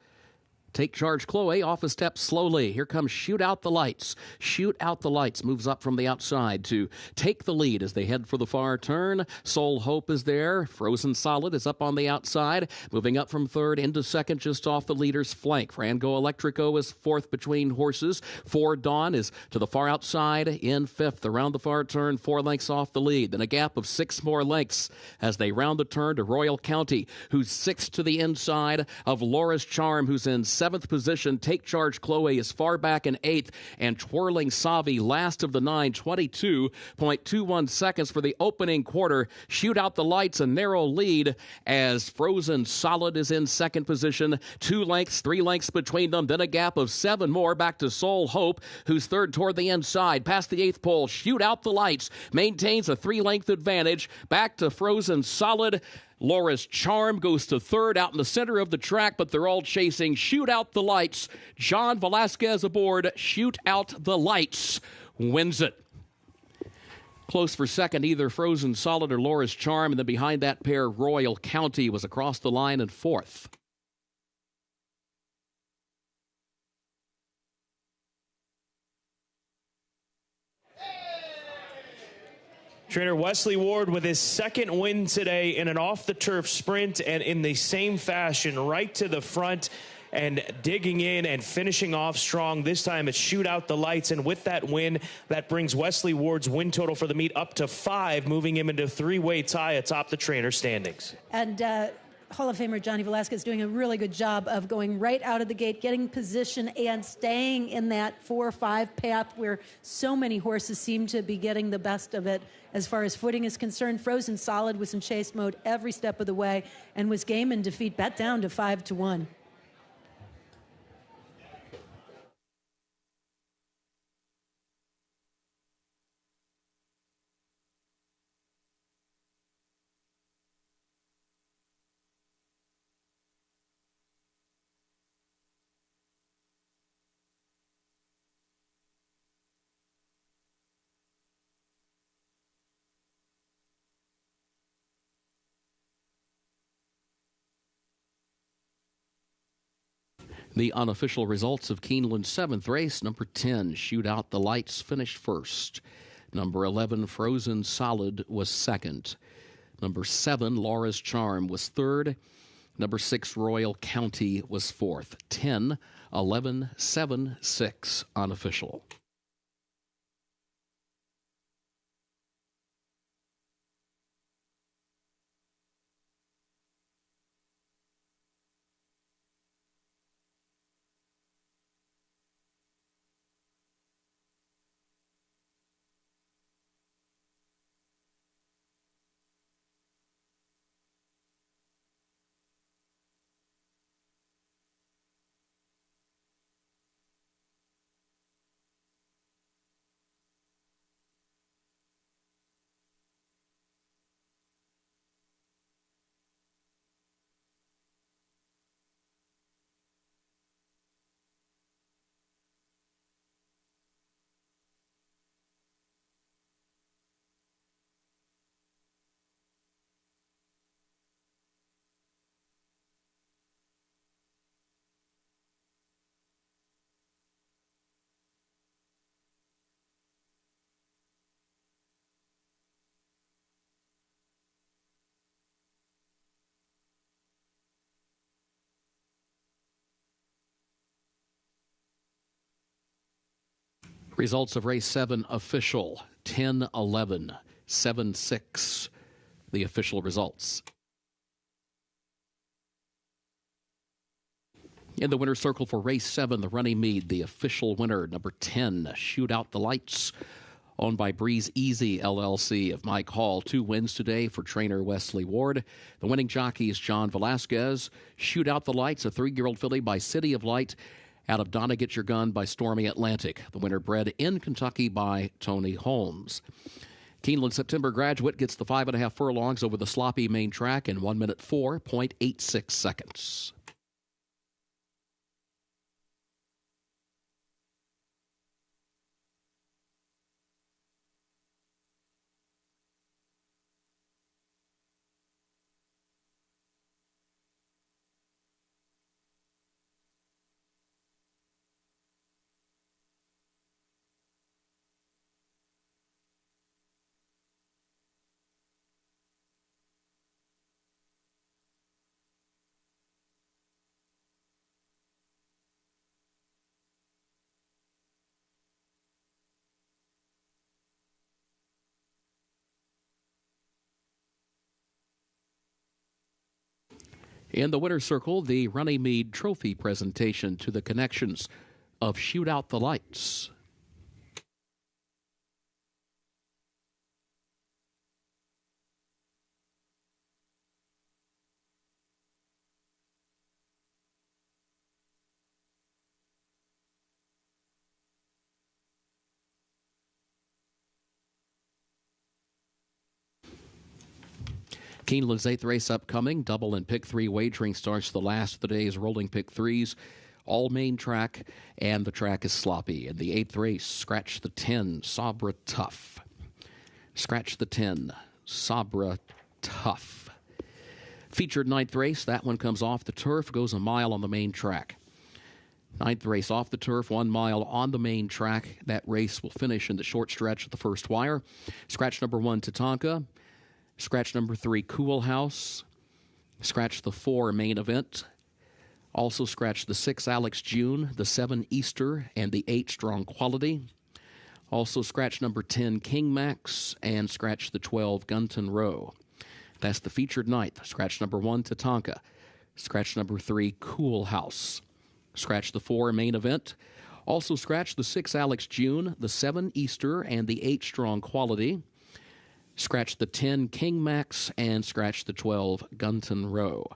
Take Charge Chloe off a step slowly. Here comes Shoot Out the Lights. Shoot Out the Lights moves up from the outside to take the lead as they head for the far turn. Soul Hope is there. Frozen Solid is up on the outside. Moving up from third into second just off the leader's flank. Frango Electrico is fourth between horses. Ford Dawn is to the far outside in fifth. Around the far turn, 4 lengths off the lead. Then a gap of 6 more lengths as they round the turn to Royal County, who's sixth to the inside of Laura's Charm, who's in 7th position. Take Charge Chloe is far back in 8th, and Twirling Savi last of the 9, 22.21 seconds for the opening quarter. Shoot Out the Lights, a narrow lead as Frozen Solid is in 2nd position. 2 lengths, 3 lengths between them, then a gap of 7 more back to Soul Hope, who's third toward the inside. Past the 8th pole, Shoot Out the Lights maintains a 3-length advantage. Back to Frozen Solid. Laura's Charm goes to third out in the center of the track, but they're all chasing Shoot Out the Lights. John Velasquez aboard. Shoot Out the Lights wins it. Close for second, either Frozen Solid or Laura's Charm, and then behind that pair, Royal County was across the line in 4th. Trainer Wesley Ward with his 2nd win today in an off-the-turf sprint, and in the same fashion, right to the front and digging in and finishing off strong. This time it's Shoot Out the Lights, and with that win, that brings Wesley Ward's win total for the meet up to 5, moving him into a 3-way tie atop the trainer standings. And Hall of Famer Johnny Velasquez doing a really good job of going right out of the gate, getting position, and staying in that 4-5 path where so many horses seem to be getting the best of it as far as footing is concerned. Frozen Solid was in chase mode every step of the way and was game in defeat, bet down to 5-1. The unofficial results of Keeneland's 7th race. Number 10, Shoot Out the Lights, finished first. Number 11, Frozen Solid, was second. Number 7, Laura's Charm, was third. Number 6, Royal County, was fourth. 10, 11, 7, 6, unofficial. Results of race 7 official 10-11, 7-6. The official results. In the winner's circle for race 7, the Runnymede, the official winner, number 10, Shoot Out the Lights, owned by Breeze Easy LLC of Mike Hall. 2 wins today for trainer Wesley Ward. The winning jockey is John Velasquez. Shoot Out the Lights, a 3-year-old filly by City of Light, out of Donna Get Your Gun by Stormy Atlantic. The winner bred in Kentucky by Tony Holmes. Keeneland September graduate gets the 5.5 furlongs over the sloppy main track in 1 minute 4.86 seconds. In the winner's circle, the Runnymede Trophy presentation to the connections of Shoot Out the Lights. Keeneland's 8th race upcoming. Double and pick 3 wagering starts the last of the day's rolling pick 3s. All main track, and the track is sloppy. In the 8th race, scratch the 10, Sabra Tough. Scratch the 10, Sabra Tough. Featured 9th race, that one comes off the turf, goes a mile on the main track. 9th race off the turf, 1 mile on the main track. That race will finish in the short stretch at the first wire. Scratch number 1, Tatanka. Scratch number 3, Cool House. Scratch the 4, Main Event. Also scratch the 6, Alex June, the 7, Easter, and the 8, Strong Quality. Also scratch number 10, King Max, and scratch the 12, Gunton Row. That's the featured 9th. Scratch number 1, Tatanka. Scratch number 3, Cool House. Scratch the 4, Main Event. Also scratch the 6, Alex June, the 7, Easter, and the 8, Strong Quality. Scratch the 10, King Max, and scratch the 12, Gunton Row.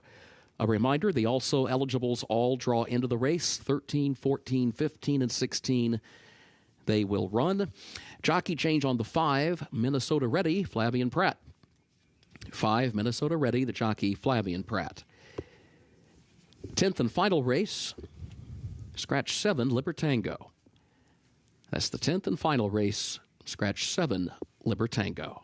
A reminder, the also eligibles all draw into the race, 13, 14, 15, and 16. They will run. Jockey change on the 5, Minnesota Ready, Flavian Pratt. 5, Minnesota Ready, the jockey, Flavian Pratt. 10th and final race, scratch 7, Libertango. That's the 10th and final race, scratch 7, Libertango.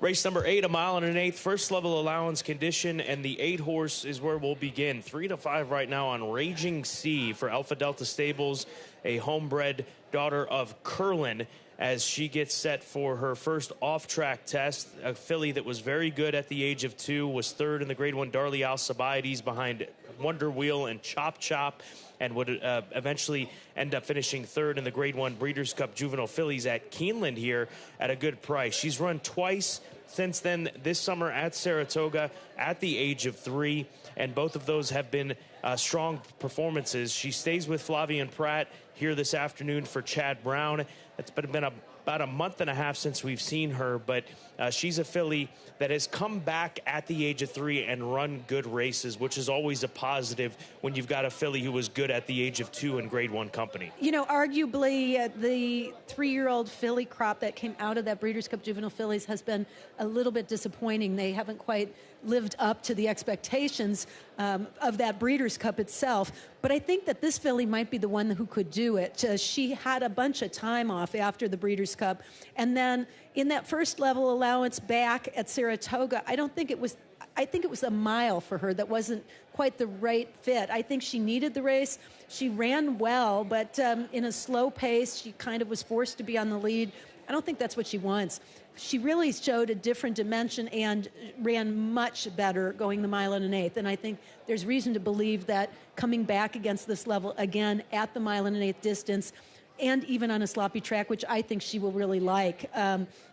Race number 8, a mile and an eighth, first level allowance condition, and the 8 horse is where we'll begin. 3 to 5 right now on Raging Sea for Alpha Delta Stables, a homebred daughter of Keeneland, as she gets set for her first off-track test. A filly that was very good at the age of 2, was third in the Grade 1 Darley Alcibiades behind Wonder Wheel and Chop Chop, and would eventually end up finishing third in the Grade 1 Breeders' Cup Juvenile Fillies at Keeneland here at a good price. She's run twice since then, this summer at Saratoga at the age of 3, and both of those have been strong performances. She stays with Flavian Pratt here this afternoon for Chad Brown. It's been about a month and a half since we've seen her, but she's a filly that has come back at the age of 3 and run good races, which is always a positive when you've got a filly who was good at the age of 2 in Grade 1 company. You know, arguably the 3-year-old filly crop that came out of that Breeders' Cup Juvenile Fillies has been a little bit disappointing. They haven't quite lived up to the expectations of that Breeders' Cup itself. But I think that this filly might be the one who could do it. She had a bunch of time off after the Breeders' Cup. And then in that first level allowance back at Saratoga, I think it was a mile for her that wasn't quite the right fit. I think she needed the race. She ran well, but in a slow pace, she kind of was forced to be on the lead. I don't think that's what she wants. She really showed a different dimension and ran much better going the mile and an eighth. And I think there's reason to believe that coming back against this level again at the mile and an eighth distance, and even on a sloppy track, which I think she will really like,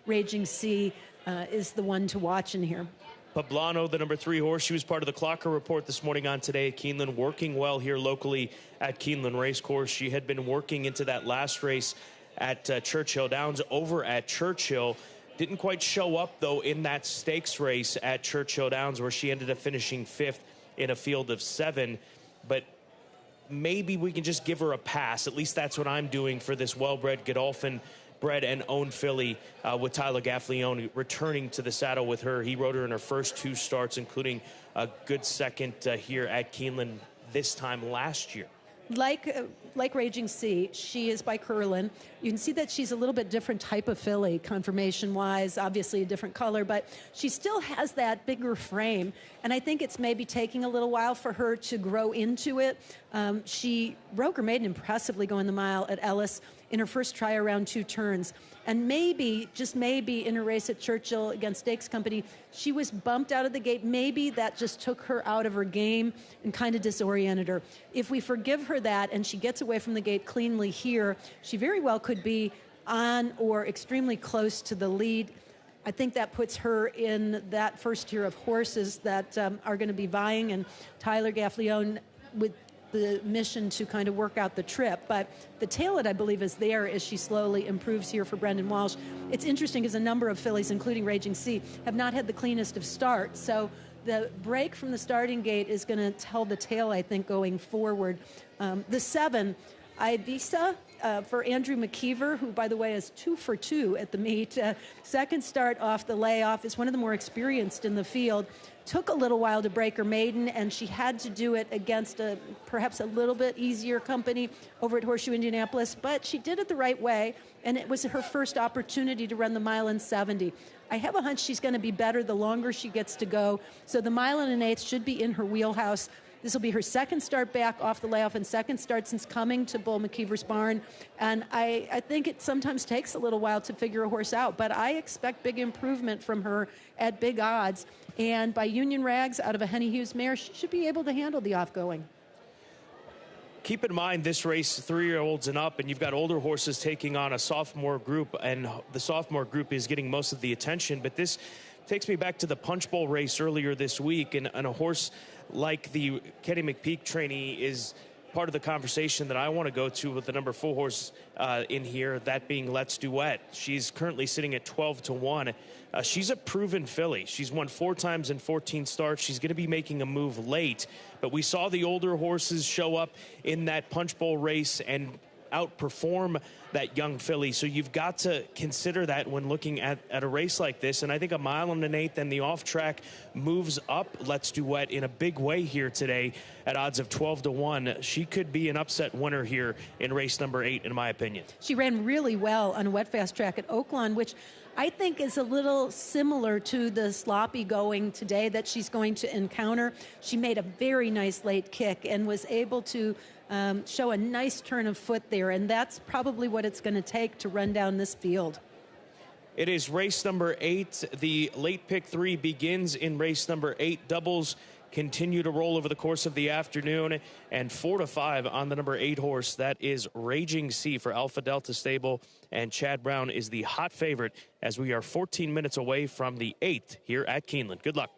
Raging Sea is the one to watch in here. Poblano, the number 3 horse, she was part of the Clocker Report this morning on Today at Keeneland, working well here locally at Keeneland Racecourse. She had been working into that last race at Churchill Downs over at Churchill. Didn't quite show up, though, in that stakes race at Churchill Downs, where she ended up finishing 5th in a field of 7. But maybe we can just give her a pass. At least that's what I'm doing for this well-bred Godolphin bred and owned filly with Tyler Gaffalione returning to the saddle with her. He rode her in her first 2 starts, including a good second here at Keeneland this time last year. Like Raging Sea, she is by Keeneland. You can see that she's a little bit different type of filly, conformation-wise, obviously a different color, but she still has that bigger frame, and I think it's maybe taking a little while for her to grow into it. She broke her maiden impressively going the mile at Ellis in her first try around 2 turns. And maybe, just maybe, in her race at Churchill against Stakes Company, she was bumped out of the gate. Maybe that just took her out of her game and kind of disoriented her. If we forgive her that and she gets away from the gate cleanly here, she very well could be on or extremely close to the lead. I think that puts her in that first tier of horses that are going to be vying, and Tyler Gaffalione with the mission to kind of work out the trip. But the taillet, I believe, is there as she slowly improves here for Brendan Walsh. It's interesting because a number of fillies, including Raging Sea, have not had the cleanest of starts. So the break from the starting gate is going to tell the tale, I think, going forward. The 7, Ibiza, for Andrew McKeever, who, by the way, is 2 for 2 at the meet. Second start off the layoff, is one of the more experienced in the field. Took a little while to break her maiden, and she had to do it against perhaps a little bit easier company over at Horseshoe Indianapolis, but she did it the right way, and it was her first opportunity to run the mile in 70. I have a hunch she's going to be better the longer she gets to go, so the mile and an eighth should be in her wheelhouse. This will be her second start back off the layoff and second start since coming to Bull McKeever's barn. And I think it sometimes takes a little while to figure a horse out, but I expect big improvement from her at big odds. And by Union Rags out of a Henny Hughes mare, she should be able to handle the off-going. Keep in mind this race, 3-year-olds and up, and you've got older horses taking on a sophomore group, and the sophomore group is getting most of the attention. But this takes me back to the Punch Bowl race earlier this week, and a horse like the Kenny McPeak trainee is part of the conversation that I want to go to with the number 4 horse in here, that being Let's Duet. She's currently sitting at 12-1. She's a proven filly. She's won 4 times in 14 starts. She's going to be making a move late, but we saw the older horses show up in that Punch Bowl race and outperform that young filly. So you've got to consider that when looking at a race like this. And I think a mile and an eighth and the off track moves up Let's Duet in a big way here today at odds of 12-1. She could be an upset winner here in race number 8, in my opinion. She ran really well on a wet fast track at Oaklawn, which I think is a little similar to the sloppy going today that she's going to encounter. She made a very nice late kick and was able to show a nice turn of foot there, and that's probably what it's going to take to run down this field. It is race number 8. The late pick 3 begins in race number 8. Doubles continue to roll over the course of the afternoon, and 4-5 on the number 8 horse. That is Raging Sea for Alpha Delta Stable, and Chad Brown is the hot favorite as we are 14 minutes away from the 8th here at Keeneland. Good luck.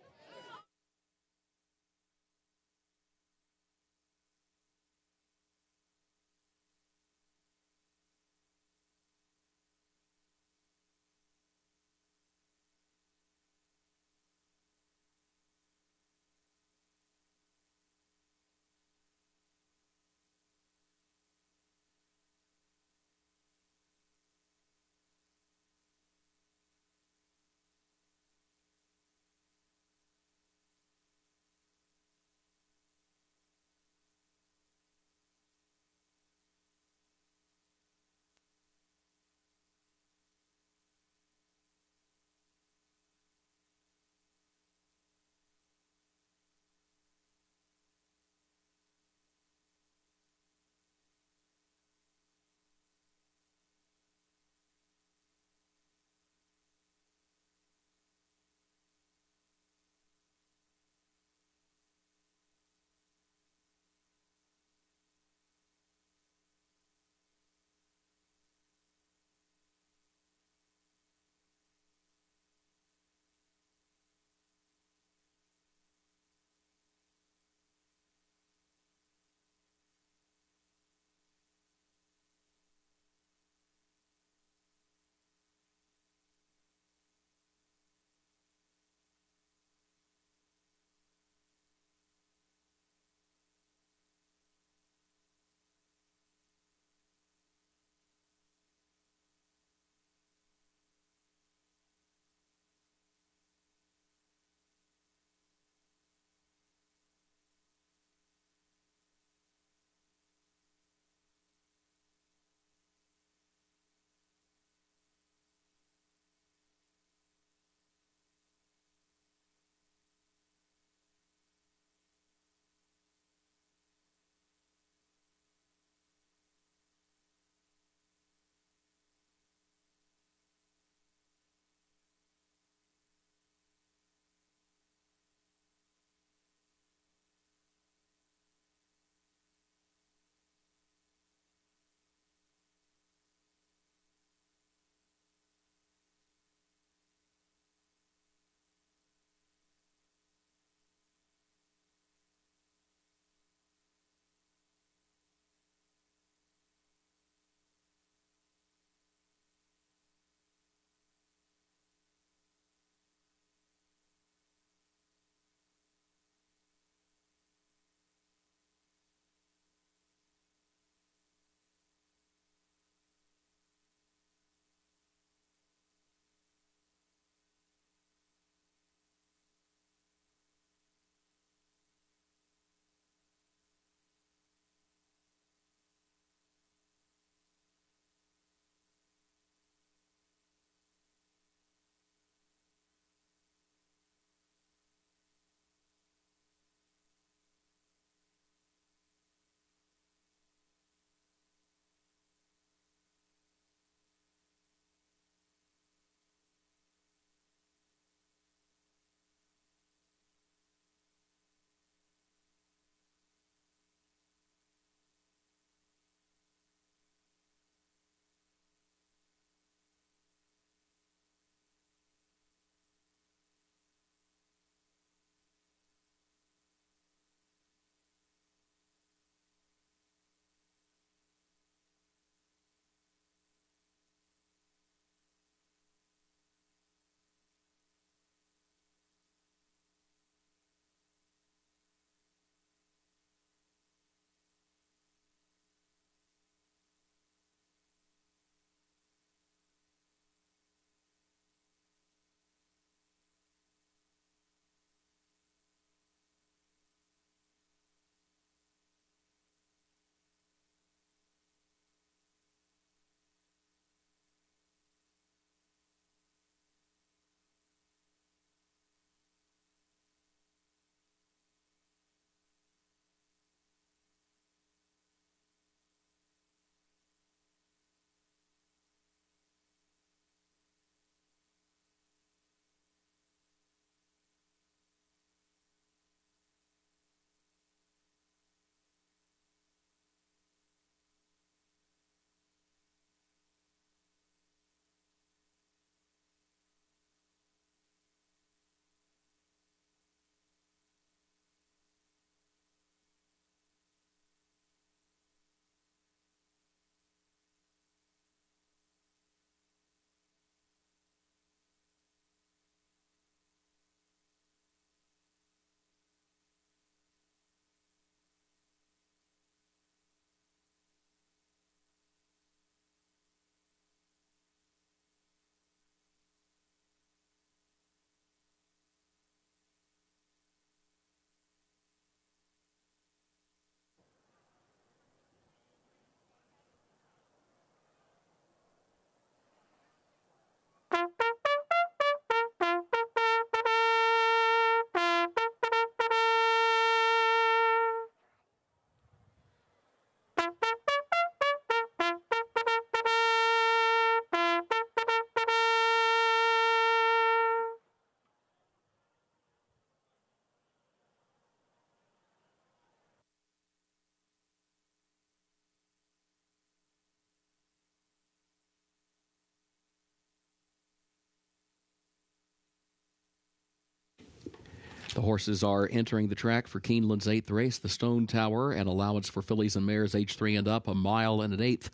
The horses are entering the track for Keeneland's 8th race, the Stone Tower, and allowance for fillies and mares age 3 and up, 1 mile and an eighth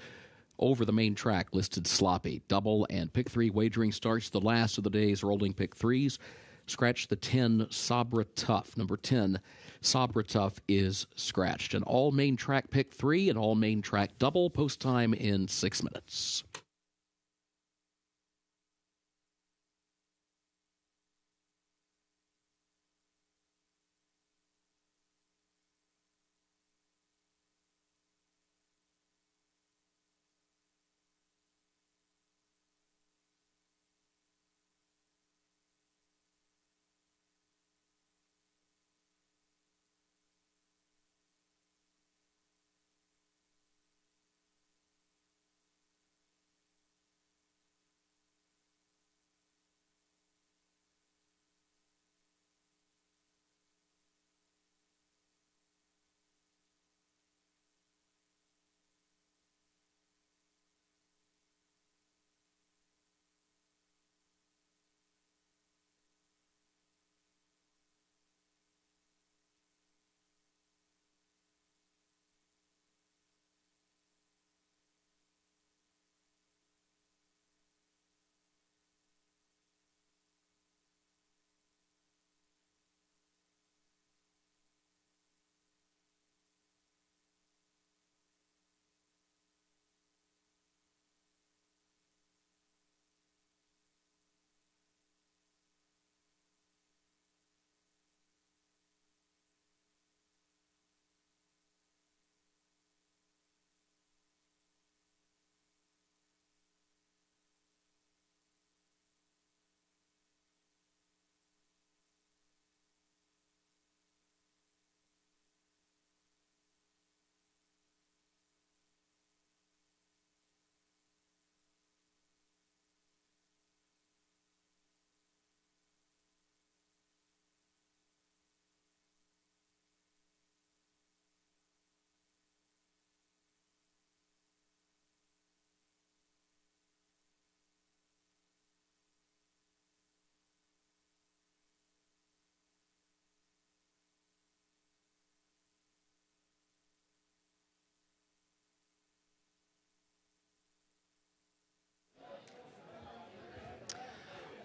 over the main track, listed sloppy. Double and pick 3 wagering starts the last of the day's rolling pick 3s. Scratch the 10 Sabra Tough. Number 10, Sabra Tough is scratched. An all main track pick 3, an all main track double, post time in 6 minutes.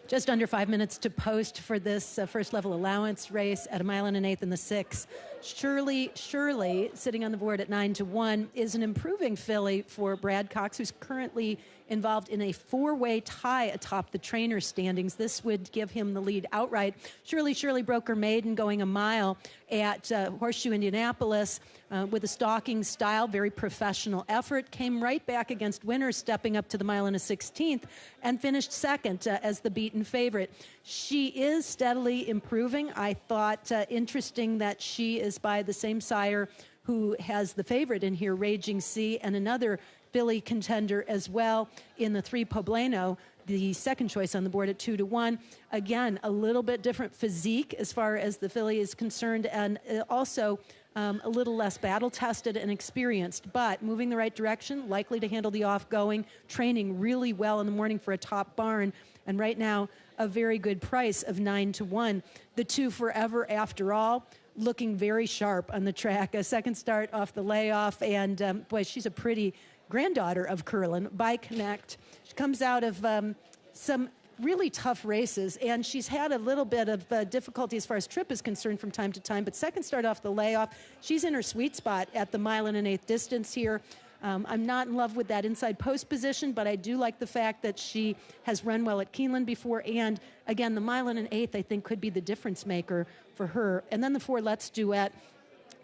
Just under 5 minutes to post for this first level allowance race at 1 mile and an eighth in the 6. Shirley, sitting on the board at 9-1, is an improving filly for Brad Cox, who's currently involved in a 4-way tie atop the trainer standings. This would give him the lead outright. Shirley broke her maiden going a mile at Horseshoe Indianapolis with a stalking style, very professional effort. Came right back against winners, stepping up to the 1 mile and a 16th, and finished second as the beaten favorite. She is steadily improving. I thought interesting that she is by the same sire who has the favorite in here, Raging Sea, and another filly contender as well in the 3 Poblano, the second choice on the board at 2-1. Again, a little bit different physique as far as the filly is concerned, and also a little less battle-tested and experienced, but moving the right direction, likely to handle the off-going, training really well in the morning for a top barn, and right now a very good price of 9-1. The 2 Forever After All, looking very sharp on the track. A second start off the layoff, and boy, she's a pretty granddaughter of Curlin by Connect. She comes out of some really tough races, and she's had a little bit of difficulty as far as trip is concerned from time to time, but second start off the layoff, she's in her sweet spot at the 1 mile and an eighth distance here. I'm not in love with that inside post position, but I do like the fact that she has run well at Keeneland before, and again, the 1 mile and an eighth I think could be the difference maker for her. And then the 4 Let's Duet.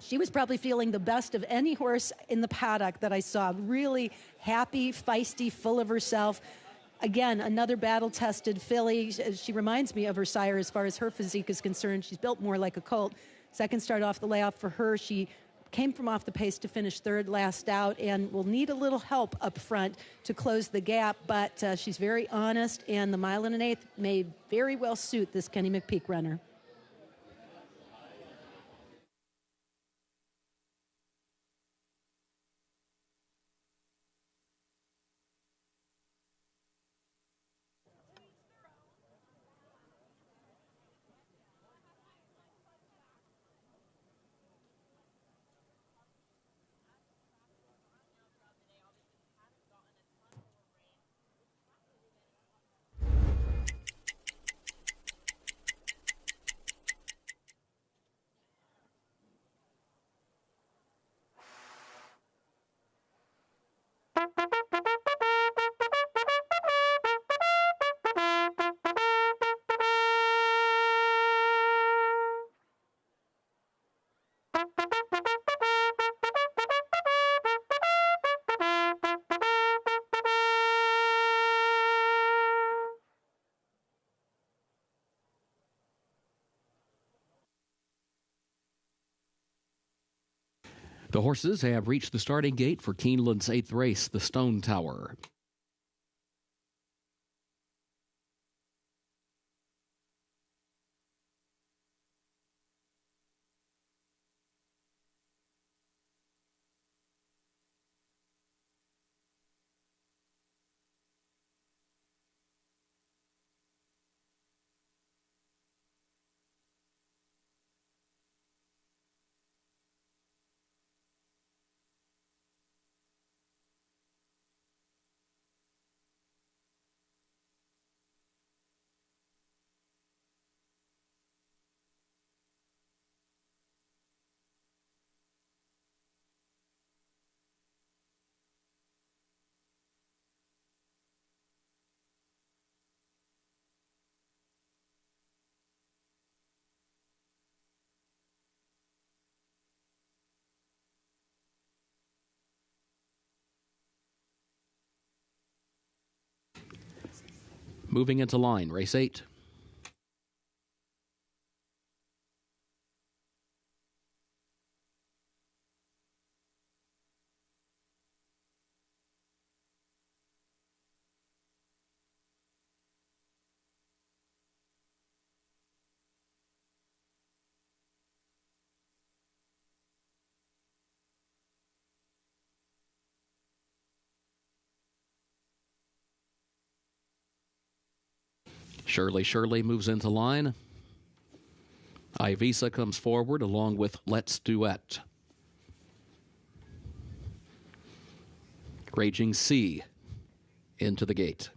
She was probably feeling the best of any horse in the paddock that I saw. Really happy, feisty, full of herself. Again, another battle-tested filly. She reminds me of her sire as far as her physique is concerned. She's built more like a colt. Second start off the layoff for her. She came from off the pace to finish third last out and will need a little help up front to close the gap, but she's very honest, and the 1 mile and an eighth may very well suit this Kenny McPeak runner. The horses have reached the starting gate for Keeneland's 8th race, the Stone Tower. Moving into line, race 8. Shirley moves into line. Ivisa comes forward along with Let's Duet. Raging Sea into the gate.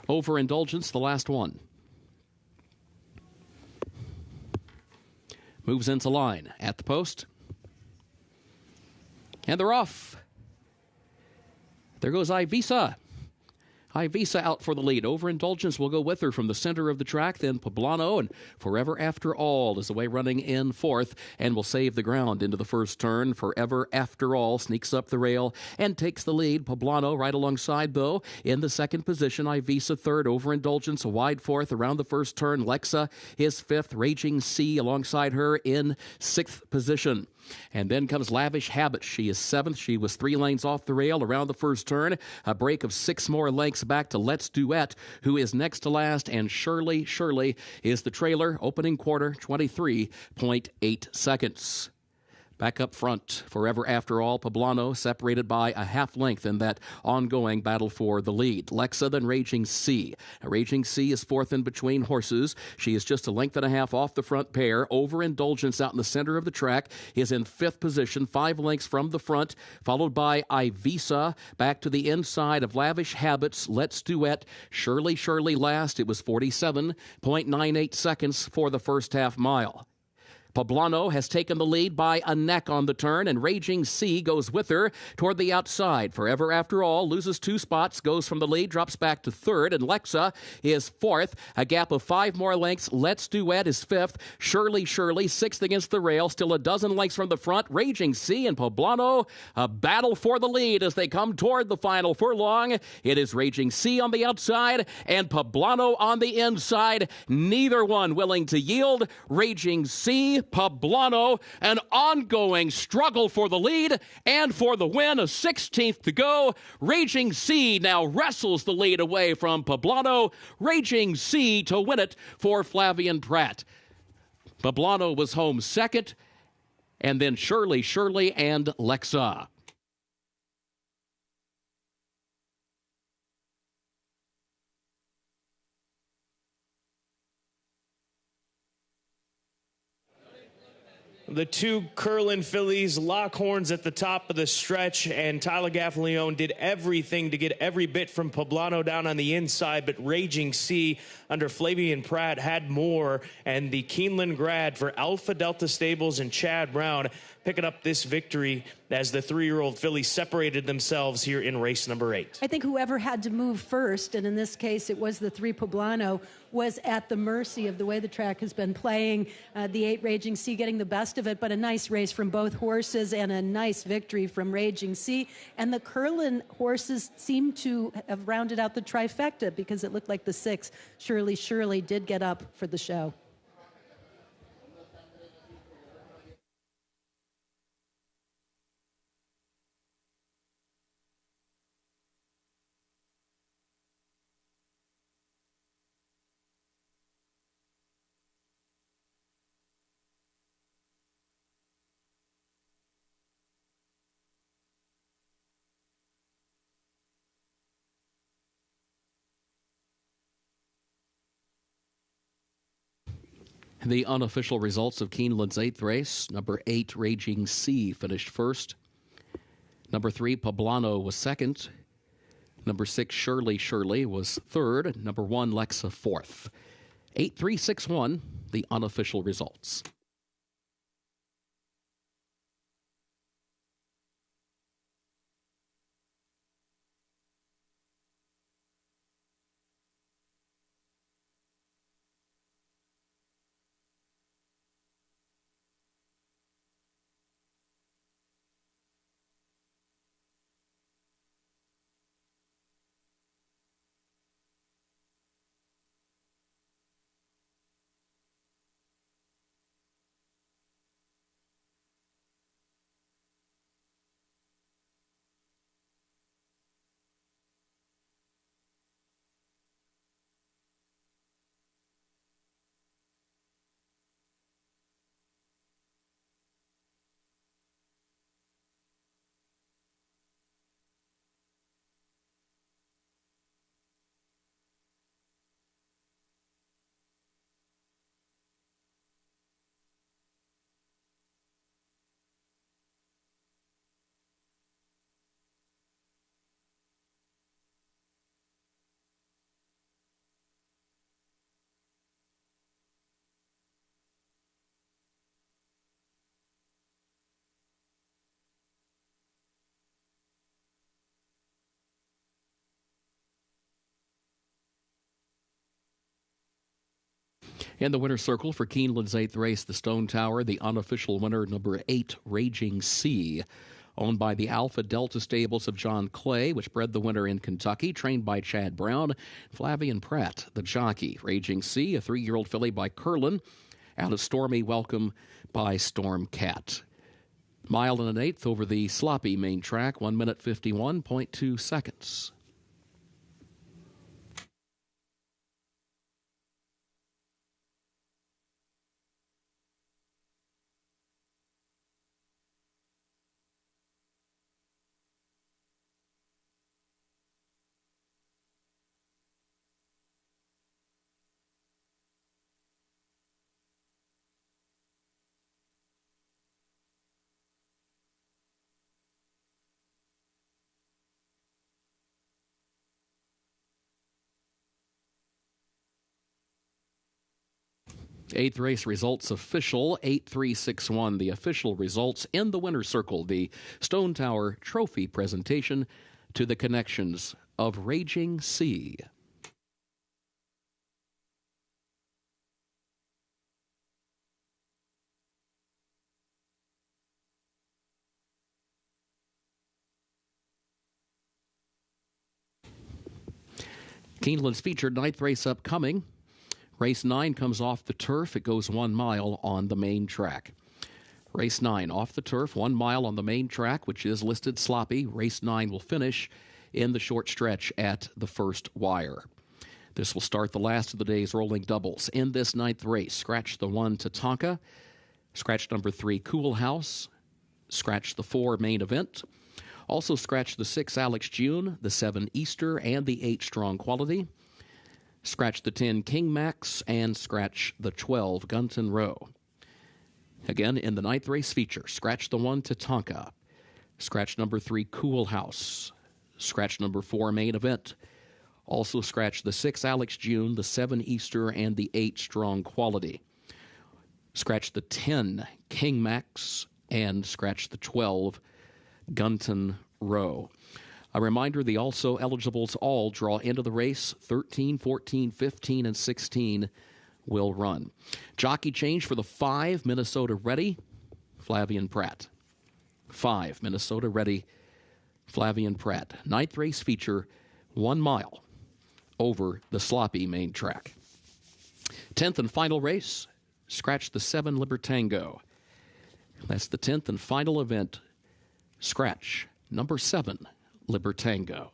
Overindulgence, the last one. Moves into line at the post. And they're off. There goes Ivisa. Ivisa out for the lead. Overindulgence will go with her from the center of the track. Then Poblano and Forever After All is away running in 4th and will save the ground into the first turn. Forever After All sneaks up the rail and takes the lead. Poblano right alongside, though, in the 2nd position. Ivisa 3rd. Overindulgence a wide 4th around the first turn. Lexa is 5th. Raging Sea alongside her in 6th position. And then comes Lavish Habit. She is 7th. She was 3 lanes off the rail around the first turn. A break of 6 more lengths back to Let's Duet, who is next to last. And Shirley is the trailer. Opening quarter, 23.8 seconds. Back up front, Forever After All, Poblano separated by a half length in that ongoing battle for the lead. Lexa, then Raging Sea. Now, Raging Sea is 4th in between horses. She is just a length and a half off the front pair. Overindulgence out in the center of the track is in 5th position, 5 lengths from the front, followed by Ivisa. Back to the inside of Lavish Habits. Let's Duet. Shirley last. It was 47.98 seconds for the first half mile. Poblano has taken the lead by a neck on the turn, and Raging Sea goes with her toward the outside. Forever After All loses 2 spots, goes from the lead, drops back to 3rd, and Lexa is 4th. A gap of 5 more lengths. Let's Duet is 5th. Shirley 6th against the rail, still a dozen lengths from the front. Raging Sea and Poblano, a battle for the lead as they come toward the final furlong. It is Raging Sea on the outside and Poblano on the inside. Neither one willing to yield. Raging Sea, Poblano, an ongoing struggle for the lead and for the win, a 16th to go. Raging Sea now wrestles the lead away from Poblano. Raging Sea to win it for Flavian Pratt. Poblano was home 2nd, and then Shirley and Lexa. The 2 Keeneland fillies lock horns at the top of the stretch, and Tyler Gaffalione did everything to get every bit from Poblano down on the inside, but Raging Sea under Flavian Pratt had more, and the Keeneland grad for Alpha Delta Stables and Chad Brown picking up this victory as the 3-year-old fillies separated themselves here in race number 8. I think whoever had to move first, and in this case it was the 3 Poblano, was at the mercy of the way the track has been playing. The 8 Raging Sea getting the best of it, but a nice race from both horses and a nice victory from Raging Sea. And the Keeneland horses seem to have rounded out the trifecta because it looked like the 6, Shirley did get up for the show. The unofficial results of Keeneland's 8th race: number 8, Raging Sea, finished first. Number 3, Poblano, was second. Number 6, Shirley was third. Number 1, Lexa, fourth. 8-3-6-1, the unofficial results. In the winner's circle for Keeneland's 8th race, the Stone Tower, the unofficial winner, number 8, Raging Sea, owned by the Alpha Delta stables of John Clay, which bred the winner in Kentucky, trained by Chad Brown. Flavian Pratt, the jockey. Raging Sea, a 3-year-old filly by Curlin, out of Stormy Welcome by Storm Cat. Mile and an eighth over the sloppy main track, 1 minute 51.2 seconds. Eighth race results official, 8-3-6-1. The official results in the winner's circle, the Stone Tower Trophy presentation to the connections of Raging Sea. Keeneland's featured 9th race upcoming. Race 9 comes off the turf. It goes 1 mile on the main track. Race 9 off the turf, 1 mile on the main track, which is listed sloppy. Race 9 will finish in the short stretch at the first wire. This will start the last of the day's rolling doubles. In this 9th race, scratch the 1 Tatanka, scratch number 3 Cool House, scratch the 4 Main Event. Also scratch the 6 Alex June, the 7 Easter, and the 8 Strong Quality. Scratch the 10 King Max, and scratch the 12 Gunton Row. Again, in the 9th race feature, scratch the 1 Tatanka, scratch number 3 Cool House, scratch number 4 Main Event. Also scratch the 6 Alex June, the 7 Easter, and the 8 Strong Quality. Scratch the 10 King Max, and scratch the 12 Gunton Row. A reminder, the also eligibles all draw into the race. 13, 14, 15, and 16 will run. Jockey change for the 5 Minnesota Ready, Flavian Pratt. 5 Minnesota Ready, Flavian Pratt. 9th race feature, 1 mile over the sloppy main track. 10th and final race, scratch the 7 Libertango. That's the 10th and final event. Scratch number 7 Libertango.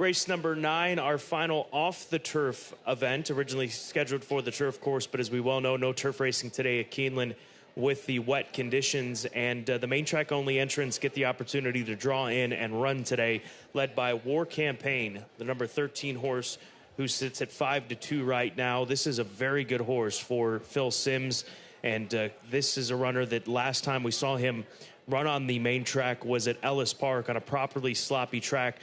Race number 9, our final off-the-turf event, originally scheduled for the turf course, but as we well know, no turf racing today at Keeneland with the wet conditions. And the main track-only entrants get the opportunity to draw in and run today, led by War Campaign, the number 13 horse, who sits at 5-2 right now. This is a very good horse for Phil Simms, and this is a runner that last time we saw him run on the main track was at Ellis Park on a properly sloppy track.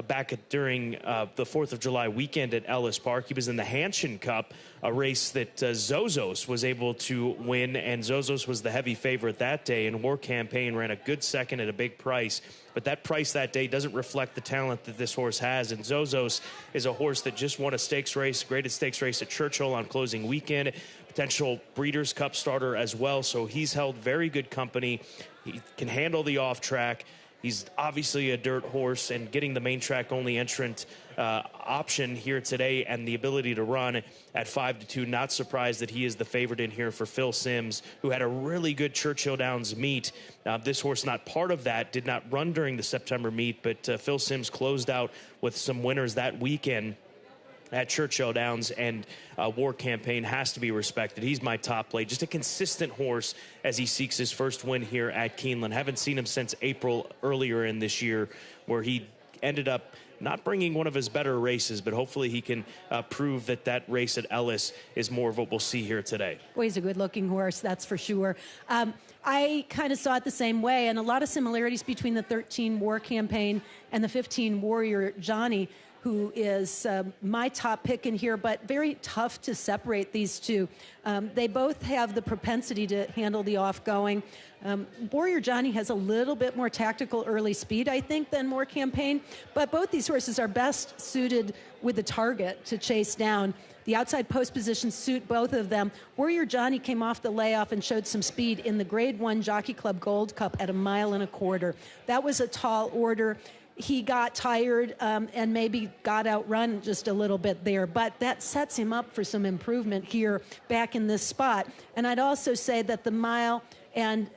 Back during the 4th of July weekend at Ellis Park. He was in the Hanshin Cup, a race that Zozos was able to win, and Zozos was the heavy favorite that day, and War Campaign ran a good second at a big price. But that price that day doesn't reflect the talent that this horse has, and Zozos is a horse that just won a stakes race, graded stakes race at Churchill on closing weekend, potential Breeders' Cup starter as well, so he's held very good company. He can handle the off-track. He's obviously a dirt horse, and getting the main track only entrant option here today and the ability to run at 5-2, not surprised that he is the favorite in here for Phil Simms, who had a really good Churchill Downs meet. This horse not part of that, did not run during the September meet, but Phil Simms closed out with some winners that weekend at Churchill Downs, and War Campaign has to be respected. He's my top play. Just a consistent horse as he seeks his first win here at Keeneland. Haven't seen him since April earlier in this year, where he ended up not bringing one of his better races, but hopefully he can prove that that race at Ellis is more of what we'll see here today. Well, he's a good-looking horse, that's for sure. I kind of saw it the same way, and a lot of similarities between the 13 War Campaign and the 15 Warrior Johnny, who is my top pick in here, but very tough to separate these two. They both have the propensity to handle the off-going. Warrior Johnny has a little bit more tactical early speed, I think, than War Campaign, but both these horses are best suited with the target to chase down. The outside post positions suit both of them. Warrior Johnny came off the layoff and showed some speed in the Grade 1 Jockey Club Gold Cup at 1.25 miles. That was a tall order. He got tired and maybe got outrun just a little bit there, but that sets him up for some improvement here back in this spot. And I'd also say that the mile and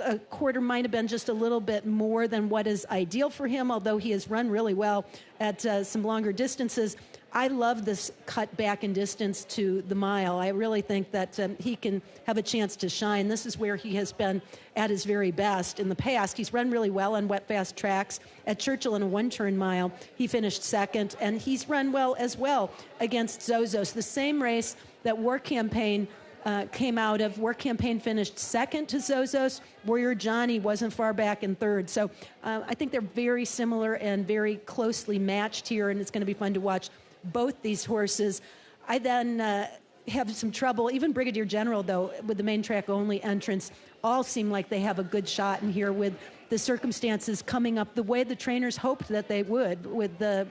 a quarter might have been just a little bit more than what is ideal for him, although he has run really well at some longer distances. I love this cut back in distance to the mile. I really think that he can have a chance to shine. This is where he has been at his very best in the past. He's run really well on wet, fast tracks. At Churchill in a one-turn mile, he finished second, and he's run well as well against Zozos. The same race that War Campaign came out of. War Campaign finished second to Zozos. Warrior Johnny wasn't far back in third. So I think they're very similar and very closely matched here, and it's going to be fun to watch both these horses. I then have some trouble, even Brigadier General, though, with the main track only entrance. All seem like they have a good shot in here with the circumstances coming up the way the trainers hoped that they would, with the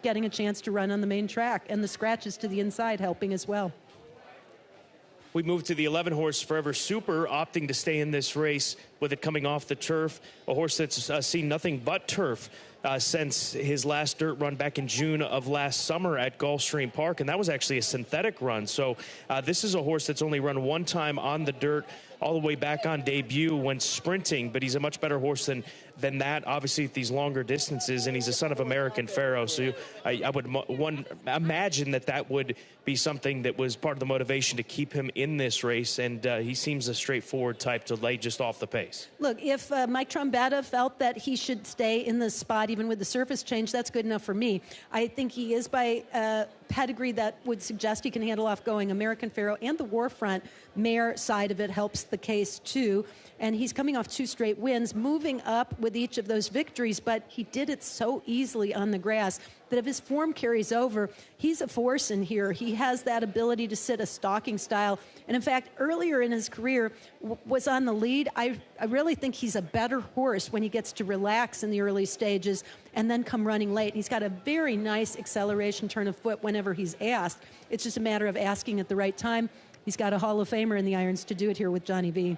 getting a chance to run on the main track and the scratches to the inside helping as well. We move to the 11-horse Forever Super, opting to stay in this race with it coming off the turf. A horse that's seen nothing but turf since his last dirt run back in June of last summer at Gulfstream Park, and that was actually a synthetic run. So this is a horse that's only run one time on the dirt all the way back on debut when sprinting, but he's a much better horse than that, obviously, at these longer distances, and he's a son of American Pharaoh. So I would imagine that would be something that was part of the motivation to keep him in this race, and he seems a straightforward type to lay just off the pace. Look, if Mike Trombetta felt that he should stay in this spot, even with the surface change, that's good enough for me. I think he is by pedigree that would suggest he can handle off going. American Pharaoh and the Warfront mare side of it helps the case, too. And he's coming off 2 straight wins, moving up with each of those victories, but he did it so easily on the grass that if his form carries over, he's a force in here. He has that ability to sit a stalking style. And in fact, earlier in his career was on the lead. I really think he's a better horse when he gets to relax in the early stages and then come running late. He's got a very nice acceleration turn of foot whenever he's asked. It's just a matter of asking at the right time. He's got a Hall of Famer in the irons to do it here with Johnny V.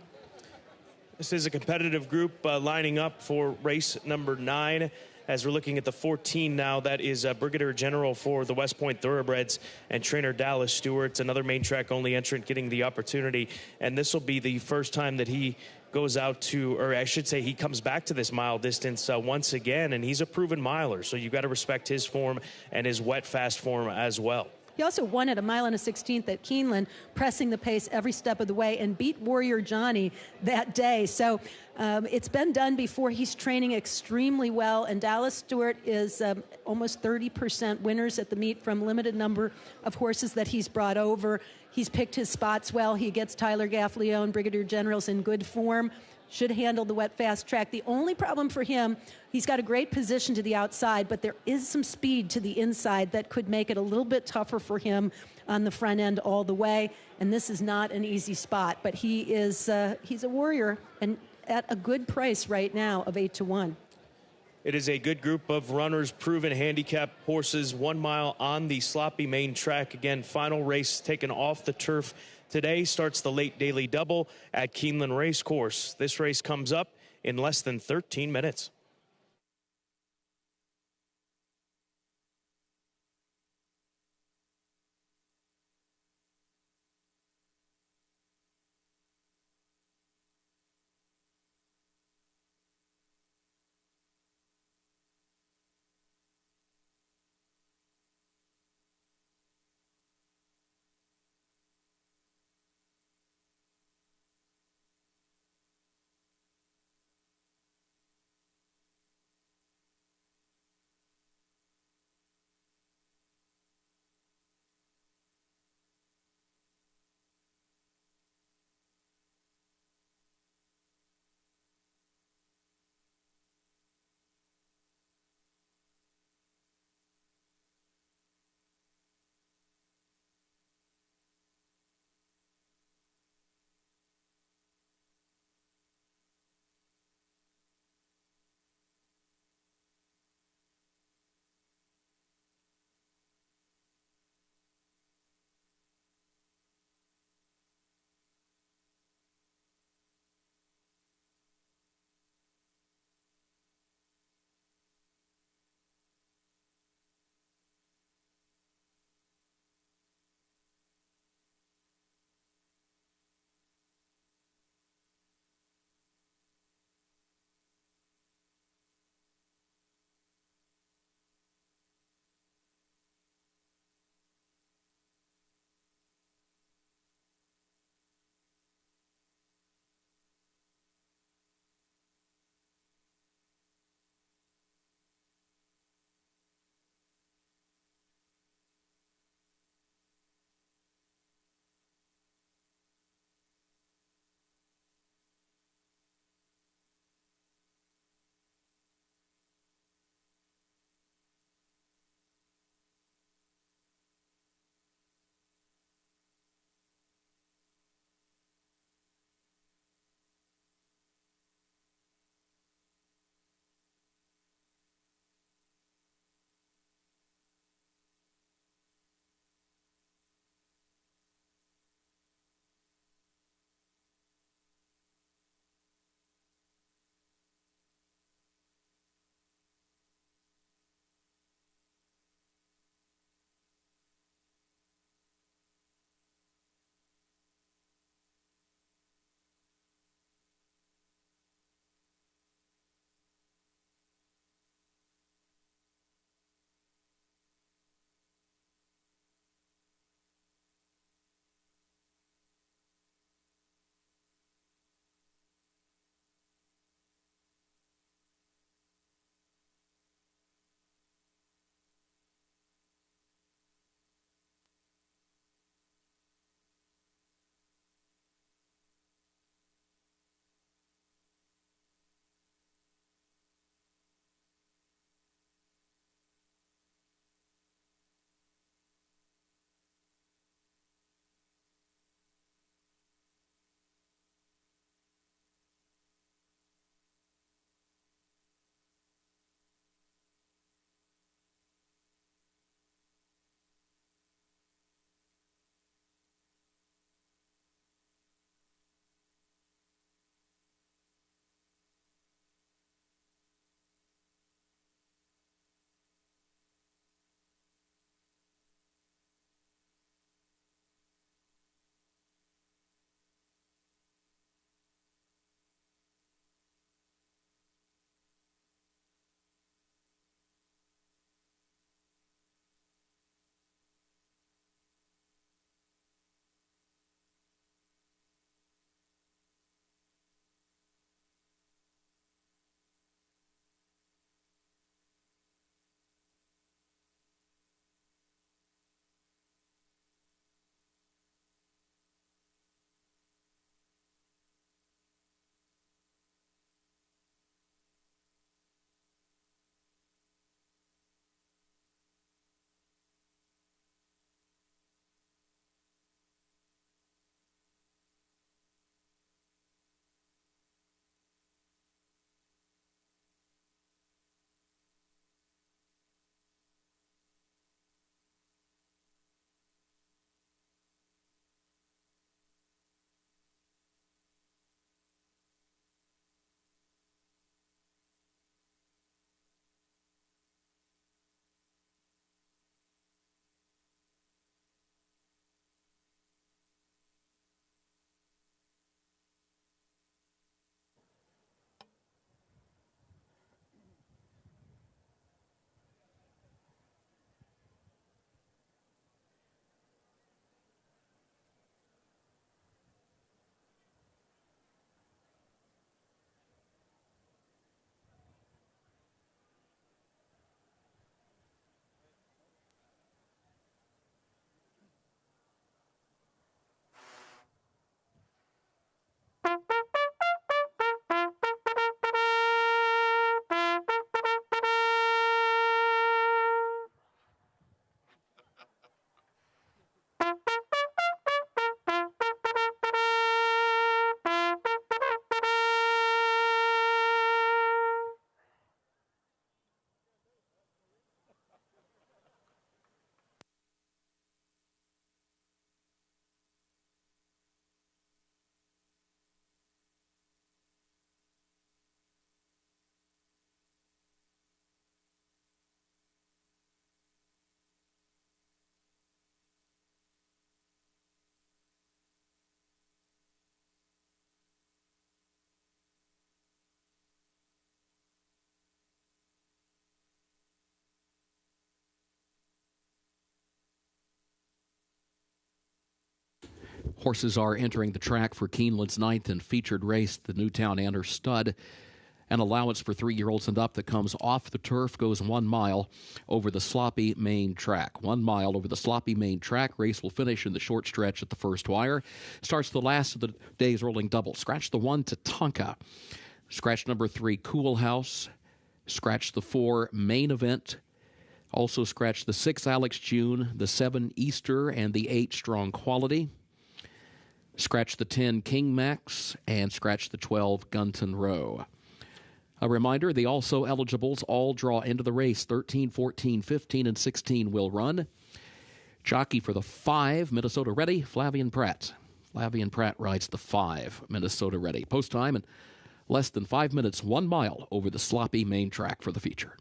This is a competitive group lining up for race number 9. As we're looking at the 14 now, that is Brigadier General for the West Point Thoroughbreds and trainer Dallas Stewart, another main track only entrant getting the opportunity. And this will be the first time that he goes out to, or I should say, he comes back to this mile distance once again, and he's a proven miler. So you've got to respect his form and his wet, fast form as well. He also won at a mile and a 16th at Keeneland, pressing the pace every step of the way, and beat Warrior Johnny that day. So it's been done before. He's training extremely well, and Dallas Stewart is almost 30% winners at the meet from limited number of horses that he's brought over. He's picked his spots well. He gets Tyler Gaffalione, Brigadier Generals, in good form. Should handle the wet fast track. The only problem for him, he's got a great position to the outside, but there is some speed to the inside that could make it a little bit tougher for him on the front end all the way. And this is not an easy spot, but he's a warrior and at a good price right now of 8-1. It is a good group of runners, proven handicap horses, 1 mile on the sloppy main track. Again, final race taken off the turf today. Starts the late daily double at Keeneland Racecourse. This race comes up in less than 13 minutes. Horses are entering the track for Keeneland's ninth and featured race, the Newtown Anner Stud. An allowance for 3-year-olds and up that comes off the turf goes 1 mile over the sloppy main track. 1 mile over the sloppy main track. Race will finish in the short stretch at the first wire. Starts the last of the day's rolling double. Scratch the 1 to Tonka. Scratch number 3, Cool House. Scratch the 4, Main Event. Also scratch the 6, Alex June, the 7, Easter, and the 8, Strong Quality. Scratch the 10, King Max, and scratch the 12, Gunton Row. A reminder, the also eligibles all draw into the race. 13, 14, 15, and 16 will run. Jockey for the 5, Minnesota Ready, Flavian Pratt. Flavian Pratt rides the 5, Minnesota Ready. Post time in less than 5 minutes, 1 mile over the sloppy main track for the feature.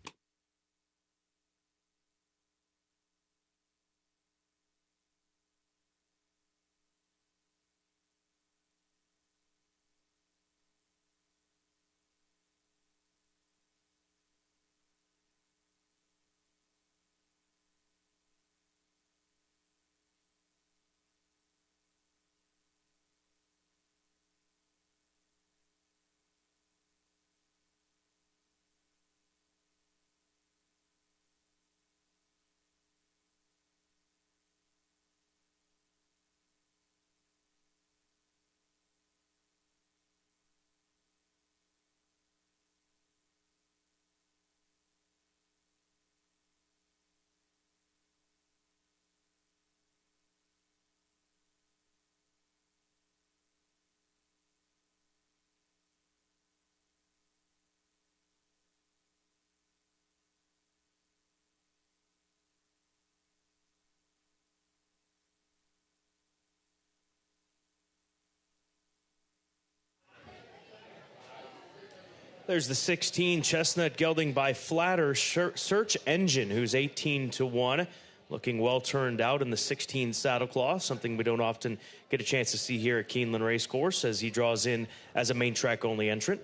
There's the 16, Chestnut Gelding by Flatter Search Engine, who's 18 to 1. Looking well turned out in the 16 saddle cloth, something we don't often get a chance to see here at Keeneland Racecourse as he draws in as a main track only entrant.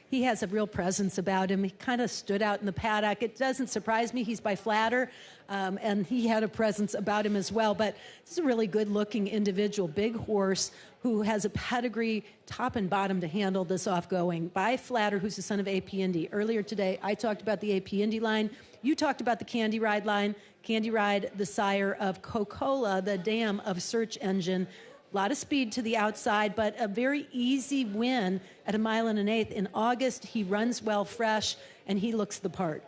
He has a real presence about him. He kind of stood out in the paddock. It doesn't surprise me. He's by Flatter, and he had a presence about him as well. But he's a really good-looking individual, big horse who has a pedigree top and bottom to handle this off-going. By Flatter, who's the son of AP Indy. Earlier today, I talked about the AP Indy line. You talked about the Candy Ride line. Candy Ride, the sire of Coca-Cola, the dam of Search Engine. A lot of speed to the outside, but a very easy win at 1 1/8 in August. He runs well fresh, and he looks the part.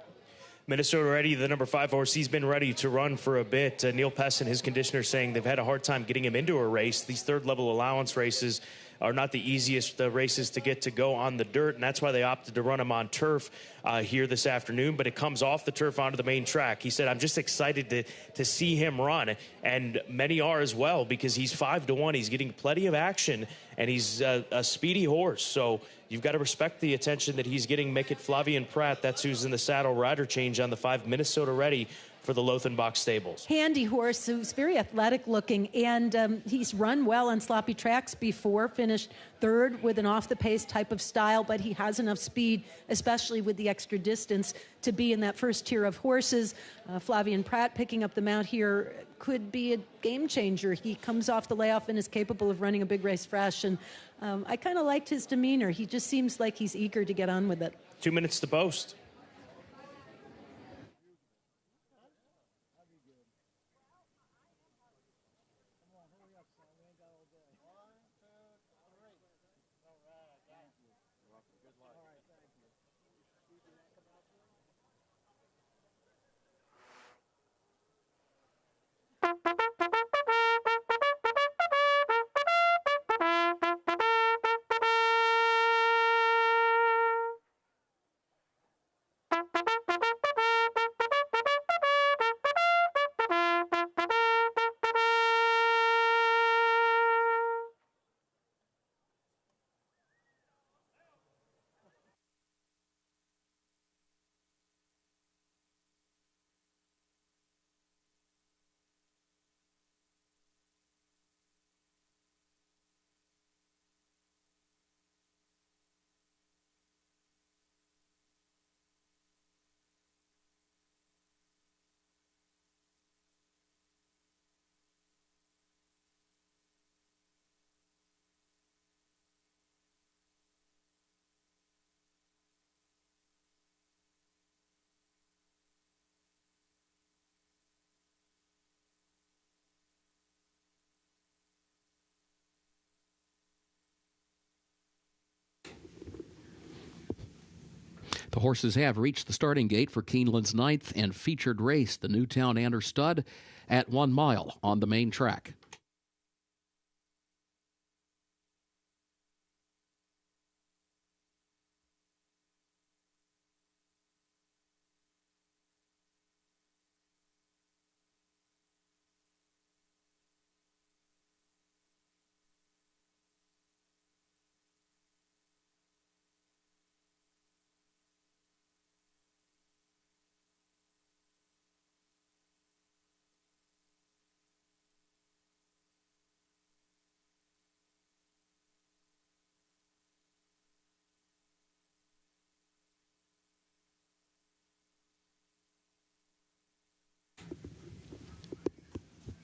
Minnesota Ready, the number 5 horse, he's been ready to run for a bit. Neil Pesson, his conditioner, saying they've had a hard time getting him into a race. These third-level allowance races are not the easiest races to get to go on the dirt, and that's why they opted to run him on turf here this afternoon. But it comes off the turf onto the main track. He said, I'm just excited to see him run, and many are as well because he's 5 to 1. He's getting plenty of action, and he's a speedy horse. So you've got to respect the attention that he's getting. Make it Flavian Pratt. That's who's in the saddle rider change on the 5, Minnesota Ready, for the Lothenbach Stables. Handy horse who's very athletic looking, and he's run well on sloppy tracks before, finished 3rd with an off-the-pace type of style, but he has enough speed, especially with the extra distance, to be in that first tier of horses. Flavian Pratt picking up the mount here could be a game changer. He comes off the layoff and is capable of running a big race fresh, and I kind of liked his demeanor. He just seems like he's eager to get on with it. 2 minutes to post. The horses have reached the starting gate for Keeneland's 9th and featured race, the Newtown Anner Stud, at 1 mile on the main track.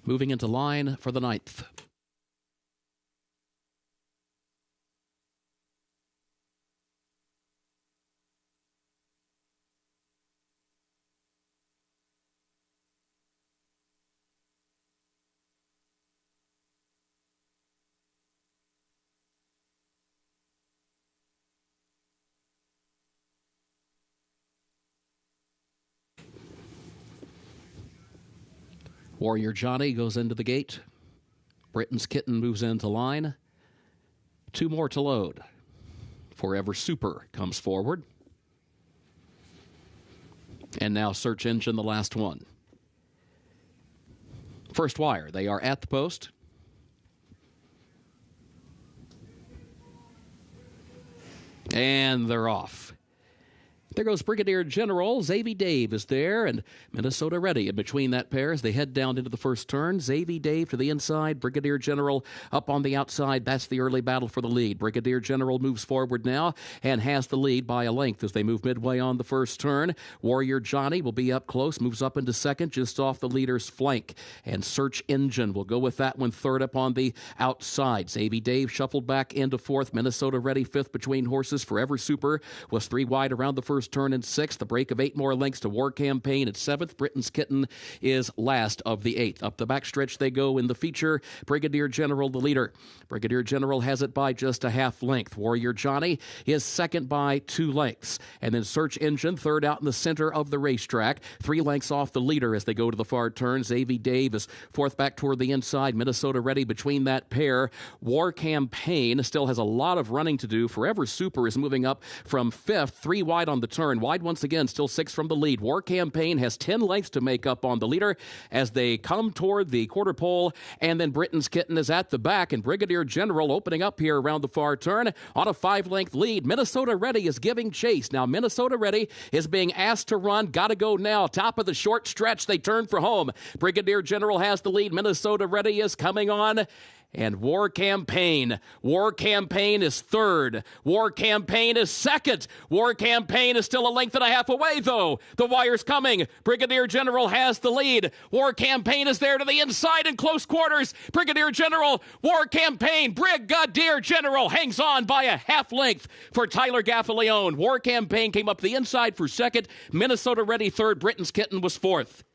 Moving into line for the 9th. Warrior Johnny goes into the gate. Britain's Kitten moves into line. 2 more to load. Forever Super comes forward. And now Search Engine, the last one. First wire, they are at the post. And they're off. There goes Brigadier General. Xavier Dave is there, and Minnesota Ready in between that pair as they head down into the first turn. Xavier Dave to the inside, Brigadier General up on the outside. That's the early battle for the lead. Brigadier General moves forward now and has the lead by a length as they move midway on the first turn. Warrior Johnny will be up close, moves up into second, just off the leader's flank. And Search Engine will go with that one third up on the outside. Xavier Dave shuffled back into fourth. Minnesota Ready fifth between horses. Forever Super was 3 wide around the first turn in sixth. The break of 8 more lengths to War Campaign at seventh. Britain's Kitten is last of the 8th. Up the backstretch they go in the feature. Brigadier General the leader. Brigadier General has it by just a half length. Warrior Johnny is second by 2 lengths. And then Search Engine third out in the center of the racetrack. 3 lengths off the leader as they go to the far turn. Xavier Dave is fourth back toward the inside. Minnesota Ready between that pair. War Campaign still has a lot of running to do. Forever Super is moving up from 5th, 3 wide on the turn. Wide once again, still 6 from the lead. War Campaign has 10 lengths to make up on the leader as they come toward the quarter pole, and then Britain's Kitten is at the back, and Brigadier General opening up here around the far turn on a 5-length lead. Minnesota Ready is giving chase. Now Minnesota Ready is being asked to run. Gotta go now. Top of the short stretch, they turn for home. Brigadier General has the lead. Minnesota Ready is coming on. And War Campaign. War Campaign is third. War Campaign is second. War Campaign is still a length and a half away, though. The wire's coming. Brigadier General has the lead. War Campaign is there to the inside in close quarters. Brigadier General, War Campaign, Brigadier General hangs on by a half length for Tyler Gaffaleone. War Campaign came up the inside for second. Minnesota Ready third. Britain's Kitten was fourth.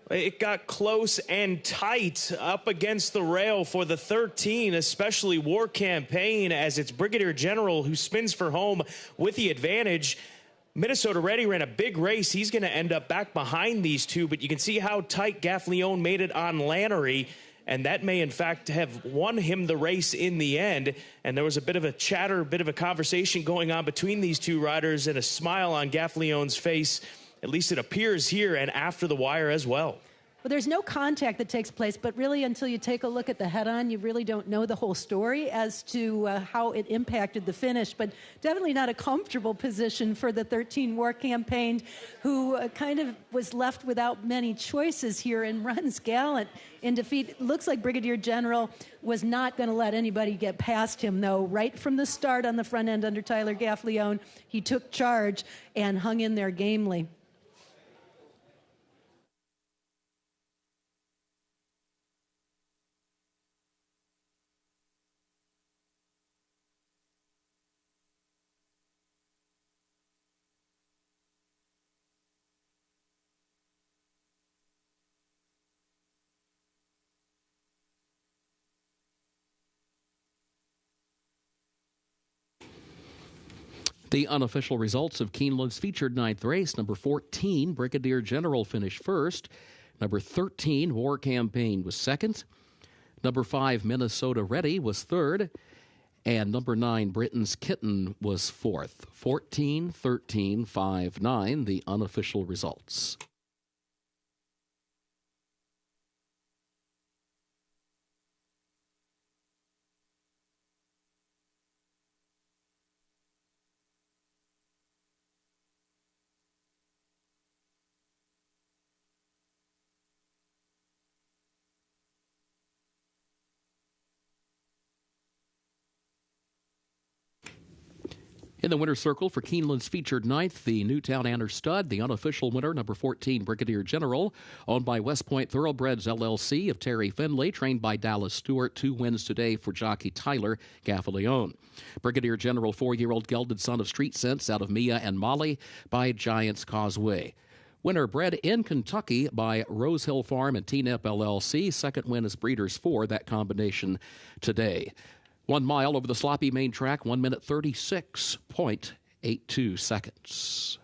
It got close and tight up against the rail for the 13, especially War Campaign, as it's Brigadier General who spins for home with the advantage. Minnesota Ready ran a big race. He's going to end up back behind these two, but you can see how tight Gaffaleone made it on Lannery, and that may, in fact, have won him the race in the end. And there was a bit of a chatter, a bit of a conversation going on between these two riders and a smile on Gaffaleone's face. At least it appears here and after the wire as well. Well, there's no contact that takes place, but really until you take a look at the head-on, you really don't know the whole story as to how it impacted the finish. But definitely not a comfortable position for the 13 War Campaign, who kind of was left without many choices here and runs gallant in defeat. It looks like Brigadier General was not going to let anybody get past him, though. Right from the start on the front end under Tyler Gaffaleone, he took charge and hung in there gamely. The unofficial results of Keeneland's featured ninth race: number 14, Brigadier General, finished first. Number 13, War Campaign, was second. Number 5, Minnesota Ready, was third. And number 9, Britain's Kitten, was fourth. 14, 13, 5, 9, the unofficial results. In the winner's circle for Keeneland's featured ninth, the Newtown Anner Stud, the unofficial winner, number 14, Brigadier General, owned by West Point Thoroughbreds LLC of Terry Finley, trained by Dallas Stewart. 2 wins today for jockey Tyler Gaffaleone. Brigadier General, 4-year-old gelded son of Street Sense out of Mia and Molly by Giants Causeway. Winner bred in Kentucky by Rose Hill Farm and T-Nep LLC. Second win is Breeders' 4, that combination today. 1 mile over the sloppy main track, 1 minute 36.82 seconds.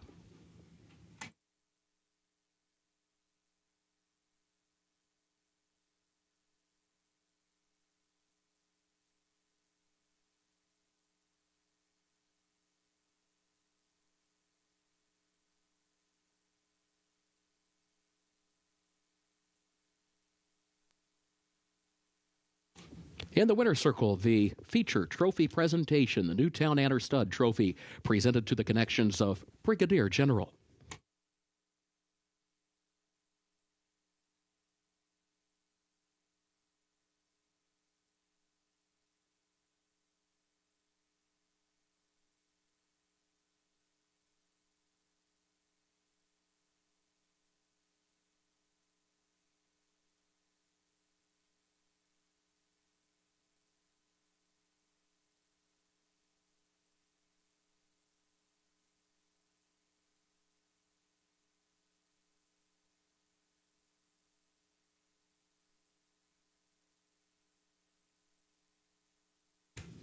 In the winner's circle, the feature trophy presentation, the Newtown Anner Stud Trophy, presented to the connections of Brigadier General.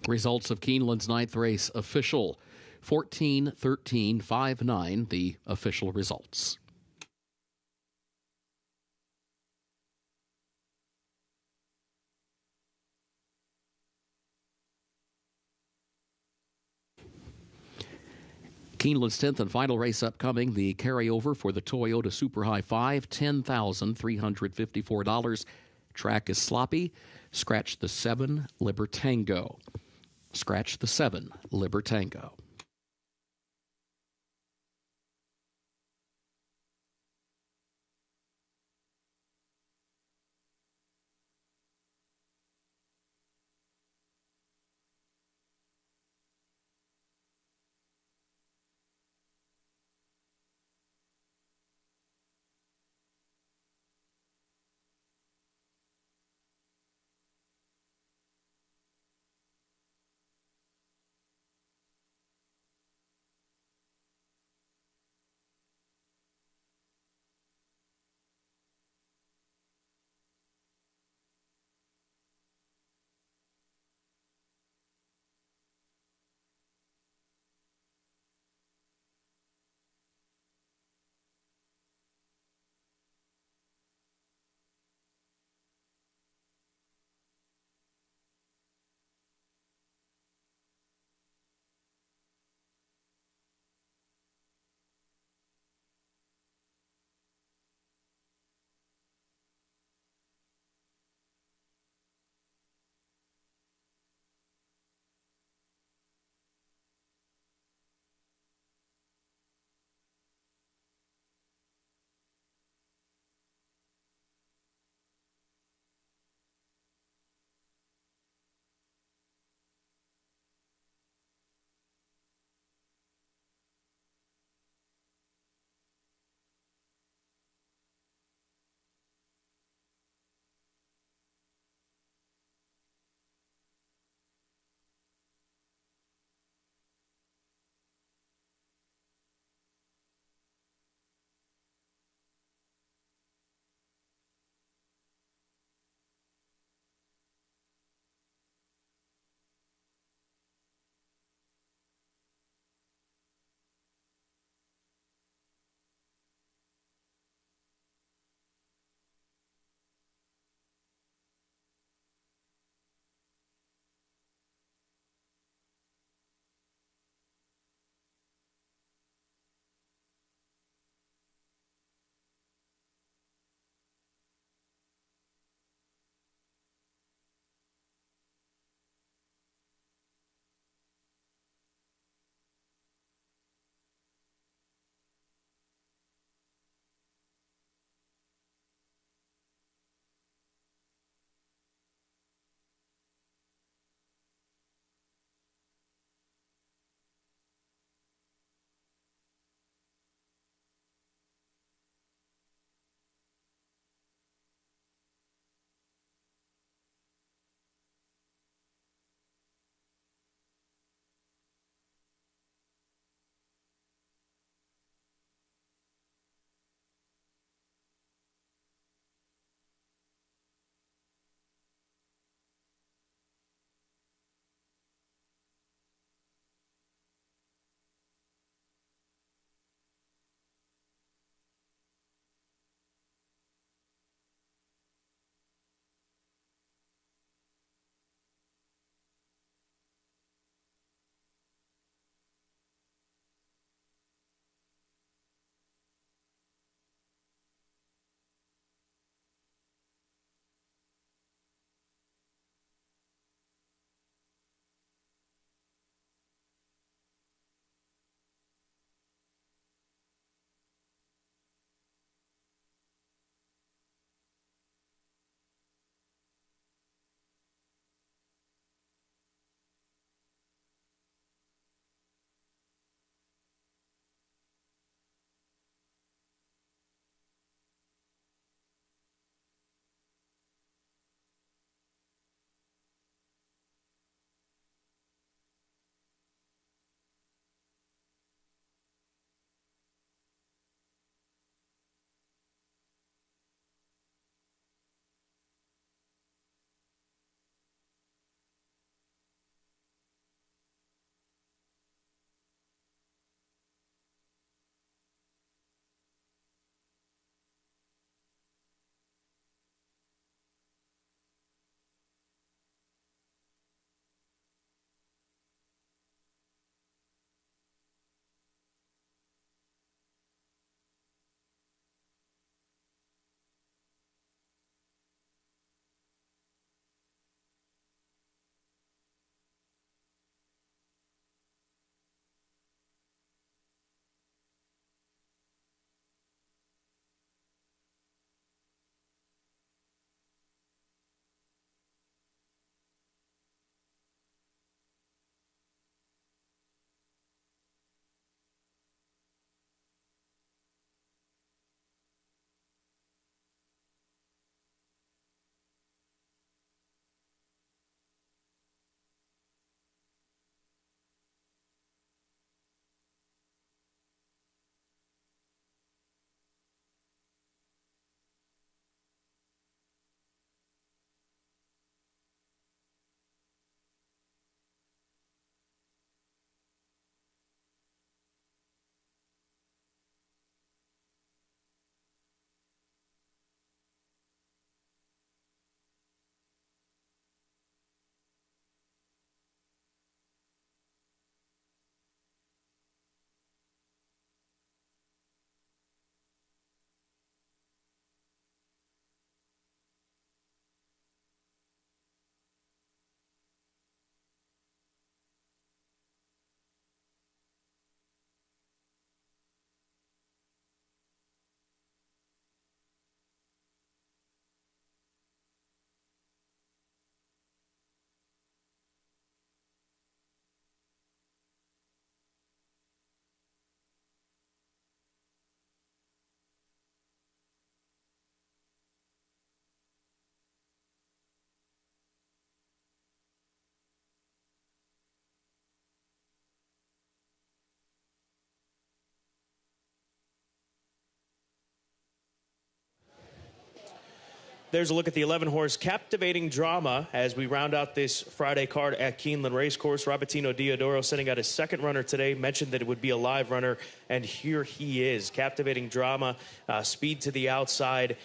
Results of Keeneland's ninth race official. 14, 13, 5, 9, the official results. Keeneland's 10th and final race upcoming, the carryover for the Toyota Super High 5, $10,354. Track is sloppy. Scratch the 7, Libertango. Scratch the 7, Libertango. There's a look at the 11-horse Captivating Drama as we round out this Friday card at Keeneland Racecourse. Robertino Diodoro sending out his second runner today. Mentioned that it would be a live runner, and here he is. Captivating Drama, speed to the outside,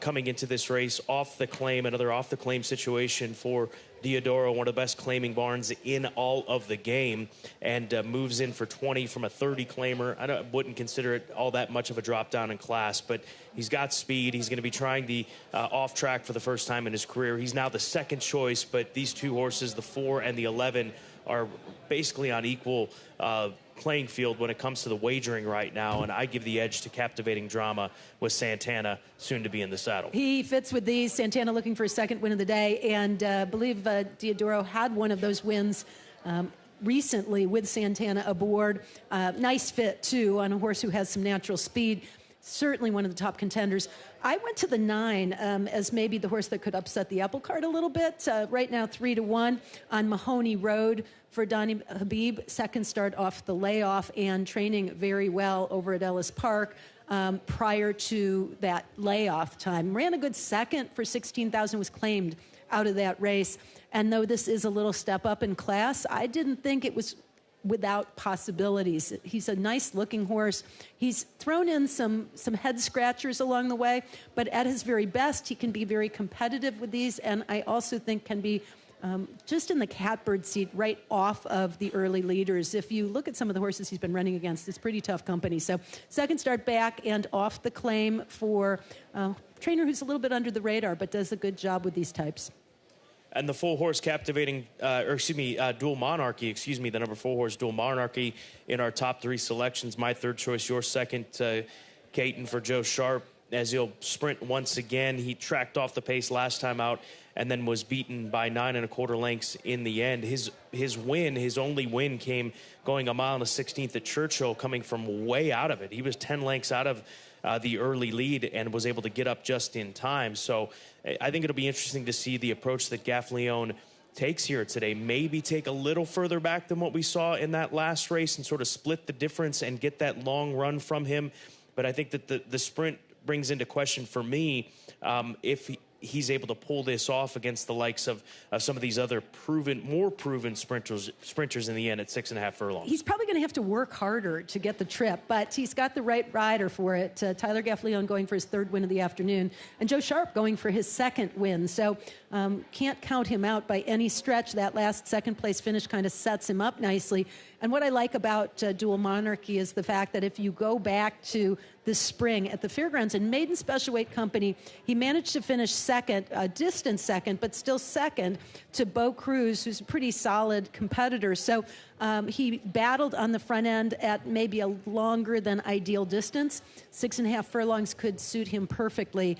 coming into this race off the claim. Another off the claim situation for Diodoro, one of the best claiming barns in all of the game, and moves in for 20 from a 30 claimer. I wouldn't consider it all that much of a drop down in class, but he's got speed. He's going to be trying the off track for the first time in his career. He's now the second choice, but these two horses, the 4 and the 11, are basically on equal playing field when it comes to the wagering right now, and I give the edge to Captivating Drama with Santana soon to be in the saddle. He fits with these. Santana looking for his second win of the day, and I believe Diodoro had one of those wins recently with Santana aboard. Nice fit, too, on a horse who has some natural speed. Certainly one of the top contenders. I went to the 9 as maybe the horse that could upset the apple cart a little bit. Right now, 3-1 on Mahoney Road for Donnie Habib. Second start off the layoff and training very well over at Ellis Park prior to that layoff time. Ran a good second for 16,000, was claimed out of that race. And though this is a little step up in class, I didn't think it was without possibilities. He's a nice looking horse. He's thrown in some head scratchers along the way, but at his very best, he can be very competitive with these, and I also think can be just in the catbird seat right off of the early leaders. If you look at some of the horses he's been running against, it's pretty tough company. So second start back and off the claim for a trainer who's a little bit under the radar, but does a good job with these types. And the full horse Dual Monarchy, the number 4 horse Dual Monarchy in our top 3 selections. My third choice, your second, Caton, for Joe Sharp, as he'll sprint once again. He tracked off the pace last time out and then was beaten by 9 1/4 lengths in the end. His only win came going a mile and a 16th at Churchill, coming from way out of it. He was 10 lengths out of the early lead and was able to get up just in time. So I think it'll be interesting to see the approach that Gaffleone takes here today. Maybe take a little further back than what we saw in that last race and sort of split the difference and get that long run from him. But I think that the sprint brings into question for me if he's able to pull this off against the likes of some of these other more proven sprinters in the end at 6.5 furlongs. He's probably going to have to work harder to get the trip, but he's got the right rider for it. Tyler Gaffleone going for his third win of the afternoon, and Joe Sharp going for his second win. So can't count him out by any stretch. That last second place finish kind of sets him up nicely. And what I like about Dual Monarchy is the fact that if you go back to this spring at the fairgrounds in Maiden Special Weight Company, he managed to finish second, a distant second, but still second to Bo Cruz, who's a pretty solid competitor. So he battled on the front end at maybe a longer than ideal distance. 6.5 furlongs could suit him perfectly.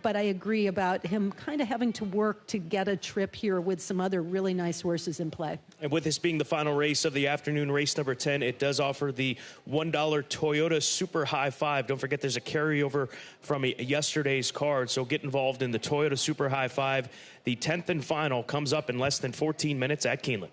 But I agree about him kind of having to work to get a trip here with some other really nice horses in play. And with this being the final race of the afternoon, race number 10, it does offer the $1 Toyota Super High Five. Don't forget there's a carryover from yesterday's card, so get involved in the Toyota Super High Five. The 10th and final comes up in less than 14 minutes at Keeneland.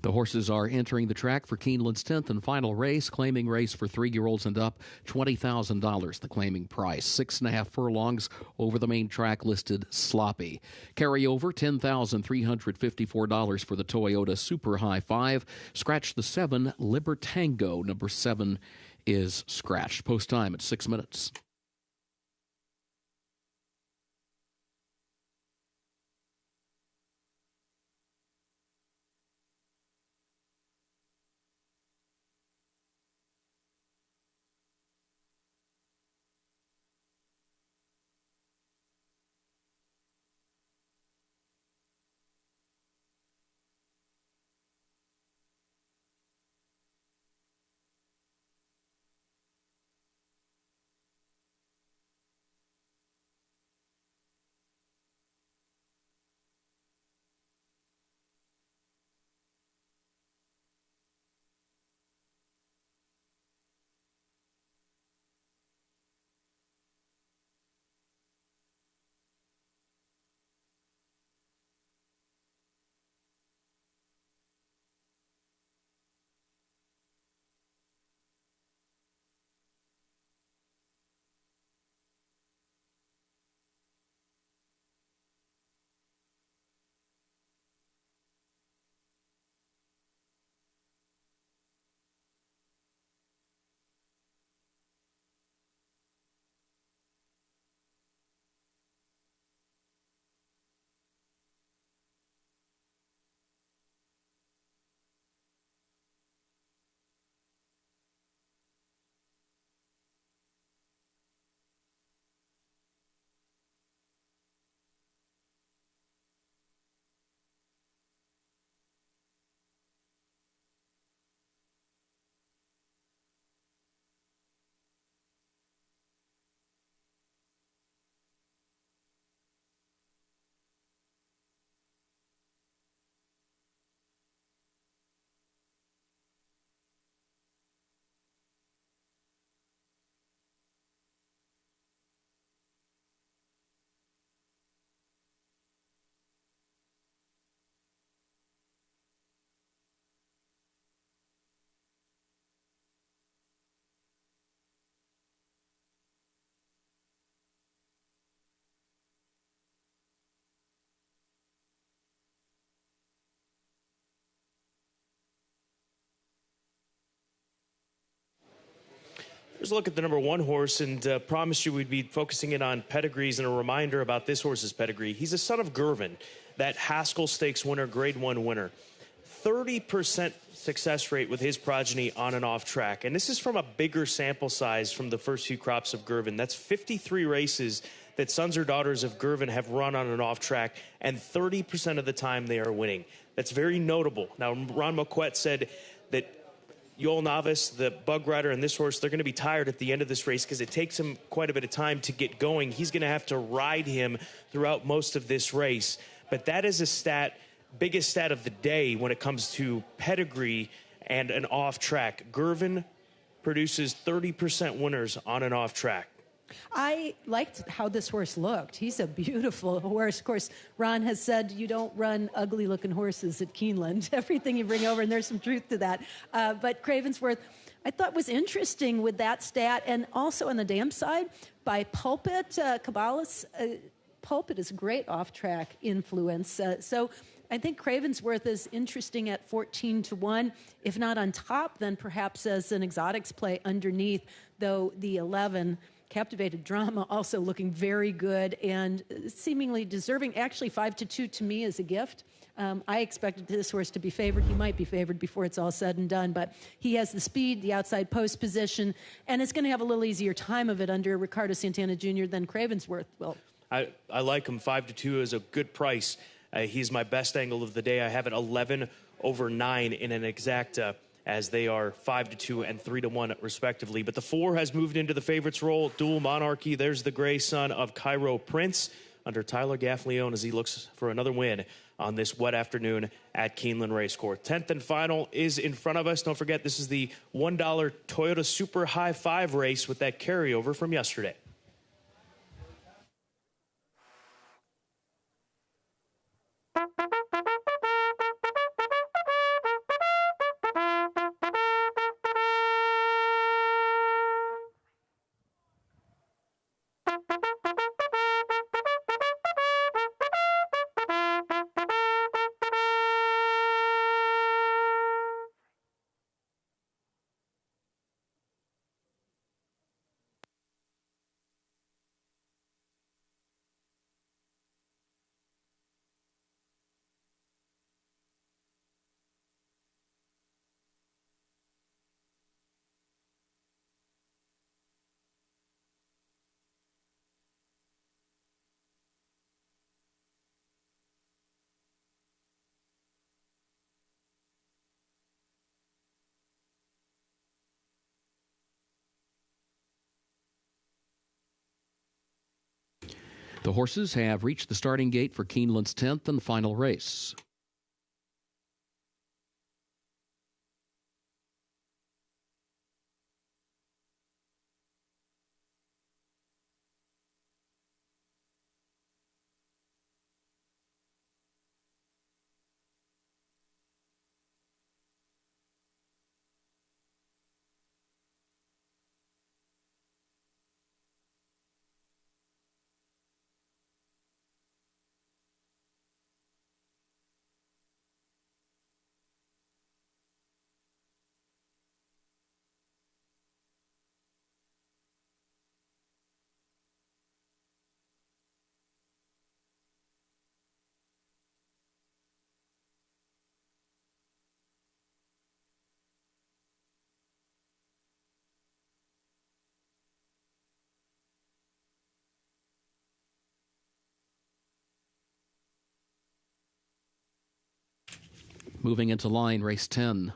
The horses are entering the track for Keeneland's 10th and final race. Claiming race for 3-year-olds and up, $20,000 the claiming price. 6.5 furlongs over the main track listed sloppy. Carryover, $10,354 for the Toyota Super High 5. Scratch the 7, Libertango. Number 7 is scratched. Post time at 6 minutes. Here's a look at the number 1 horse, and promised you we'd be focusing in on pedigrees and a reminder about this horse's pedigree. He's a son of Gervin, that Haskell Stakes winner, Grade 1 winner. 30% success rate with his progeny on and off track. And this is from a bigger sample size from the first few crops of Gervin. That's 53 races that sons or daughters of Gervin have run on and off track, and 30% of the time they are winning. That's very notable. Now, Ron Moquette said that Yoel Novice, the bug rider, and this horse, they're going to be tired at the end of this race because it takes him quite a bit of time to get going. He's going to have to ride him throughout most of this race. But that is a biggest stat of the day when it comes to pedigree and an off track. Gervin produces 30% winners on and off track. I liked how this horse looked. He's a beautiful horse. Of course, Ron has said you don't run ugly-looking horses at Keeneland. Everything you bring over, and there's some truth to that. But Cravensworth, I thought was interesting with that stat, and also on the dam side, by Pulpit, Caballas, Pulpit is a great off-track influence. So I think Cravensworth is interesting at 14-1. If not on top, then perhaps as an exotics play underneath, though the 11... Captivated Drama also looking very good and seemingly deserving. Actually, 5-2 to me is a gift. I expected this horse to be favored. He might be favored before it's all said and done, but he has the speed, the outside post position, and it's going to have a little easier time of it under Ricardo Santana Jr. than Cravensworth will. I like him. 5-2 is a good price. He's my best angle of the day. I have it 11/9 in an exacta, as they are 5-2 and 3-1 respectively. But the 4 has moved into the favorites role. Dual Monarchy. There's the gray son of Cairo Prince under Tyler Gaffleone as he looks for another win on this wet afternoon at Keeneland Racecourse. 10th and final is in front of us. Don't forget, this is the $1 Toyota Super High 5 race with that carryover from yesterday. The horses have reached the starting gate for Keeneland's 10th and final race. Moving into line, race 10.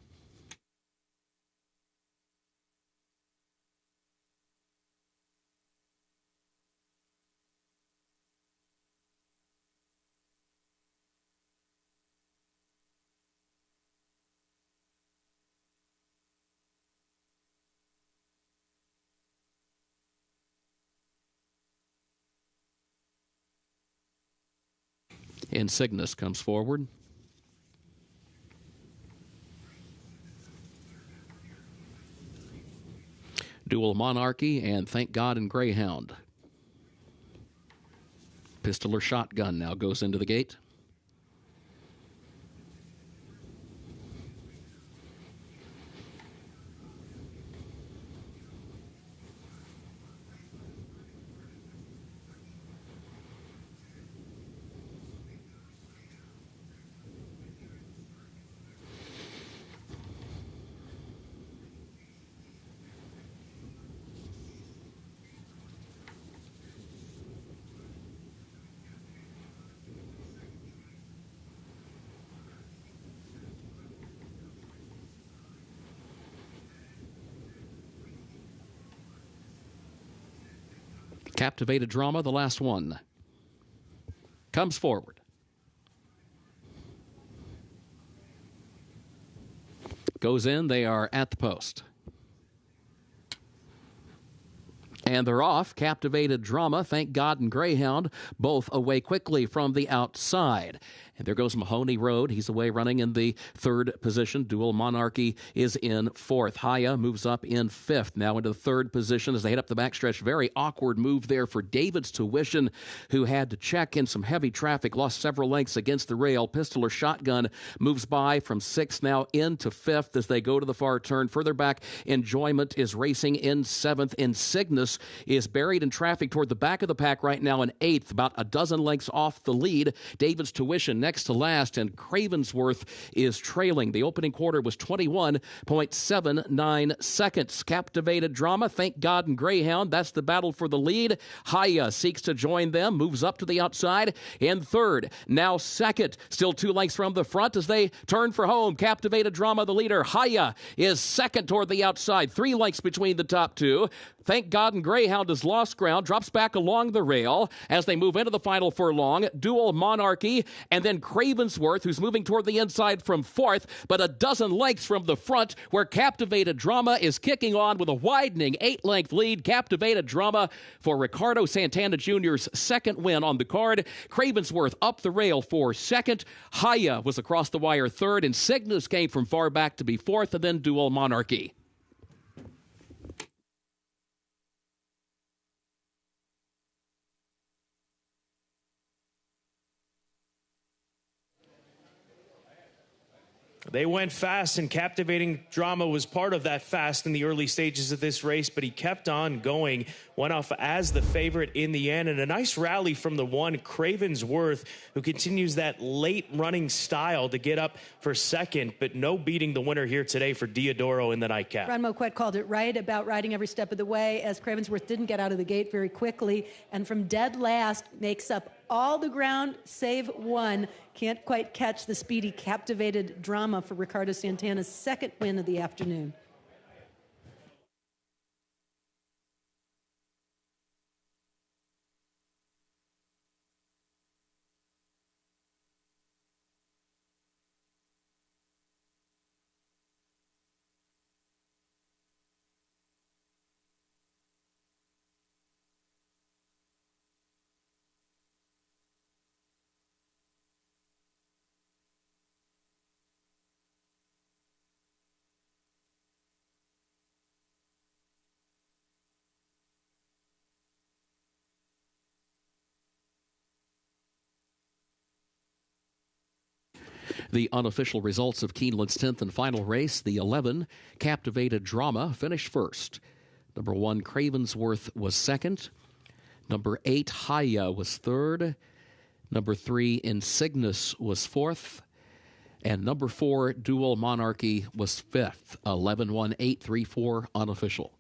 Insignis comes forward. Dual Monarchy and Thank God and Greyhound. Pistol or Shotgun now goes into the gate. Captivated Drama, the last one, comes forward. Goes in, they are at the post. And they're off. Captivated Drama, Thank God and Greyhound, both away quickly from the outside. And there goes Mahoney Road. He's away running in the third position. Dual Monarchy is in fourth. Haya moves up in fifth. Now into the third position as they head up the backstretch. Very awkward move there for David's Tuition, who had to check in some heavy traffic, lost several lengths against the rail. Pistol or Shotgun moves by from sixth now into fifth as they go to the far turn. Further back, Enjoyment is racing in seventh. Insignis is buried in traffic toward the back of the pack right now in eighth, about a dozen lengths off the lead. David's Tuition next to last, and Cravensworth is trailing. The opening quarter was 21.79 seconds. Captivated Drama, Thank God and Greyhound, that's the battle for the lead. Haya seeks to join them, moves up to the outside in third. Now second, still 2 lengths from the front as they turn for home. Captivated Drama, the leader. Haya is second toward the outside, 3 lengths between the top two. Thank God and Greyhound has lost ground, drops back along the rail as they move into the final furlong. Dual Monarchy, and then Cravensworth, who's moving toward the inside from fourth, but a dozen lengths from the front, where Captivated Drama is kicking on with a widening 8-length lead. Captivated Drama for Ricardo Santana Jr.'s second win on the card. Cravensworth up the rail for second. Haya was across the wire third, and Cygnus came from far back to be fourth, and then Dual Monarchy. They went fast, and Captivating Drama was part of that fast in the early stages of this race, but he kept on going, went off as the favorite in the end, and a nice rally from the one, Cravensworth, who continues that late running style to get up for second, but no beating the winner here today for Diodoro in the nightcap. Ron Moquette called it right about riding every step of the way, as Cravensworth didn't get out of the gate very quickly, and from dead last makes up all the ground save one. Can't quite catch the speedy Captivated Drama for Ricardo Santana's second win of the afternoon. The unofficial results of Keeneland's 10th and final race, the 11 Captivated Drama, finished first. Number 1, Cravensworth, was second. Number 8, Haya, was third. Number 3, Insignis, was fourth. And number 4, Dual Monarchy, was fifth. 11-1-8-3-4 unofficial.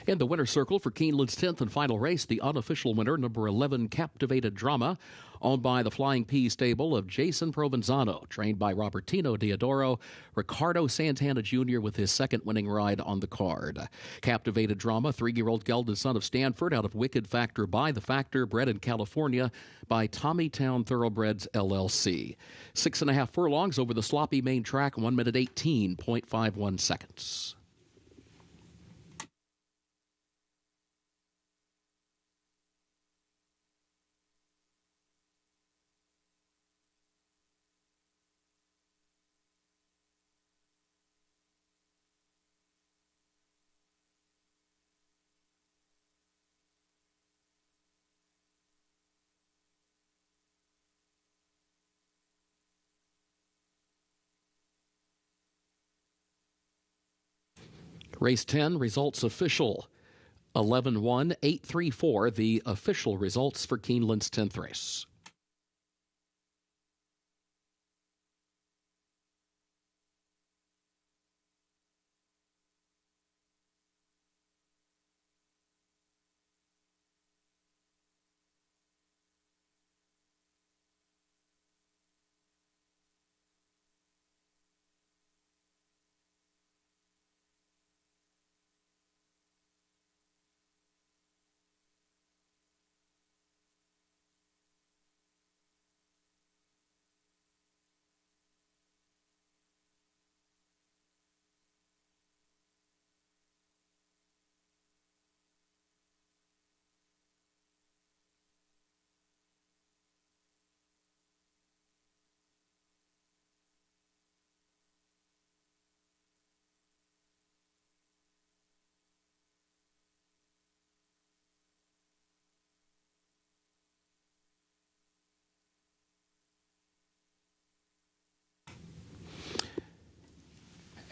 In the winner's circle for Keeneland's 10th and final race, the unofficial winner, number 11, Captivated Drama, owned by the Flying P stable of Jason Provenzano, trained by Robertino Diodoro, Ricardo Santana Jr. with his second winning ride on the card. Captivated Drama, 3-year-old gelded son of Stanford, out of Wicked Factor by the Factor, bred in California by Tommytown Thoroughbreds LLC. 6.5 furlongs over the sloppy main track, 1 minute 18.51 seconds. Race 10, results official. 11-1-8-3-4, the official results for Keeneland's 10th race.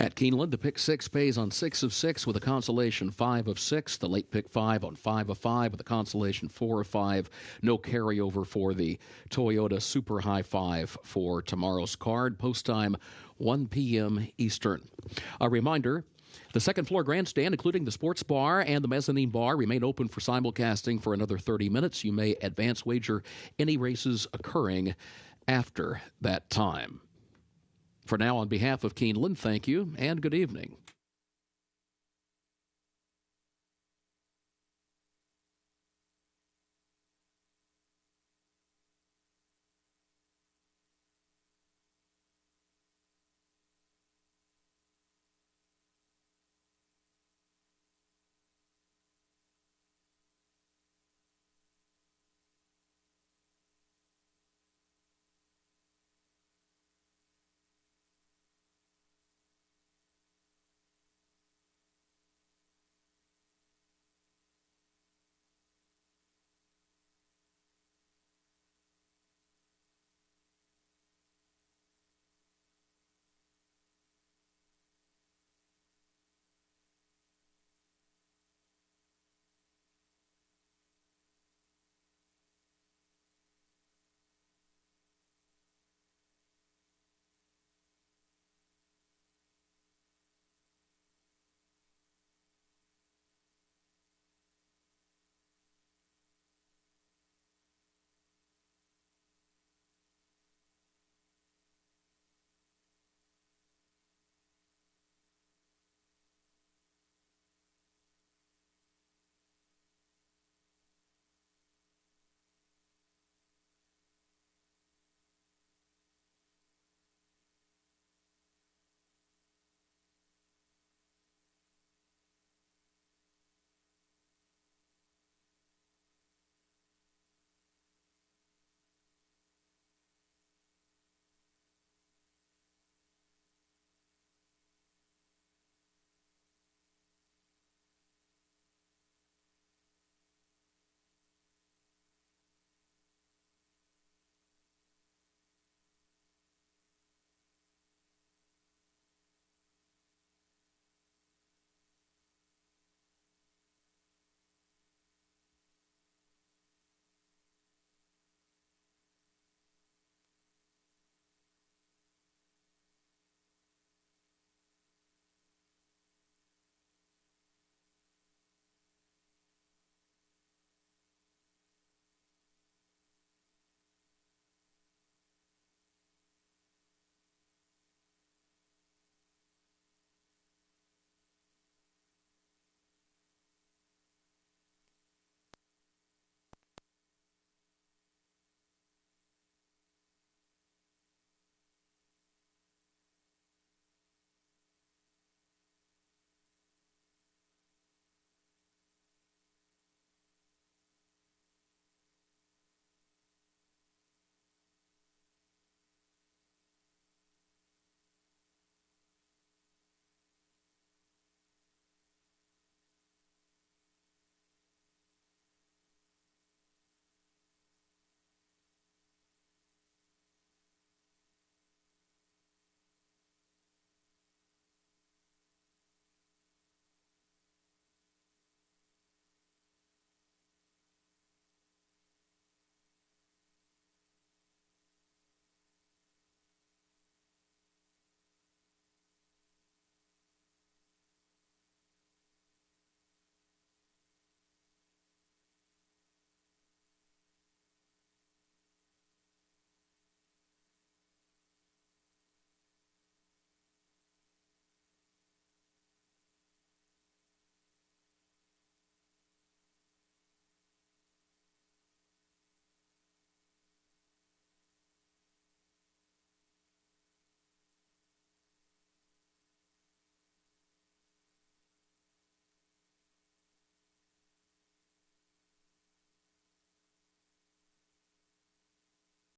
At Keeneland, the pick 6 pays on 6 of 6 with a consolation 5 of 6. The late pick 5 on 5 of 5 with a consolation 4 of 5. No carryover for the Toyota Super High 5 for tomorrow's card. Post time 1 p.m. Eastern. A reminder, the second floor grandstand, including the sports bar and the mezzanine bar, remain open for simulcasting for another 30 minutes. You may advance wager any races occurring after that time. For now, on behalf of Keeneland, thank you and good evening.